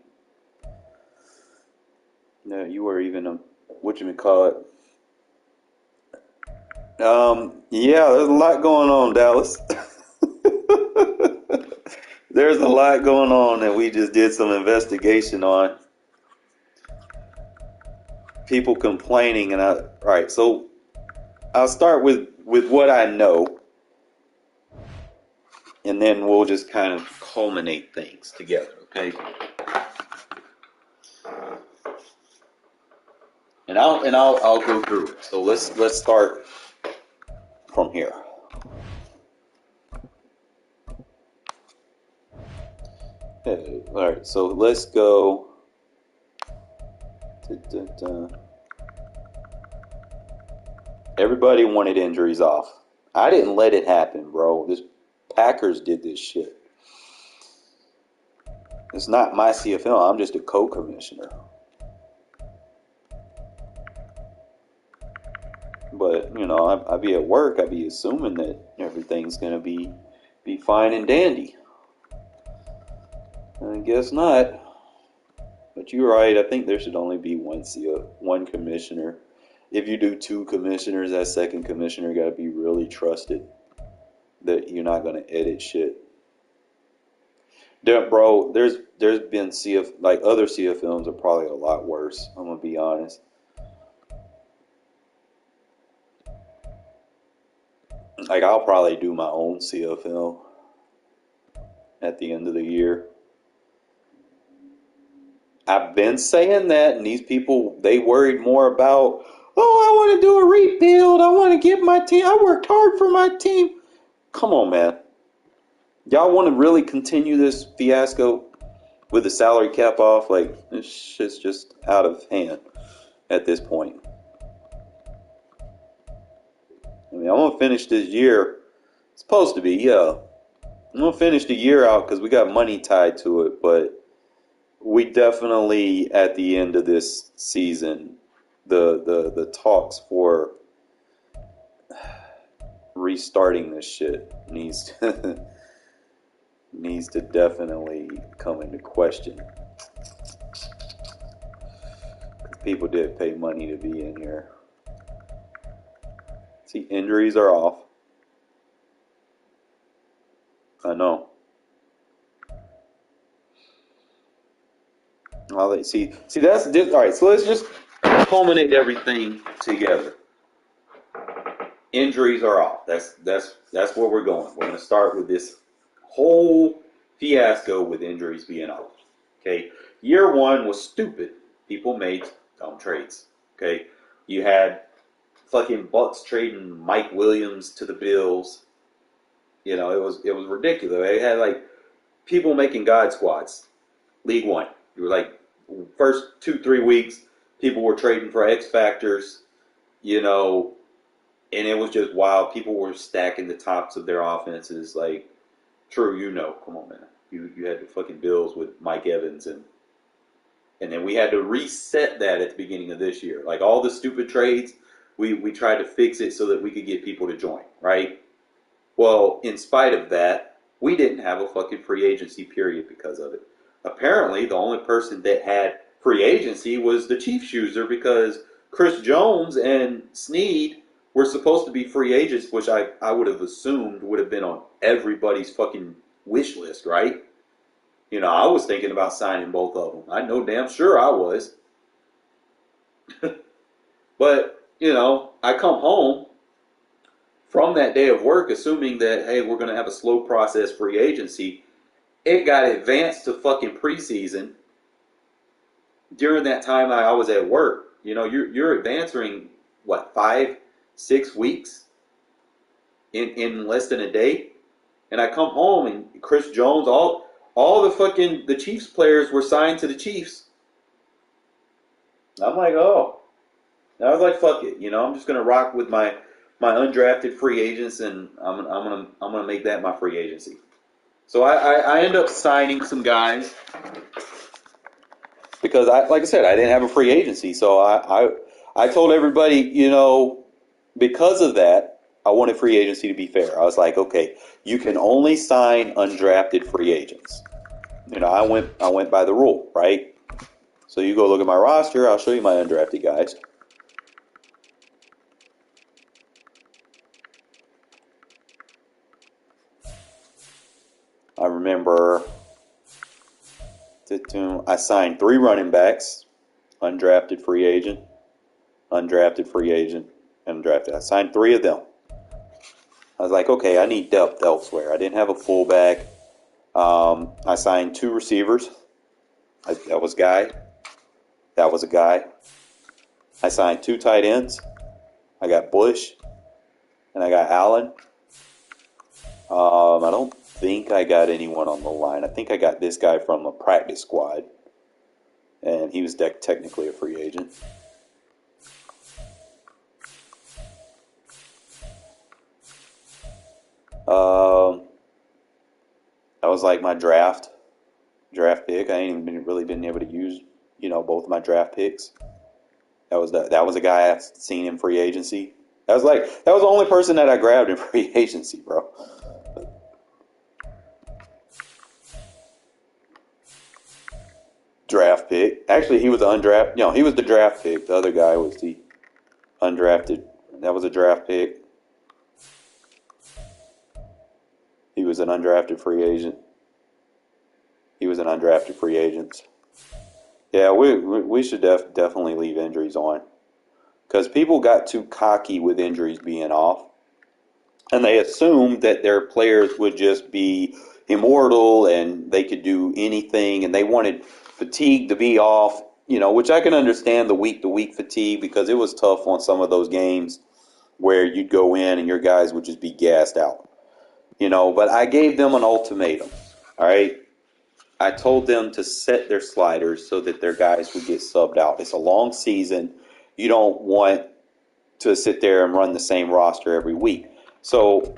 that you were even whatchamacallit. Yeah, there's a lot going on, Dallas. There's a lot going on that we just did some investigation on. People complaining, and all right, so I'll start with what I know, and then we'll just kind of culminate things together, okay? And I'll go through it. So let's start from here. Okay, all right, so let's go. Everybody wanted injuries off. I didn't let it happen, bro. This Packers did this shit. It's not my CFL. I'm just a co-commissioner. But, you know, I be at work. I be assuming that everything's going to be fine and dandy. I guess not. But you're right. I think there should only be one commissioner. If you do 2 commissioners, that second commissioner got to be really trusted that you're not going to edit shit. Bro, there's been other CFMs are probably a lot worse. I'm going to be honest. Like, I'll probably do my own CFL at the end of the year. I've been saying that, and these people, they worried more about, I want to do a rebuild. I want to get my team. I worked hard for my team. Come on, man. Y'all want to really continue this fiasco with the salary cap off? Like, this shit's just out of hand at this point. I mean, I'm going to finish this year. It's supposed to be, yeah. I'm going to finish the year out because we got money tied to it, but we definitely, at the end of this season, the talks for restarting this shit needs to definitely come into question. People did pay money to be in here. See, injuries are off. I know. See, that's all right. So let's just culminate everything together. Injuries are off. That's where we're going. We're going to start with this whole fiasco with injuries being off. Okay, year 1 was stupid. People made dumb trades. Okay, you had fucking Bucks trading Mike Williams to the Bills. You know, it was ridiculous. They had like people making God squads. League 1. You were like first 2-3 weeks, people were trading for X Factors, you know, and it was just wild. People were stacking the tops of their offenses. Like, True, you know, come on, man. You had the fucking Bills with Mike Evans, and then we had to reset that at the beginning of this year. Like, all the stupid trades, we tried to fix it so that we could get people to join, right? Well, in spite of that, we didn't have a fucking free agency period because of it. Apparently, the only person that had free agency was the Chiefs user, because Chris Jones and Snead were supposed to be free agents, which I would have assumed would have been on everybody's fucking wish list, right? You know, I was thinking about signing both of them. I know damn sure I was. But, you know, I come home from that day of work assuming that, hey, we're going to have a slow process free agency. It got advanced to fucking preseason. During that time I was at work. You know, you're advancing, what, 5-6 weeks in less than a day? And I come home and Chris Jones, all the Chiefs players were signed to the Chiefs. I'm like, oh. And I was like, fuck it. You know, I'm just gonna rock with my undrafted free agents, and I'm gonna make that my free agency. So I end up signing some guys because like I said, I didn't have a free agency. So I told everybody, you know, because of that, I wanted free agency to be fair. I was like, okay, you can only sign undrafted free agents. You know, I went by the rule, right? So you go look at my roster, I'll show you my undrafted guys. I remember I signed 3 running backs, undrafted free agent, undrafted free agent, undrafted. I signed 3 of them. I was like, okay, I need depth elsewhere. I didn't have a fullback. I signed 2 receivers. That was a guy. That was a guy. I signed 2 tight ends. I got Bush and I got Allen. I don't think I got anyone on the line. I think I got this guy from the practice squad, and he was technically a free agent. That was like my draft pick. I ain't even really been able to use, you know, both of my draft picks. That was a guy I seen in free agency. That was the only person that I grabbed in free agency, bro. Draft pick. Actually, he was undrafted. No, he was the draft pick. The other guy was the undrafted. That was a draft pick. He was an undrafted free agent. He was an undrafted free agent. Yeah, we should definitely leave injuries on, because people got too cocky with injuries being off, and they assumed that their players would just be immortal and they could do anything, and they wanted fatigue to be off, you know, which I can understand, the week-to-week fatigue, because it was tough on some of those games where you'd go in and your guys would just be gassed out, you know. But I gave them an ultimatum, all right? I told them to set their sliders so that their guys would get subbed out. It's a long season. You don't want to sit there and run the same roster every week. So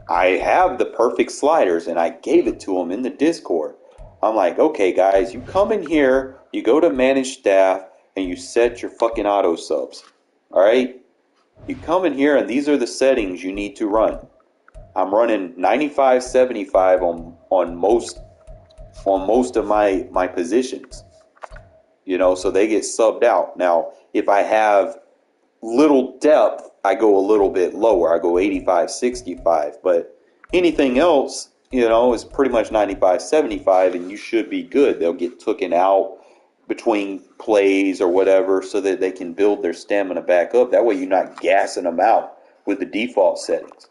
I have the perfect sliders, and I gave it to them in the Discord. I'm like, okay, guys, you come in here, you go to manage staff, and you set your fucking auto subs. All right? You come in here, and these are the settings you need to run. I'm running 95-75 on most of my positions, you know, so they get subbed out. Now, if I have little depth, I go a little bit lower. I go 85-65, but anything else, you know, is pretty much 95-75, and you should be good. They'll get taken out between plays or whatever so that they can build their stamina back up. That way you're not gassing them out with the default settings.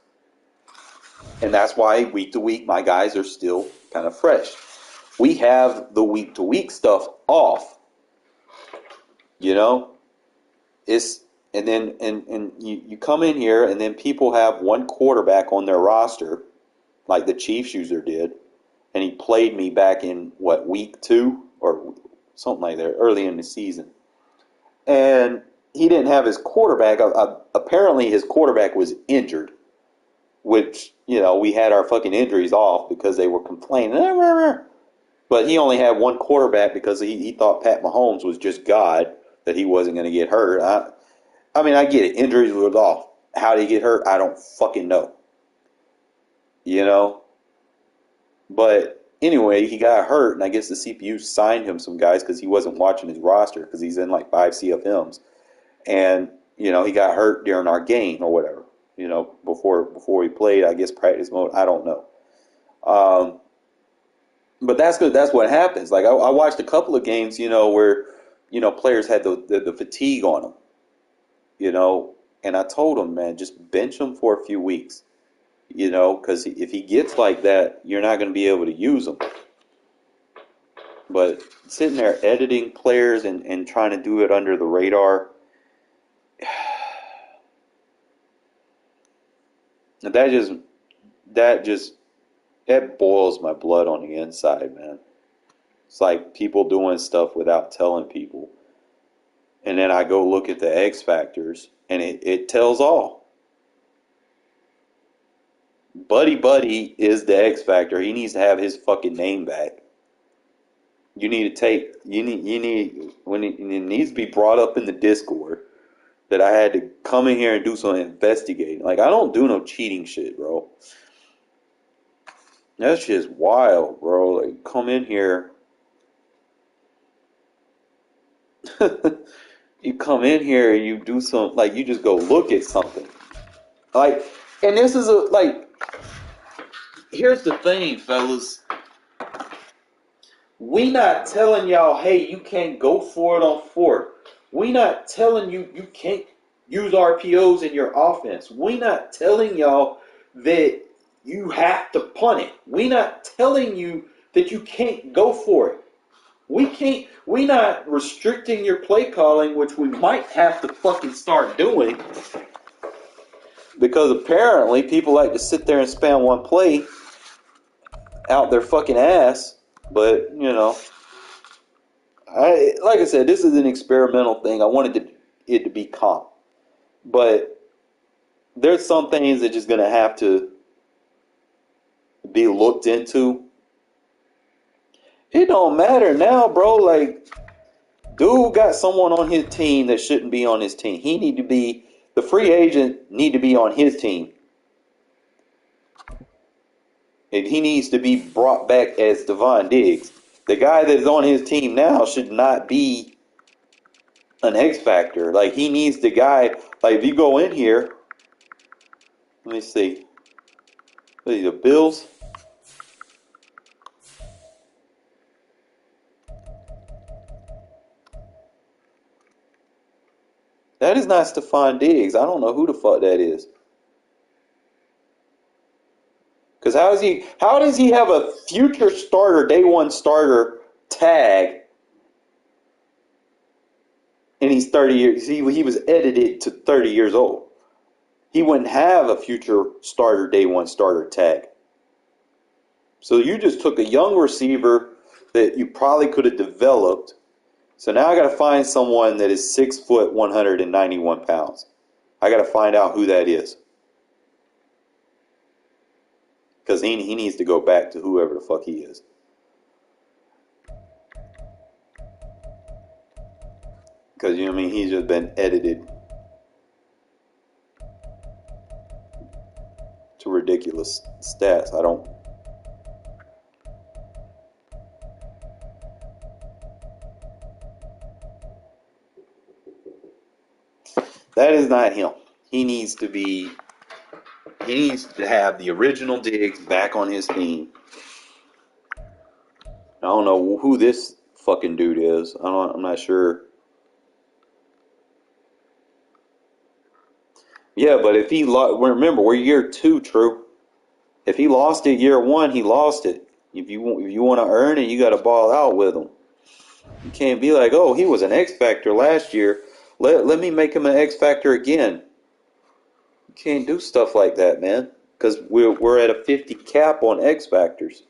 And that's why week to week my guys are still kind of fresh. We have the week to week stuff off. You know? And you come in here, and then people have one quarterback on their roster, like the Chiefs user did, and he played me back in week 2 or something like that, early in the season. And he didn't have his quarterback. Apparently his quarterback was injured, which, we had our fucking injuries off because they were complaining. But he only had one quarterback because he thought Pat Mahomes was just God, that he wasn't going to get hurt. I mean, I get it. Injuries were off. How did he get hurt? I don't fucking know. But anyway, he got hurt, and I guess the CPU signed him some guys because he wasn't watching his roster because he's in like 5 CFMs. And, he got hurt during our game or whatever, before he played, I guess, practice mode. I don't know. But that's good. That's what happens. Like, I watched a couple of games, where, players had the fatigue on them, and I told them, man, just bench him for a few weeks, because if he gets like that, you're not going to be able to use him. But sitting there editing players and trying to do it under the radar, that boils my blood on the inside, man. It's like people doing stuff without telling people. And then I go look at the X factors, and it tells all. Buddy is the X factor. He needs to have his fucking name back. You need when it needs to be brought up in the Discord that I had to come in here and do some investigating. Like, I don't do no cheating shit, bro. That shit's wild, bro. Like, come in here. You come in here and you do some, like, you just go look at something. Like, and this is here's the thing, fellas. We not telling y'all, hey, you can't go for it on fourth. We not telling you can't use RPOs in your offense. We not telling y'all that you have to punt it. We not telling you that you can't go for it. We not restricting your play calling, which we might have to fucking start doing. Because apparently people like to sit there and spam one play out their fucking ass. But, like I said, this is an experimental thing. I wanted it to be calm. But there's some things that just going to have to be looked into. It don't matter now, bro. Like, dude got someone on his team that shouldn't be on his team. The free agent need to be on his team. And he needs to be brought back as Devon Diggs. The guy that is on his team now should not be an X factor. Like, he needs the guy. Like, if you go in here, let me see. The Bills. That is not Stephon Diggs. I don't know who the fuck that is. Because how does he have a future starter, day one starter tag, and he's 30 years, he was edited to 30 years old. He wouldn't have a future starter, day one starter tag. So you just took a young receiver that you probably could have developed. So now I got to find someone that is 6 foot, 191 pounds. I got to find out who that is. Because he needs to go back to whoever the fuck he is. Because, he's just been edited to ridiculous stats. That is not him. He needs to have the original Diggs back on his team. I don't know who this fucking dude is. I'm not sure. Yeah, but if he remember, we're year 2, true. If he lost it year 1, he lost it. If you want to earn it, you got to ball out with him. You can't be like, oh, he was an X factor last year. Let me make him an X factor again. You can't do stuff like that, man. Because we're at a 50 cap on X factors.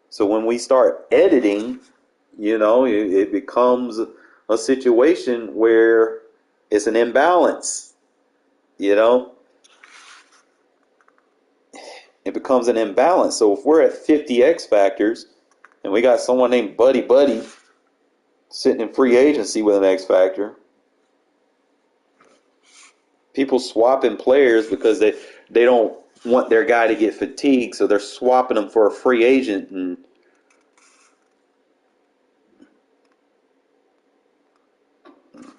So when we start editing, it becomes a situation where it's an imbalance. It becomes an imbalance. So if we're at 50 X factors and we got someone named Buddy Buddy sitting in free agency with an X factor, people swapping players because they don't want their guy to get fatigued, so they're swapping them for a free agent. And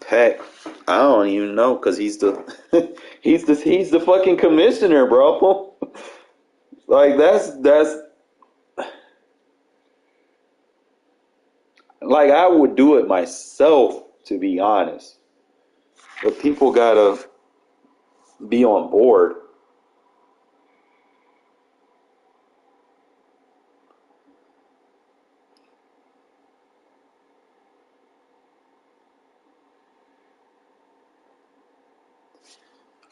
Peck, I don't even know, because he's the he's the fucking commissioner, bro. Like that's like, I would do it myself, to be honest, but people gotta be on board.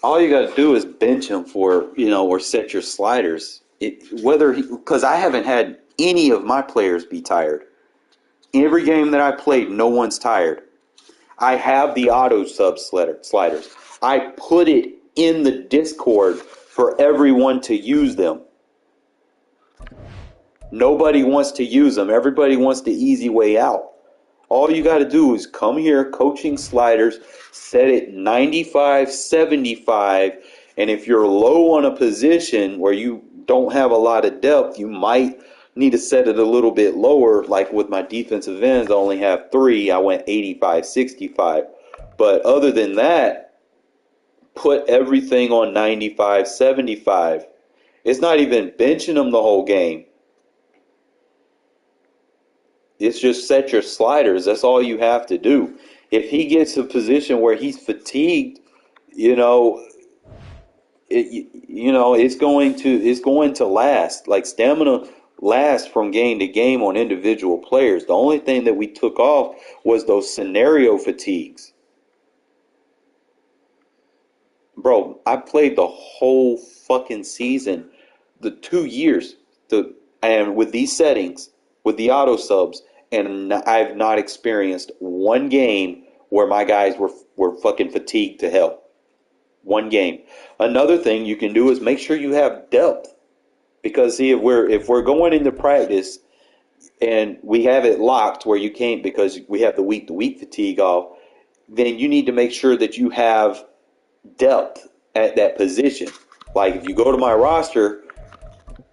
All you got to do is bench him for, or set your sliders. Because I haven't had any of my players be tired. Every game that I played, no one's tired. I have the auto sub sliders. I put it in the Discord for everyone to use them. Nobody wants to use them. Everybody wants the easy way out. All you got to do is come here, coaching sliders, set it 95, 75, and if you're low on a position where you don't have a lot of depth, you might need to set it a little bit lower. Like with my defensive ends, I only have 3. I went 85, 65. But other than that, put everything on 95, 75. It's not even benching them the whole game. It's just set your sliders. That's all you have to do. If he gets a position where he's fatigued, it's going to last. Like, stamina lasts from game to game on individual players. The only thing that we took off was those scenario fatigues. Bro, I played the whole fucking season, the 2 years, and with these settings, with the auto subs, and I've not experienced one game where my guys were fucking fatigued to hell. One game. Another thing you can do is make sure you have depth, because see, if we're going into practice and we have it locked where you can't, because we have the week-to-week fatigue off, then you need to make sure that you have depth at that position. Like, if you go to my roster,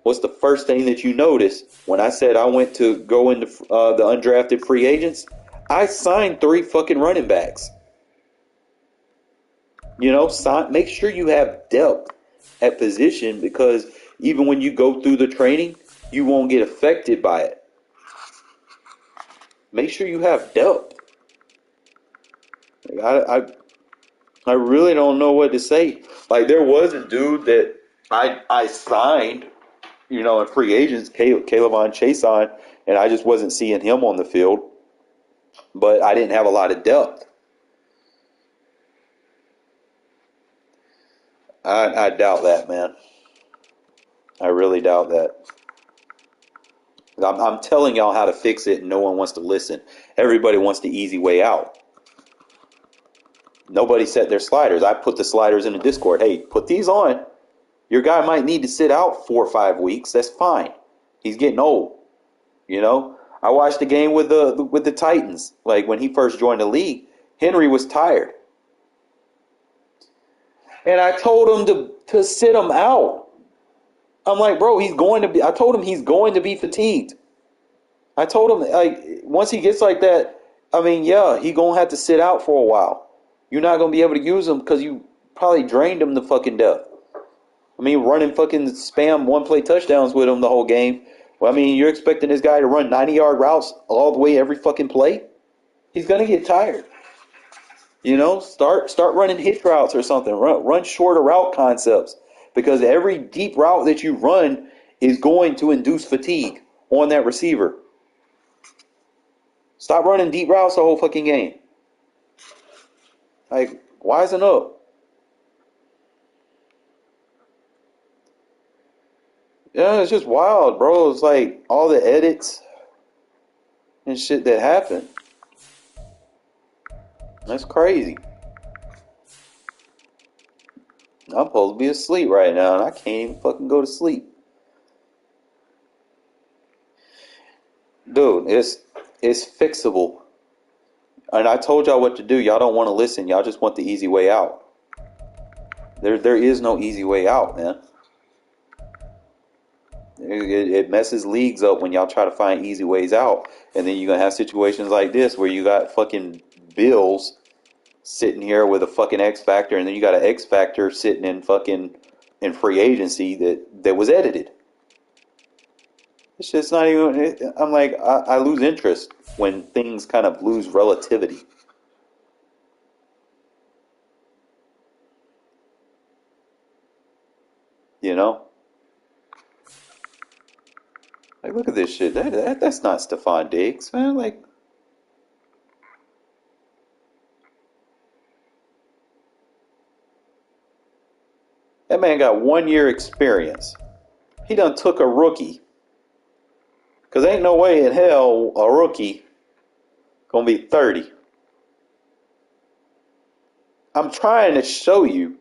what's the first thing that you notice when I said I went to go into the undrafted free agents? I signed 3 fucking running backs. Make sure you have depth at position, because even when you go through the training, you won't get affected by it. Make sure you have depth. I really don't know what to say. Like, there was a dude that I signed, in free agents, Caleb on Chase on, and I just wasn't seeing him on the field. But I didn't have a lot of depth. I doubt that, man. I really doubt that. I'm telling y'all how to fix it, and no one wants to listen. Everybody wants the easy way out. Nobody set their sliders. I put the sliders in the Discord. Hey, put these on. Your guy might need to sit out 4 or 5 weeks. That's fine. He's getting old. I watched the game with the Titans. Like, when he first joined the league, Henry was tired, and I told him to sit him out. I'm like, bro, I told him he's going to be fatigued. I told him, like, once he gets like that, I mean, yeah, he going to have to sit out for a while. You're not going to be able to use him because you probably drained him to fucking death. I mean, running fucking spam one-play touchdowns with him the whole game. Well, I mean, you're expecting this guy to run 90-yard routes all the way every fucking play? He's going to get tired. Start running hitch routes or something. Run shorter route concepts, because every deep route that you run is going to induce fatigue on that receiver. Stop running deep routes the whole fucking game. Like, wisen up. Yeah, it's just wild, bro. It's like all the edits. and shit that happen. That's crazy. I'm supposed to be asleep right now, and I can't even fucking go to sleep. Dude, it's fixable. And I told y'all what to do. Y'all don't want to listen. Y'all just want the easy way out. There is no easy way out, man. It messes leagues up when y'all try to find easy ways out. And then you're going to have situations like this where you got fucking Bills sitting here with a fucking X Factor, and then you got an X Factor sitting in fucking in free agency that was edited. It's just not even. I'm like, I lose interest when things kind of lose relativity. You know? Like, look at this shit. That's not Stephon Diggs, man. Like, that man got 1 year experience. He done took a rookie. Because ain't no way in hell a rookie gonna be 30. I'm trying to show you.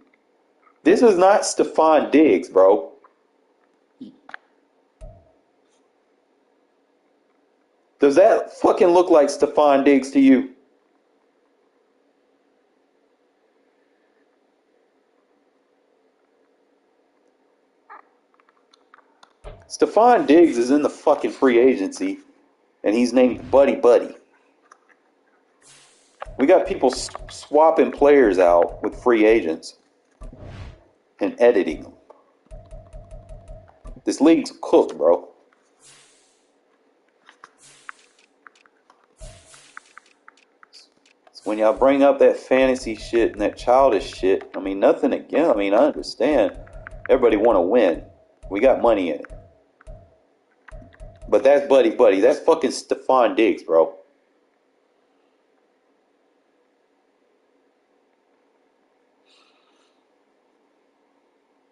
This is not Stephon Diggs, bro. Does that fucking look like Stephon Diggs to you? Stephon Diggs is in the fucking free agency, and he's named Buddy Buddy. We got people swapping players out with free agents and editing them. This league's cooked, bro. When y'all bring up that fantasy shit and that childish shit, I mean, nothing again. I mean, I understand. Everybody want to win. We got money in it. But that's Buddy Buddy. That's fucking Stephon Diggs, bro.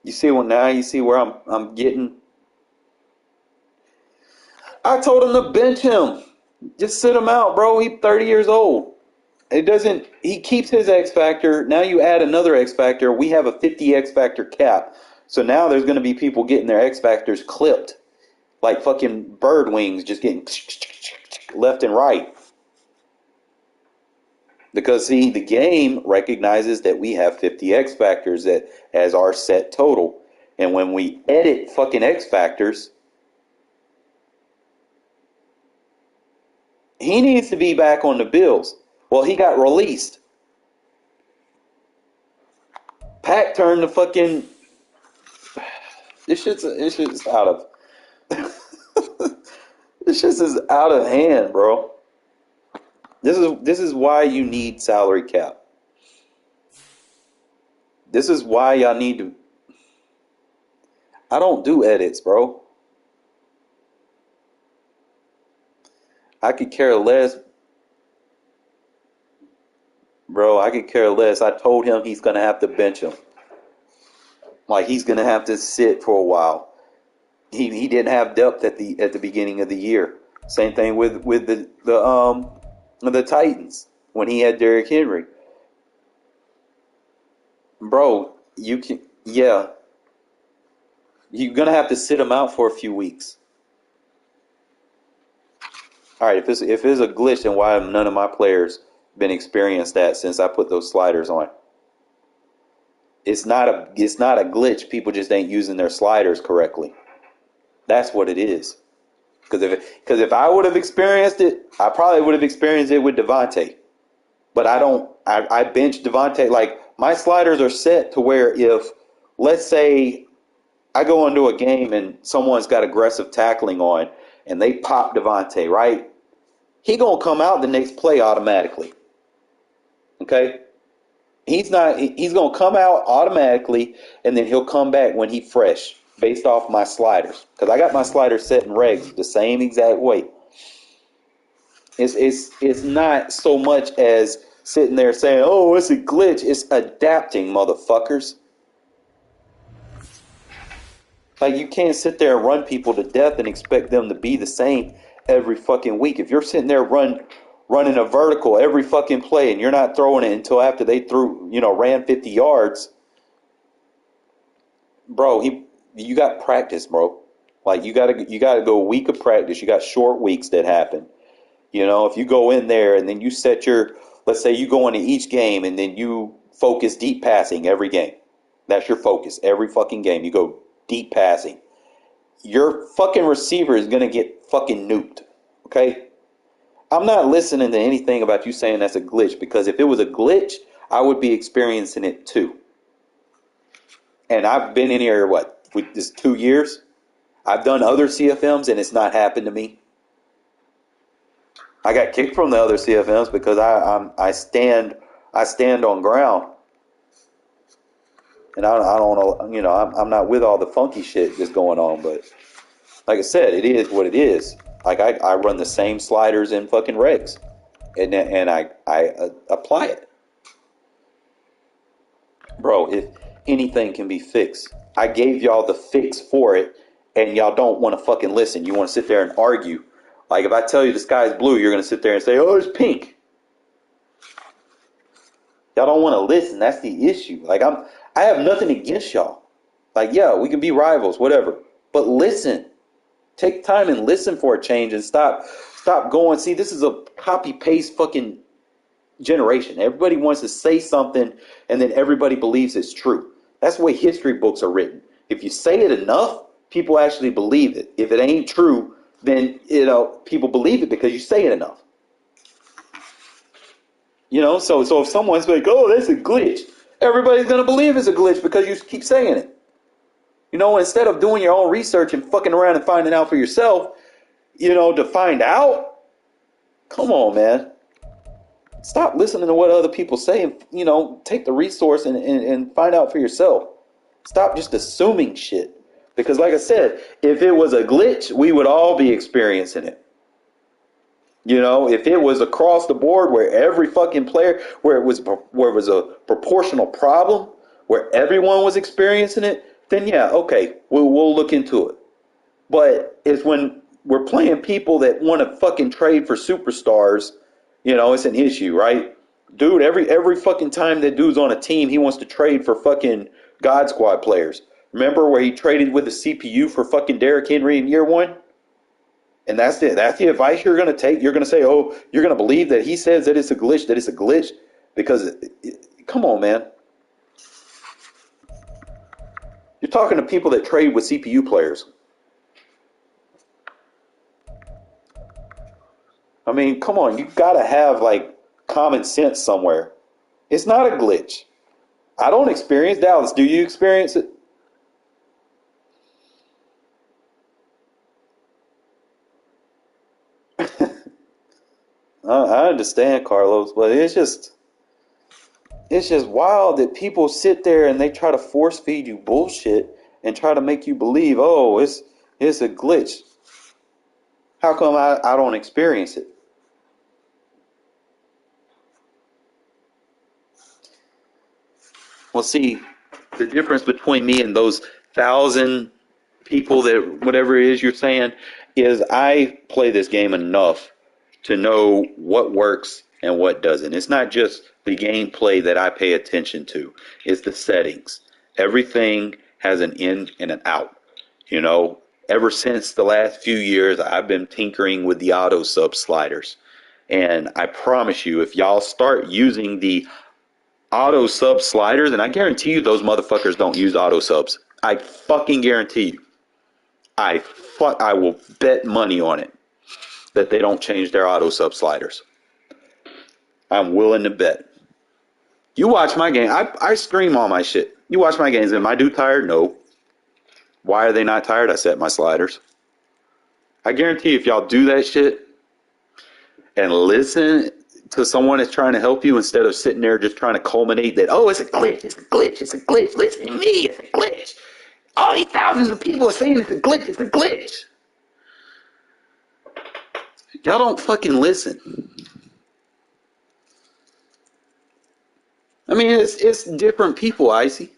You see what now? You see where I'm getting? I told him to bench him. Just sit him out, bro. He's 30 years old. It doesn't. He keeps his X factor. Now you add another X factor. We have a 50 X factor cap. So now there's going to be people getting their X factors clipped, like fucking bird wings, just getting left and right. Because see, the game recognizes that we have 50 X factors that as our set total, and when we edit fucking X factors, he needs to be back on the Bills. Well, he got released. Pack turned the fucking. This shit's out of. This shit is out of hand, bro. This is why you need salary cap. This is why y'all need to. I don't do edits, bro. I could care less. Bro, I could care less. I told him he's going to have to bench him. Like, he's going to have to sit for a while. He didn't have depth at the beginning of the year. Same thing with the Titans when he had Derrick Henry. Bro, you're going to have to sit him out for a few weeks. All right, if it's a glitch, then why have none of my players been experienced that since I put those sliders on? It's not a glitch. People just ain't using their sliders correctly. That's what it is. Because if I would have experienced it, I probably would have experienced it with Devontae. But I don't. I bench Devontae. Like, my sliders are set to where if, let's say, I go into a game and someone's got aggressive tackling on and they pop Devontae, right? He gonna come out the next play automatically. Okay? He's gonna come out automatically, and then he'll come back when he's fresh, based off my sliders. Because I got my sliders set in regs the same exact way. It's not so much as sitting there saying, "Oh, it's a glitch." It's adapting, motherfuckers. Like, you can't sit there and run people to death and expect them to be the same every fucking week. If you're sitting there running a vertical every fucking play and you're not throwing it until after they ran 50 yards, bro, you got practice, bro. Like you gotta go a week of practice. You got short weeks that happen. If you go in there and then you let's say you go into each game and then you focus deep passing every game. That's your focus. Every fucking game you go deep passing. Your fucking receiver is gonna get fucking nuked. Okay? I'm not listening to anything about you saying that's a glitch, because if it was a glitch, I would be experiencing it too. And I've been in here, with this 2 years? I've done other CFMs and it's not happened to me. I got kicked from the other CFMs because I stand on ground. And I don't know, I'm not with all the funky shit that's going on, but like I said, it is what it is. Like I run the same sliders in fucking regs, and I apply it, bro. If anything can be fixed, I gave y'all the fix for it, and y'all don't want to fucking listen. You want to sit there and argue. Like if I tell you the sky's blue, you're gonna sit there and say, "Oh, it's pink." Y'all don't want to listen. That's the issue. Like I have nothing against y'all. Like, yeah, we can be rivals, whatever. But listen. Take time and listen for a change and stop going. See, this is a copy-paste fucking generation. Everybody wants to say something and then everybody believes it's true. That's the way history books are written. If you say it enough, people actually believe it. If it ain't true, then, people believe it because you say it enough. So if someone's like, oh, that's a glitch, everybody's going to believe it's a glitch because you keep saying it. Instead of doing your own research and fucking around and finding out for yourself, to find out, come on, man. Stop listening to what other people say and, take the resource and find out for yourself. Stop just assuming shit. Because like I said, if it was a glitch, we would all be experiencing it. If it was across the board where every fucking player, where it was a proportional problem, where everyone was experiencing it, then yeah, okay, we'll look into it. But it's when we're playing people that want to fucking trade for superstars, it's an issue, right? Dude, every fucking time that dude's on a team, he wants to trade for fucking God Squad players. Remember where he traded with the CPU for fucking Derrick Henry in year one? And that's the advice you're going to take. You're going to say, oh, you're going to believe that he says that it's a glitch, because, come on, man. You're talking to people that trade with CPU players. I mean, come on, you gotta have common sense somewhere. It's not a glitch. I don't experience Dallas. Do you experience it? I understand, Carlos, but it's just wild that people sit there and they try to force feed you bullshit and try to make you believe, oh, it's a glitch. How come I don't experience it? Well, see, the difference between me and those 1,000 people that whatever it is you're saying is I play this game enough to know what works and what doesn't. It's not just the gameplay that I pay attention to. It's the settings. Everything has an in and an out. Ever since the last few years, I've been tinkering with the auto sub sliders. And I promise you, if y'all start using the auto sub sliders, and I guarantee you those motherfuckers don't use auto subs. I fucking guarantee you. I will bet money on it that they don't change their auto sub sliders. I'm willing to bet. You watch my game. I stream all my shit. You watch my games. Am I dude tired? No. Why are they not tired? I set my sliders. I guarantee if y'all do that shit and listen to someone that's trying to help you instead of sitting there just trying to culminate that, oh, it's a glitch, it's a glitch, it's a glitch, listen to me, it's a glitch. All these thousands of people are saying it's a glitch, it's a glitch. Y'all don't fucking listen. I mean, it's different people, Icy.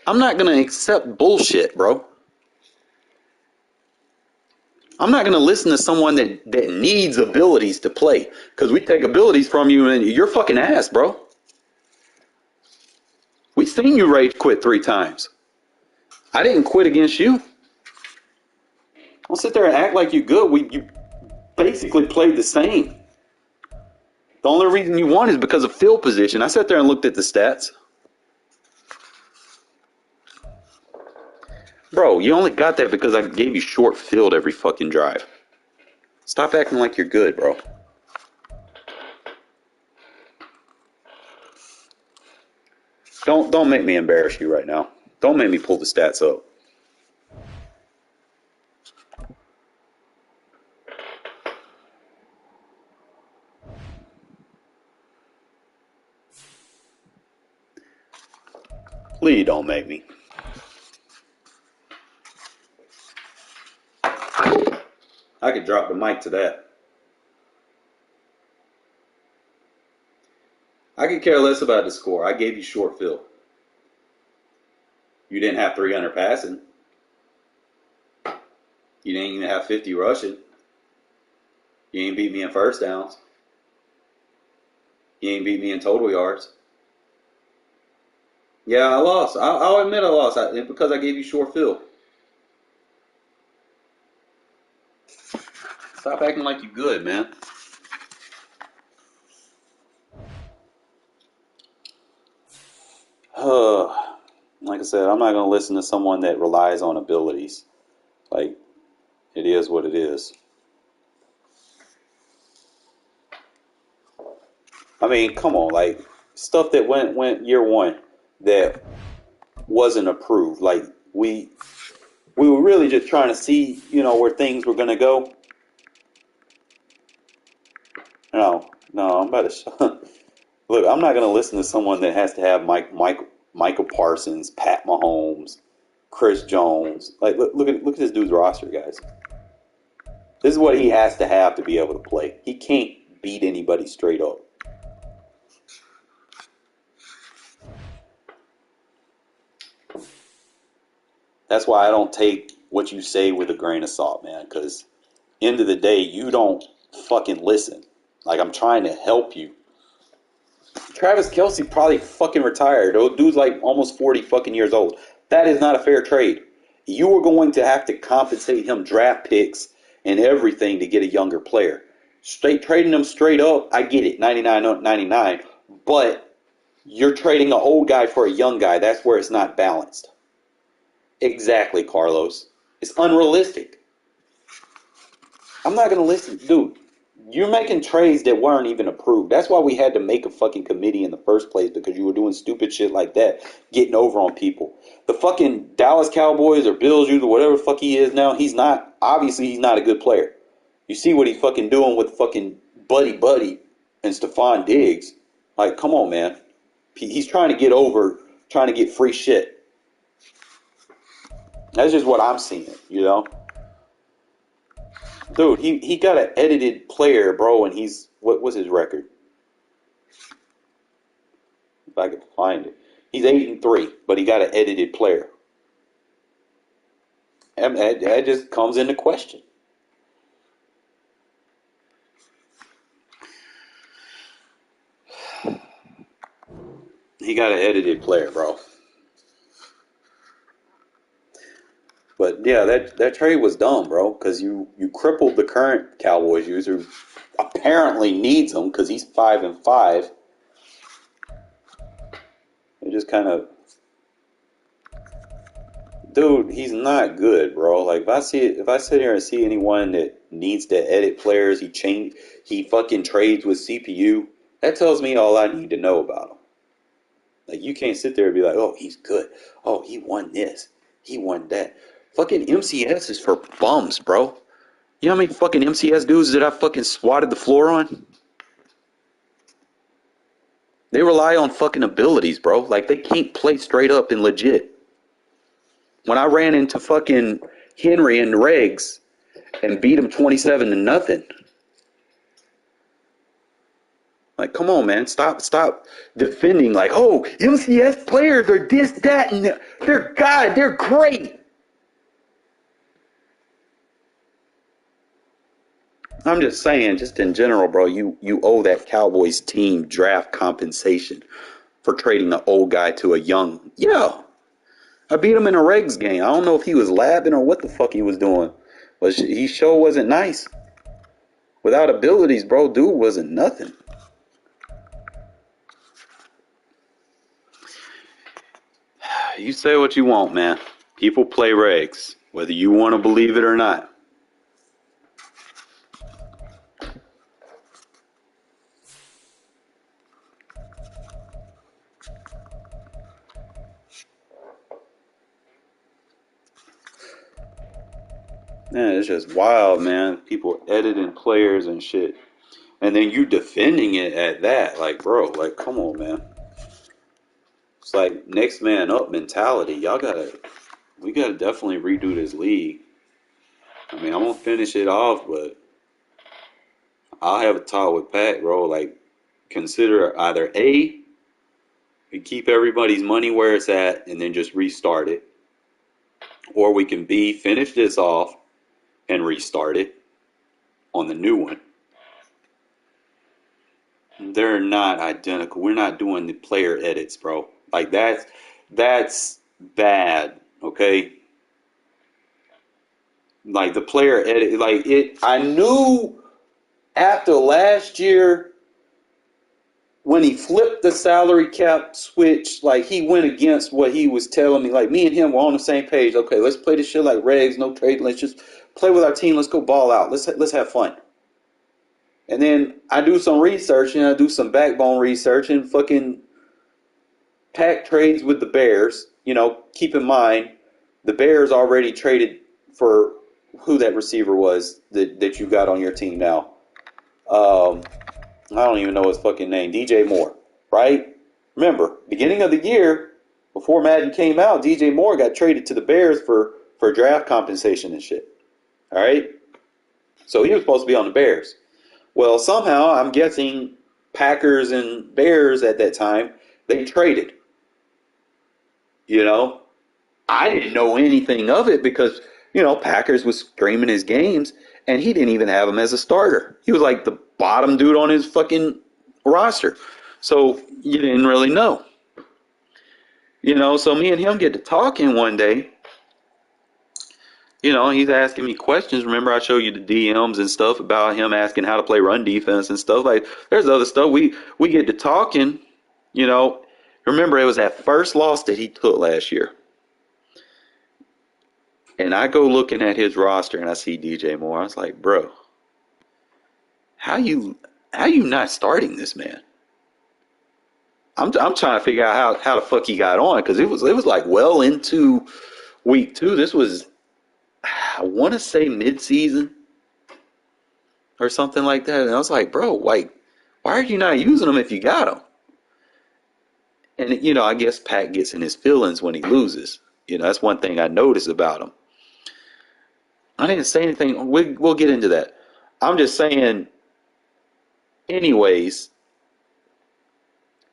I'm not going to accept bullshit, bro. I'm not going to listen to someone that needs abilities to play, because we take abilities from you and you're fucking ass, bro. We seen you rage quit 3 times. I didn't quit against you. Don't sit there and act like you're good. You basically played the same. The only reason you won is because of field position. I sat there and looked at the stats. Bro, you only got that because I gave you short field every fucking drive. Stop acting like you're good, bro. Don't make me embarrass you right now. Don't make me pull the stats up. Please don't make me. I could drop the mic to that. I could care less about the score. I gave you short field. You didn't have 300 passing. You didn't even have 50 rushing. You ain't beat me in first downs. You ain't beat me in total yards. Yeah, I lost. I'll admit I lost because I gave you short field. Stop acting like you good, man. Like I said, I'm not going to listen to someone that relies on abilities. Like, it is what it is. I mean, come on, like, stuff that went year one that wasn't approved. Like, we were really just trying to see, where things were going to go. No, I'm about to look. I'm not going to listen to someone that has to have Michael Parsons, Pat Mahomes, Chris Jones. Like, look at this dude's roster, guys. This is what he has to have to be able to play. He can't beat anybody straight up. That's why I don't take what you say with a grain of salt, man, because end of the day, you don't fucking listen. Like, I'm trying to help you. Travis Kelce probably fucking retired. Oh, dude's like almost 40 fucking years old. That is not a fair trade. You were going to have to compensate him draft picks and everything to get a younger player. Trading him straight up, I get it, 99, but you're trading an old guy for a young guy. That's where it's not balanced. Exactly, Carlos. It's unrealistic. I'm not going to listen. Dude, you're making trades that weren't even approved. That's why we had to make a fucking committee in the first place, because you were doing stupid shit like that, getting over on people. The fucking Dallas Cowboys or Bills, or whatever the fuck he is now, he's not a good player. You see what he's fucking doing with fucking Buddy and Stephon Diggs. Like, come on, man. He's trying to get over, trying to get free shit. That's just what I'm seeing, Dude, he got an edited player, bro, and what was his record? If I could find it. He's 8-3, but he got an edited player. And that just comes into question. He got an edited player, bro. But yeah, that trade was dumb, bro, because you crippled the current Cowboys user, who apparently needs him because he's 5-5. It just kind of, dude, he's not good, bro. Like, if I sit here and see anyone that needs to edit players, he fucking trades with CPU. That tells me all I need to know about him. Like, you can't sit there and be like, oh, he's good. Oh, he won this. He won that. Fucking MCS is for bums, bro. You know how many fucking MCS dudes that I fucking swatted the floor on? They rely on fucking abilities, bro. Like, they can't play straight up and legit. When I ran into fucking Henry and Regs and beat him 27-0. Like, come on, man. Stop defending like, oh, MCS players are this, that, and they're great. I'm just saying, just in general, bro, you owe that Cowboys team draft compensation for trading the old guy to a young. Yeah, I beat him in a regs game. I don't know if he was labbing or what the fuck he was doing, but he sure wasn't nice. Without abilities, bro, dude wasn't nothing. You say what you want, man. People play regs, whether you want to believe it or not. Man, it's just wild, man. People editing players and shit. And then you defending it at that. Like, bro, like, come on, man. It's like next man up mentality. We gotta definitely redo this league. I mean, I'm gonna finish it off, but I'll have a talk with Pat, bro. Like, consider either A, we keep everybody's money where it's at and then just restart it. Or we can B, finish this off and restart it on the new one. They're not identical. We're not doing the player edits, bro. Like that's bad, okay? Like the player edit, like it. I knew after last year when he flipped the salary cap switch, like he went against what he was telling me. Like me and him were on the same page. Okay, let's play this shit like regs, no trade. Let's just play with our team. Let's go ball out. Let's have fun. And then I do some research and I do some backbone research and fucking Pack trades with the Bears. You know, keep in mind the Bears already traded for who that receiver was that you got on your team now. I don't even know his fucking name. DJ Moore, right? Remember, beginning of the year, before Madden came out, DJ Moore got traded to the Bears for draft compensation and shit. All right? So he was supposed to be on the Bears. Well, somehow, I'm guessing Packers and Bears at that time, they traded. You know? I didn't know anything of it because, you know, Packers was streaming his games, and he didn't even have him as a starter. He was like the bottom dude on his fucking roster. So you didn't really know. You know, so me and him get to talking one day. You know, he's asking me questions. Remember, I showed you the DMs and stuff about him asking how to play run defense and stuff. Like, there's other stuff. We get to talking, you know. Remember, it was that first loss that he took last year. And I go looking at his roster and I see DJ Moore. I was like, bro, how you not starting this man? I'm trying to figure out how the fuck he got on because it was like well into week 2. This was, I want to say mid-season or something like that. And I was like, bro, like, why are you not using him if you got him? And, you know, I guess Pat gets in his feelings when he loses. You know, that's one thing I noticed about him. I didn't say anything. We'll get into that. I'm just saying, anyway,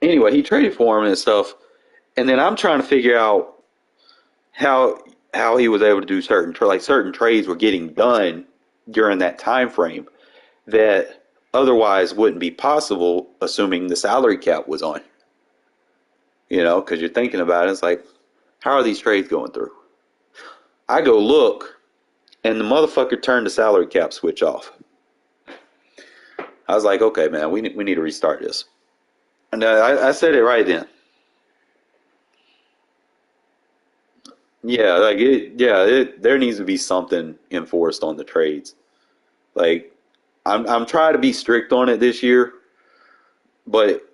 he traded for him and stuff. And then I'm trying to figure out how he was able to do certain trades were getting done during that time frame that otherwise wouldn't be possible, assuming the salary cap was on. You know, because you're thinking about it, it's like, how are these trades going through? I go look, and the motherfucker turned the salary cap switch off. I was like, okay, man, we need to restart this. And I said it right then. Yeah, like there needs to be something enforced on the trades. Like, I'm trying to be strict on it this year, but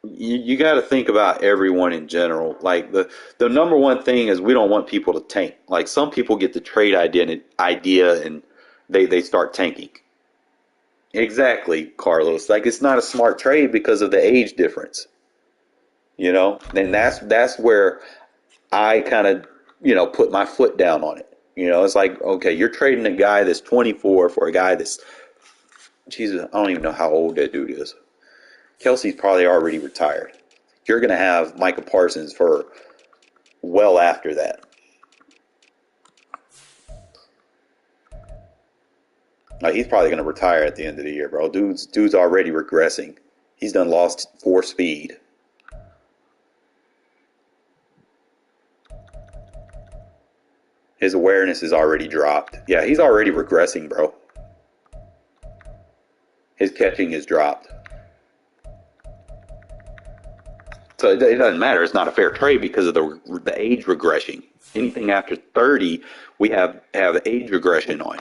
you got to think about everyone in general. Like the number one thing is we don't want people to tank. Like some people get the trade idea and they start tanking. Exactly, Carlos. Like it's not a smart trade because of the age difference. You know, and that's where I kind of, you know, put my foot down on it. You know, it's like, okay, you're trading a guy that's 24 for a guy that's, Jesus, I don't even know how old that dude is. Kelsey's probably already retired. You're going to have Micah Parsons for well after that. Like, he's probably going to retire at the end of the year, bro. Dude's already regressing. He's done lost 4 speed. His awareness is already dropped. Yeah, he's already regressing, bro. His catching is dropped. So it doesn't matter. It's not a fair trade because of the age regression. Anything after 30, we have age regression on.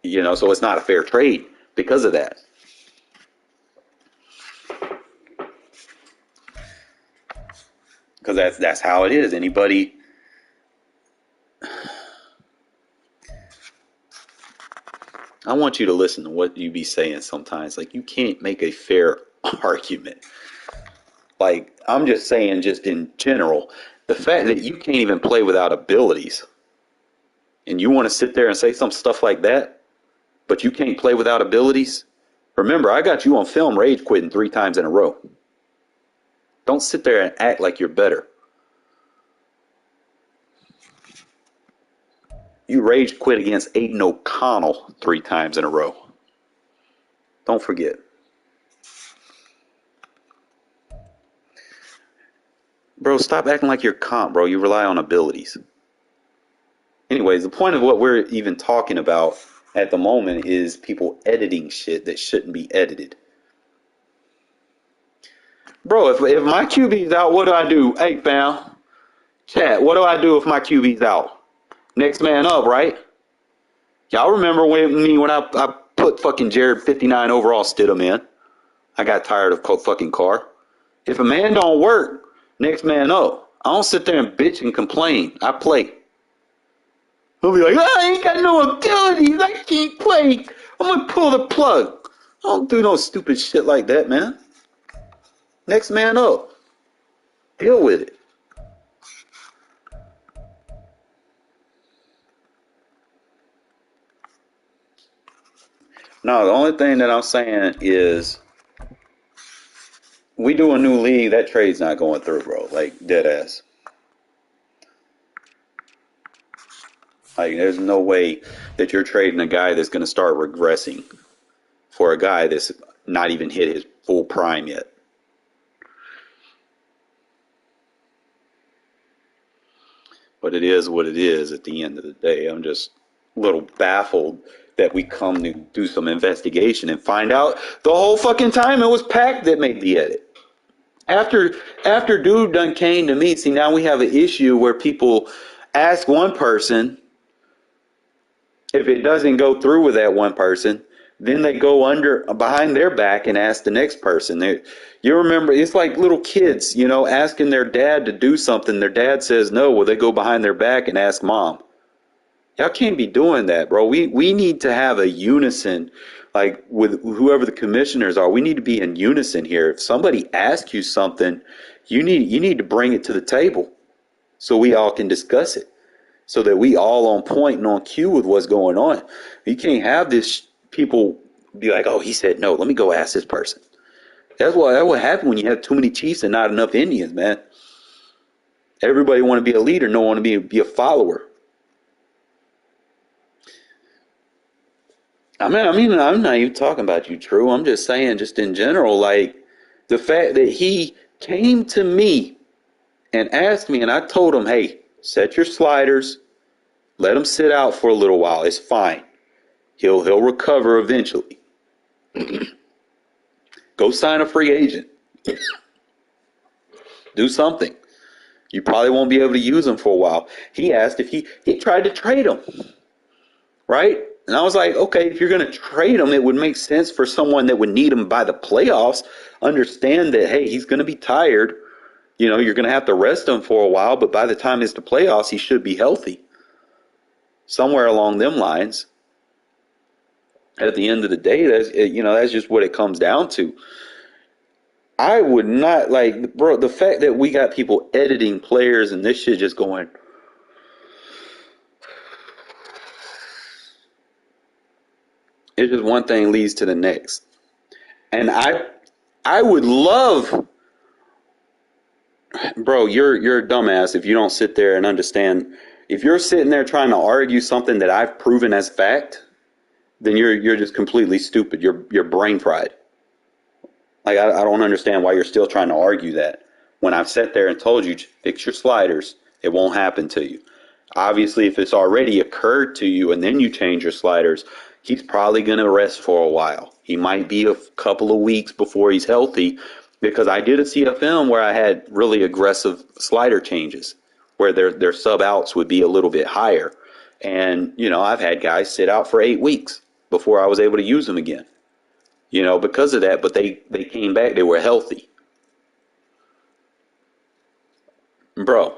You know, so it's not a fair trade because of that. Because that's how it is. Anybody. I want you to listen to what you be saying sometimes. Like, you can't make a fair argument. Like, I'm just saying, just in general, the fact that you can't even play without abilities, and you want to sit there and say some stuff like that, but you can't play without abilities. Remember, I got you on film rage quitting 3 times in a row. Don't sit there and act like you're better. You rage quit against Aiden O'Connell 3 times in a row. Don't forget. Bro, stop acting like you're comp, bro. You rely on abilities. Anyways, the point of what we're even talking about at the moment is people editing shit that shouldn't be edited. Bro, if my QB's out, what do I do? Hey, fam. Chat, what do I do if my QB's out? Next man up, right? Y'all remember when I put fucking Jared 59 overall Stidham in? I got tired of fucking Carr. If a man don't work, next man up. I don't sit there and bitch and complain. I play. He'll be like, I ain't got no abilities. I can't play. I'm going to pull the plug. I don't do no stupid shit like that, man. Next man up. Deal with it. No, the only thing that I'm saying is we do a new league, that trade's not going through, bro. Like, dead ass. Like, there's no way that you're trading a guy that's going to start regressing for a guy that's not even hit his full prime yet. But it is what it is at the end of the day. I'm just a little baffled that we come to do some investigation and find out the whole fucking time it was Pac that made the edit. After dude done came to me, see, now we have an issue where people ask one person, if it doesn't go through with that one person, then they go behind their back and ask the next person. You remember, it's like little kids, you know, asking their dad to do something. Their dad says no, well, they go behind their back and ask mom. Y'all can't be doing that, bro. We need to have a unison, like with whoever the commissioners are. We need to be in unison here. If somebody asks you something, you need to bring it to the table so we all can discuss it, so that we all on point and on cue with what's going on. You can't have this people be like, oh, he said no, let me go ask this person. That would happen when you have too many chiefs and not enough Indians, man. Everybody want to be a leader, no one want to be a follower. I mean, I'm not even talking about you, True. I'm just saying, just in general, like the fact that he came to me and asked me, and I told him, hey, set your sliders, let him sit out for a little while. It's fine. He'll recover eventually. Go sign a free agent. Do something. You probably won't be able to use him for a while. He asked if he tried to trade him, right? And I was like, okay, if you're going to trade him, it would make sense for someone that would need him by the playoffs. Understand that, hey, he's going to be tired. You know, you're going to have to rest him for a while, but by the time it's the playoffs, he should be healthy. Somewhere along them lines. At the end of the day, that's just what it comes down to. I would not, like, bro, the fact that we got people editing players and this shit just going, it's just one thing leads to the next. And I would love, bro, you're a dumbass if you don't sit there and understand. If you're sitting there trying to argue something that I've proven as fact, then you're just completely stupid. You're brain fried. Like I don't understand why you're still trying to argue that when I've sat there and told you fix your sliders, it won't happen to you. Obviously, if it's already occurred to you and then you change your sliders, he's probably going to rest for a while. He might be a couple of weeks before he's healthy, because I did a CFM where I had really aggressive slider changes where their sub outs would be a little bit higher. And, I've had guys sit out for 8 weeks before I was able to use them again, because of that. But they came back. They were healthy. Bro,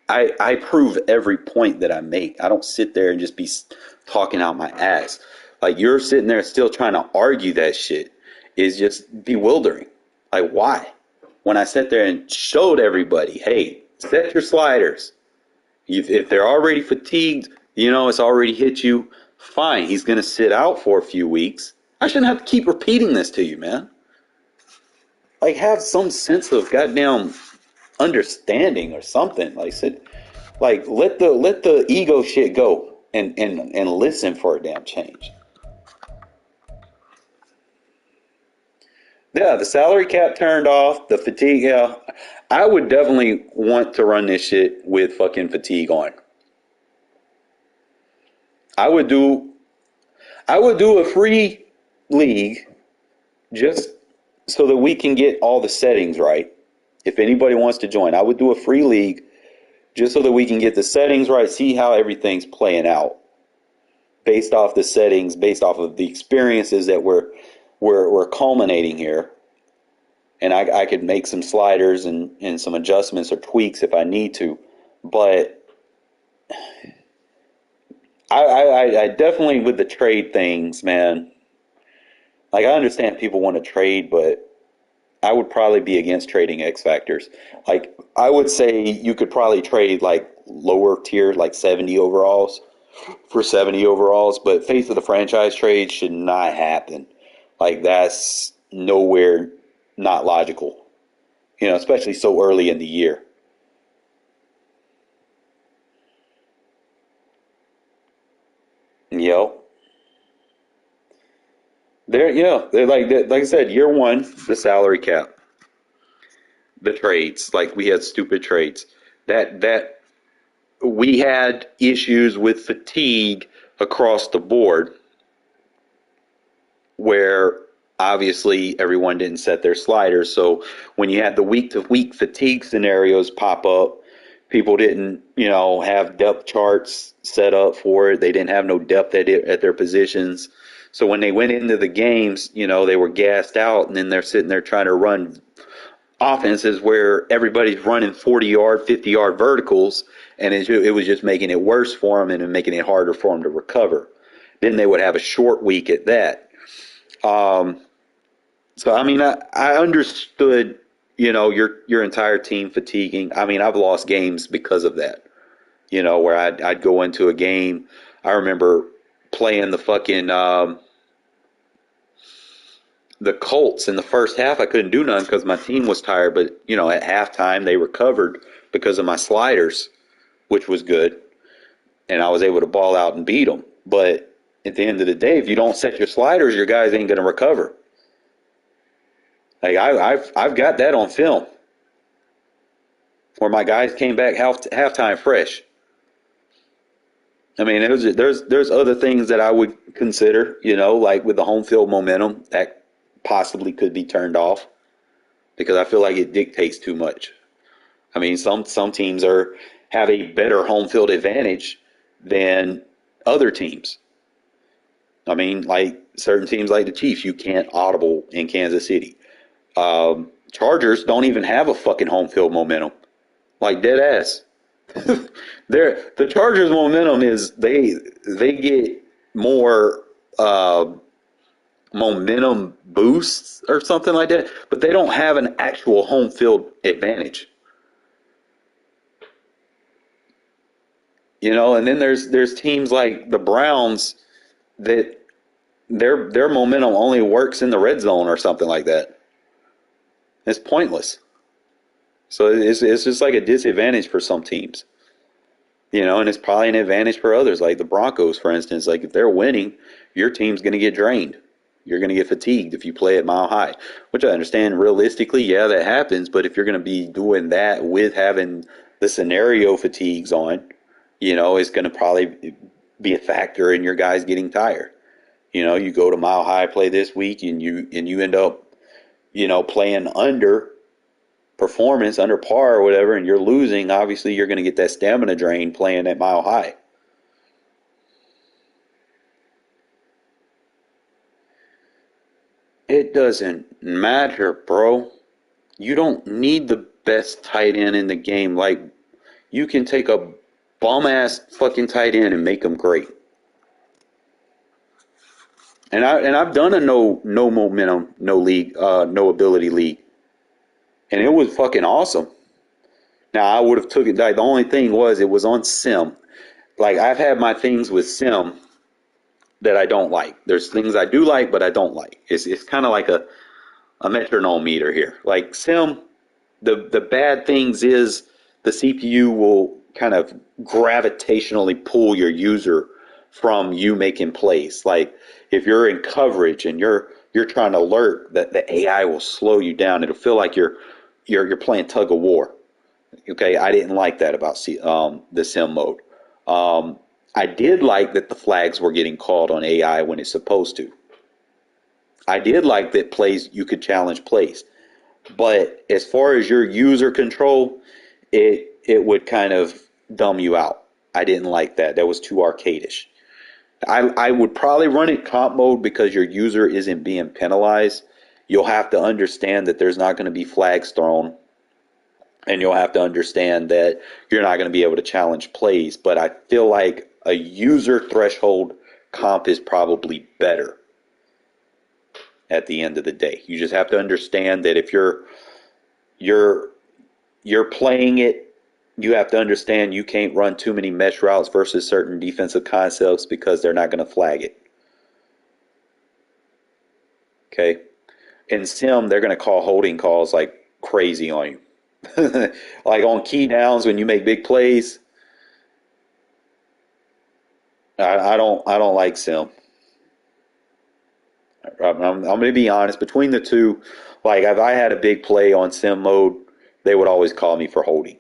I prove every point that I make. I don't sit there and just be talking out my ass. Like, you're sitting there still trying to argue that shit is just bewildering. Like, why? When I sat there and showed everybody, hey, set your sliders. If they're already fatigued, it's already hit you, fine. He's going to sit out for a few weeks. I shouldn't have to keep repeating this to you, man. Like, have some sense of goddamn understanding or something. Like, let the ego shit go and listen for a damn change. Yeah, the salary cap turned off, the fatigue. Yeah, I would definitely want to run this shit with fucking fatigue on. I would do a free league just so that we can get all the settings right. If anybody wants to join, I would do a free league just so that we can get the settings right, see how everything's playing out based off the settings, based off of the experiences that we're culminating here. And I could make some sliders and some adjustments or tweaks if I need to. But I definitely, with the trade things, man, like, I understand people want to trade, but I would probably be against trading X factors. Like, I would say you could probably trade like lower tier, like 70 overalls for 70 overalls, but face of the franchise trade should not happen. Like, that's nowhere not logical, especially so early in the year. They're like I said, year one, the salary cap, the trades, like, we had stupid trades that we had issues with fatigue across the board, where obviously everyone didn't set their sliders. So when you had the week to week fatigue scenarios pop up, people didn't, have depth charts set up for it. They didn't have no depth at their positions. So when they went into the games, they were gassed out, and then they're sitting there trying to run offenses where everybody's running 40-yard, 50-yard verticals, and it was just making it worse for them and making it harder for them to recover. Then they would have a short week at that. So, I mean, I understood, your entire team fatiguing. I mean, I've lost games because of that, where I'd go into a game. I remember playing the fucking the Colts in the first half. I couldn't do nothing because my team was tired. But, at halftime, they recovered because of my sliders, which was good. And I was able to ball out and beat them. But at the end of the day, if you don't set your sliders, your guys ain't going to recover. Like, I've got that on film, where my guys came back halftime fresh. I mean, there's other things that I would consider, like with the home field momentum, that possibly could be turned off, because I feel like it dictates too much. I mean, some teams have a better home field advantage than other teams. I mean, like certain teams like the Chiefs, you can't audible in Kansas City. Chargers don't even have a fucking home field momentum, like, dead ass. The Chargers' momentum is they get more momentum boosts or something like that, but they don't have an actual home field advantage. And then there's teams like the Browns that their momentum only works in the red zone or something like that. It's pointless. So it's just like a disadvantage for some teams. And it's probably an advantage for others, like the Broncos, for instance. Like if they're winning, your team's going to get drained. You're going to get fatigued if you play at mile high, which I understand realistically, yeah, that happens. But if you're going to be doing that with having the scenario fatigues on, it's going to probably be a factor in your guys getting tired. You go to mile high play this week and you end up, playing under performance, under par or whatever, and you're losing. Obviously, you're going to get that stamina drain playing at mile high. It doesn't matter, bro. You don't need the best tight end in the game. Like, you can take a bum-ass fucking tight end and make them great. And I've done a no momentum, no league, no ability league. And it was fucking awesome. Now, I would have took it. Like, the only thing was it was on sim. Like, I've had my things with sim that I don't like. There's things I do like, but I don't like. It's kind of like a metronome meter here. Like sim, the bad things is the CPU will kind of gravitationally pull your user from you making plays. Like if you're in coverage and you're trying to alert, that the AI will slow you down. It'll feel like you're playing tug of war. Okay, I didn't like that about the sim mode. I did like that the flags were getting called on AI when it's supposed to. I did like that you could challenge plays. But as far as your user control, it would kind of dumb you out. I didn't like that. That was too arcadish. I would probably run it comp mode because your user isn't being penalized. You'll have to understand that there's not going to be flags thrown. And you'll have to understand that you're not going to be able to challenge plays. But I feel like a user threshold comp is probably better at the end of the day. You just have to understand that if you're playing it, you have to understand you can't run too many mesh routes versus certain defensive concepts because they're not going to flag it. Okay? In sim, they're going to call holding calls like crazy on you. Like on key downs when you make big plays. I don't like sim. I'm going to be honest. Between the two, like if I had a big play on sim mode, they would always call me for holding,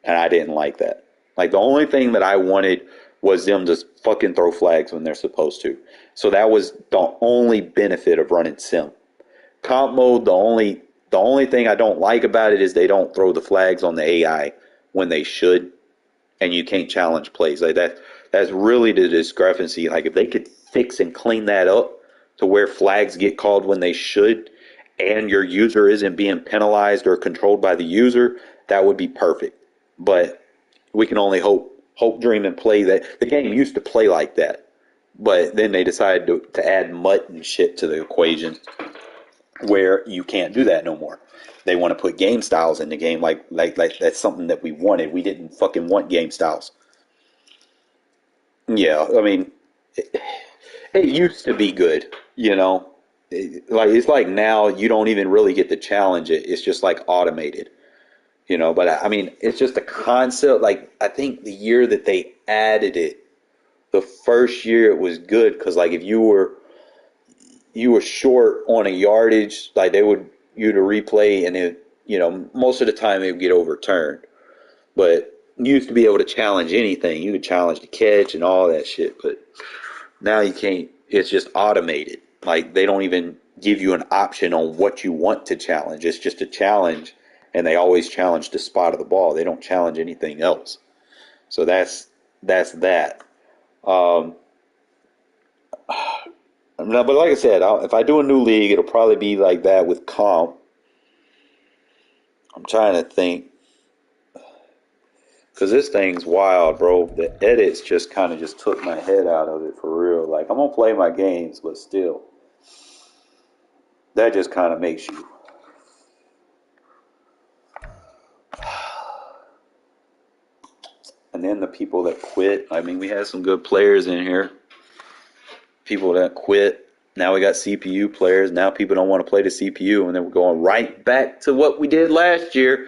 and I didn't like that. Like the only thing that I wanted was them to fucking throw flags when they're supposed to. So that was the only benefit of running sim. Comp mode, the only thing I don't like about it is they don't throw the flags on the AI when they should, and you can't challenge plays like that. That's really the discrepancy. Like if they could fix and clean that up to where flags get called when they should, and your user isn't being penalized or controlled by the user, that would be perfect. But we can only hope, dream, and play that. The game used to play like that, but then they decided to add MUT and shit to the equation, where you can't do that no more. They want to put game styles in the game like that's something that we wanted. We didn't fucking want game styles. Yeah, I mean, it used to be good, it's like now you don't even really get to challenge it. It's just like automated, But I mean, it's just a concept. Like I think the year that they added it, the first year it was good because like if you were short on a yardage, like you'd replay and it, most of the time it would get overturned. But you used to be able to challenge anything. You could challenge the catch and all that shit, but now you can't. It's just automated. Like they don't even give you an option on what you want to challenge. It's just a challenge, and they always challenge the spot of the ball. They don't challenge anything else. So that's that. No, but like I said, if I do a new league, it'll probably be like that with comp. I'm trying to think. Because this thing's wild, bro. The edits just kind of just took my head out of it for real. Like, I'm going to play my games, but still. That just kind of makes you. And then the people that quit. I mean, we had some good players in here. People that quit. Now we got CPU players. Now people don't want to play the CPU. And then we're going right back to what we did last year.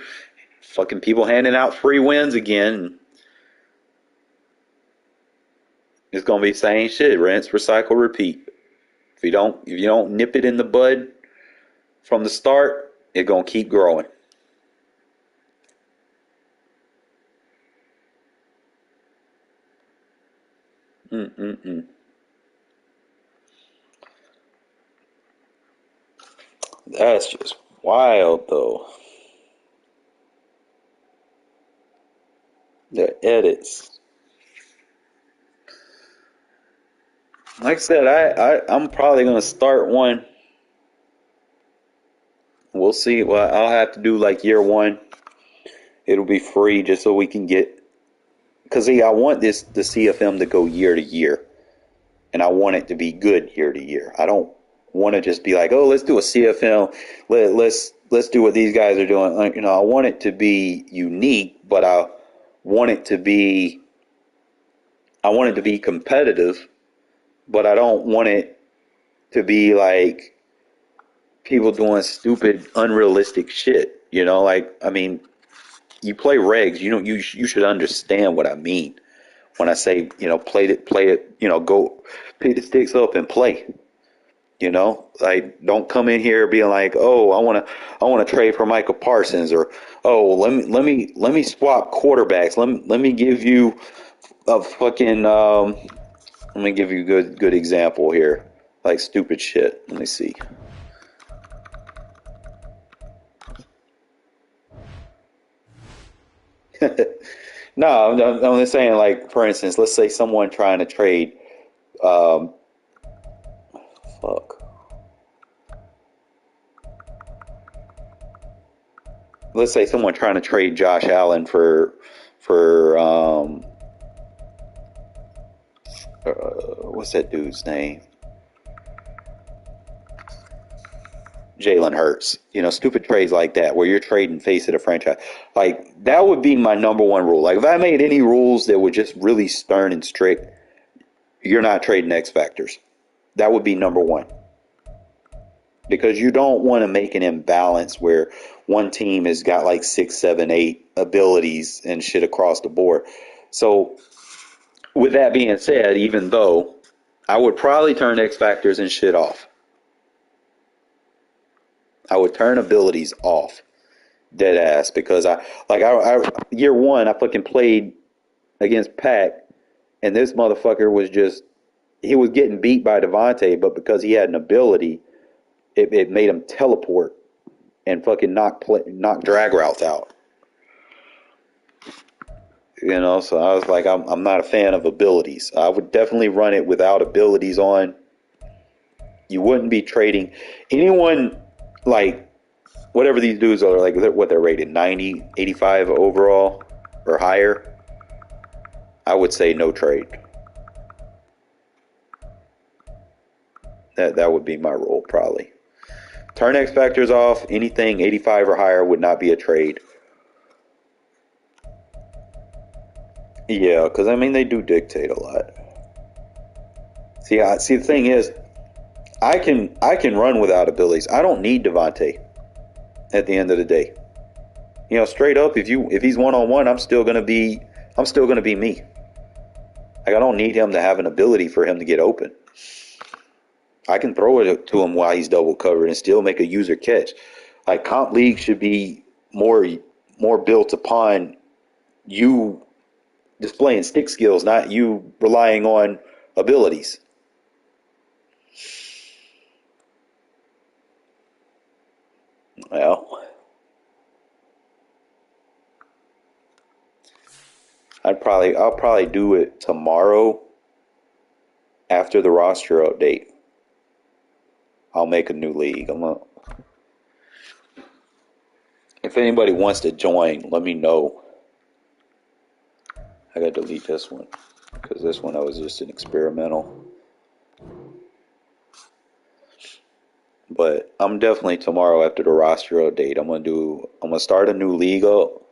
Fucking people handing out free wins again. It's gonna be the same shit. Rinse, recycle, repeat. If you don't nip it in the bud from the start, it's gonna keep growing. That's just wild, though. The edits. Like I said, I'm probably gonna start one. We'll see. Well, I'll have to do like year one. It'll be free just so we can get. Because see, I want the CFM to go year to year, and I want it to be good year to year. I don't want to just be like, oh, let's do a CFM. Let's do what these guys are doing. I want it to be unique, but I want it to be competitive, but I don't want it to be like people doing stupid, unrealistic shit. Like, I mean, you play regs, you should understand what I mean when I say, play it, go pick the sticks up and play. Like, don't come in here being like, oh, I want to trade for Michael Parsons, or oh, let me swap quarterbacks. Let me give you a fucking let me give you a good example here. Like stupid shit. Let me see. No, I'm just saying, like, for instance, let's say someone trying to trade fuck. Let's say someone trying to trade Josh Allen for what's that dude's name? Jalen Hurts. Stupid trades like that where you're trading face of the franchise. Like, that would be my number one rule. Like, if I made any rules that were just really stern and strict, you're not trading X factors. That would be number one. Because you don't want to make an imbalance where one team has got like 6, 7, 8 abilities and shit across the board. So, with that being said, even though I would probably turn X factors and shit off, I would turn abilities off, dead ass, because I year one I fucking played against Pac, and this motherfucker he was getting beat by Devontae, but because he had an ability, it made him teleport and fucking knock drag routes out. So I was like, I'm not a fan of abilities. I would definitely run it without abilities on. You wouldn't be trading anyone, like, whatever these dudes are, like, what they're rated, 90, 85 overall or higher. I would say no trade. That would be my rule, probably. Turn X factors off. Anything 85 or higher would not be a trade. Yeah, because I mean, they do dictate a lot. See, the thing is, I can run without abilities. I don't need Devontae. At the end of the day, straight up, if he's 1-on-1, I'm still gonna be me. Like, I don't need him to have an ability for him to get open. I can throw it to him while he's double covered and still make a user catch. Like, comp league should be more built upon you displaying stick skills, not you relying on abilities. Well, I'll probably do it tomorrow after the roster update. I'll make a new league. If anybody wants to join, let me know. I gotta delete this one because this one I was just an experimental. But I'm definitely tomorrow after the roster update. I'm gonna start a new league up.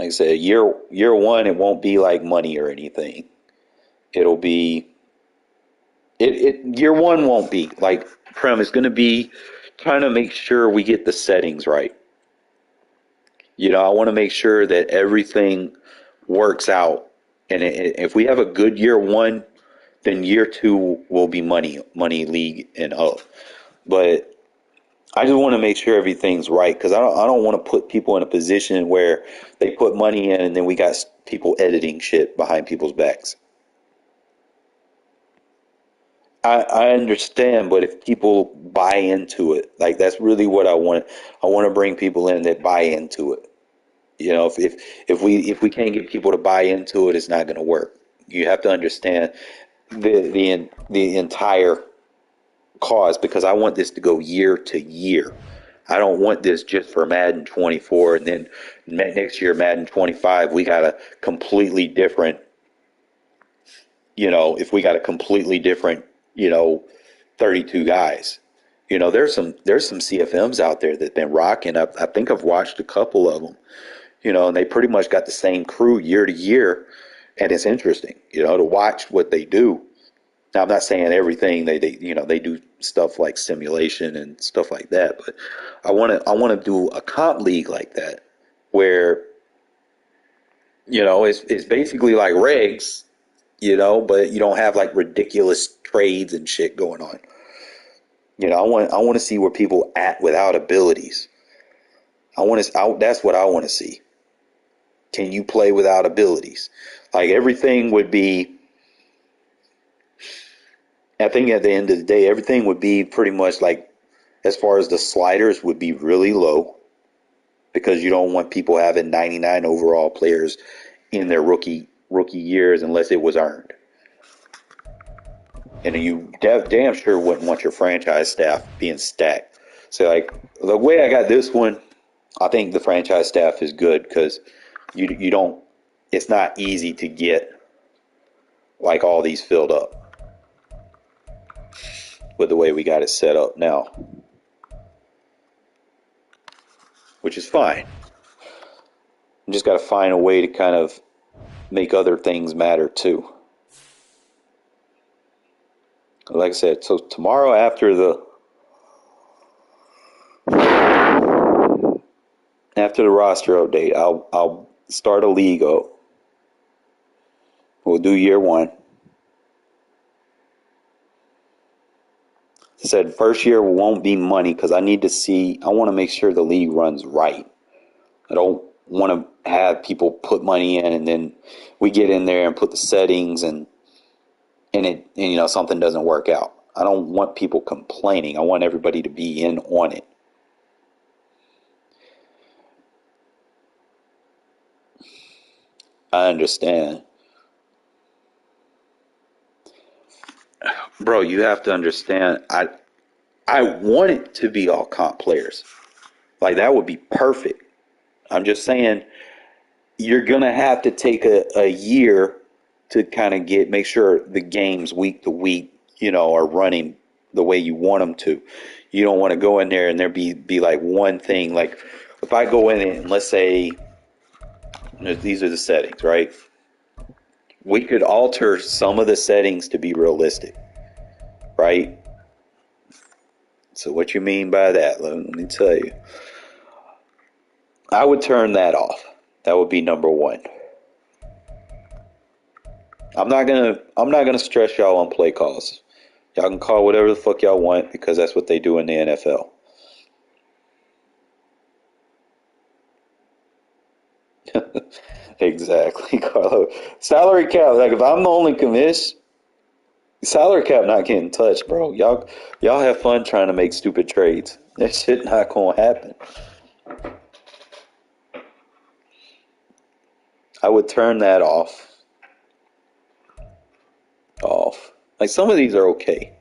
Like I said, year one, it won't be like money or anything. It'll be year one won't be like Prem. It's gonna be trying to make sure we get the settings right. I want to make sure that everything works out And if we have a good year one, then year two will be money league and up. But I just want to make sure everything's right because I don't want to put people in a position where they put money in and then we got people editing shit behind people's backs. I understand, but if people buy into it, like that's really what I want. I want to bring people in that buy into it. You know, if we can't get people to buy into it, it's not going to work. You have to understand the entire cause because I want this to go year to year. I don't want this just for Madden 24 and then next year Madden 25 we got a completely different. You know, if we got a completely different 32 guys. You know, there's some CFMs out there that've been rocking. I think I've watched a couple of them, and they pretty much got the same crew year to year. And it's interesting, to watch what they do. Now, I'm not saying everything they do stuff like simulation and stuff like that, but I want to do a comp league like that where, it's basically like regs, but you don't have like ridiculous trades and shit going on. I want to see where people at without abilities. That's what I want to see. Can you play without abilities? Like everything would be, I think at the end of the day, everything would be pretty much like, as far as the sliders would be really low because you don't want people having 99 overall players in their rookie years unless it was earned. And you damn sure wouldn't want your franchise staff being stacked. So, like, the way I got this one, I think the franchise staff is good because you don't, it's not easy to get, like, all these filled up with the way we got it set up now. Which is fine. You just got to find a way to kind of make other things matter, too. Like I said, so tomorrow after the roster update, I'll start a league up. We'll do year one. I said first year won't be money because I want to make sure the league runs right. I don't want to have people put money in and then we get in there and put the settings and something doesn't work out. I don't want people complaining. I want everybody to be in on it. I understand. Bro, you have to understand, I want it to be all comp players. Like, that would be perfect. I'm just saying, you're going to have to take a year to kind of make sure the games week to week, are running the way you want them to. You don't want to go in there and there be like one thing. Like, if I go in and let's say these are the settings, right? We could alter some of the settings to be realistic, right? So what you mean by that? Let me tell you. I would turn that off. That would be number one. I'm not gonna stress y'all on play calls. Y'all can call whatever the fuck y'all want because that's what they do in the NFL. Exactly, Carlo. Salary cap. Like if I'm the only commish, salary cap not getting touched, bro. Y'all have fun trying to make stupid trades. That shit not gonna happen. I would turn that off. Like some of these are okay.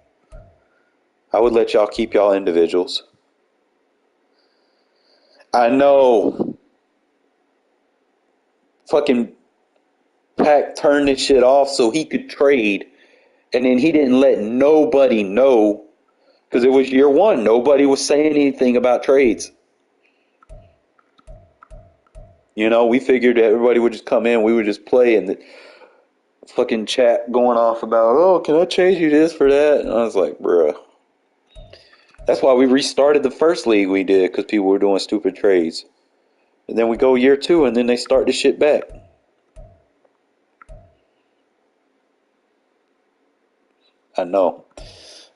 I would let y'all keep y'all individuals. I know. Fucking Pack turned this shit off so he could trade, and then he didn't let nobody know because it was year one. Nobody was saying anything about trades. We figured everybody would just come in, we would just play, and the fucking chat going off about, oh, can I change you this for that? And I was like, bruh. That's why we restarted the first league we did, because people were doing stupid trades. And then we go year two, and then they start the shit back. I know.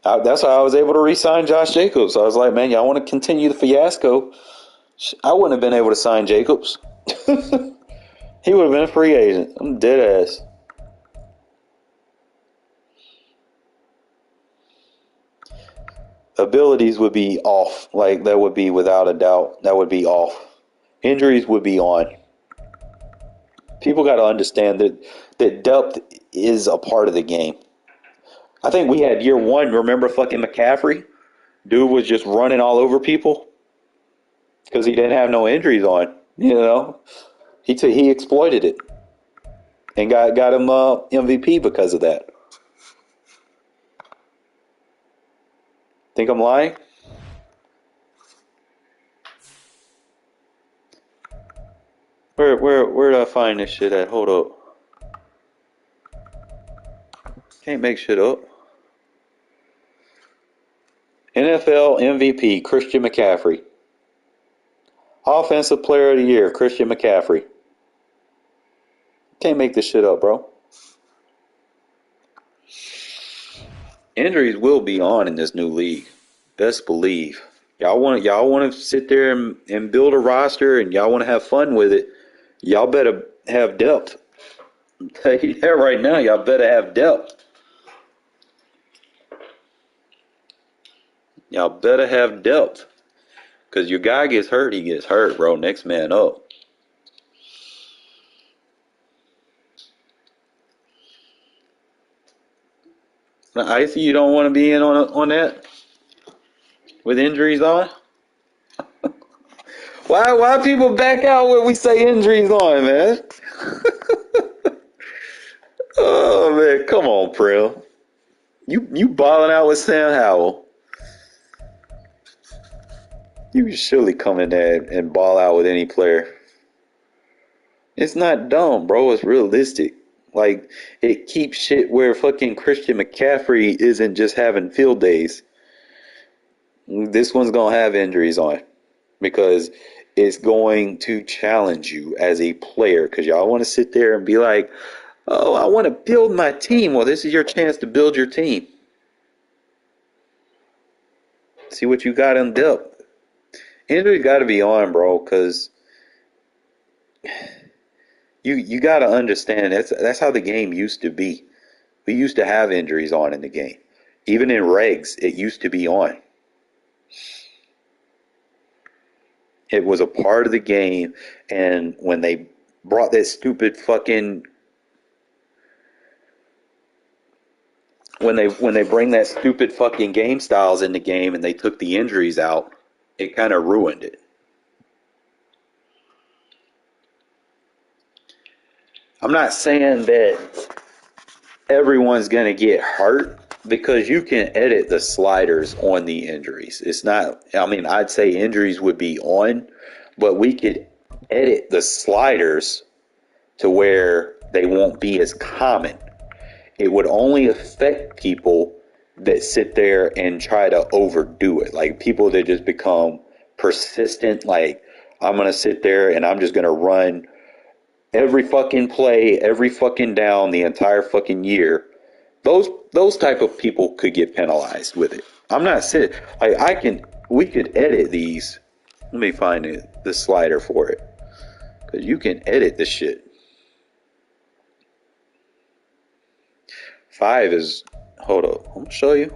That's why I was able to re-sign Josh Jacobs. I was like, man, y'all want to continue the fiasco? I wouldn't have been able to sign Jacobs. He would have been a free agent. I'm dead ass. Abilities would be off. Like, that would be without a doubt. That would be off. Injuries would be on. People got to understand that depth is a part of the game. I think we had year one, remember fucking McCaffrey? Dude was just running all over people because he didn't have no injuries on. You know? He exploited it and got him MVP because of that. Think I'm lying? Where did I find this shit at? Hold up. Can't make shit up. NFL MVP Christian McCaffrey. Offensive Player of the Year Christian McCaffrey. Can't make this shit up, bro. Injuries will be on in this new league. Best believe. Y'all want to sit there and build a roster and y'all want to have fun with it. Y'all better have depth. I'm telling you that right now. Y'all better have depth. Y'all better have depth. Because your guy gets hurt, he gets hurt, bro. Next man up. Now, Icy, you don't want to be in on that? With injuries on? Why people back out when we say injuries on, man? Oh, man. Come on, Prim. You balling out with Sam Howell. You can surely come in there and ball out with any player. It's not dumb, bro. It's realistic. Like, it keeps shit where fucking Christian McCaffrey isn't just having field days. This one's going to have injuries on because it's going to challenge you as a player because y'all want to sit there and be like, oh, I want to build my team. Well, this is your chance to build your team. See what you got in depth. Injuries got to be on, bro, because you got to understand that's how the game used to be. We used to have injuries on in the game. Even in regs, it used to be on. It was a part of the game, and when they brought that stupid fucking when they bring that stupid fucking game styles in the game and they took the injuries out, it kind of ruined it. I'm not saying that everyone's going to get hurt because you can edit the sliders on the injuries. It's not, I mean, I'd say injuries would be on, but we could edit the sliders to where they won't be as common. It would only affect people that sit there and try to overdo it. Like people that just become persistent, like I'm going to sit there and I'm just going to run every fucking play, every fucking down the entire fucking year. Those type of people could get penalized with it. I'm not saying like we could edit these. Let me find the slider for it. Because you can edit the shit. 5 is, hold up, I'm gonna show you.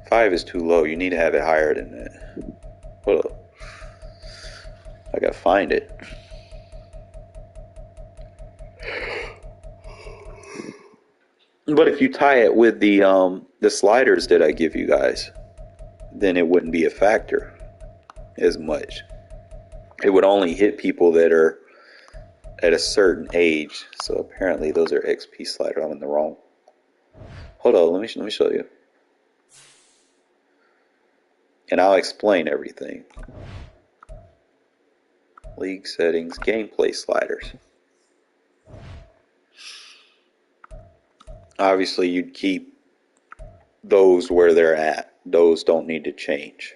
5 is too low. You need to have it higher than that. Hold up. I gotta find it. But if you tie it with the sliders that I give you guys, then it wouldn't be a factor as much. It would only hit people that are at a certain age. So apparently those are XP sliders. I'm in the wrong. Hold on, let me show you. And I'll explain everything. League settings, gameplay sliders. Obviously, you'd keep those where they're at. Those don't need to change.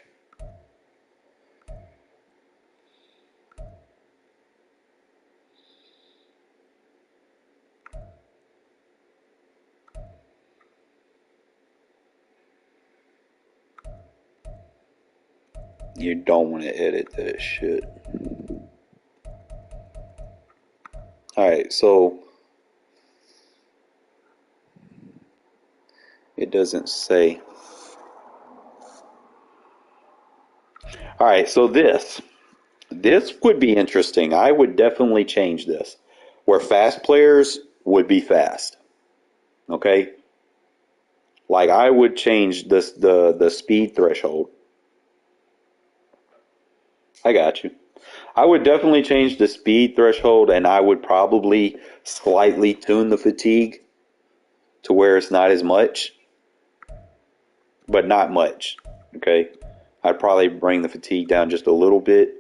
You don't want to edit that shit. Alright, so it doesn't say. Alright, so this would be interesting. I would definitely change this. Where fast players would be fast. Okay? Like I would change this the speed threshold. I got you. I would definitely change the speed threshold, and I would probably slightly tune the fatigue to where it's not as much, but not much. Okay? I'd probably bring the fatigue down just a little bit,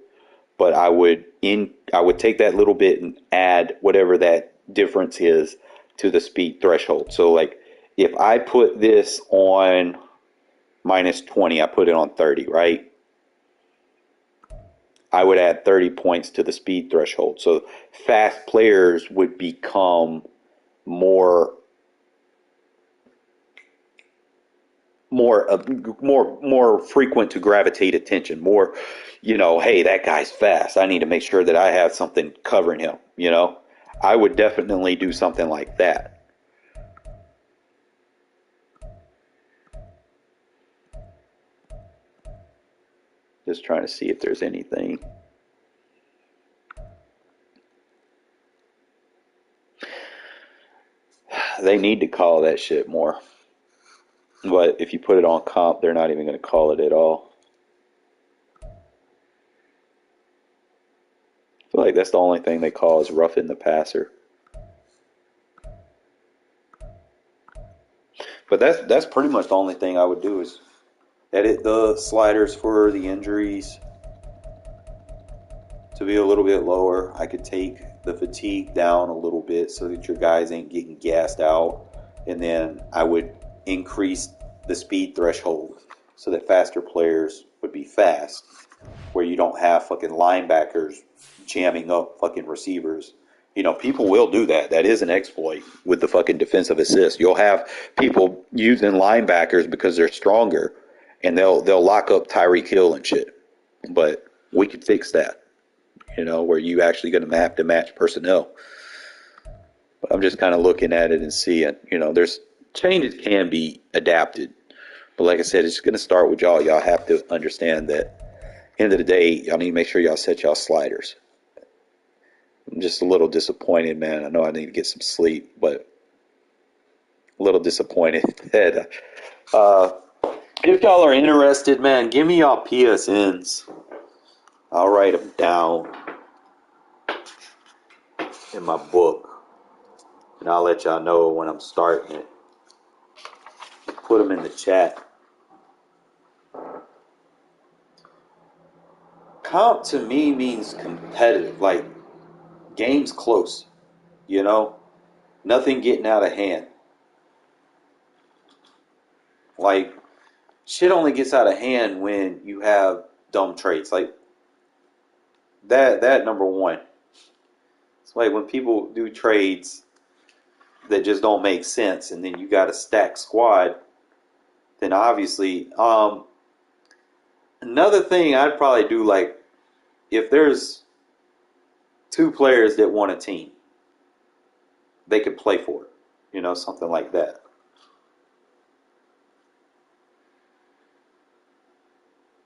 but I would take that little bit and add whatever that difference is to the speed threshold. So like if I put this on minus 20, I put it on 30, right? I would add 30 points to the speed threshold. So fast players would become more frequent to gravitate attention. More, hey, that guy's fast. I need to make sure that I have something covering him, I would definitely do something like that. Just trying to see if there's anything. They need to call that shit more. But if you put it on comp, they're not even going to call it at all. I feel like that's the only thing they call is roughing the passer. But that's pretty much the only thing I would do is edit the sliders for the injuries to be a little bit lower. I could take the fatigue down a little bit so that your guys ain't getting gassed out. And then I would increase the speed threshold so that faster players would be fast, where you don't have fucking linebackers jamming up fucking receivers. People will do that. That is an exploit with the fucking defensive assist. You'll have people using linebackers because they're stronger, and they'll lock up Tyreek Hill and shit. But we could fix that, where you actually going to have to match personnel. But I'm just kind of looking at it and seeing, there's changes can be adapted. But like I said, it's going to start with y'all. Y'all have to understand that end of the day, y'all need to make sure y'all set y'all sliders. I'm just a little disappointed, man. I know I need to get some sleep, but a little disappointed that if y'all are interested, man, give me y'all PSNs. I'll write them down in my book, and I'll let y'all know when I'm starting it. Put them in the chat. Comp to me means competitive, like games close, nothing getting out of hand. Like shit only gets out of hand when you have dumb traits, like that number one. It's like when people do trades that just don't make sense, and then you got a stacked squad, then obviously another thing I'd probably do, like if there's two players that want a team, they could play for it, something like that.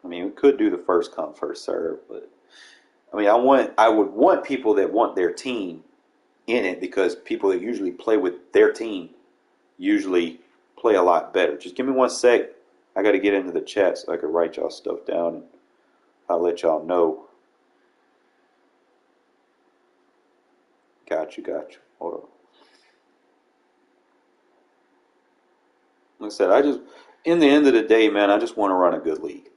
I mean, we could do the first come, first serve, but I mean, I would want people that want their team in it, because people that usually play with their team usually play a lot better. Just give me 1 sec. I got to get into the chat so I can write y'all stuff down, and I'll let y'all know. Got you. Hold on. Like I said, in the end of the day, man, I just want to run a good league.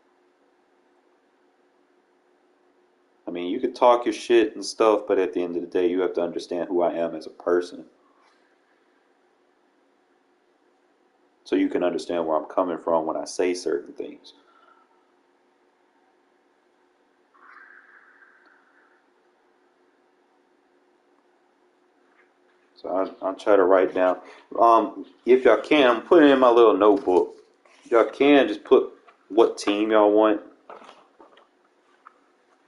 I mean, you could talk your shit and stuff, but at the end of the day, you have to understand who I am as a person. So you can understand where I'm coming from when I say certain things. So I'll try to write down. If y'all can, I'm putting it in my little notebook. If y'all can, just put what team y'all want.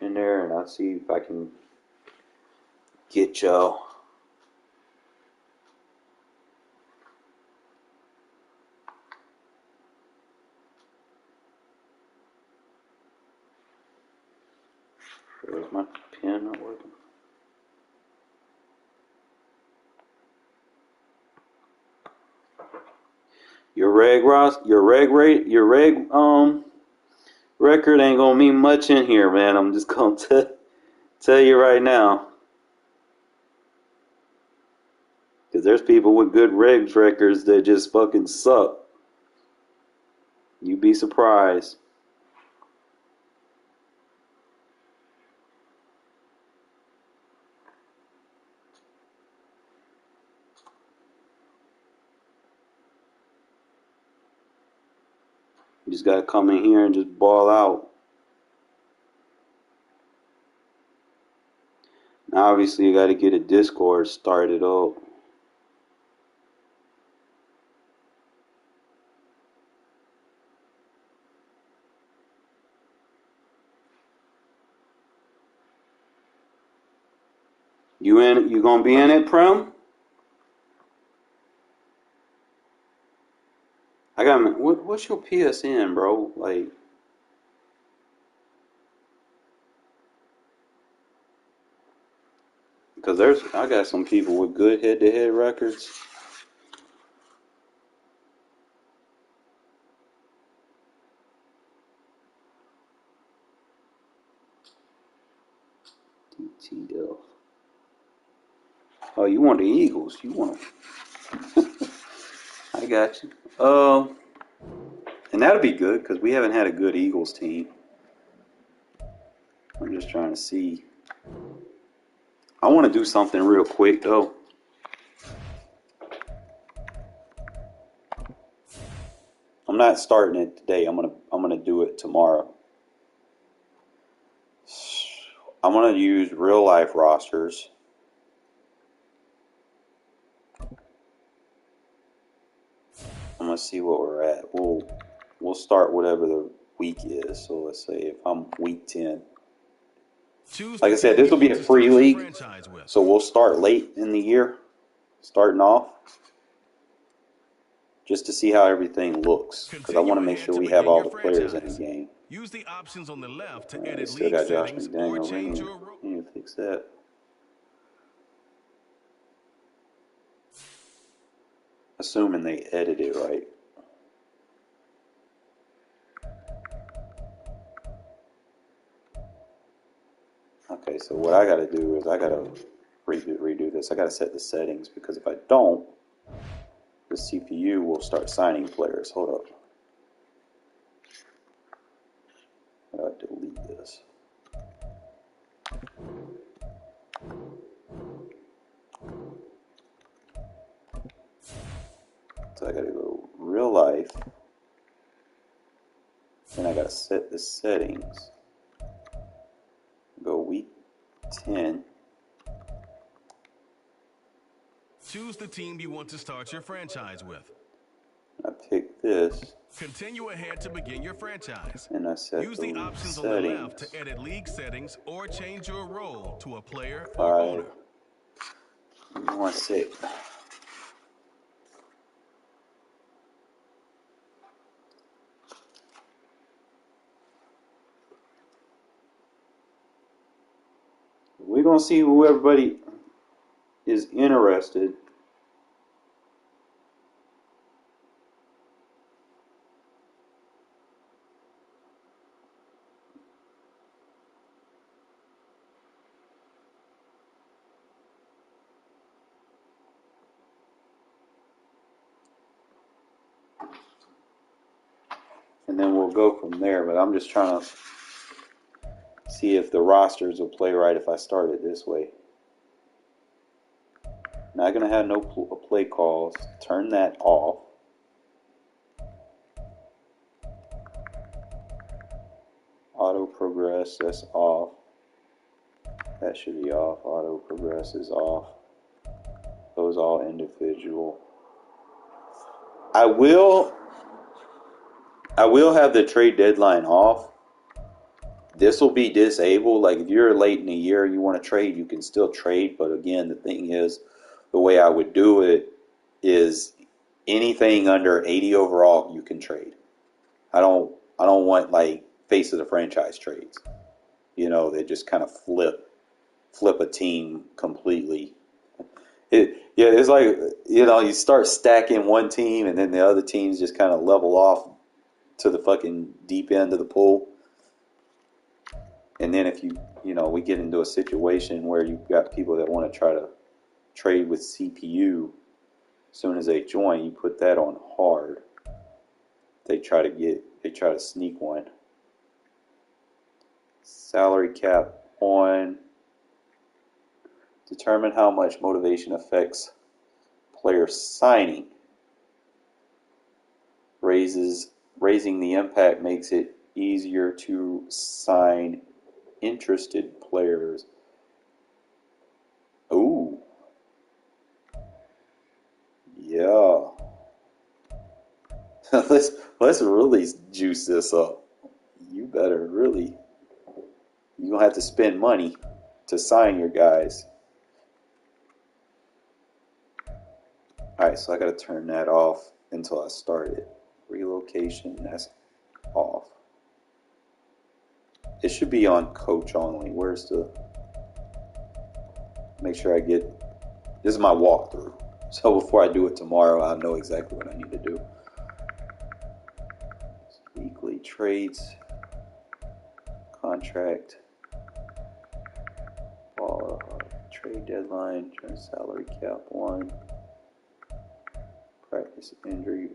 in there, and I'll see if I can get y'all. Where's my pen not working? Your reg record ain't gonna mean much in here, man. I'm just gonna tell you right now. Because there's people with good regs records that just fucking suck. You'd be surprised. You just gotta come in here and just ball out. Now obviously you gotta get a Discord started up. You gonna be in it, Prem? What's your PSN, bro? Like, because I got some people with good head-to-head records. DTF. Oh, you want the Eagles? You want them? I got you. And that'll be good because we haven't had a good Eagles team. I'm just trying to see. I want to do something real quick though. I'm not starting it today. I'm gonna do it tomorrow. I'm gonna use real life rosters. I'm gonna see what we're at. We'll start whatever the week is. So let's say if I'm week 10. Like I said, this will be a free league, so we'll start late in the year, starting off, just to see how everything looks, because I want to make sure we have all the players in the game. Use the options on the left to edit Still league got Josh settings or McDaniels. change your role. I need to fix that. Assuming they edit it right. Okay, so what I got to do is I got to redo this. I got to set the settings, because if I don't, the CPU will start signing players. Hold up. I got to delete this. So I got to go real life. Then I got to set the settings. Go week 10. Choose the team you want to start your franchise with. I pick this. Continue ahead to begin your franchise. And I set Use the options on the left to edit league settings or change your role to a player or owner. 1 sec. We're going to see who everybody is interested. And then we'll go from there. But I'm just trying to see if the rosters will play right if I start it this way. Not going to have no play calls. Turn that off. Auto progress, that's off. That should be off. Auto progress is off. Those all individual. I will have the trade deadline off, this will be disabled. Like if you're late in the year and you want to trade, you can still trade. But again, the thing is, the way I would do it is anything under 80 overall you can trade. I don't want like face of the franchise trades. You know, they just kind of flip a team completely. It's like, you know, you start stacking one team and then the other teams just kind of level off to the fucking deep end of the pool. And then if we get into a situation where you've got people that want to try to trade with CPU as soon as they join, you put that on hard. They try to sneak one. Salary cap on. Determine how much motivation affects player signing. Raising the impact makes it easier to sign interested players. Ooh. Yeah. let's really juice this up. You better really. You're going to have to spend money to sign your guys. Alright, so I got to turn that off until I start it. Relocation, that's off. It should be on coach only. Where's the... Make sure I get... This is my walkthrough. So before I do it tomorrow, I know exactly what I need to do. Weekly trades. Contract. Trade deadline. Salary cap 1. Practice injury.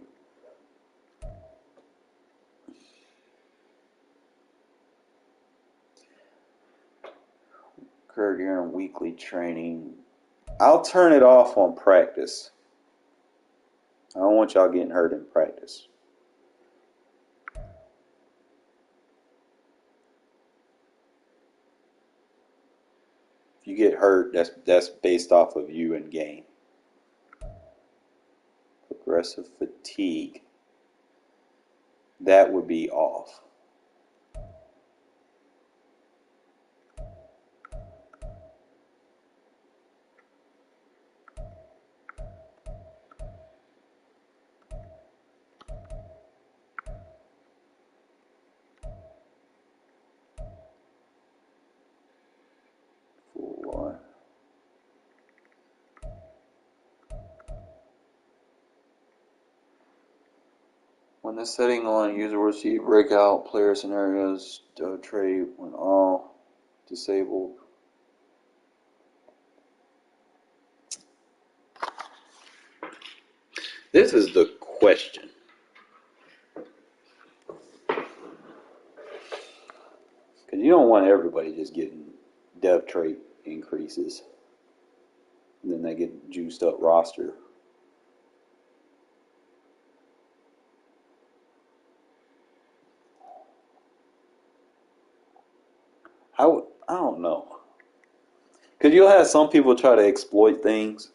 Occurred during weekly training. I'll turn it off on practice. I don't want y'all getting hurt in practice. If you get hurt, that's based off of you in game. Progressive fatigue. That would be off. When the setting on user will see breakout player scenarios, trade when all disabled. This is the question. Because you don't want everybody just getting dev trait increases. And then they get juiced up roster. I don't know. Because you'll have some people try to exploit things.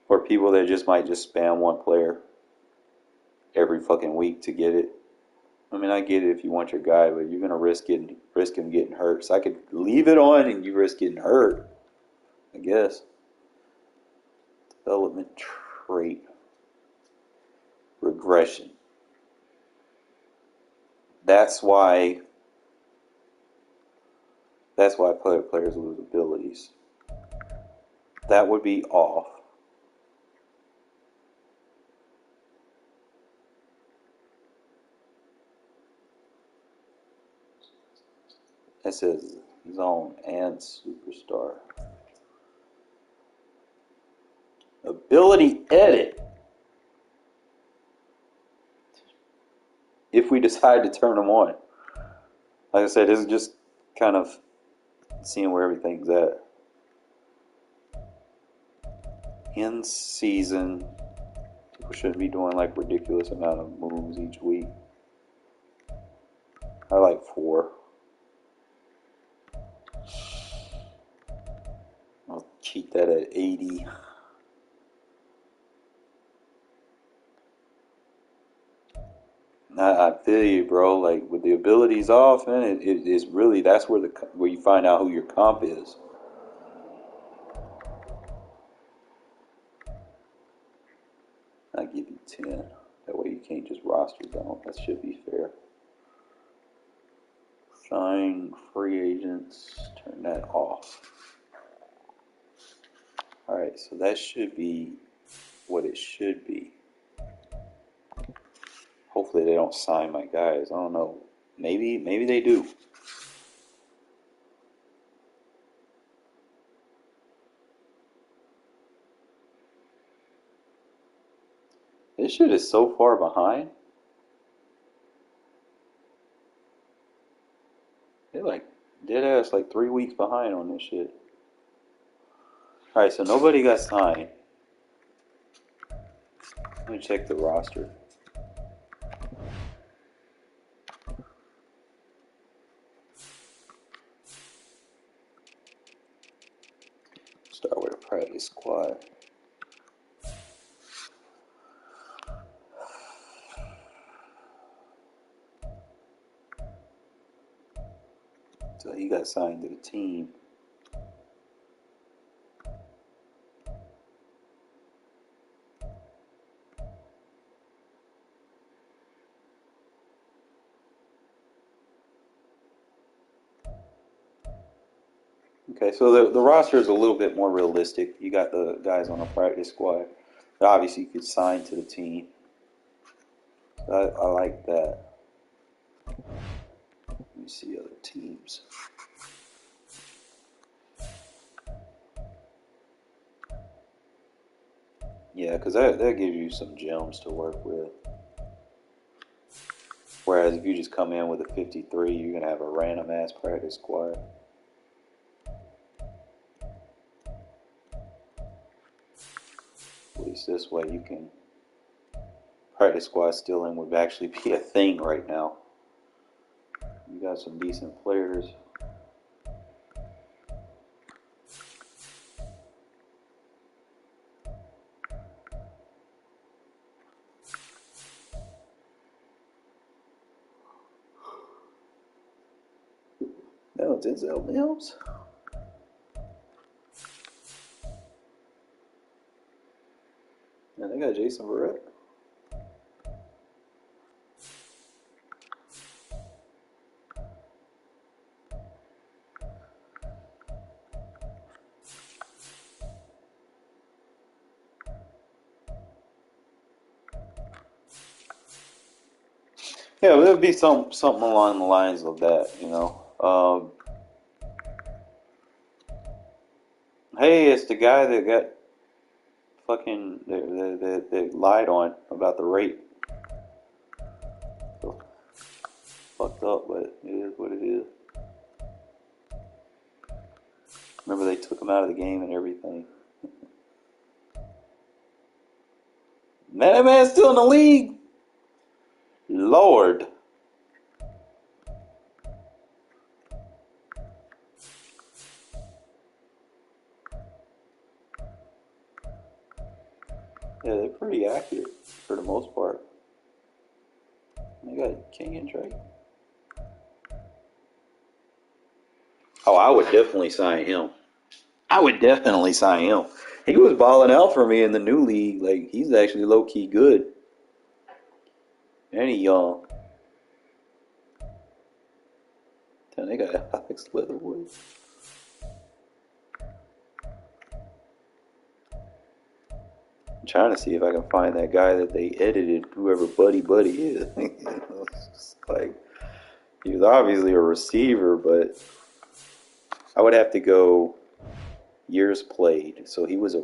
Or people that just might just spam one player every fucking week to get it. I mean, I get it if you want your guy, but you're going to risk him getting hurt. So I could leave it on and you risk getting hurt, I guess. Development trait. Regression. That's why players lose abilities. That would be off. That says zone and superstar. Ability edit. If we decide to turn them on. Like I said, this is just kind of seeing where everything's at. In season, people shouldn't be doing like ridiculous amount of moves each week. I like 4. I'll keep that at 80. I feel you, bro. Like with the abilities off, man, it is really that's where you find out who your comp is. I give you 10. That way you can't just roster down. That should be fair. Sign free agents. Turn that off. All right, so that should be what it should be. Hopefully they don't sign my guys. I don't know. Maybe they do. This shit is so far behind. They're like dead ass like 3 weeks behind on this shit. Alright, so nobody got signed. Let me check the roster. Start with a practice squad. So he got signed to the team. Okay, so the roster is a little bit more realistic. You got the guys on a practice squad. But obviously, you could sign to the team. So I like that. Let me see other teams. Yeah, because that gives you some gems to work with. Whereas if you just come in with a 53, you're going to have a random ass practice squad. At least this way you can. Practice squad stealing would actually be a thing right now. You got some decent players. No, Denzel Mills. Yeah, they got Jason Verrett. Yeah, but it would be something along the lines of that, you know. Hey, it's the guy that got fucking they lied on about the rape. So, fucked up, but it is what it is. Remember they took him out of the game and everything. Man, that man's still in the league. Lord. Yeah, they're pretty accurate for the most part. They got King and Drake. Oh, I would definitely sign him. I would definitely sign him. He was balling out for me in the new league. Like, he's actually low-key good. And he young. Damn, they got Alex Leatherwood. I'm trying to see if I can find that guy that they edited, whoever Buddy Buddy is. Like, he was obviously a receiver, but I would have to go years played. So he was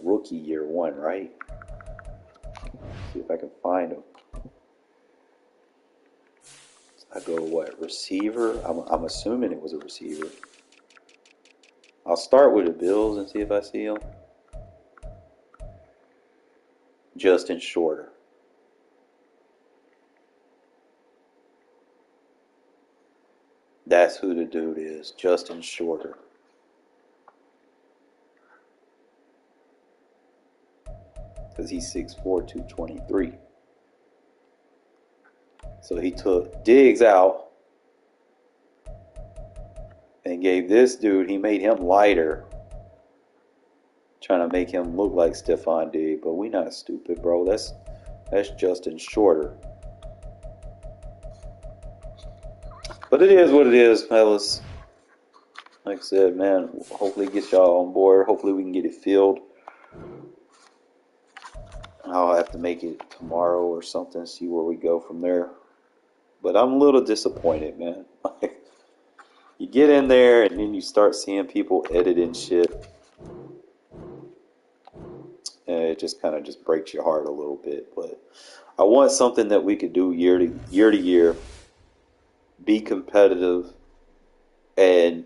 rookie year one, right? See if I can find him. I go receiver? I'm assuming it was a receiver. I'll start with the Bills and see if I see him. Justin Shorter. That's who the dude is, Justin Shorter. Because he's 6'4", 223. So he took Diggs out and gave this dude, he made him lighter, trying to make him look like Stephon Diggs. But we not stupid, bro. That's Justin Shorter. But it is what it is, fellas. Like I said, man, hopefully get y'all on board. Hopefully we can get it filled. I'll have to make it tomorrow or something, see where we go from there. But I'm a little disappointed, man. Like, you get in there and then you start seeing people editing shit. And it just kind of just breaks your heart a little bit. But I want something that we could do year to year, be competitive, and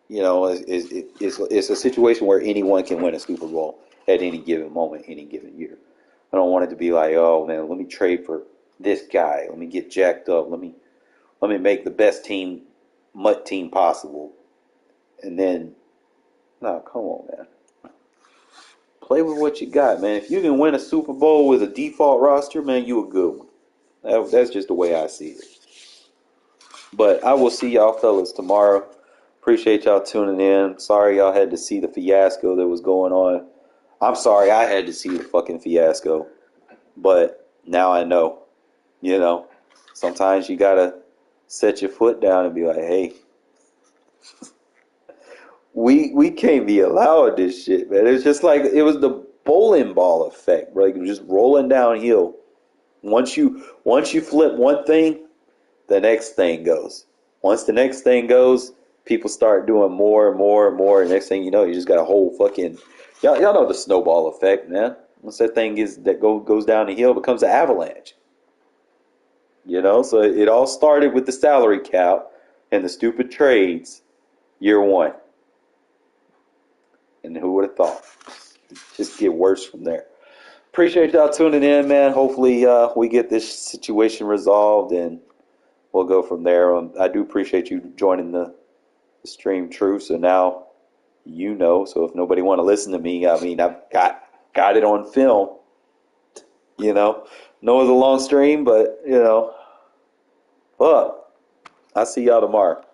you know, it's a situation where anyone can win a Super Bowl at any given moment, any given year. I don't want it to be like, oh man, let me trade for this guy. Let me get jacked up. Let me make the best MUT team possible. And then, no, come on, man. Play with what you got, man. If you can win a Super Bowl with a default roster, man, you a good one. That's just the way I see it. But I will see y'all fellas tomorrow. Appreciate y'all tuning in. Sorry y'all had to see the fiasco that was going on. I'm sorry I had to see the fucking fiasco. But now I know. You know, sometimes you gotta set your foot down and be like, hey, we can't be allowed this shit, man. It's just like it was the bowling ball effect, bro. Like just rolling downhill. Once you flip one thing, the next thing goes. Once the next thing goes, people start doing more and more and more. And next thing you know, you just got a whole fucking y'all know the snowball effect, man. Once that thing goes down the hill, it becomes an avalanche. You know, so it all started with the salary cap and the stupid trades year one. And who would have thought? Just get worse from there. Appreciate y'all tuning in, man. Hopefully we get this situation resolved and we'll go from there. I do appreciate you joining the stream, True. So now you know. So if nobody want to listen to me, I mean, I've got it on film. You know, no, it's a long stream, but you know, I'll see y'all tomorrow.